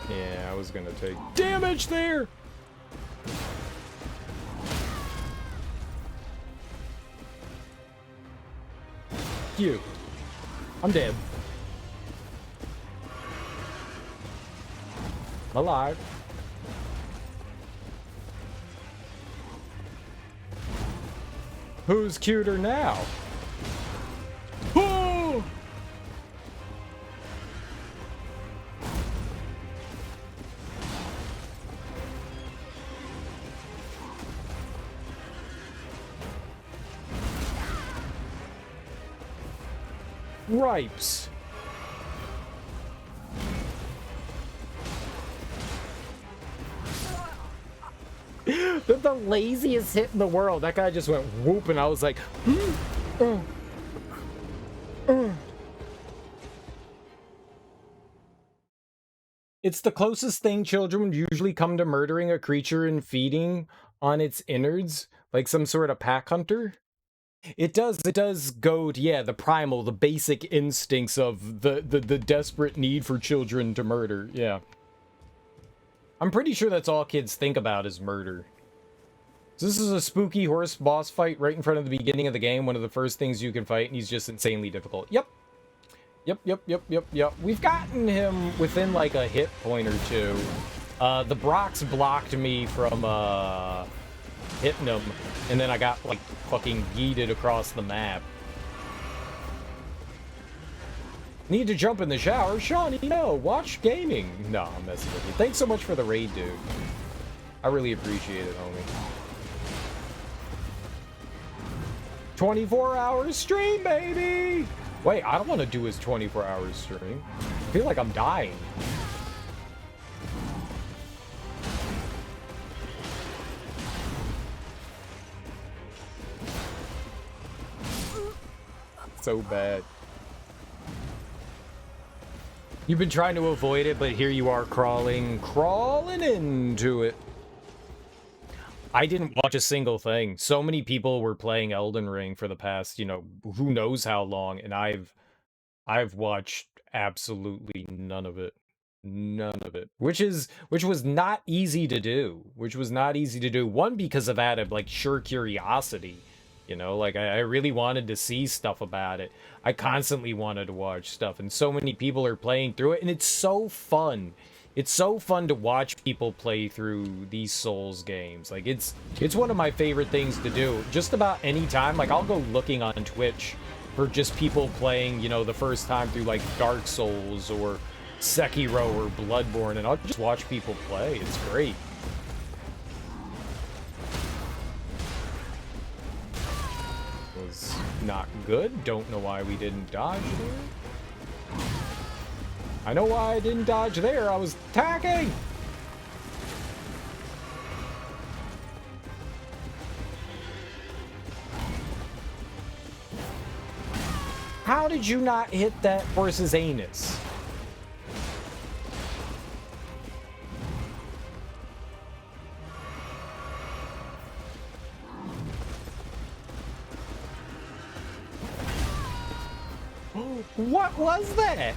Yeah, I was gonna take damage there. You. I'm dead. I'm alive. Who's cuter now? Oh! Ripes. The laziest hit in the world. That guy just went whoop, and I was like, It's the closest thing children would usually come to murdering a creature and feeding on its innards, like some sort of pack hunter. It does goad, yeah, the primal, the basic instincts of the desperate need for children to murder, yeah. I'm pretty sure that's all kids think about is murder. So this is a spooky horse boss fight right in front of the beginning of the game, one of the first things you can fight, and he's just insanely difficult. Yep. Yep. We've gotten him within like a hit point or two. The Brox blocked me from hitting him, and then I got like fucking yeeted across the map. Need to jump in the shower? Shawnee, no. Watch gaming. No, I'm messing with you. Thanks so much for the raid, dude. I really appreciate it, homie. 24-hour stream, baby! Wait, I don't want to do his 24-hour stream. I feel like I'm dying. So bad. You've been trying to avoid it, but here you are crawling into it. I didn't watch a single thing. So many people were playing Elden Ring for the past, you know, who knows how long, and I've watched absolutely none of it. None of it. Which was not easy to do. One, because of that, of like sheer curiosity. You know, like I really wanted to see stuff about it. I constantly wanted to watch stuff, and so many people are playing through it, and it's so fun. It's so fun to watch people play through these Souls games. Like it's one of my favorite things to do. Just about any time, like I'll go looking on Twitch for just people playing, you know, the first time through like Dark Souls or Sekiro or Bloodborne, and I'll just watch people play. It's great. Was not good. Don't know why we didn't dodge there. I know why I didn't dodge there. I was attacking. How did you not hit that horse's anus? What was that?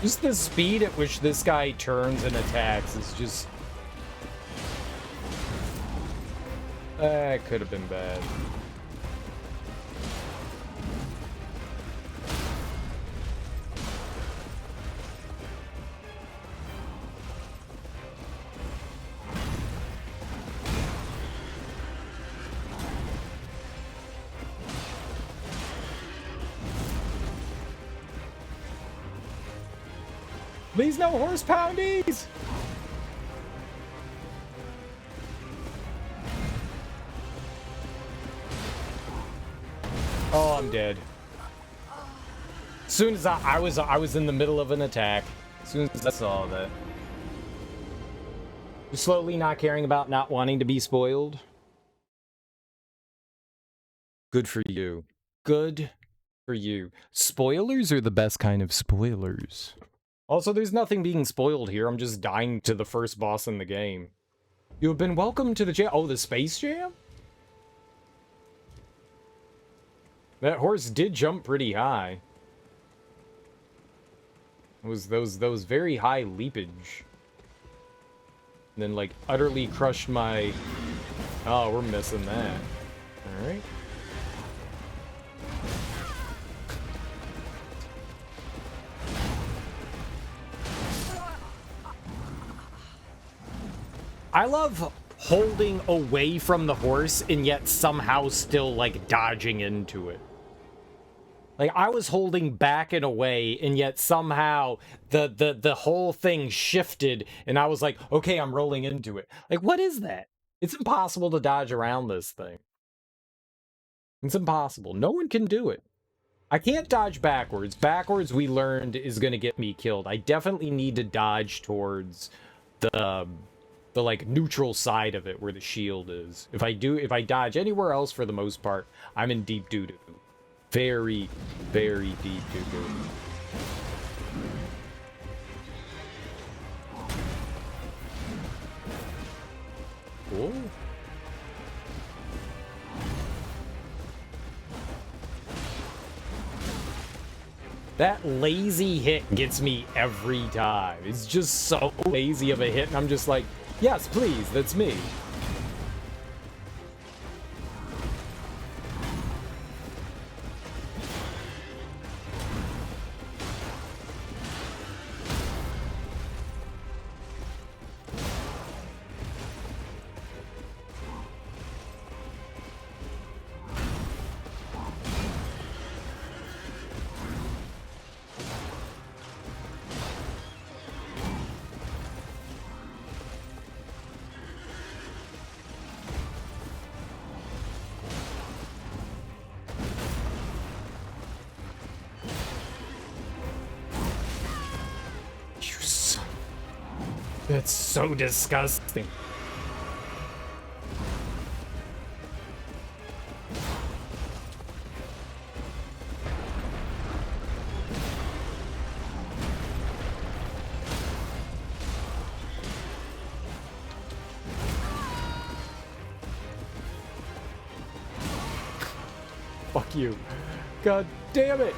Just the speed at which this guy turns and attacks is just... That could have been bad. Please no horse poundies! Oh, I'm dead. As soon as I was in the middle of an attack. As soon as I saw that. You're slowly not caring about not wanting to be spoiled. Good for you. Good for you. Spoilers are the best kind of spoilers. Also, there's nothing being spoiled here. I'm just dying to the first boss in the game. You have been welcomed to the jam. Oh, the Space Jam? That horse did jump pretty high. It was those very high leapage. And then, like, utterly crushed my... Oh, we're missing that. Alright. I love holding away from the horse and yet somehow still, like, dodging into it. Like, I was holding back and away, and yet somehow the whole thing shifted, and I was like, okay, I'm rolling into it. Like, what is that? It's impossible to dodge around this thing. It's impossible. No one can do it. I can't dodge backwards. Backwards, we learned, is going to get me killed. I definitely need to dodge towards the like neutral side of it where the shield is. If I dodge anywhere else for the most part, I'm in deep doo-doo. Very, very deep doo-doo. Cool. That lazy hit gets me every time. It's just so lazy of a hit, and I'm just like, yes, please, that's me. That's so disgusting. Fuck you. God damn it.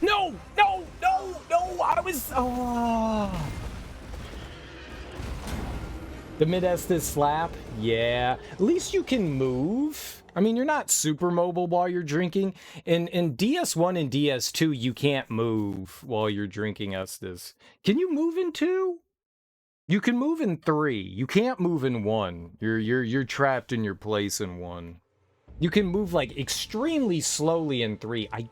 No! No! No! No! I was... Oh. The mid-Estus slap? Yeah. At least you can move. I mean, you're not super mobile while you're drinking. In DS1 and DS2, you can't move while you're drinking Estus. Can you move in 2? You can move in 3. You can't move in 1. You're trapped in your place in 1. You can move, like, extremely slowly in 3. I'm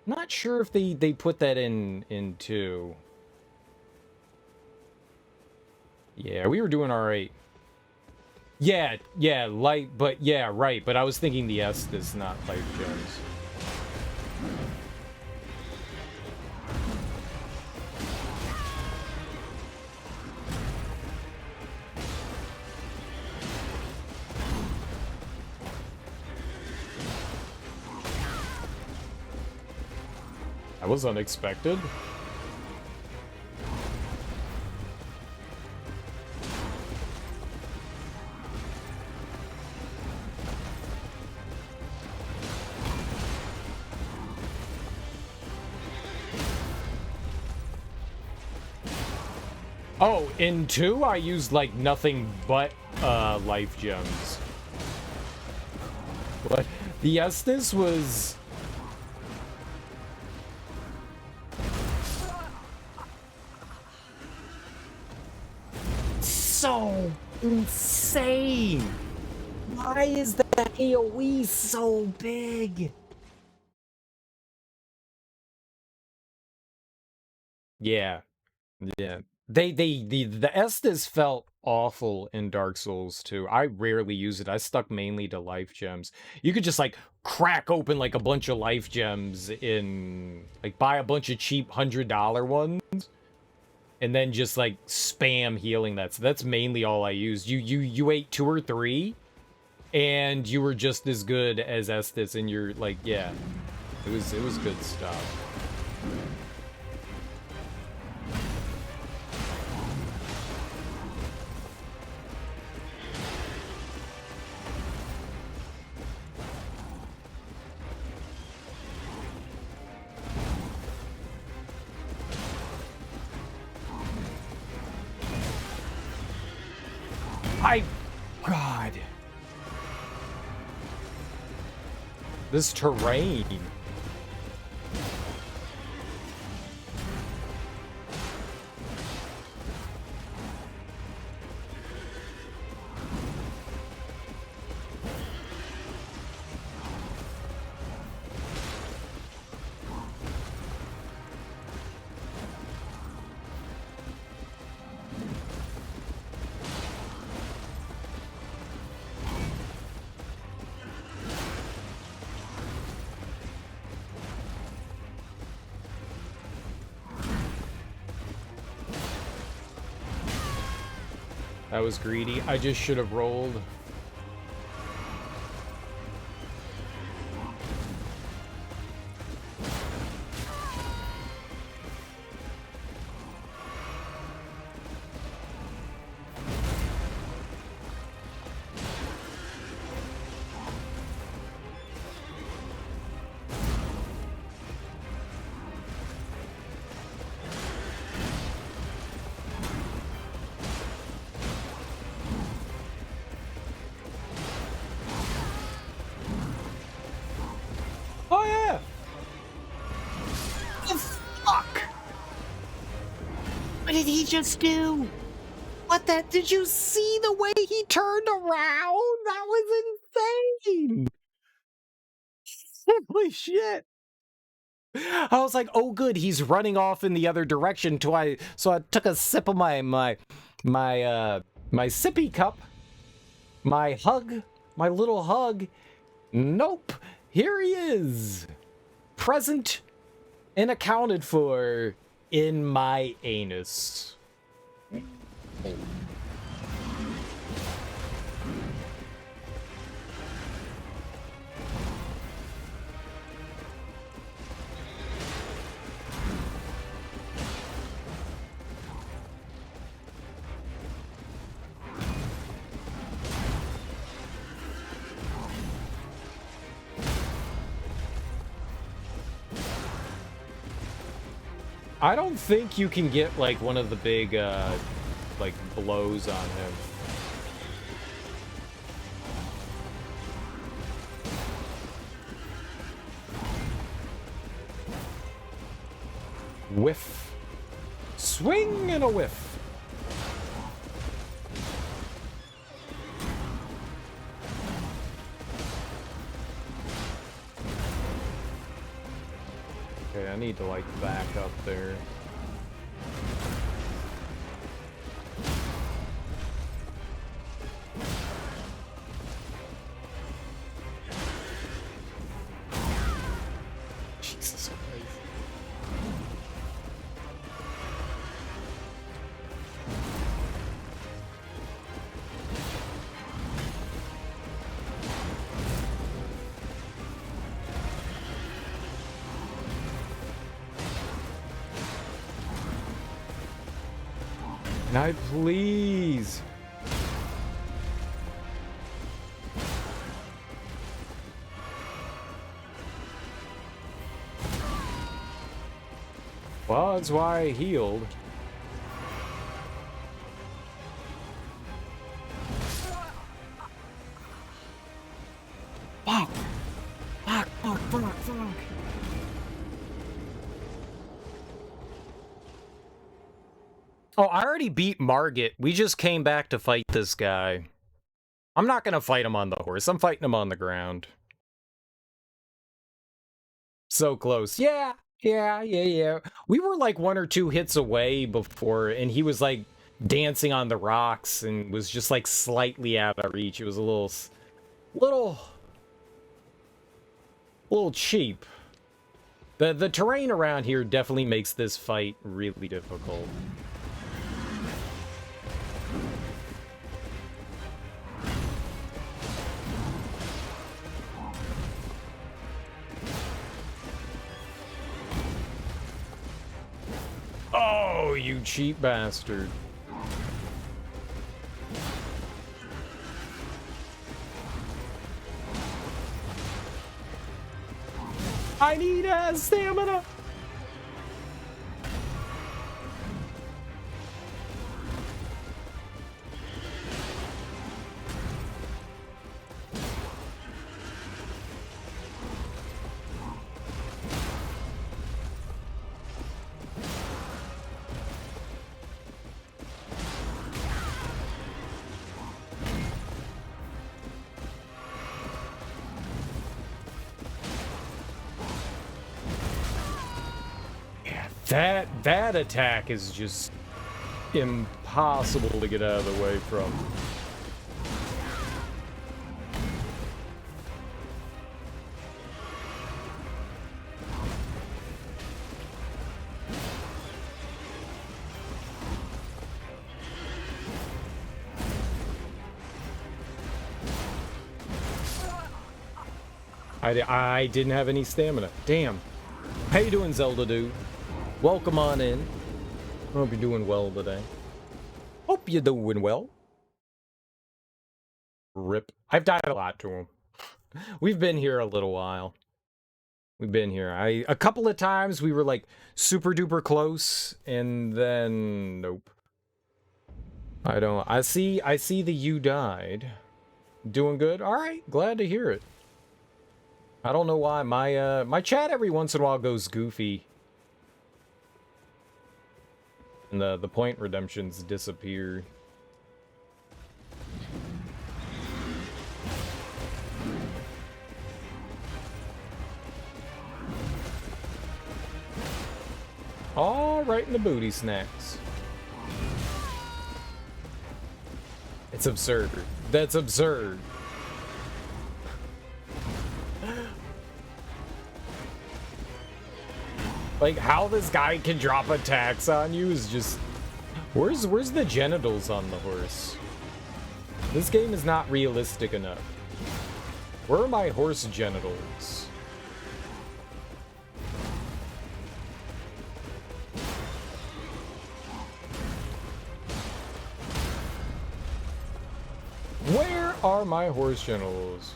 not sure if they put that in 2. Yeah, we were doing alright. Yeah, light, but yeah, right. But I was thinking the Estus, not life gems. That was unexpected. Oh, in 2, I used, like, nothing but, life gems. What? The Estus was... so insane! Why is that AoE so big? Yeah. The Estus felt awful in Dark Souls 2. I rarely use it. I stuck mainly to life gems. You could just, like, crack open, like, a bunch of life gems in... like, buy a bunch of cheap $100 ones, and then just, like, spam healing that. So that's mainly all I used. You ate 2 or 3, and you were just as good as Estus, and you're, like, yeah. It was good stuff. God. This terrain. That was greedy. I just should have rolled.
What did he just do? What the? Did you see the way he turned around? That was insane. Holy shit. I was like, oh good, he's running off in the other direction. So I took a sip of my sippy cup. My little hug. Nope. Here he is. Present and accounted for in my anus. I don't think you can get, like, one of the big, like, blows on him. Whiff. Swing and a whiff. Okay, I need to, like, back up there. Jesus Christ. Can I please? Well, that's why I healed. Fuck! Fuck, fuck, fuck, fuck! Oh, I already beat Margit. We just came back to fight this guy. I'm not gonna fight him on the horse. I'm fighting him on the ground. So close. Yeah. We were like 1 or 2 hits away before, and he was like dancing on the rocks and was just like slightly out of reach. It was a little cheap. The terrain around here definitely makes this fight really difficult. Oh, you cheap bastard. I need stamina. That attack is just impossible to get out of the way from. I didn't have any stamina. Damn. How you doing, Zelda dude? Welcome on in. I hope you're doing well today. Hope you're doing well. Rip. I've died a lot to him. We've been here a little while. We've been here. A couple of times we were like super duper close, and then nope. I see that you died. Doing good? Alright, glad to hear it. I don't know why my chat every once in a while goes goofy. And the point redemptions disappear. All right in the booty snacks. It's absurd. That's absurd. Like, how this guy can drop attacks on you is just... Where's the genitals on the horse? This game is not realistic enough. Where are my horse genitals? Where are my horse genitals?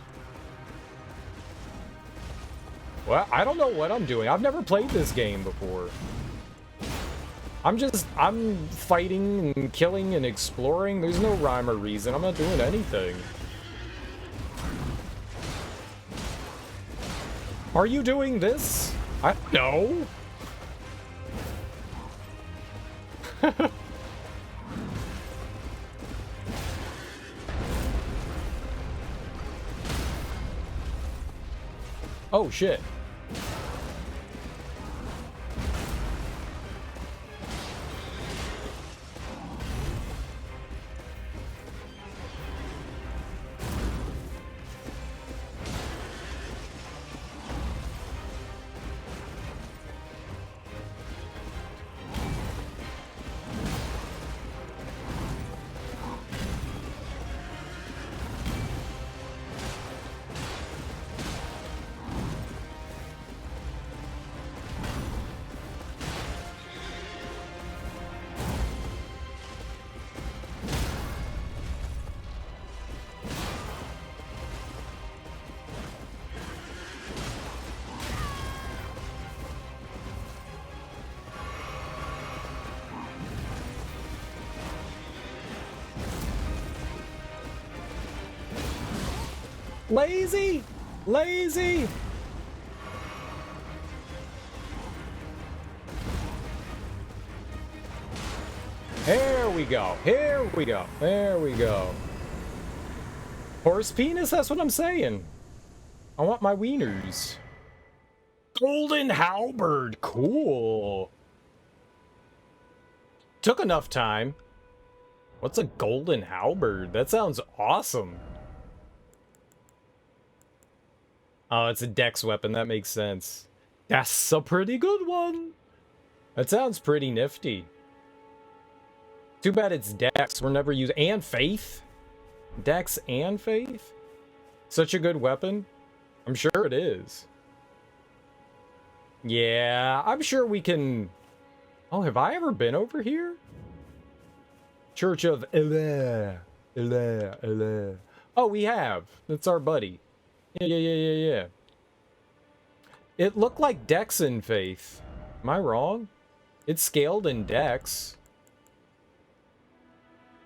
Well, I don't know what I'm doing. I've never played this game before. I'm fighting and killing and exploring. There's no rhyme or reason. I'm not doing anything. Are you doing this? I don't know. Oh, shit. Lazy! Lazy! Here we go. Here we go. There we go. Horse penis? That's what I'm saying. I want my wieners. Golden Halberd. Cool. Took enough time. What's a Golden Halberd? That sounds awesome. Oh, it's a dex weapon. That makes sense. That's a pretty good one. That sounds pretty nifty. Too bad it's dex. We're never using... And faith? Dex and faith? Such a good weapon? I'm sure it is. Yeah, I'm sure we can... Oh, have I ever been over here? Church of Elder. Oh, we have. That's our buddy. Yeah. It looked like Dex and Faith. Am I wrong? It's scaled in Dex.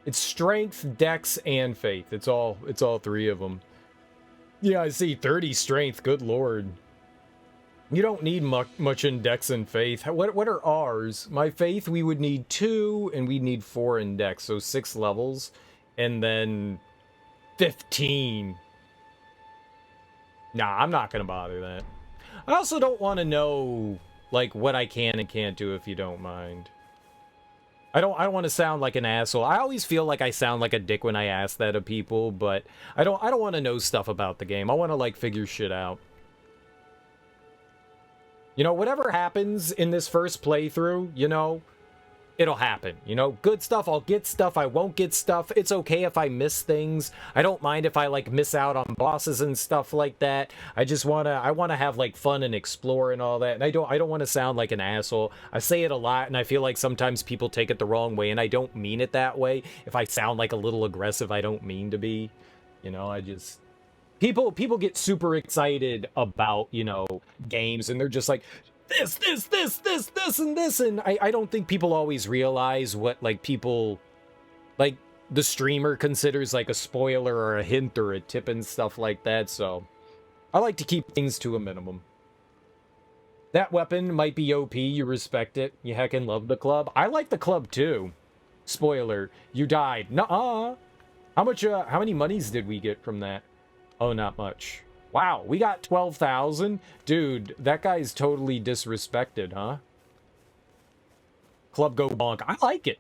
It's Strength, Dex, and Faith. It's all three of them. Yeah, I see 30 Strength. Good lord. You don't need much in Dex and Faith. What are ours? My Faith, we would need 2, and we'd need 4 in Dex. So 6 levels. And then 15. Nah, I'm not gonna bother that. I also don't want to know like what I can and can't do if you don't mind. I don't want to sound like an asshole. I always feel like I sound like a dick when I ask that of people, but I don't want to know stuff about the game. I want to like figure shit out. You know, whatever happens in this first playthrough, you know, it'll happen. You know, good stuff, I'll get stuff, I won't get stuff. It's okay if I miss things. I don't mind if I like miss out on bosses and stuff like that. I just I want to have like fun and explore and all that. And I don't want to sound like an asshole. I say it a lot and I feel like sometimes people take it the wrong way and I don't mean it that way. If I sound like a little aggressive, I don't mean to be. You know, I just people get super excited about, you know, games and they're just like this, and this, and I don't think people always realize what, like, people, like, the streamer considers, like, a spoiler or a hint or a tip and stuff like that, so I like to keep things to a minimum. That weapon might be OP, you respect it, you heckin' love the club. I like the club, too. Spoiler, you died. Nuh-uh. How many monies did we get from that? Oh, not much. Wow, we got 12,000? Dude, that guy's totally disrespected, huh? Club go bonk. I like it.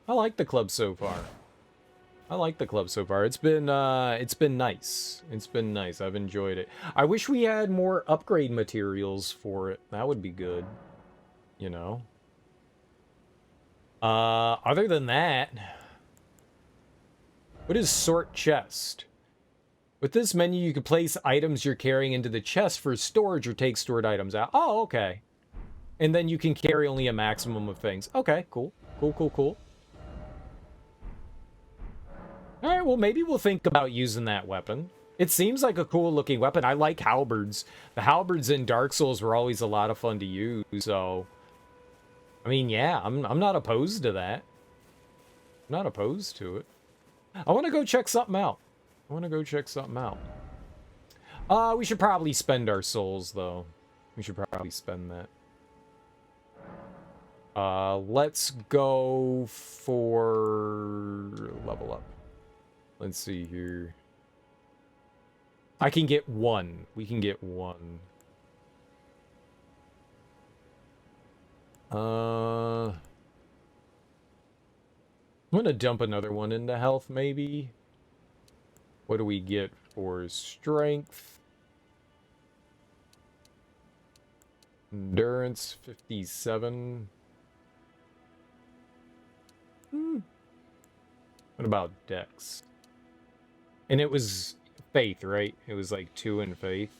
I like the club so far. I like the club so far. It's been nice. It's been nice. I've enjoyed it. I wish we had more upgrade materials for it. That would be good. You know? Other than that, what is sort chest? With this menu, you can place items you're carrying into the chest for storage or take stored items out. Oh, okay. And then you can carry only a maximum of things. Okay, cool. Cool. Alright, well, maybe we'll think about using that weapon. It seems like a cool-looking weapon. I like halberds. The halberds in Dark Souls were always a lot of fun to use, so... I mean, yeah, I'm not opposed to that. I'm not opposed to it. I want to go check something out. We should probably spend our souls, though. We should probably spend that. Let's go for level up. Let's see here. I can get one. We can get one. I'm gonna dump another one into health, maybe. What do we get for strength? Endurance, 57. What about dex? And it was faith, right? It was like 2 in faith.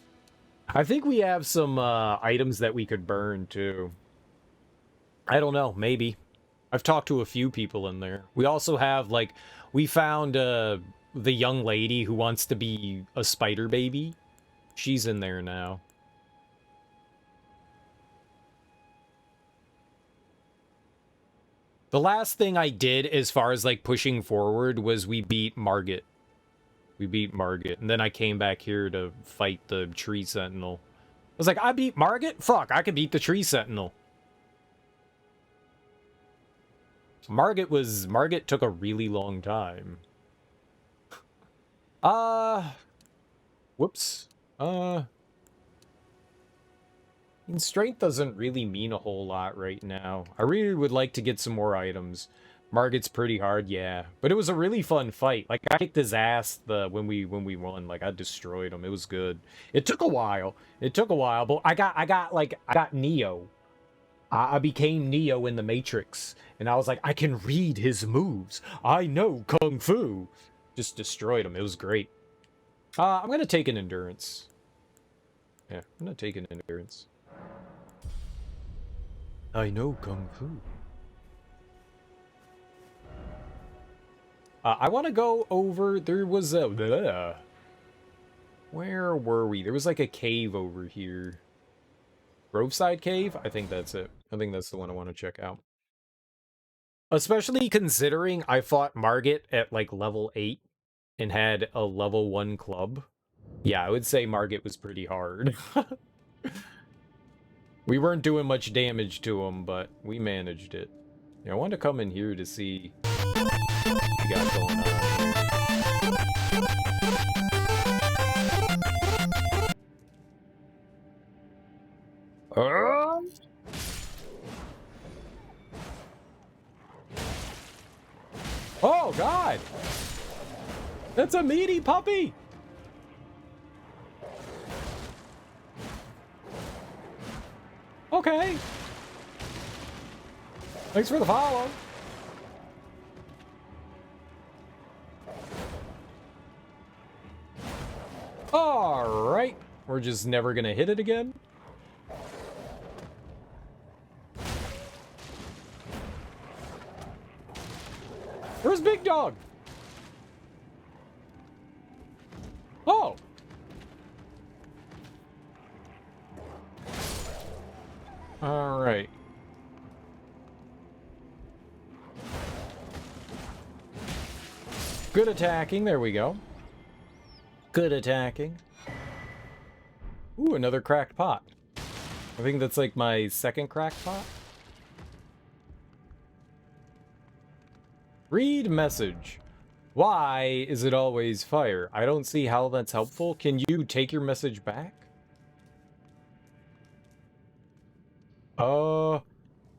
I think we have some items that we could burn, too. I don't know, maybe. I've talked to a few people in there. We also have, like, we found the young lady who wants to be a spider baby. She's in there now. The last thing I did as far as, like, pushing forward was we beat Margit. We beat Margit. And then I came back here to fight the tree sentinel. I was like, I beat Margit? Fuck, I could beat the tree sentinel. Margit took a really long time. Whoops. Strength doesn't really mean a whole lot right now. I really would like to get some more items. Margit's pretty hard, yeah. But it was a really fun fight. Like, I kicked his ass when we won. Like, I destroyed him. It was good. It took a while. But I got Neo. I became Neo in the Matrix. And I was like, I can read his moves. I know Kung Fu. Just destroyed him. It was great. I'm gonna take an endurance. Yeah, I'm gonna take an endurance. I know Kung Fu. I want to go over... There was a... Where were we? There was like a cave over here. Groveside Cave? I think that's it. I think that's the one I want to check out. Especially considering I fought Margit at like level 8 and had a level 1 club. Yeah, I would say Margit was pretty hard. We weren't doing much damage to him, but we managed it. Yeah, I wanted to come in here to see what we got going on. That's a meaty puppy! Okay. Thanks for the follow. Alright. We're just never gonna hit it again. Where's Big Dog? Oh. Alright. Good attacking. There we go. Good attacking. Ooh, another cracked pot. I think that's like my second cracked pot. Read message. Why is it always fire? I don't see how that's helpful. Can you take your message back?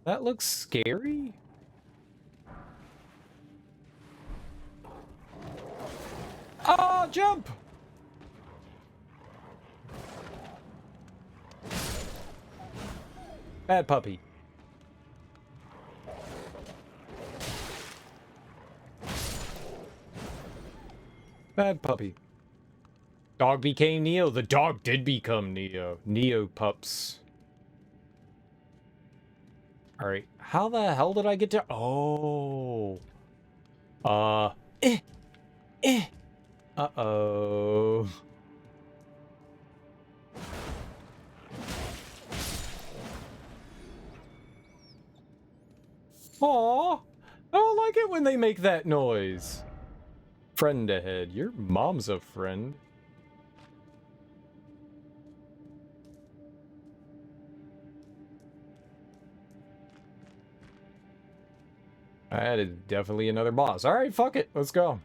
That looks scary. Oh, jump! Bad puppy. Bad puppy. Dog became Neo. The dog did become Neo. Neo pups. Alright. How the hell did I get to... Oh. Uh-oh. Aw. I don't like it when they make that noise. Friend ahead. Your mom's a friend. That is definitely another boss. Alright, fuck it. Let's go.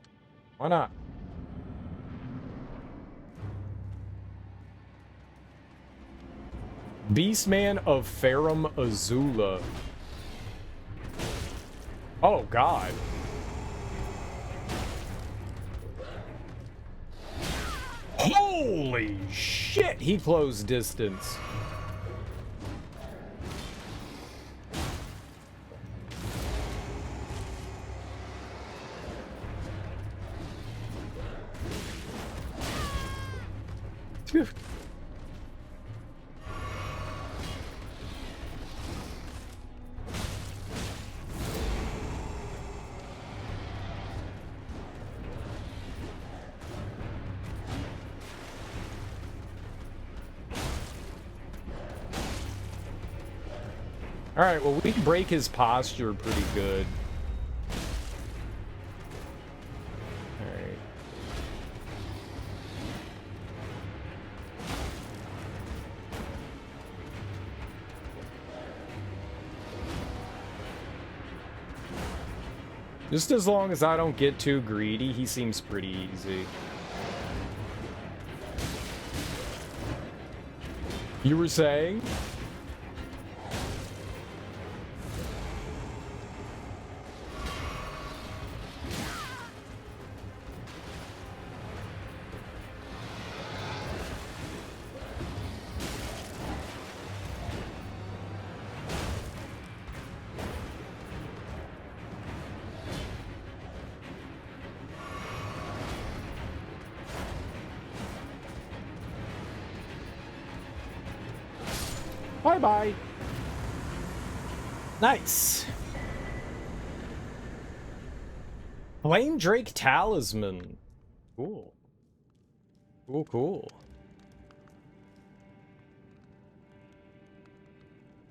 Why not? Beastman of Farum Azula. Oh, God. Holy shit, he closed distance. Phew. Alright, well, we can break his posture pretty good. Alright. Just as long as I don't get too greedy, he seems pretty easy. You were saying? Bye-bye. Nice. Flame Drake Talisman. Cool. Cool, cool.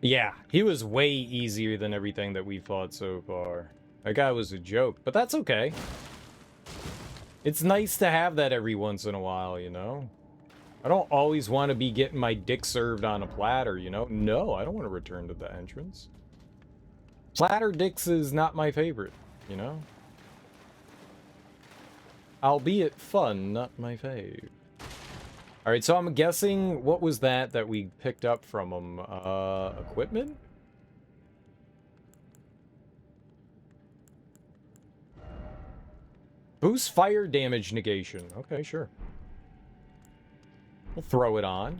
Yeah, he was way easier than everything that we fought so far. That guy was a joke, but that's okay. It's nice to have that every once in a while, you know? I don't always want to be getting my dick served on a platter, you know? No, I don't want to return to the entrance. Platter dicks is not my favorite, you know? Albeit fun, not my fave. Alright, so I'm guessing, what was that we picked up from him? Equipment? Boost fire damage negation. Okay, sure. We'll throw it on.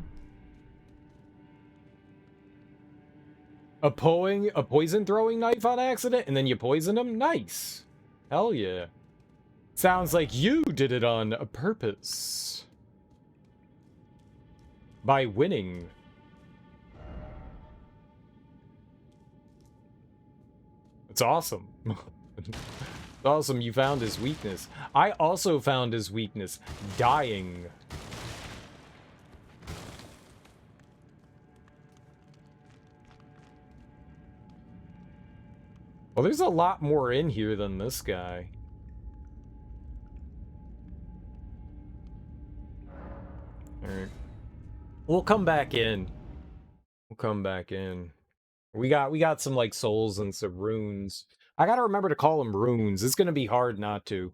A poison throwing knife on accident, and then you poison him? Nice. Hell yeah. Sounds like you did it on purpose. By winning. It's awesome. It's awesome you found his weakness. I also found his weakness. Dying. Well, there's a lot more in here than this guy. Alright. We'll come back in. We'll come back in. We got some, like, souls and some runes. I gotta remember to call them runes. It's gonna be hard not to.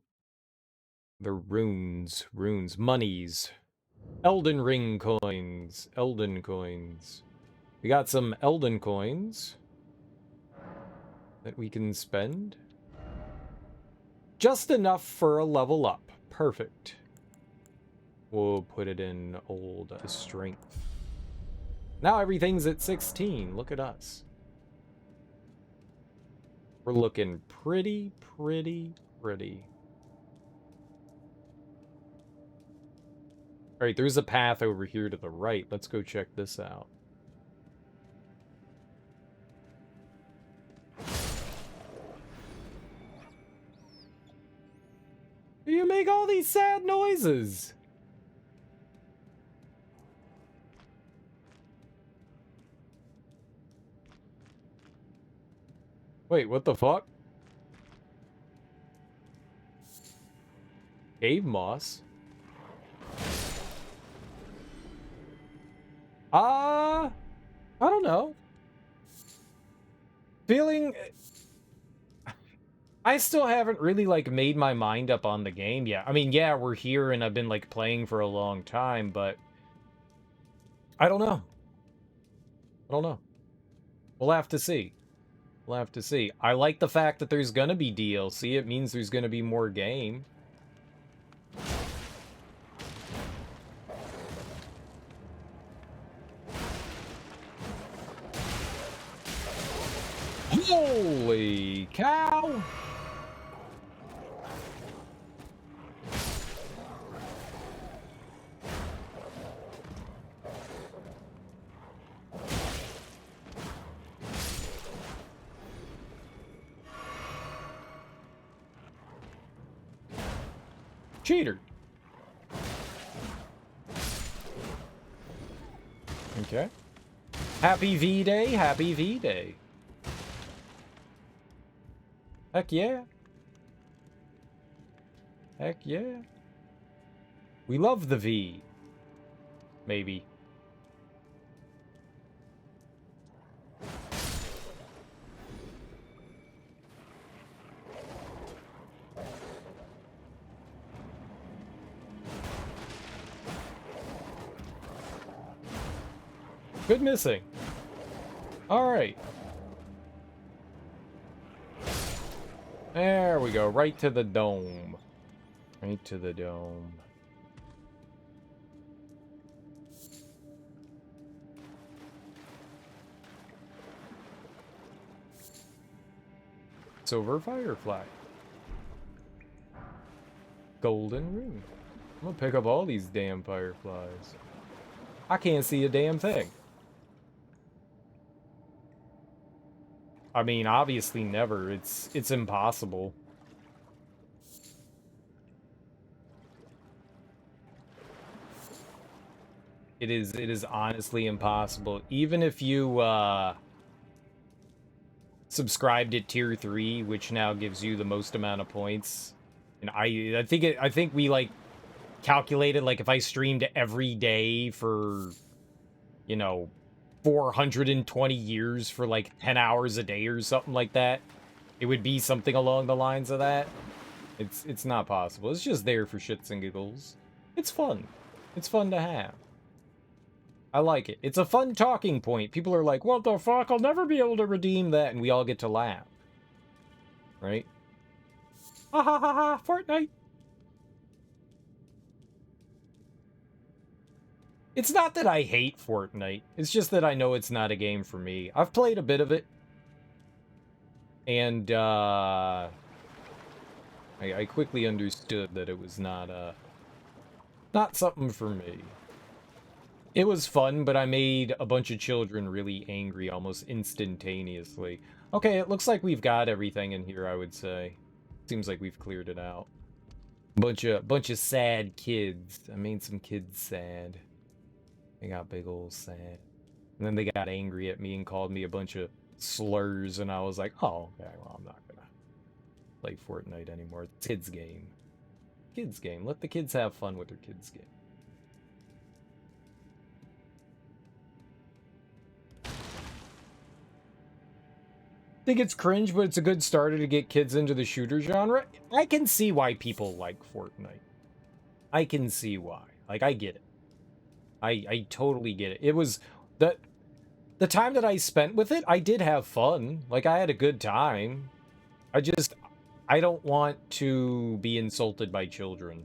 The runes. Runes. Monies. Elden Ring coins. Elden coins. We got some Elden coins that we can spend. Just enough for a level up. Perfect. We'll put it in old strength. Now everything's at 16. Look at us. We're looking pretty. Alright, there's a path over here to the right. Let's go check this out. You make all these sad noises. Wait, what the fuck? Cave moss? I don't know. Feeling... I still haven't really, like, made my mind up on the game yet. I mean, yeah, we're here and I've been, like, playing for a long time, but... I don't know. I don't know. We'll have to see. We'll have to see. I like the fact that there's gonna be DLC. It means there's gonna be more game. Holy cow! Cheater. Okay. Happy V-Day, happy V-Day. Heck yeah. Heck yeah. We love the V. Maybe. Good missing. Alright. There we go. Right to the dome. Right to the dome. Silver firefly. Golden rune. I'm gonna pick up all these damn fireflies. I can't see a damn thing. I mean, obviously never. It's impossible. It is honestly impossible. Even if you subscribed at tier 3, which now gives you the most amount of points. And I think we like calculated, like, if I streamed every day for, you know, 420 years for like 10 hours a day or something like that, it would be something along the lines of that. It's not possible. It's just there for shits and giggles. It's fun. It's fun to have. I like it. It's a fun talking point. People are like, what the fuck? I'll never be able to redeem that. And we all get to laugh. Right? Ha ha ha ha, Fortnite. It's not that I hate Fortnite. It's just that I know it's not a game for me. I've played a bit of it. And, I quickly understood that it was not something for me. It was fun, but I made a bunch of children really angry almost instantaneously. Okay, it looks like we've got everything in here, I would say. Seems like we've cleared it out. Bunch of sad kids. I made some kids sad. They got big old sad. And then they got angry at me and called me a bunch of slurs, and I was like, oh, okay, well, I'm not gonna play Fortnite anymore. It's a kids game. Kids game. Let the kids have fun with their kids game. I think it's cringe, but it's a good starter to get kids into the shooter genre. I can see why people like Fortnite. I can see why. Like, I get it. I totally get it. It was the time that I spent with it, I did have fun. Like, I had a good time. I don't want to be insulted by children.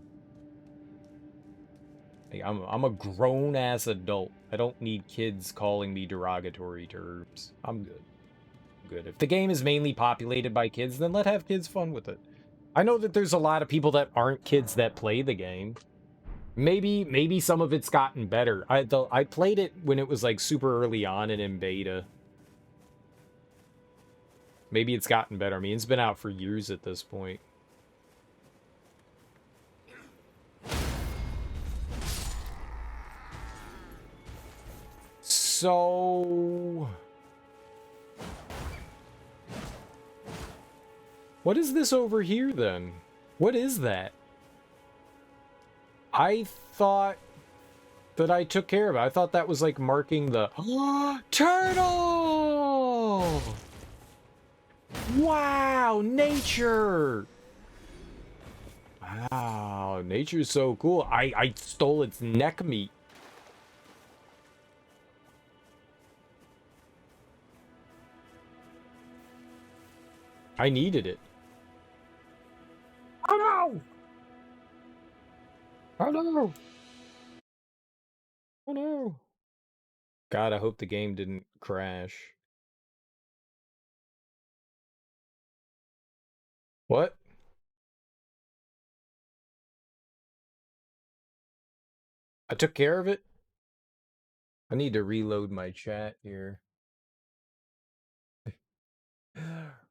Like, I'm a grown-ass adult. I don't need kids calling me derogatory terms. I'm good. Good. If the game is mainly populated by kids, then let have kids fun with it. I know that there's a lot of people that aren't kids that play the game. Maybe some of it's gotten better. I played it when it was like super early on and in beta. Maybe it's gotten better. I mean, it's been out for years at this point. So... what is this over here, then? What is that? I thought that I took care of it. I thought that was, like, marking the... turtle! Wow, nature! Wow, nature's so cool. I stole its neck meat. I needed it. Oh no! Oh no! Oh no! God, I hope the game didn't crash. What? I took care of it? I need to reload my chat here.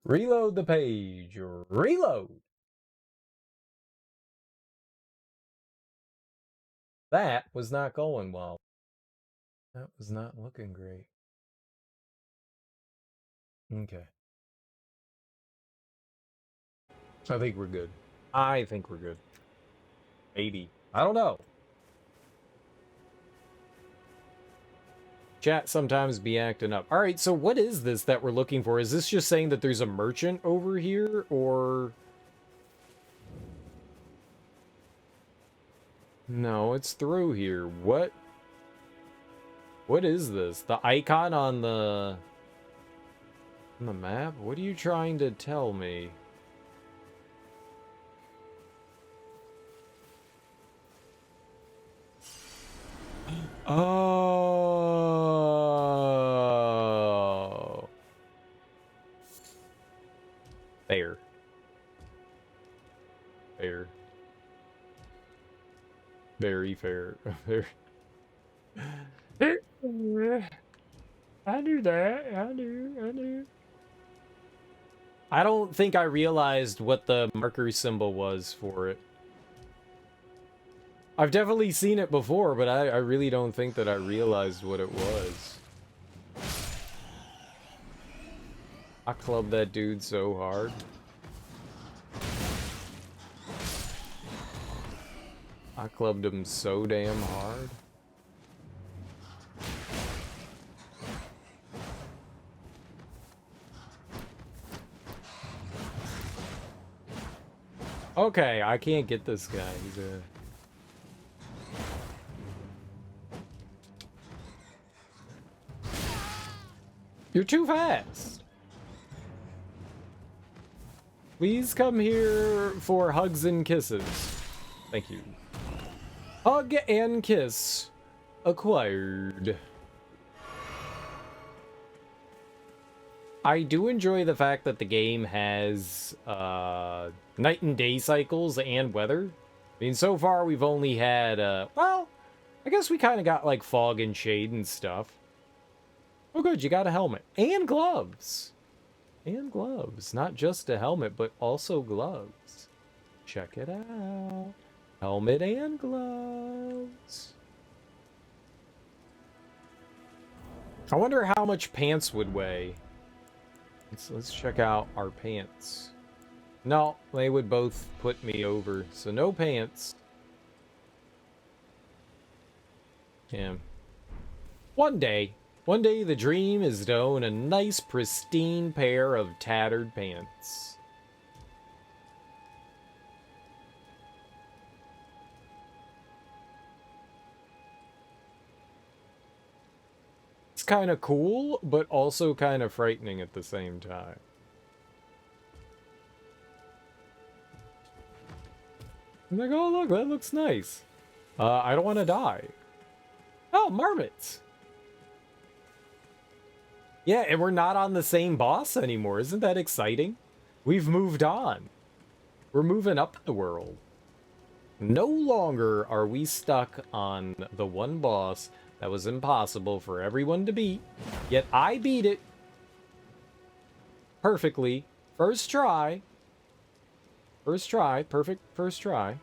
Reload the page. Reload! That was not going well. That was not looking great. Okay. I think we're good. I think we're good. Maybe. I don't know. Chat sometimes be acting up. Alright, so what is this that we're looking for? Is this just saying that there's a merchant over here, or... no, it's through here. What? What is this? The icon on the map? What are you trying to tell me? Oh. Fair. Fair. Very fair. I knew that. I knew. I don't think I realized what the marker symbol was for it. I've definitely seen it before, but I really don't think that I realized what it was. I clubbed that dude so hard. I clubbed him so damn hard. Okay, I can't get this guy. He's a... you're too fast. Please come here for hugs and kisses. Thank you. Hug and kiss. acquired. I do enjoy the fact that the game has night and day cycles and weather. I mean, so far we've only had, well, I guess we kind of got like fog and shade and stuff. Oh good, you got a helmet. And gloves. And gloves. Not just a helmet, but also gloves. Check it out. Helmet and gloves. I wonder how much pants would weigh. Let's check out our pants. No, they would both put me over, so no pants. Yeah. One day the dream is to own a nice pristine pair of tattered pants. It's kind of cool, but also kind of frightening at the same time. I'm like, oh look, that looks nice. I don't want to die. Oh, marmots. Yeah, and we're not on the same boss anymore. Isn't that exciting? We've moved on. We're moving up the world. No longer are we stuck on the one boss that was impossible for everyone to beat. Yet I beat it perfectly. First try. First try. Perfect first try.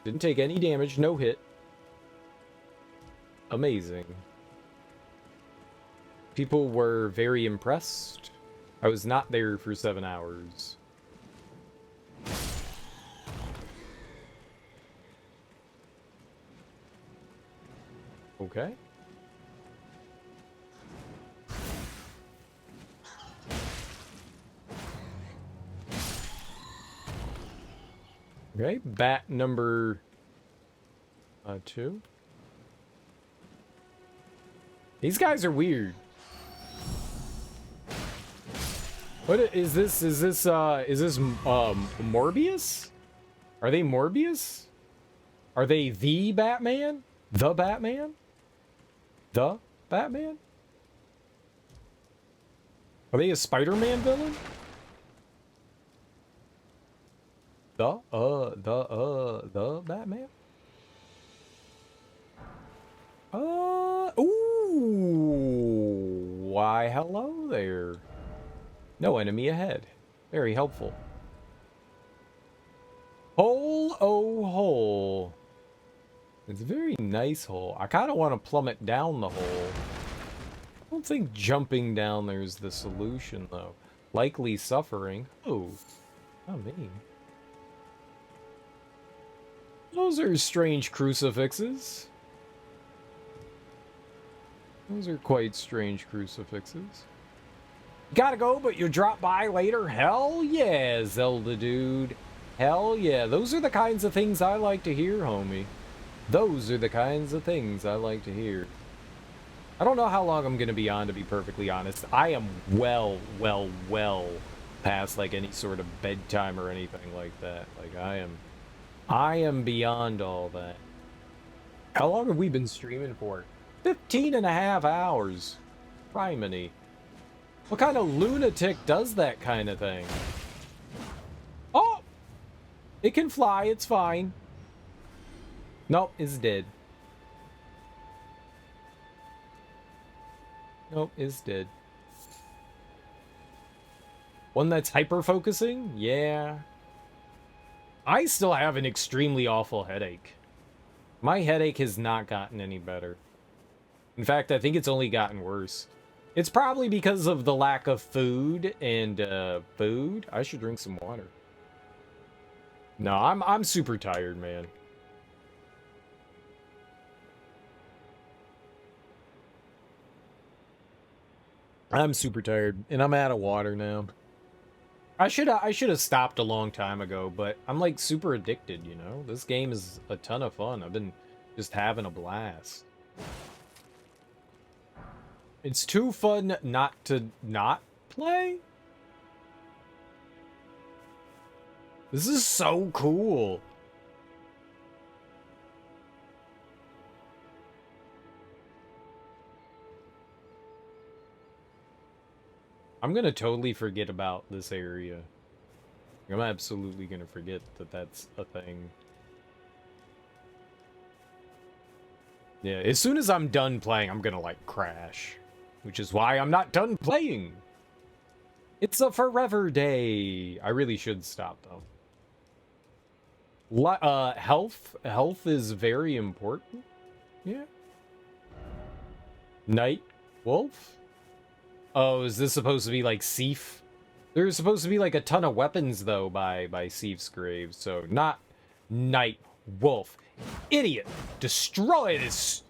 Didn't take any damage. No hit. Amazing. People were very impressed. I was not there for 7 hours. Okay. Okay, bat number 2. These guys are weird. What is this? Is this Morbius? Are they Morbius? Are they the Batman? The Batman? The Batman? Are they a Spider-Man villain? The Batman? Ooh, why hello there. No enemy ahead. Very helpful. Hole, oh hole. It's a very nice hole. I kind of want to plummet down the hole. I don't think jumping down there is the solution, though. Likely suffering. Oh, not me. Those are strange crucifixes. Those are quite strange crucifixes. Gotta go, but you'll drop by later? Hell yeah, Zelda dude. Hell yeah. Those are the kinds of things I like to hear, homie. Those are the kinds of things I like to hear. I don't know how long I'm gonna be on, to be perfectly honest. I am well past like any sort of bedtime or anything like that. Like I am beyond all that. How long have we been streaming for? 15.5 hours. Criminy. What kind of lunatic does that kind of thing? Oh! It can fly, it's fine. Nope, it's dead. Nope, it's dead. One that's hyper-focusing? Yeah. I still have an extremely awful headache. My headache has not gotten any better. In fact, I think it's only gotten worse. It's probably because of the lack of food and food. I should drink some water. No, I'm super tired, man. I'm super tired, and I'm out of water now. I should have stopped a long time ago, but I'm like super addicted, you know? This game is a ton of fun. I've been just having a blast. It's too fun not to not play? This is so cool. I'm gonna totally forget about this area. I'm absolutely gonna forget that that's a thing. Yeah, as soon as I'm done playing, I'm gonna, like, crash. Which is why I'm not done playing! It's a forever day! I really should stop, though. Health? Health is very important. Yeah. Night Wolf? Oh, is this supposed to be like Sief? There's supposed to be like a ton of weapons though by Sief's grave, so not Night Wolf. Idiot! Destroy this!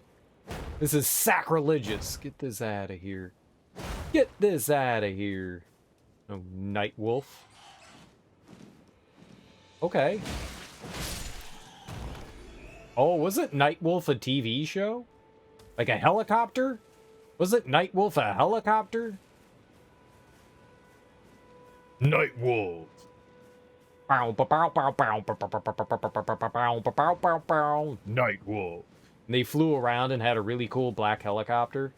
This is sacrilegious. Get this out of here. Get this out of here. Oh, Night Wolf. Okay. Oh, wasn't Night Wolf a TV show? Like a helicopter? Wasn't Night Wolf a helicopter? Night Wolf. Night Wolf. And they flew around and had a really cool black helicopter.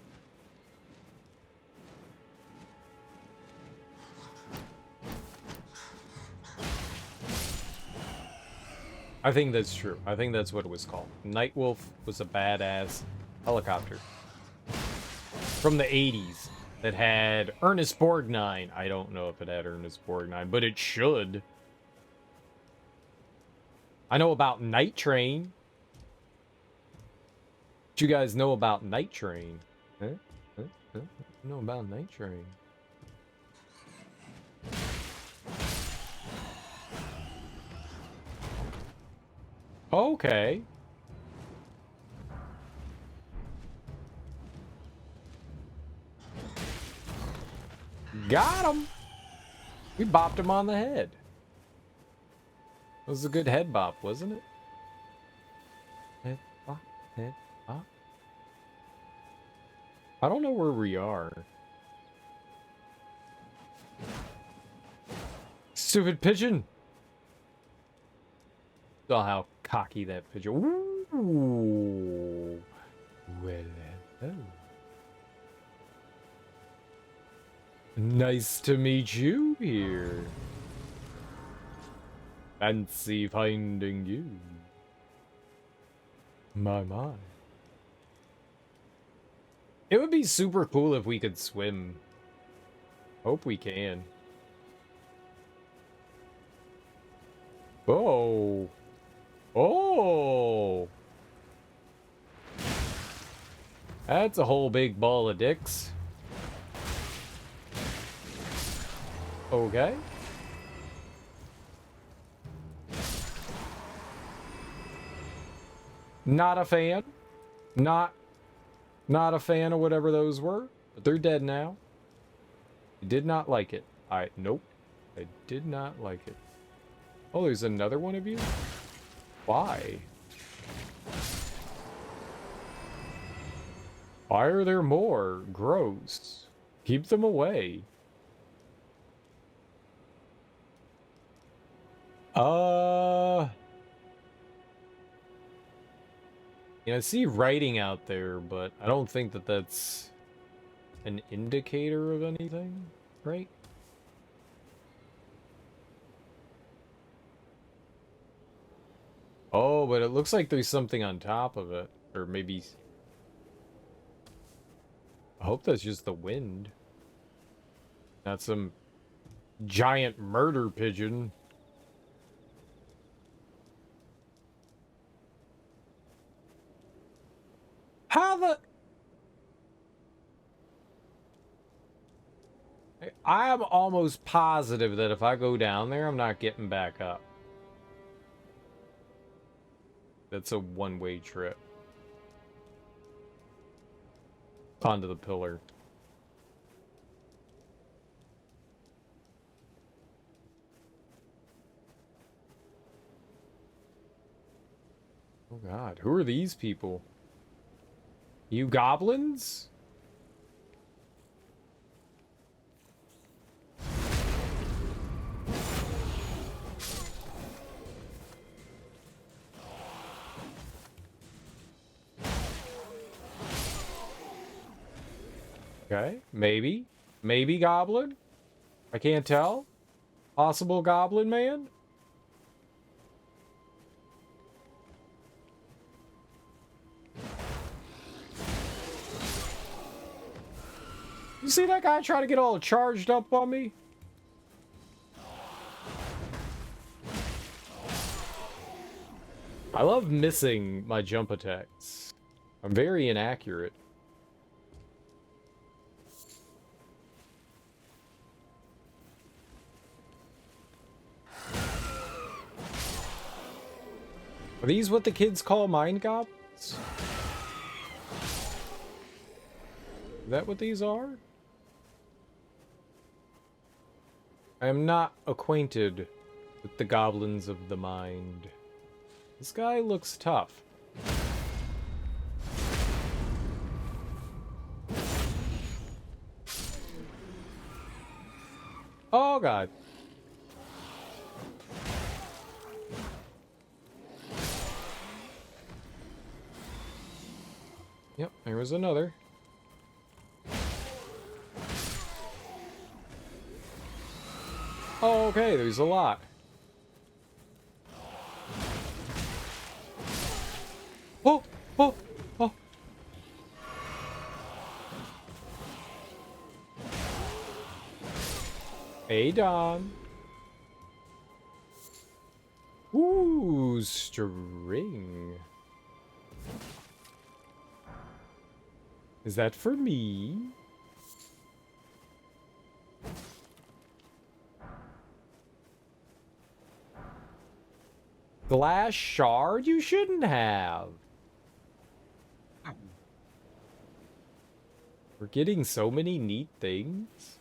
I think that's true. I think that's what it was called. Night Wolf was a badass helicopter from the 80s that had Ernest Borgnine. I don't know if it had Ernest Borgnine, but it should. I know about Night Train. What you guys know about Night Train? Huh? Know about Night Train? Okay. Got him. We bopped him on the head. It was a good head bop, wasn't it? Head bop, head bop. I don't know where we are. Stupid pigeon. Saw how cocky that pigeon. Ooh. Well, hello. Nice to meet you here. Fancy finding you. My. It would be super cool if we could swim. Hope we can. Oh. Oh. That's a whole big ball of dicks. Okay. Not a fan. Not a fan of whatever those were. But they're dead now. I did not like it. Nope. I did not like it. Oh, there's another one of you? Why? Why are there more? Gross. Keep them away. I see writing out there, but I don't think that that's an indicator of anything, right? Oh, but it looks like there's something on top of it. Or maybe... I hope that's just the wind. Not some giant murder pigeon. How the... I'm almost positive that if I go down there, I'm not getting back up. That's a one-way trip. Onto the pillar. Oh god, who are these people? You goblins? Okay, maybe. Maybe goblin?
I can't tell. Possible goblin man? You see that guy trying to get all charged up on me? I love missing my jump attacks. I'm very inaccurate. Are these what the kids call mind goblins? Is that what these are? I am not acquainted with the goblins of the mind. This guy looks tough. Oh god. Yep, there was another. Oh, okay, there's a lot. Oh, oh, oh. Hey, Don. Ooh, string. Is that for me? Glass shard? You shouldn't have. We're getting so many neat things.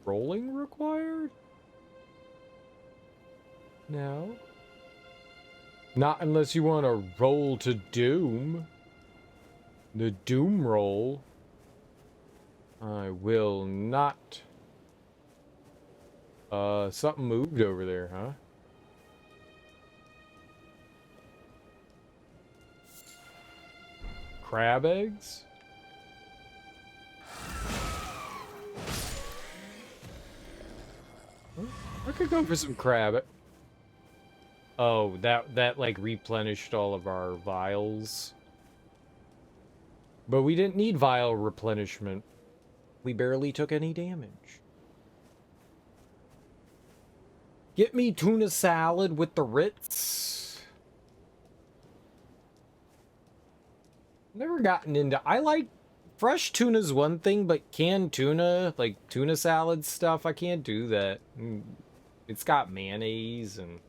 Rolling required? No. Not unless you want to roll to doom. The doom roll. I will not. Something moved over there, huh? Crab eggs? I could go for some crab. Oh, that like replenished all of our vials. But we didn't need vial replenishment. We barely took any damage. Get me tuna salad with the Ritz. Never gotten into... I like... Fresh tuna's one thing, but canned tuna, like tuna salad stuff, I can't do that. It's got mayonnaise and...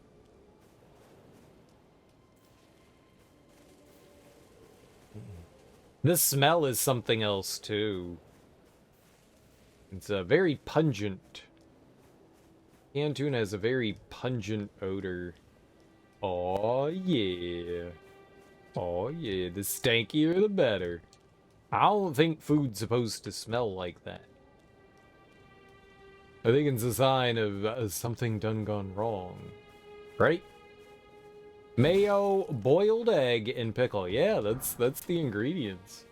The smell is something else, too. It's a very pungent. Canned tuna has a very pungent odor. Oh yeah. Oh yeah, the stankier the better. I don't think food's supposed to smell like that. I think it's a sign of something done gone wrong. Right? Mayo, boiled egg, and pickle. Yeah, that's the ingredients.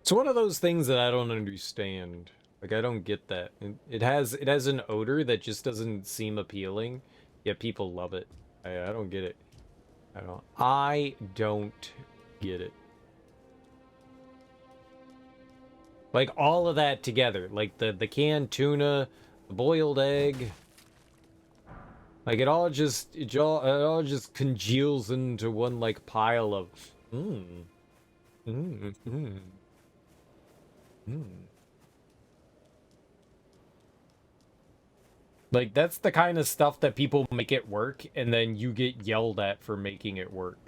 It's one of those things that I don't understand. Like, I don't get that. It has an odor that just doesn't seem appealing, yet people love it. I don't get it. I don't get it. Like, all of that together. Like, the canned tuna, the boiled egg. Like, it all just congeals into one, like, pile of... Like, that's the kind of stuff that people make it work, and then you get yelled at for making it work.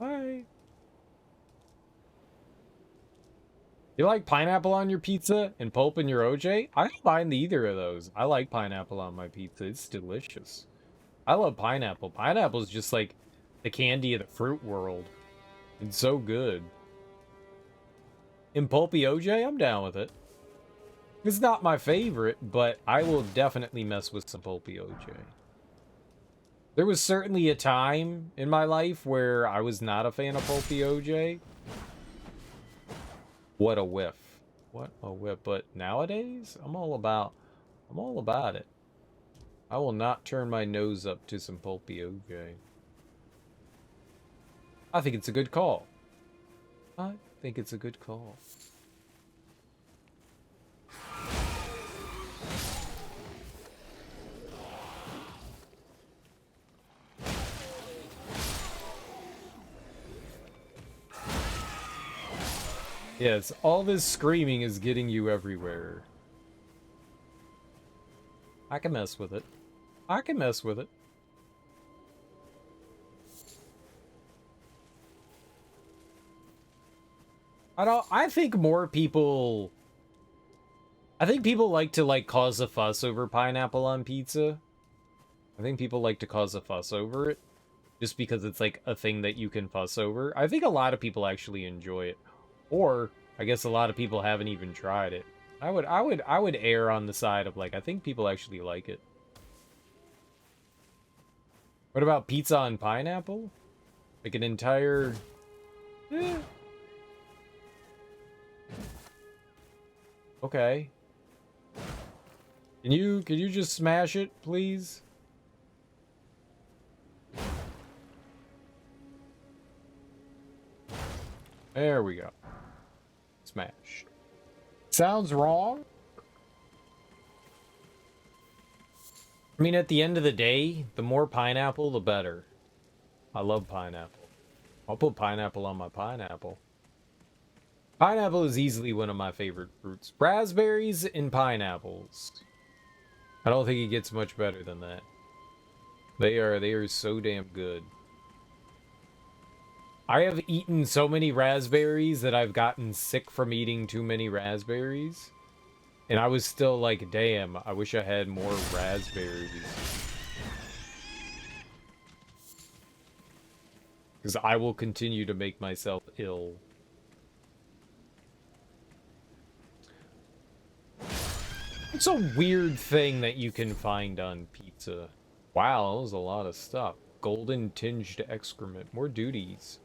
Hi. You like pineapple on your pizza and pulp in your OJ? I don't mind either of those. I like pineapple on my pizza. It's delicious. I love pineapple. Pineapple is just like the candy of the fruit world. It's so good. In pulpy OJ, I'm down with it.
It's not my favorite, but I will definitely mess with some pulpy OJ. There was certainly a time in my life where I was not a fan of pulpy OJ. What a whiff. What a whiff. But nowadays, I'm all about it. I will not turn my nose up to some pulpy OJ. I think it's a good call. I think it's a good call. Yes, all this screaming is getting you everywhere. I can mess with it. I can mess with it. I think more people... I think people like to, like, cause a fuss over pineapple on pizza. I think people like to cause a fuss over it. Just because it's, like, a thing that you can fuss over. I think a lot of people actually enjoy it. Or, I guess a lot of people haven't even tried it. I would err on the side of, like, I think people actually like it. What about pizza on pineapple? Like an entire... Eh. Okay. Can you just smash it, please? There we go. Smash. Sounds wrong? I mean, at the end of the day, the more pineapple, the better. I love pineapple. I'll put pineapple on my pineapple. Pineapple is easily one of my favorite fruits. Raspberries and pineapples. I don't think it gets much better than that. They are so damn good. I have eaten so many raspberries that I've gotten sick from eating too many raspberries. And I was still like, damn, I wish I had more raspberries. Because I will continue to make myself ill. It's a weird thing that you can find on pizza. Wow, that was a lot of stuff. Golden tinged excrement. More duties.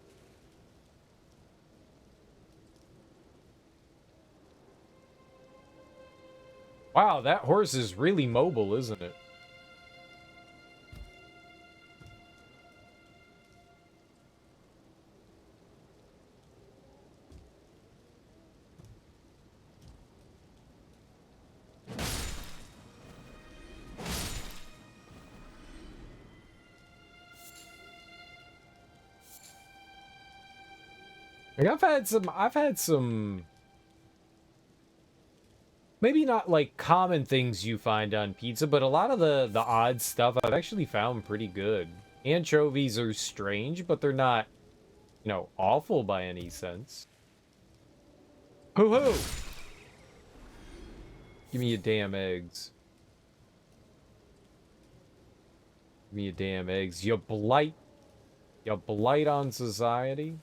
Wow, that horse is really mobile, isn't it? Like, I've had some maybe not like common things you find on pizza, but a lot of the odd stuff I've actually found pretty good. Anchovies are strange, but they're not, you know, awful by any sense. Hoo-hoo! Give me your damn eggs. Give me your damn eggs. You blight on society.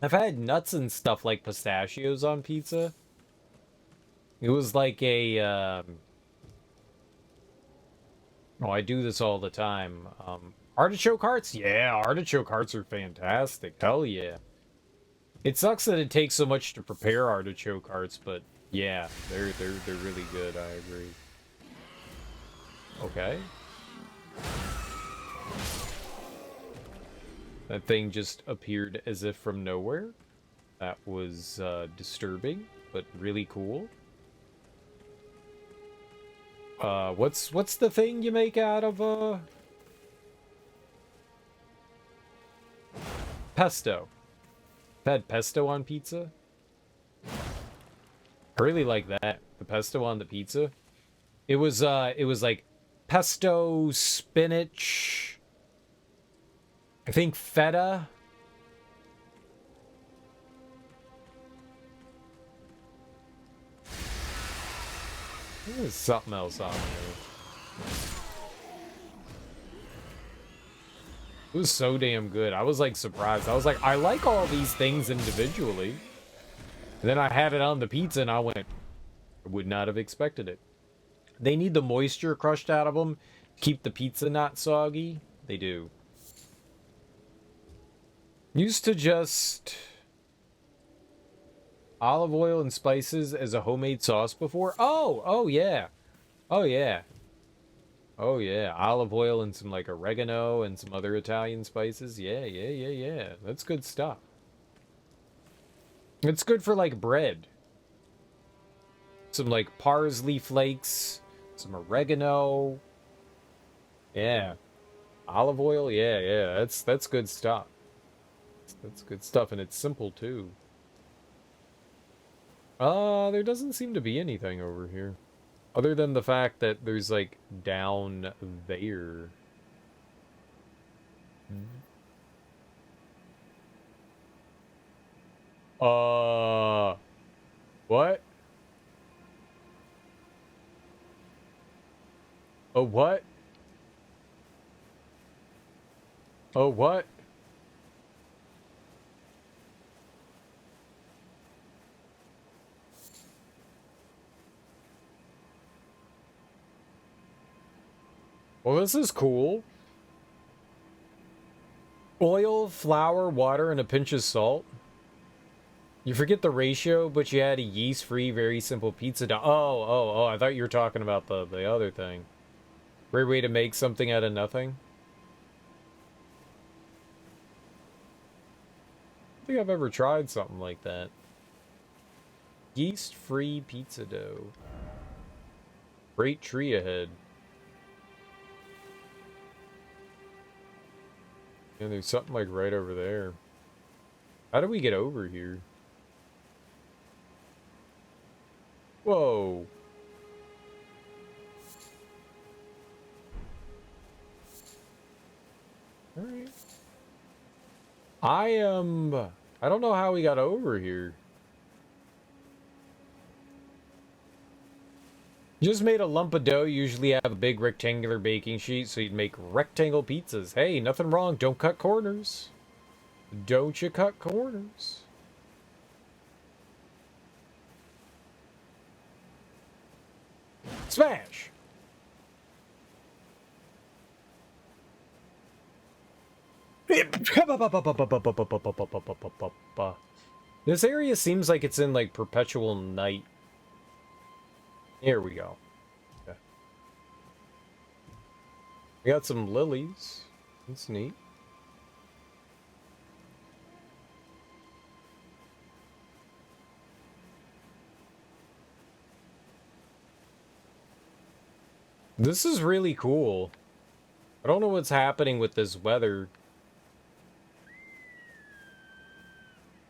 I've had nuts and stuff like pistachios on pizza. It was like a, oh, I do this all the time. Artichoke hearts? Yeah, artichoke hearts are fantastic. Hell yeah. It sucks that it takes so much to prepare artichoke hearts, but yeah, they're really good, I agree. Okay. That thing just appeared as if from nowhere. That was disturbing, but really cool. What's the thing you make out of pesto? I've had pesto on pizza. I really like that. The pesto on the pizza. It was like pesto, spinach, I think feta. There's something else on there. It was so damn good. I was like surprised. I was like, I like all these things individually. And then I had it on the pizza and I went, would not have expected it. They need the moisture crushed out of them, keep the pizza not soggy. They do. Used to just olive oil and spices as a homemade sauce before. Oh yeah. Oh yeah. Oh yeah, olive oil and some like oregano and some other Italian spices. Yeah. That's good stuff. It's good for like bread. Some like parsley flakes, some oregano. Yeah. Olive oil, yeah. That's good stuff. That's good stuff, and it's simple too. There doesn't seem to be anything over here. Other than the fact that there's, like, down there. What? Oh, what? Oh, what? Well, this is cool. Oil, flour, water, and a pinch of salt. You forget the ratio, but you add a yeast-free, very simple pizza dough. Oh, I thought you were talking about the other thing. Great way to make something out of nothing. I don't think I've ever tried something like that. Yeast-free pizza dough. Great tree ahead. And there's something like right over there. How do we get over here? Whoa. Alright. I don't know how we got over here. Just made a lump of dough. Usually have a big rectangular baking sheet, so you'd make rectangle pizzas. Hey, nothing wrong. Don't cut corners. Don't you cut corners. Smash! This area seems like it's in, like, perpetual night. Here we go. Okay. We got some lilies. That's neat. This is really cool. I don't know what's happening with this weather.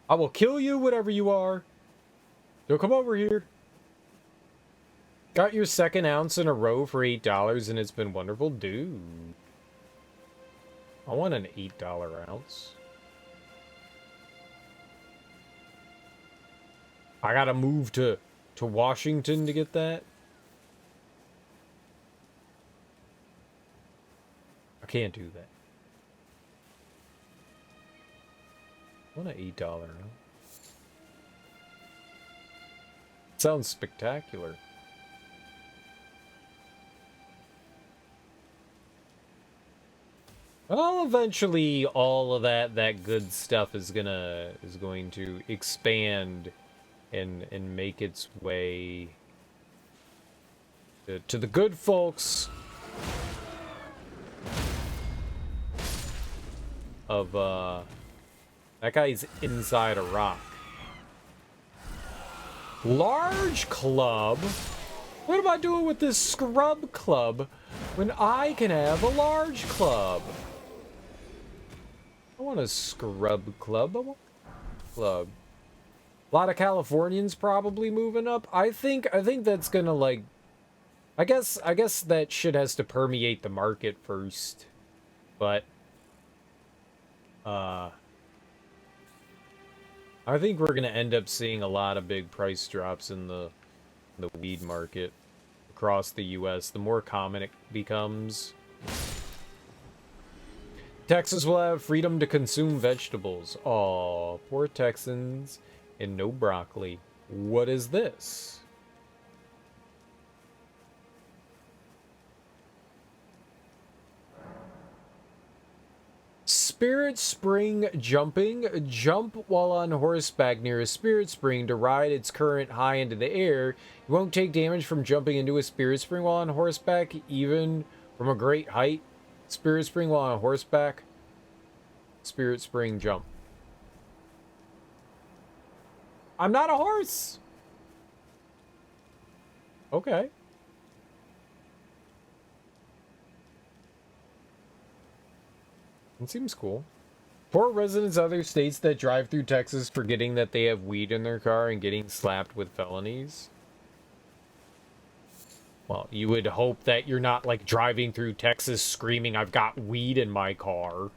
I will kill you, whatever you are. Don't come over here. Got your second ounce in a row for $8, and it's been wonderful. Dude. I want an $8 ounce. I gotta move to Washington to get that. I can't do that. I want an $8 ounce. Sounds spectacular. Well, eventually all of that good stuff is going to expand and make its way to the good folks of that guy's inside a rock. Large club? What am I doing with this scrub club when I can have a large club? I want a scrub club. I want a club. A lot of Californians probably moving up. I think that's gonna, like, I guess that shit has to permeate the market first. But I think we're gonna end up seeing a lot of big price drops in the weed market across the US. The more common it becomes. Texas will have freedom to consume vegetables. Aw, poor Texans. And no broccoli. What is this?
Spirit Spring jumping. Jump while on horseback near a Spirit Spring to ride its current high into the air. You won't take damage from jumping into a Spirit Spring while on horseback, even from a great height. Spirit Spring while on horseback. Spirit Spring jump. I'm not a horse! Okay. It seems cool. Poor residents of other states that drive through Texas forgetting that they have weed in their car and getting slapped with felonies. Well, you would hope that you're not, like, driving through Texas screaming, "I've got weed in my car."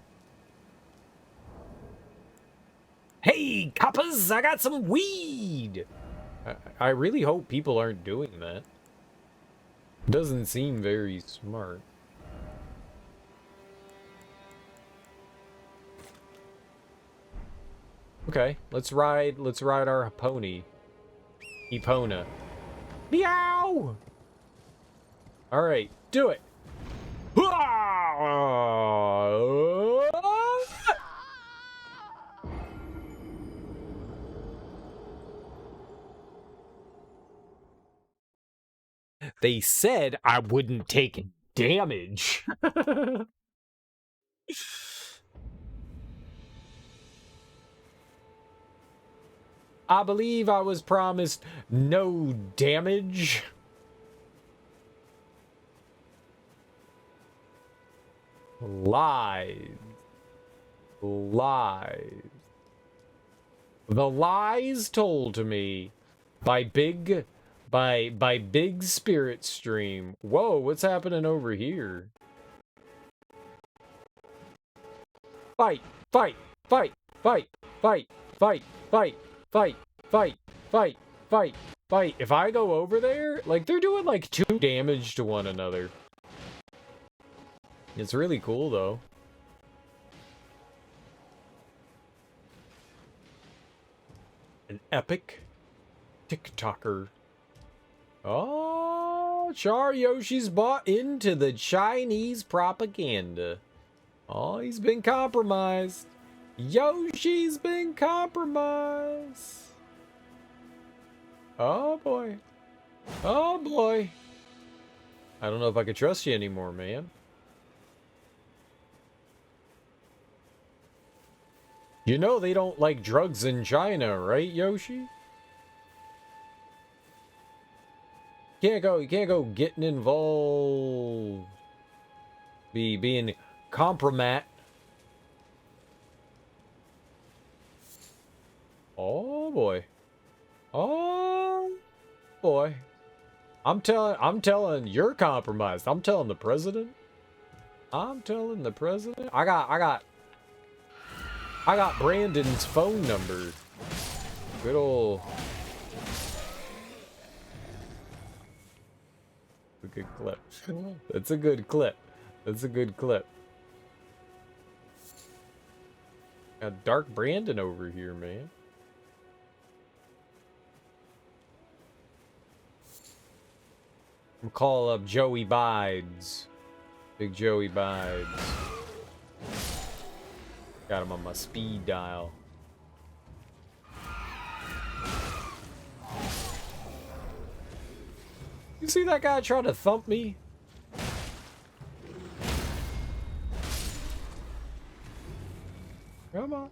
Hey, coppers, I got some weed! I really hope people aren't doing that. Doesn't seem very smart. Okay, let's ride our pony. Epona. Meow! Alright, do it. They said I wouldn't take damage. I believe I was promised no damage. Lies. Lies. The lies told to me by Big Spirit Stream. Whoa, what's happening over here? Fight, fight, fight, fight, fight, fight, fight, fight, fight, fight, fight, fight. If I go over there, like, they're doing like 2 damage to one another. It's really cool though. An epic TikToker. Oh, Char Yoshi's bought into the Chinese propaganda. Oh, he's been compromised. Yoshi's been compromised. Oh boy. Oh boy. I don't know if I can trust you anymore, man. You know they don't like drugs in China, right, Yoshi? You can't go getting involved. Being compromat. Oh boy. Oh boy. I'm telling you're compromised. I'm telling the president. I'm telling the president. I got Brandon's phone number. Good old. A good clip. That's a good clip. That's a good clip. Got Dark Brandon over here, man. I'm call up Joey Bides. Big Joey Bides. Got him on my speed dial. You see that guy trying to thump me? Come on.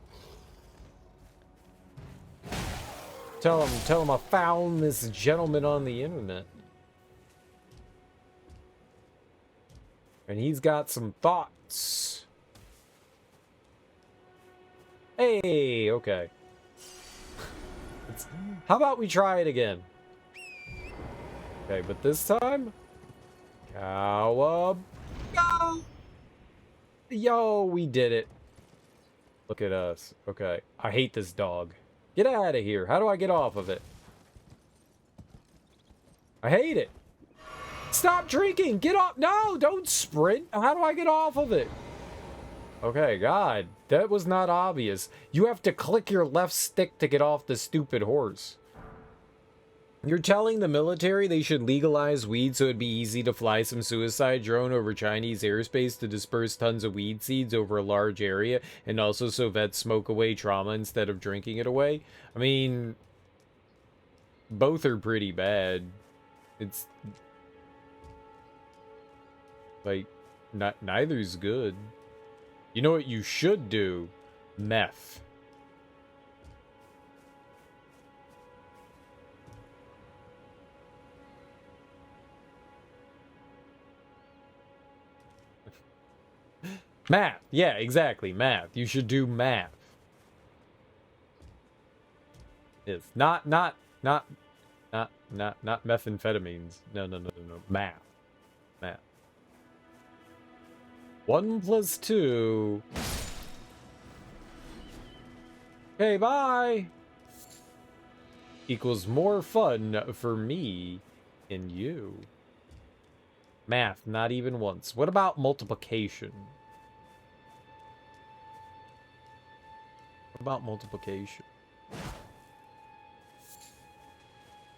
Tell him I found this gentleman on the internet. And he's got some thoughts. Hey, okay. How about we try it again? Okay, but this time... Cowabunga! Yo, we did it. Look at us. Okay, I hate this dog. Get out of here. How do I get off of it? I hate it. Stop drinking! Get off! No, don't sprint! How do I get off of it? Okay, God, that was not obvious. You have to click your left stick to get off the stupid horse.
You're telling the military they should legalize weed so it'd be easy to fly some suicide drone over Chinese airspace to disperse tons of weed seeds over a large area, and also so vets smoke away trauma instead of drinking it away? I mean, both are pretty bad. It's like, neither's good. You know what you should do? Meth. Math. Yeah, exactly. Math. You should do math. It's not methamphetamines. No. Math. Math. 1 + 2. Okay, bye. Equals more fun for me and you. Math, not even once. What about multiplication? What about multiplication?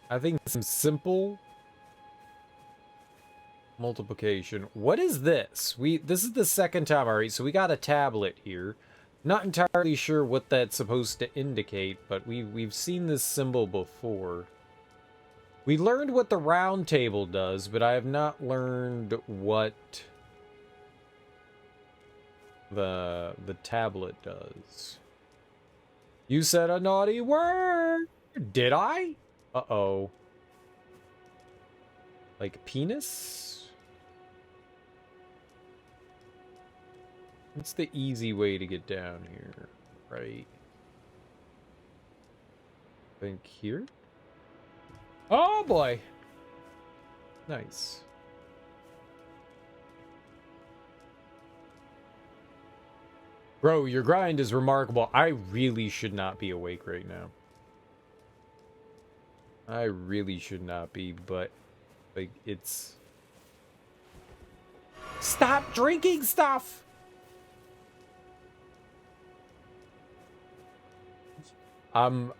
I think some simple multiplication. What is this? This is the second time, alright, so we got a tablet here. Not entirely sure what that's supposed to indicate, but we've seen this symbol before. We learned what the round table does, but I have not learned what the tablet does. You said a naughty word! Did I? Uh-oh. Like penis? What's the easy way to get down here? Right? I think here? Oh boy! Nice. Bro, your grind is remarkable. I really should not be awake right now. I really should not be, but, like, it's... Stop drinking stuff! I'm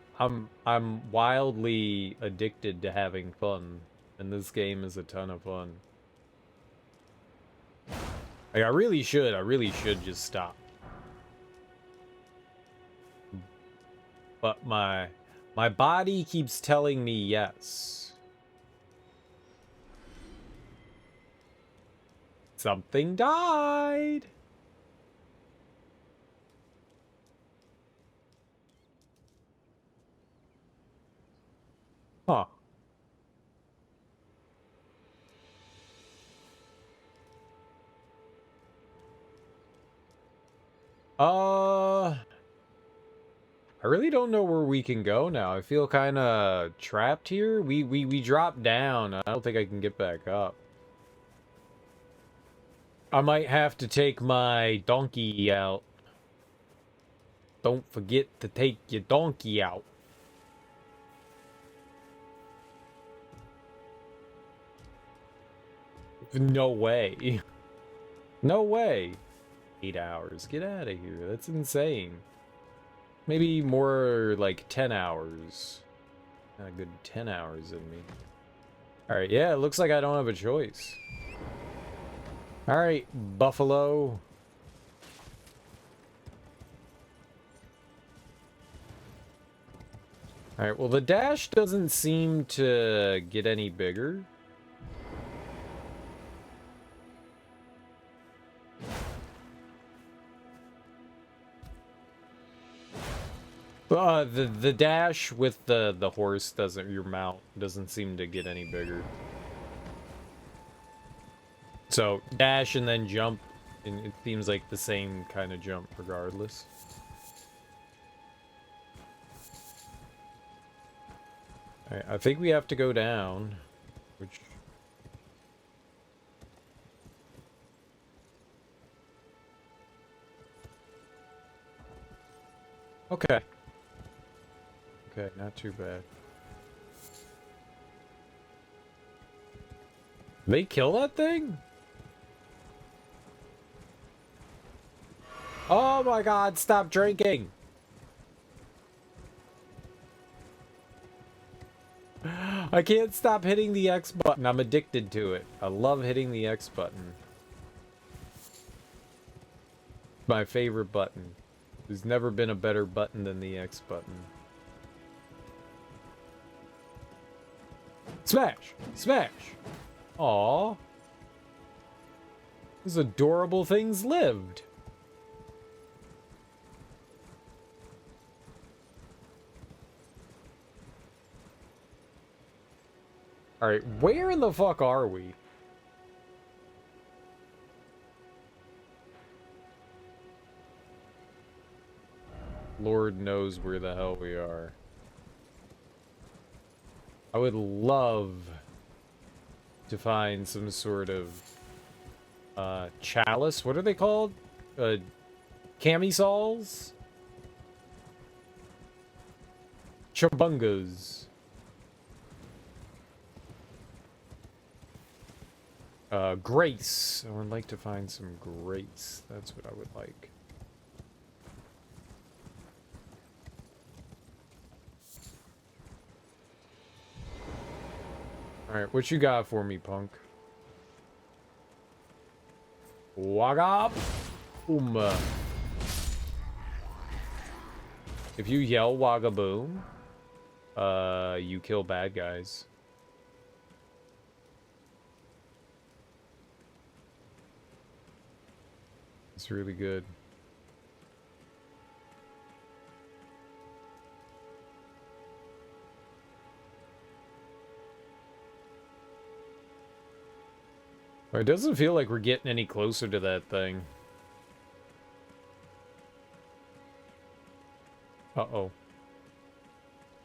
wildly addicted to having fun, and this game is a ton of fun. Like, I really should just stop. But my body keeps telling me yes. Something died. Huh. I really don't know where we can go now. I feel kind of trapped here. We dropped down. I don't think I can get back up. I might have to take my donkey out. Don't forget to take your donkey out. No way. No way. 8 hours. Get out of here. That's insane. Maybe more like 10 hours. Got a good 10 hours in me. Alright, yeah, it looks like I don't have a choice. Alright, buffalo. Alright, well the dash doesn't seem to get any bigger. The dash with the horse doesn't, your mount doesn't seem to get any bigger. So dash and then jump, and it seems like the same kind of jump regardless. Alright, I think we have to go down, which... Okay. Okay, not too bad. They kill that thing? Oh my god, stop drinking! I can't stop hitting the X button. I'm addicted to it. I love hitting the X button. My favorite button. There's never been a better button than the X button. Smash! Smash! Aww. Those adorable things lived. Alright, where in the fuck are we? Lord knows where the hell we are. I would love to find some sort of chalice. What are they called? Camisoles? Chubungas. Grace. I would like to find some grace. That's what I would like. Alright, what you got for me, punk? Wagga boom. If you yell wagga boom, you kill bad guys. It's really good. It doesn't feel like we're getting any closer to that thing. Uh-oh.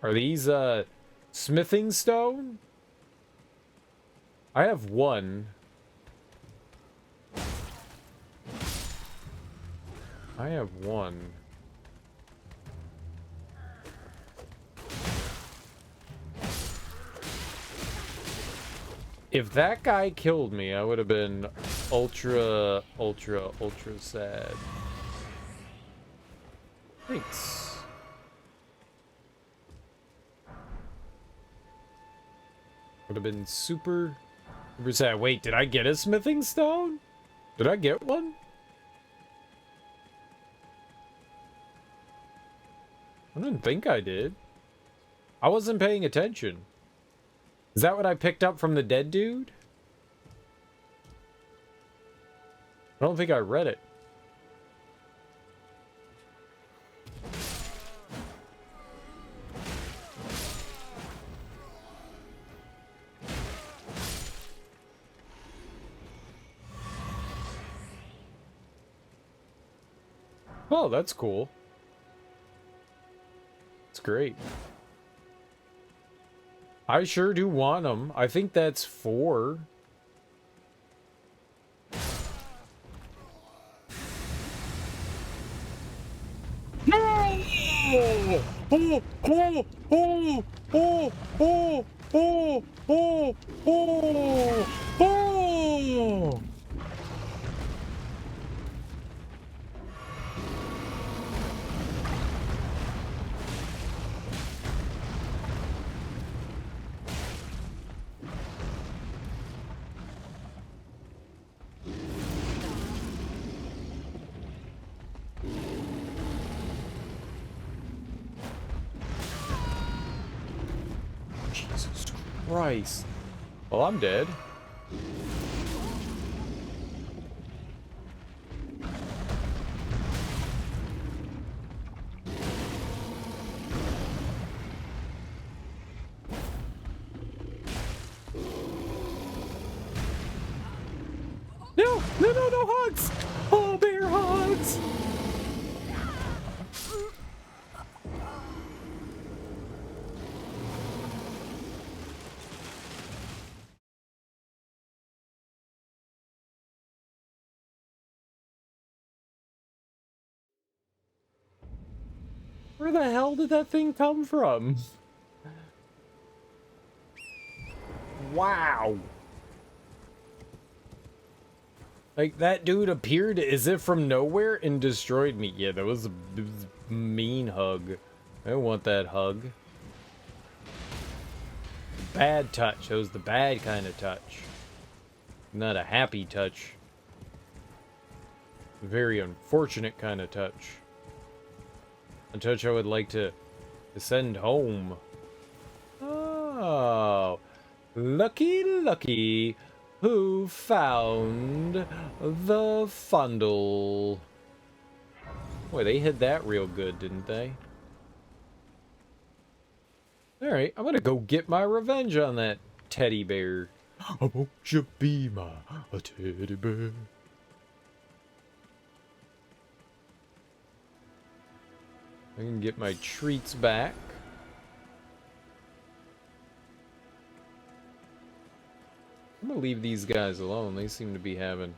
Are these, smithing stone? I have one. I have one. If that guy killed me, I would have been ultra sad. Thanks. Would have been super sad. Wait, did I get a smithing stone? Did I get one? I didn't think I did. I wasn't paying attention. Is that what I picked up from the dead dude? I don't think I read it. Oh, that's cool. It's great. I sure do want them. I think that's 4. No! Oh! Oh! Oh! Oh! Oh! Oh! Oh! Oh! Oh! Christ. Well, I'm dead. No! No, no, no hugs! Oh, bear hugs! Where the hell did that thing come from? Wow. Like, that dude appeared as if from nowhere and destroyed me. Yeah, that was a mean hug. I don't want that hug. bad touch. That was the bad kind of touch. Not a happy touch. A very unfortunate kind of touch. A touch I would like to send home. Oh, lucky, lucky. Who found the fundle? Boy, they hid that real good, didn't they? Alright, I'm gonna go get my revenge on that teddy bear. Won't you be my teddy bear? I can get my treats back. I'm gonna leave these guys alone. They seem to be having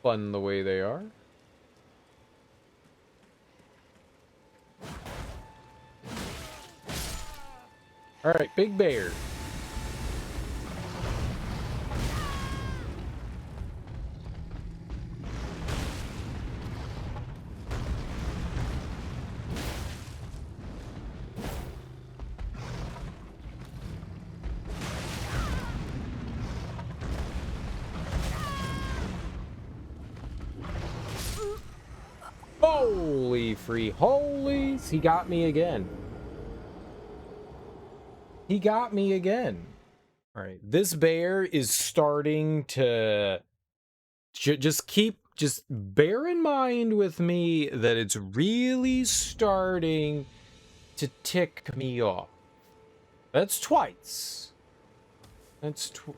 fun the way they are. Alright, big bear. Holy free holies! He got me again. He got me again. All right, this bear is starting to just bear in mind with me that it's really starting to tick me off. That's twice. That's Who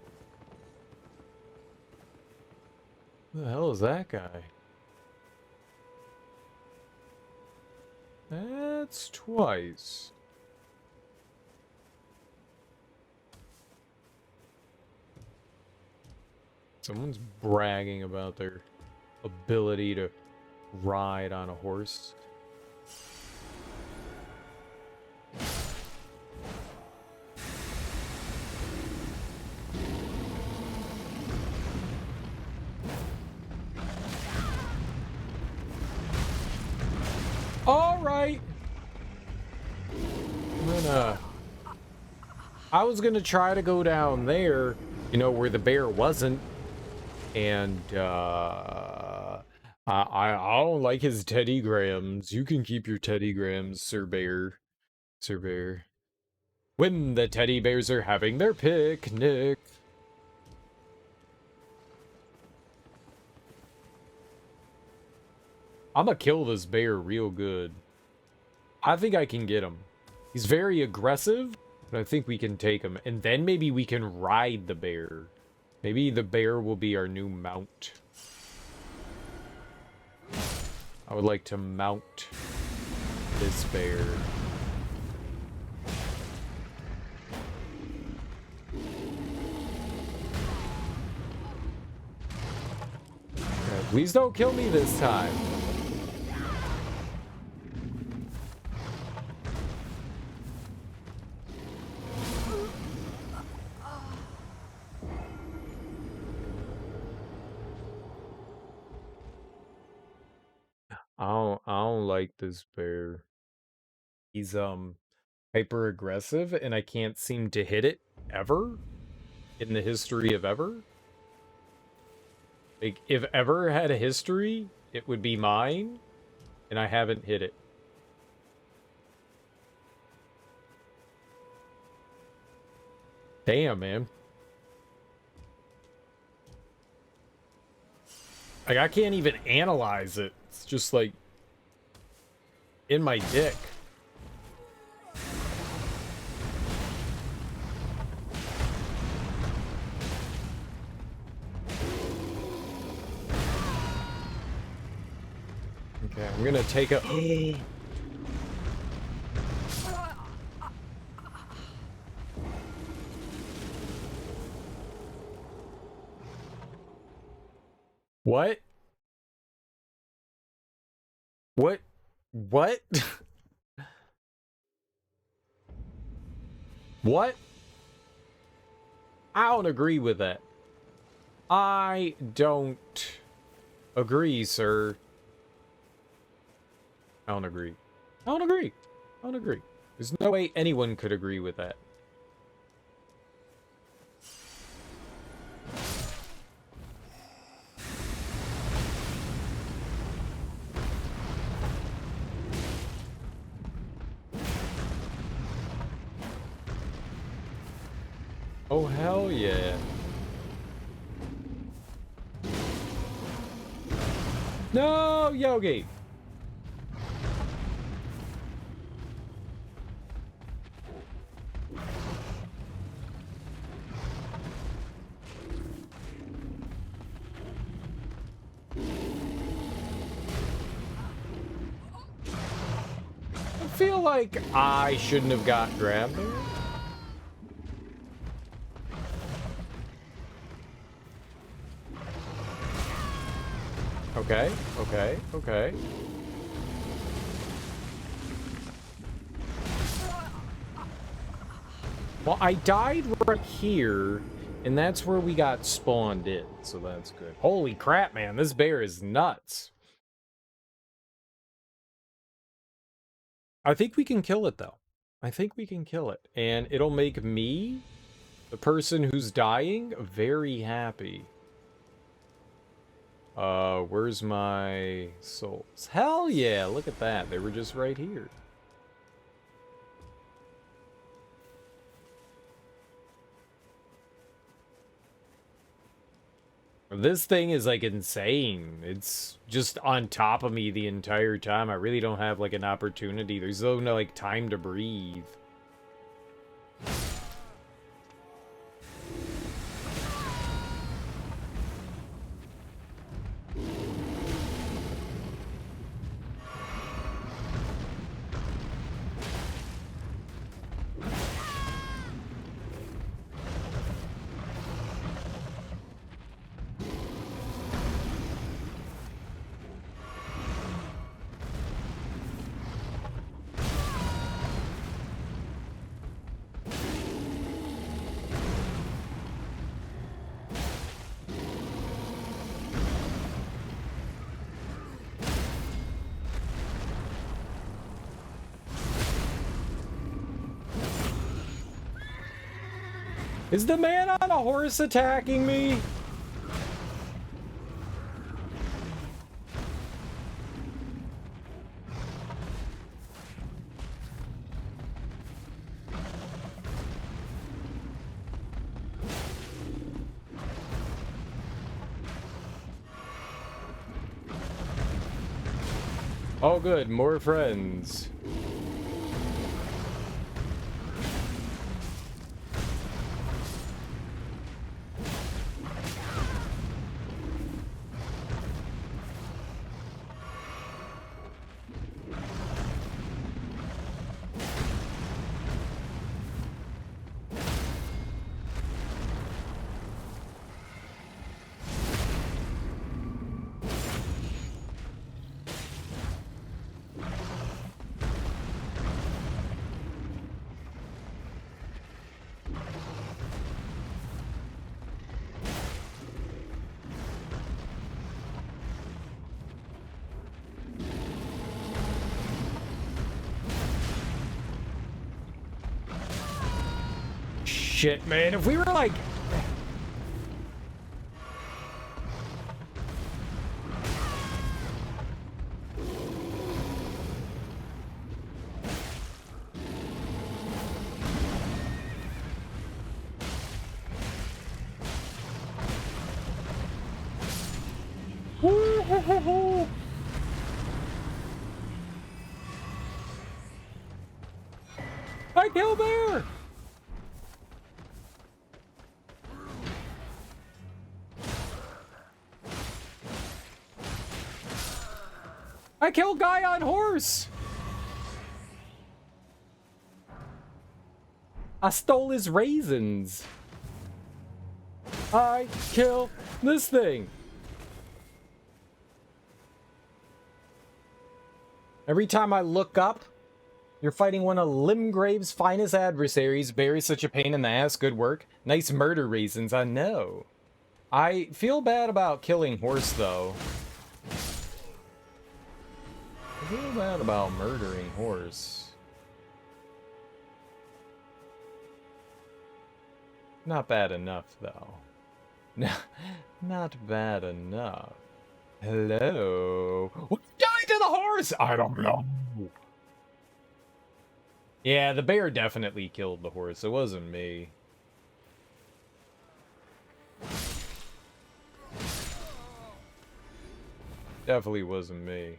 the hell is that guy? That's twice. Someone's bragging about their ability to ride on a horse. All right. I was gonna try to go down there, you know, where the bear wasn't. And I don't like his Teddy Grahams. You can keep your Teddy Grahams, Sir Bear. Sir Bear. When the teddy bears are having their picnic. I'm gonna kill this bear real good. I think I can get him. He's very aggressive, but I think we can take him. And then maybe we can ride the bear. Maybe the bear will be our new mount. I would like to mount this bear. Okay, please don't kill me this time. I don't like this bear. He's hyper aggressive and I can't seem to hit it ever in the history of ever. Like if ever had a history, it would be mine and I haven't hit it. Damn, man. Like I can't even analyze it. It's just like in my dick. Okay, I'm gonna take a... What? What? What? What? I don't agree with that. I don't agree, sir. I don't agree. I don't agree. I don't agree. There's no way anyone could agree with that. Oh, hell yeah. No, Yogi! I feel like I shouldn't have got grabbed there. Okay, okay, okay. Well, I died right here, and that's where we got spawned in, so that's good. Holy crap, man, this bear is nuts. I think we can kill it, though. I think we can kill it, and it'll make me, the person who's dying, very happy. Where's my souls? Hell yeah, look at that. They were just right here. This thing is, like, insane. It's just on top of me the entire time. I really don't have, like, an opportunity. There's no, like, time to breathe. Is the man on a horse attacking me? Oh good, more friends. Shit, man, if we were like... I killed bear! I killed guy on horse! I stole his raisins. I kill this thing. Every time I look up, you're fighting one of Limgrave's finest adversaries. Barry's such a pain in the ass. Good work. Nice murder raisins, I know. I feel bad about killing horse, though. I feel bad about murdering horse. Not bad enough, though. Not bad enough. Hello? What died to the horse? I don't know. Yeah, the bear definitely killed the horse. It wasn't me. Definitely wasn't me.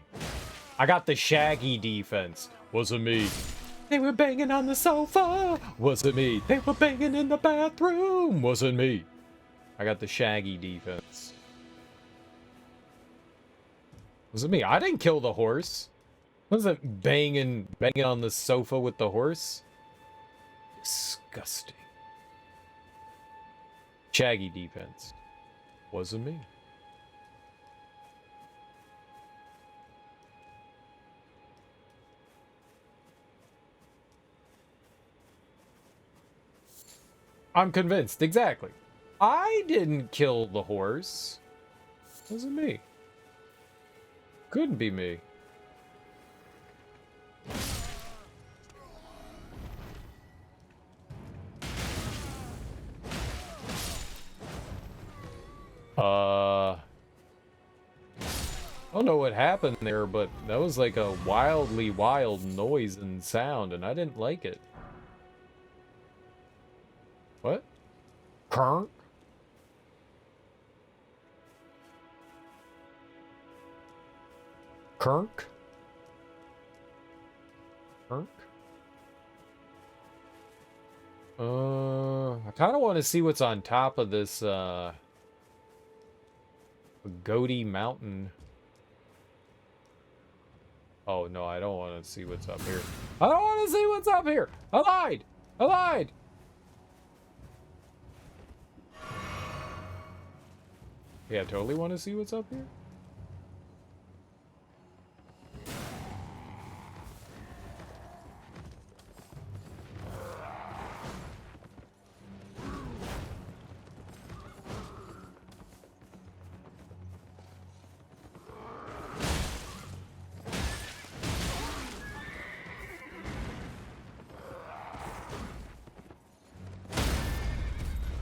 I got the shaggy defense. Wasn't me. They were banging on the sofa. Wasn't me. They were banging in the bathroom. Wasn't me. I got the shaggy defense. Was it me? I didn't kill the horse. Wasn't banging on the sofa with the horse. Disgusting. Shaggy defense. Wasn't me. I'm convinced. Exactly. I didn't kill the horse. Wasn't me. Couldn't be me. I don't know what happened there, but that was like a wildly wild noise and sound, and I didn't like it. What? Kirk? Kirk? Kirk? I kind of want to see what's on top of this, Goaty Mountain. Oh, no, I don't want to see what's up here. I don't want to see what's up here! I lied! I lied! Yeah, I totally want to see what's up here.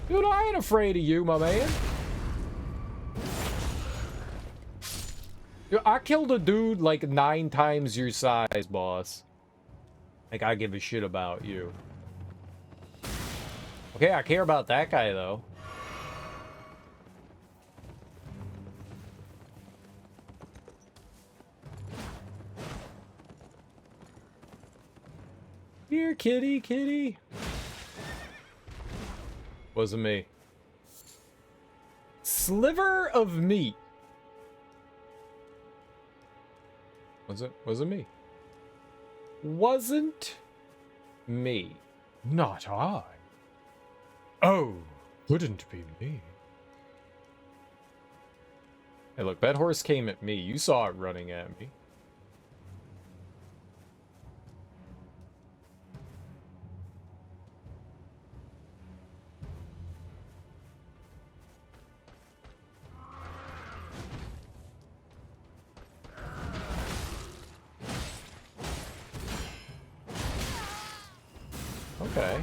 Dude, I ain't afraid of you, my man. Dude, I killed a dude like 9 times your size, boss. Like, I give a shit about you. Okay, I care about that guy, though. Here, kitty, kitty. Wasn't me. Sliver of meat. Wasn't me. Wasn't me. Not I. Oh, couldn't be me. Hey, look, that horse came at me. You saw it running at me. Okay.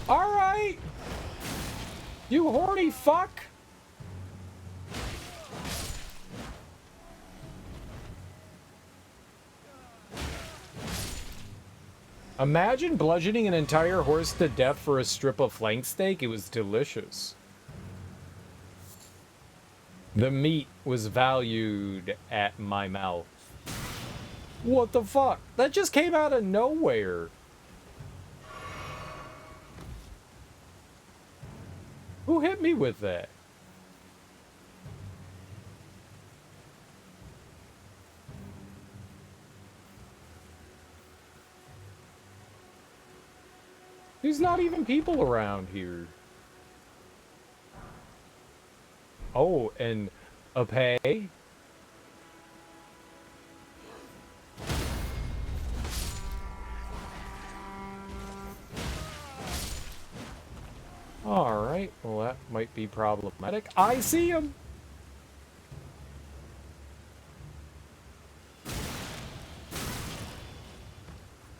All right. You horny fuck. Imagine bludgeoning an entire horse to death for a strip of flank steak. It was delicious. The meat was valued at my mouth. What the fuck? That just came out of nowhere. Who hit me with that? There's not even people around here. Oh, and a pay? Alright, well that might be problematic. I see him!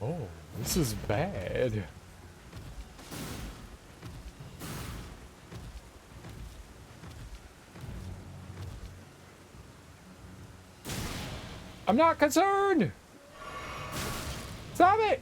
Oh, this is bad. I'm not concerned! Stop it!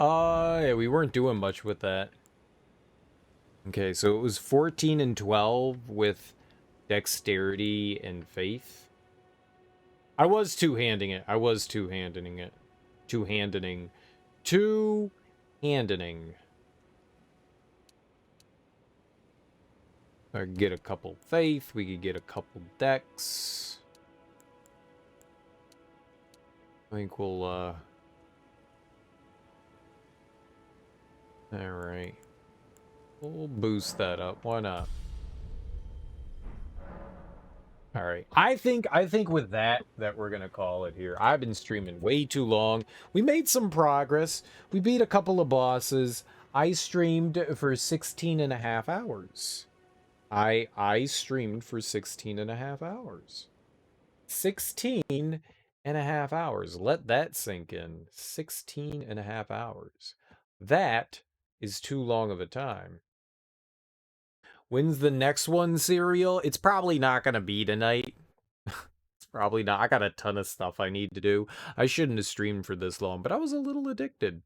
Yeah, we weren't doing much with that. Okay, so it was 14 and 12 with dexterity and faith. I was two-handing it. Two-handing. I could get a couple faith. We could get a couple dex. I think we'll, alright. We'll boost that up. Why not? Alright. I think with that we're gonna call it here. I've been streaming way too long. We made some progress. We beat a couple of bosses. I streamed for 16 and a half hours. I streamed for 16 and a half hours. 16 and a half hours. Let that sink in. 16 and a half hours. That is too long of a time. When's the next one, Serial? It's probably not going to be tonight. It's probably not. I got a ton of stuff I need to do. I shouldn't have streamed for this long, but I was a little addicted.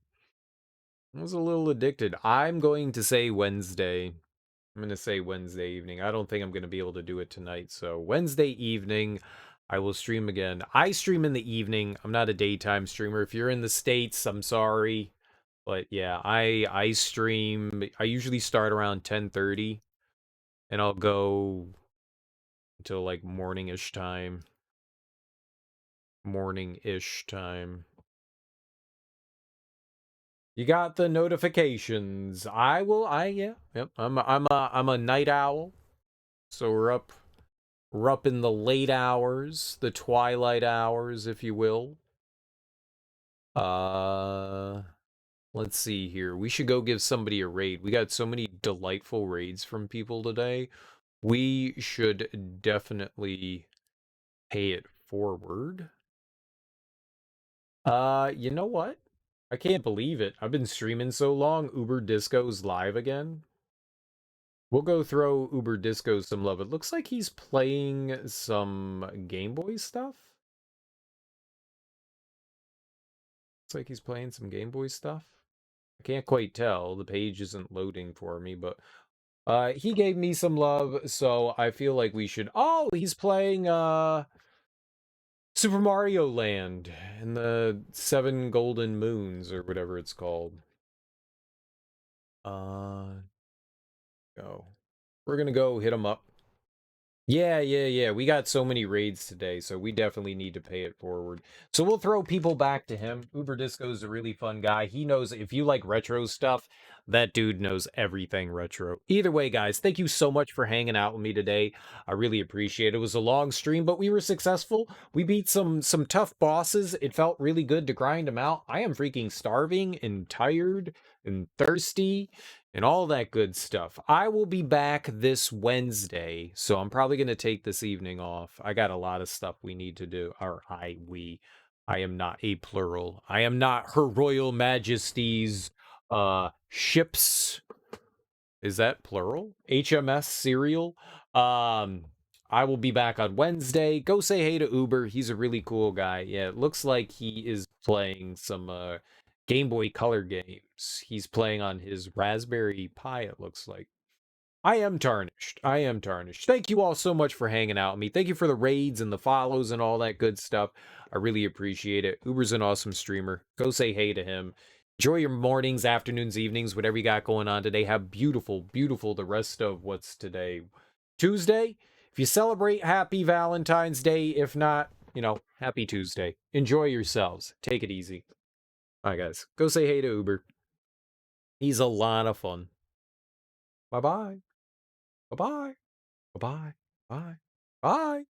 I'm going to say Wednesday. I'm going to say Wednesday evening. I don't think I'm going to be able to do it tonight. So Wednesday evening, I will stream again. I stream in the evening. I'm not a daytime streamer. If you're in the States, I'm sorry. But yeah, I stream. I usually start around 10:30. And I'll go until like morning-ish time. You got the notifications. Yeah. Yep. I'm a night owl. So we're up in the late hours, the twilight hours, if you will. Let's see here. We should go give somebody a raid. We got so many delightful raids from people today. We should definitely pay it forward. You know what? I can't believe it. I've been streaming so long. Uber Disco's live again. We'll go throw Uber Disco some love. It looks like he's playing some Game Boy stuff. Looks like he's playing some Game Boy stuff. I can't quite tell. The page isn't loading for me, but he gave me some love, so I feel like we should... Oh, he's playing Super Mario Land and the 7 Golden Moons, or whatever it's called. Go. We're gonna go hit him up. Yeah. We got so many raids today, so we definitely need to pay it forward. So we'll throw people back to him. Uber Disco's a really fun guy. He knows, if you like retro stuff, that dude knows everything retro. Either way, guys, thank you so much for hanging out with me today. I really appreciate it. It was a long stream, but we were successful. We beat some tough bosses. It felt really good to grind them out. I am freaking starving and tired and thirsty and all that good stuff. I will be back this Wednesday, so I'm probably going to take this evening off. I got a lot of stuff we need to do. I am not a plural. I am not Her Royal Majesty's ships. Is that plural? HMS Serial. I will be back on Wednesday. Go say hey to Uber. He's a really cool guy. Yeah, it looks like he is playing some Game Boy Color games. He's playing on his Raspberry Pi, it looks like. I am tarnished. Thank you all so much for hanging out with me. Thank you for the raids and the follows and all that good stuff. I really appreciate it. Uber's an awesome streamer. Go say hey to him. Enjoy your mornings, afternoons, evenings, whatever you got going on today. Have beautiful the rest of what's today? Tuesday? If you celebrate, happy Valentine's Day. If not, happy Tuesday. Enjoy yourselves. Take it easy. All right, guys. Go say hey to Uber. He's a lot of fun. Bye-bye. Bye-bye. Bye-bye. Bye. Bye.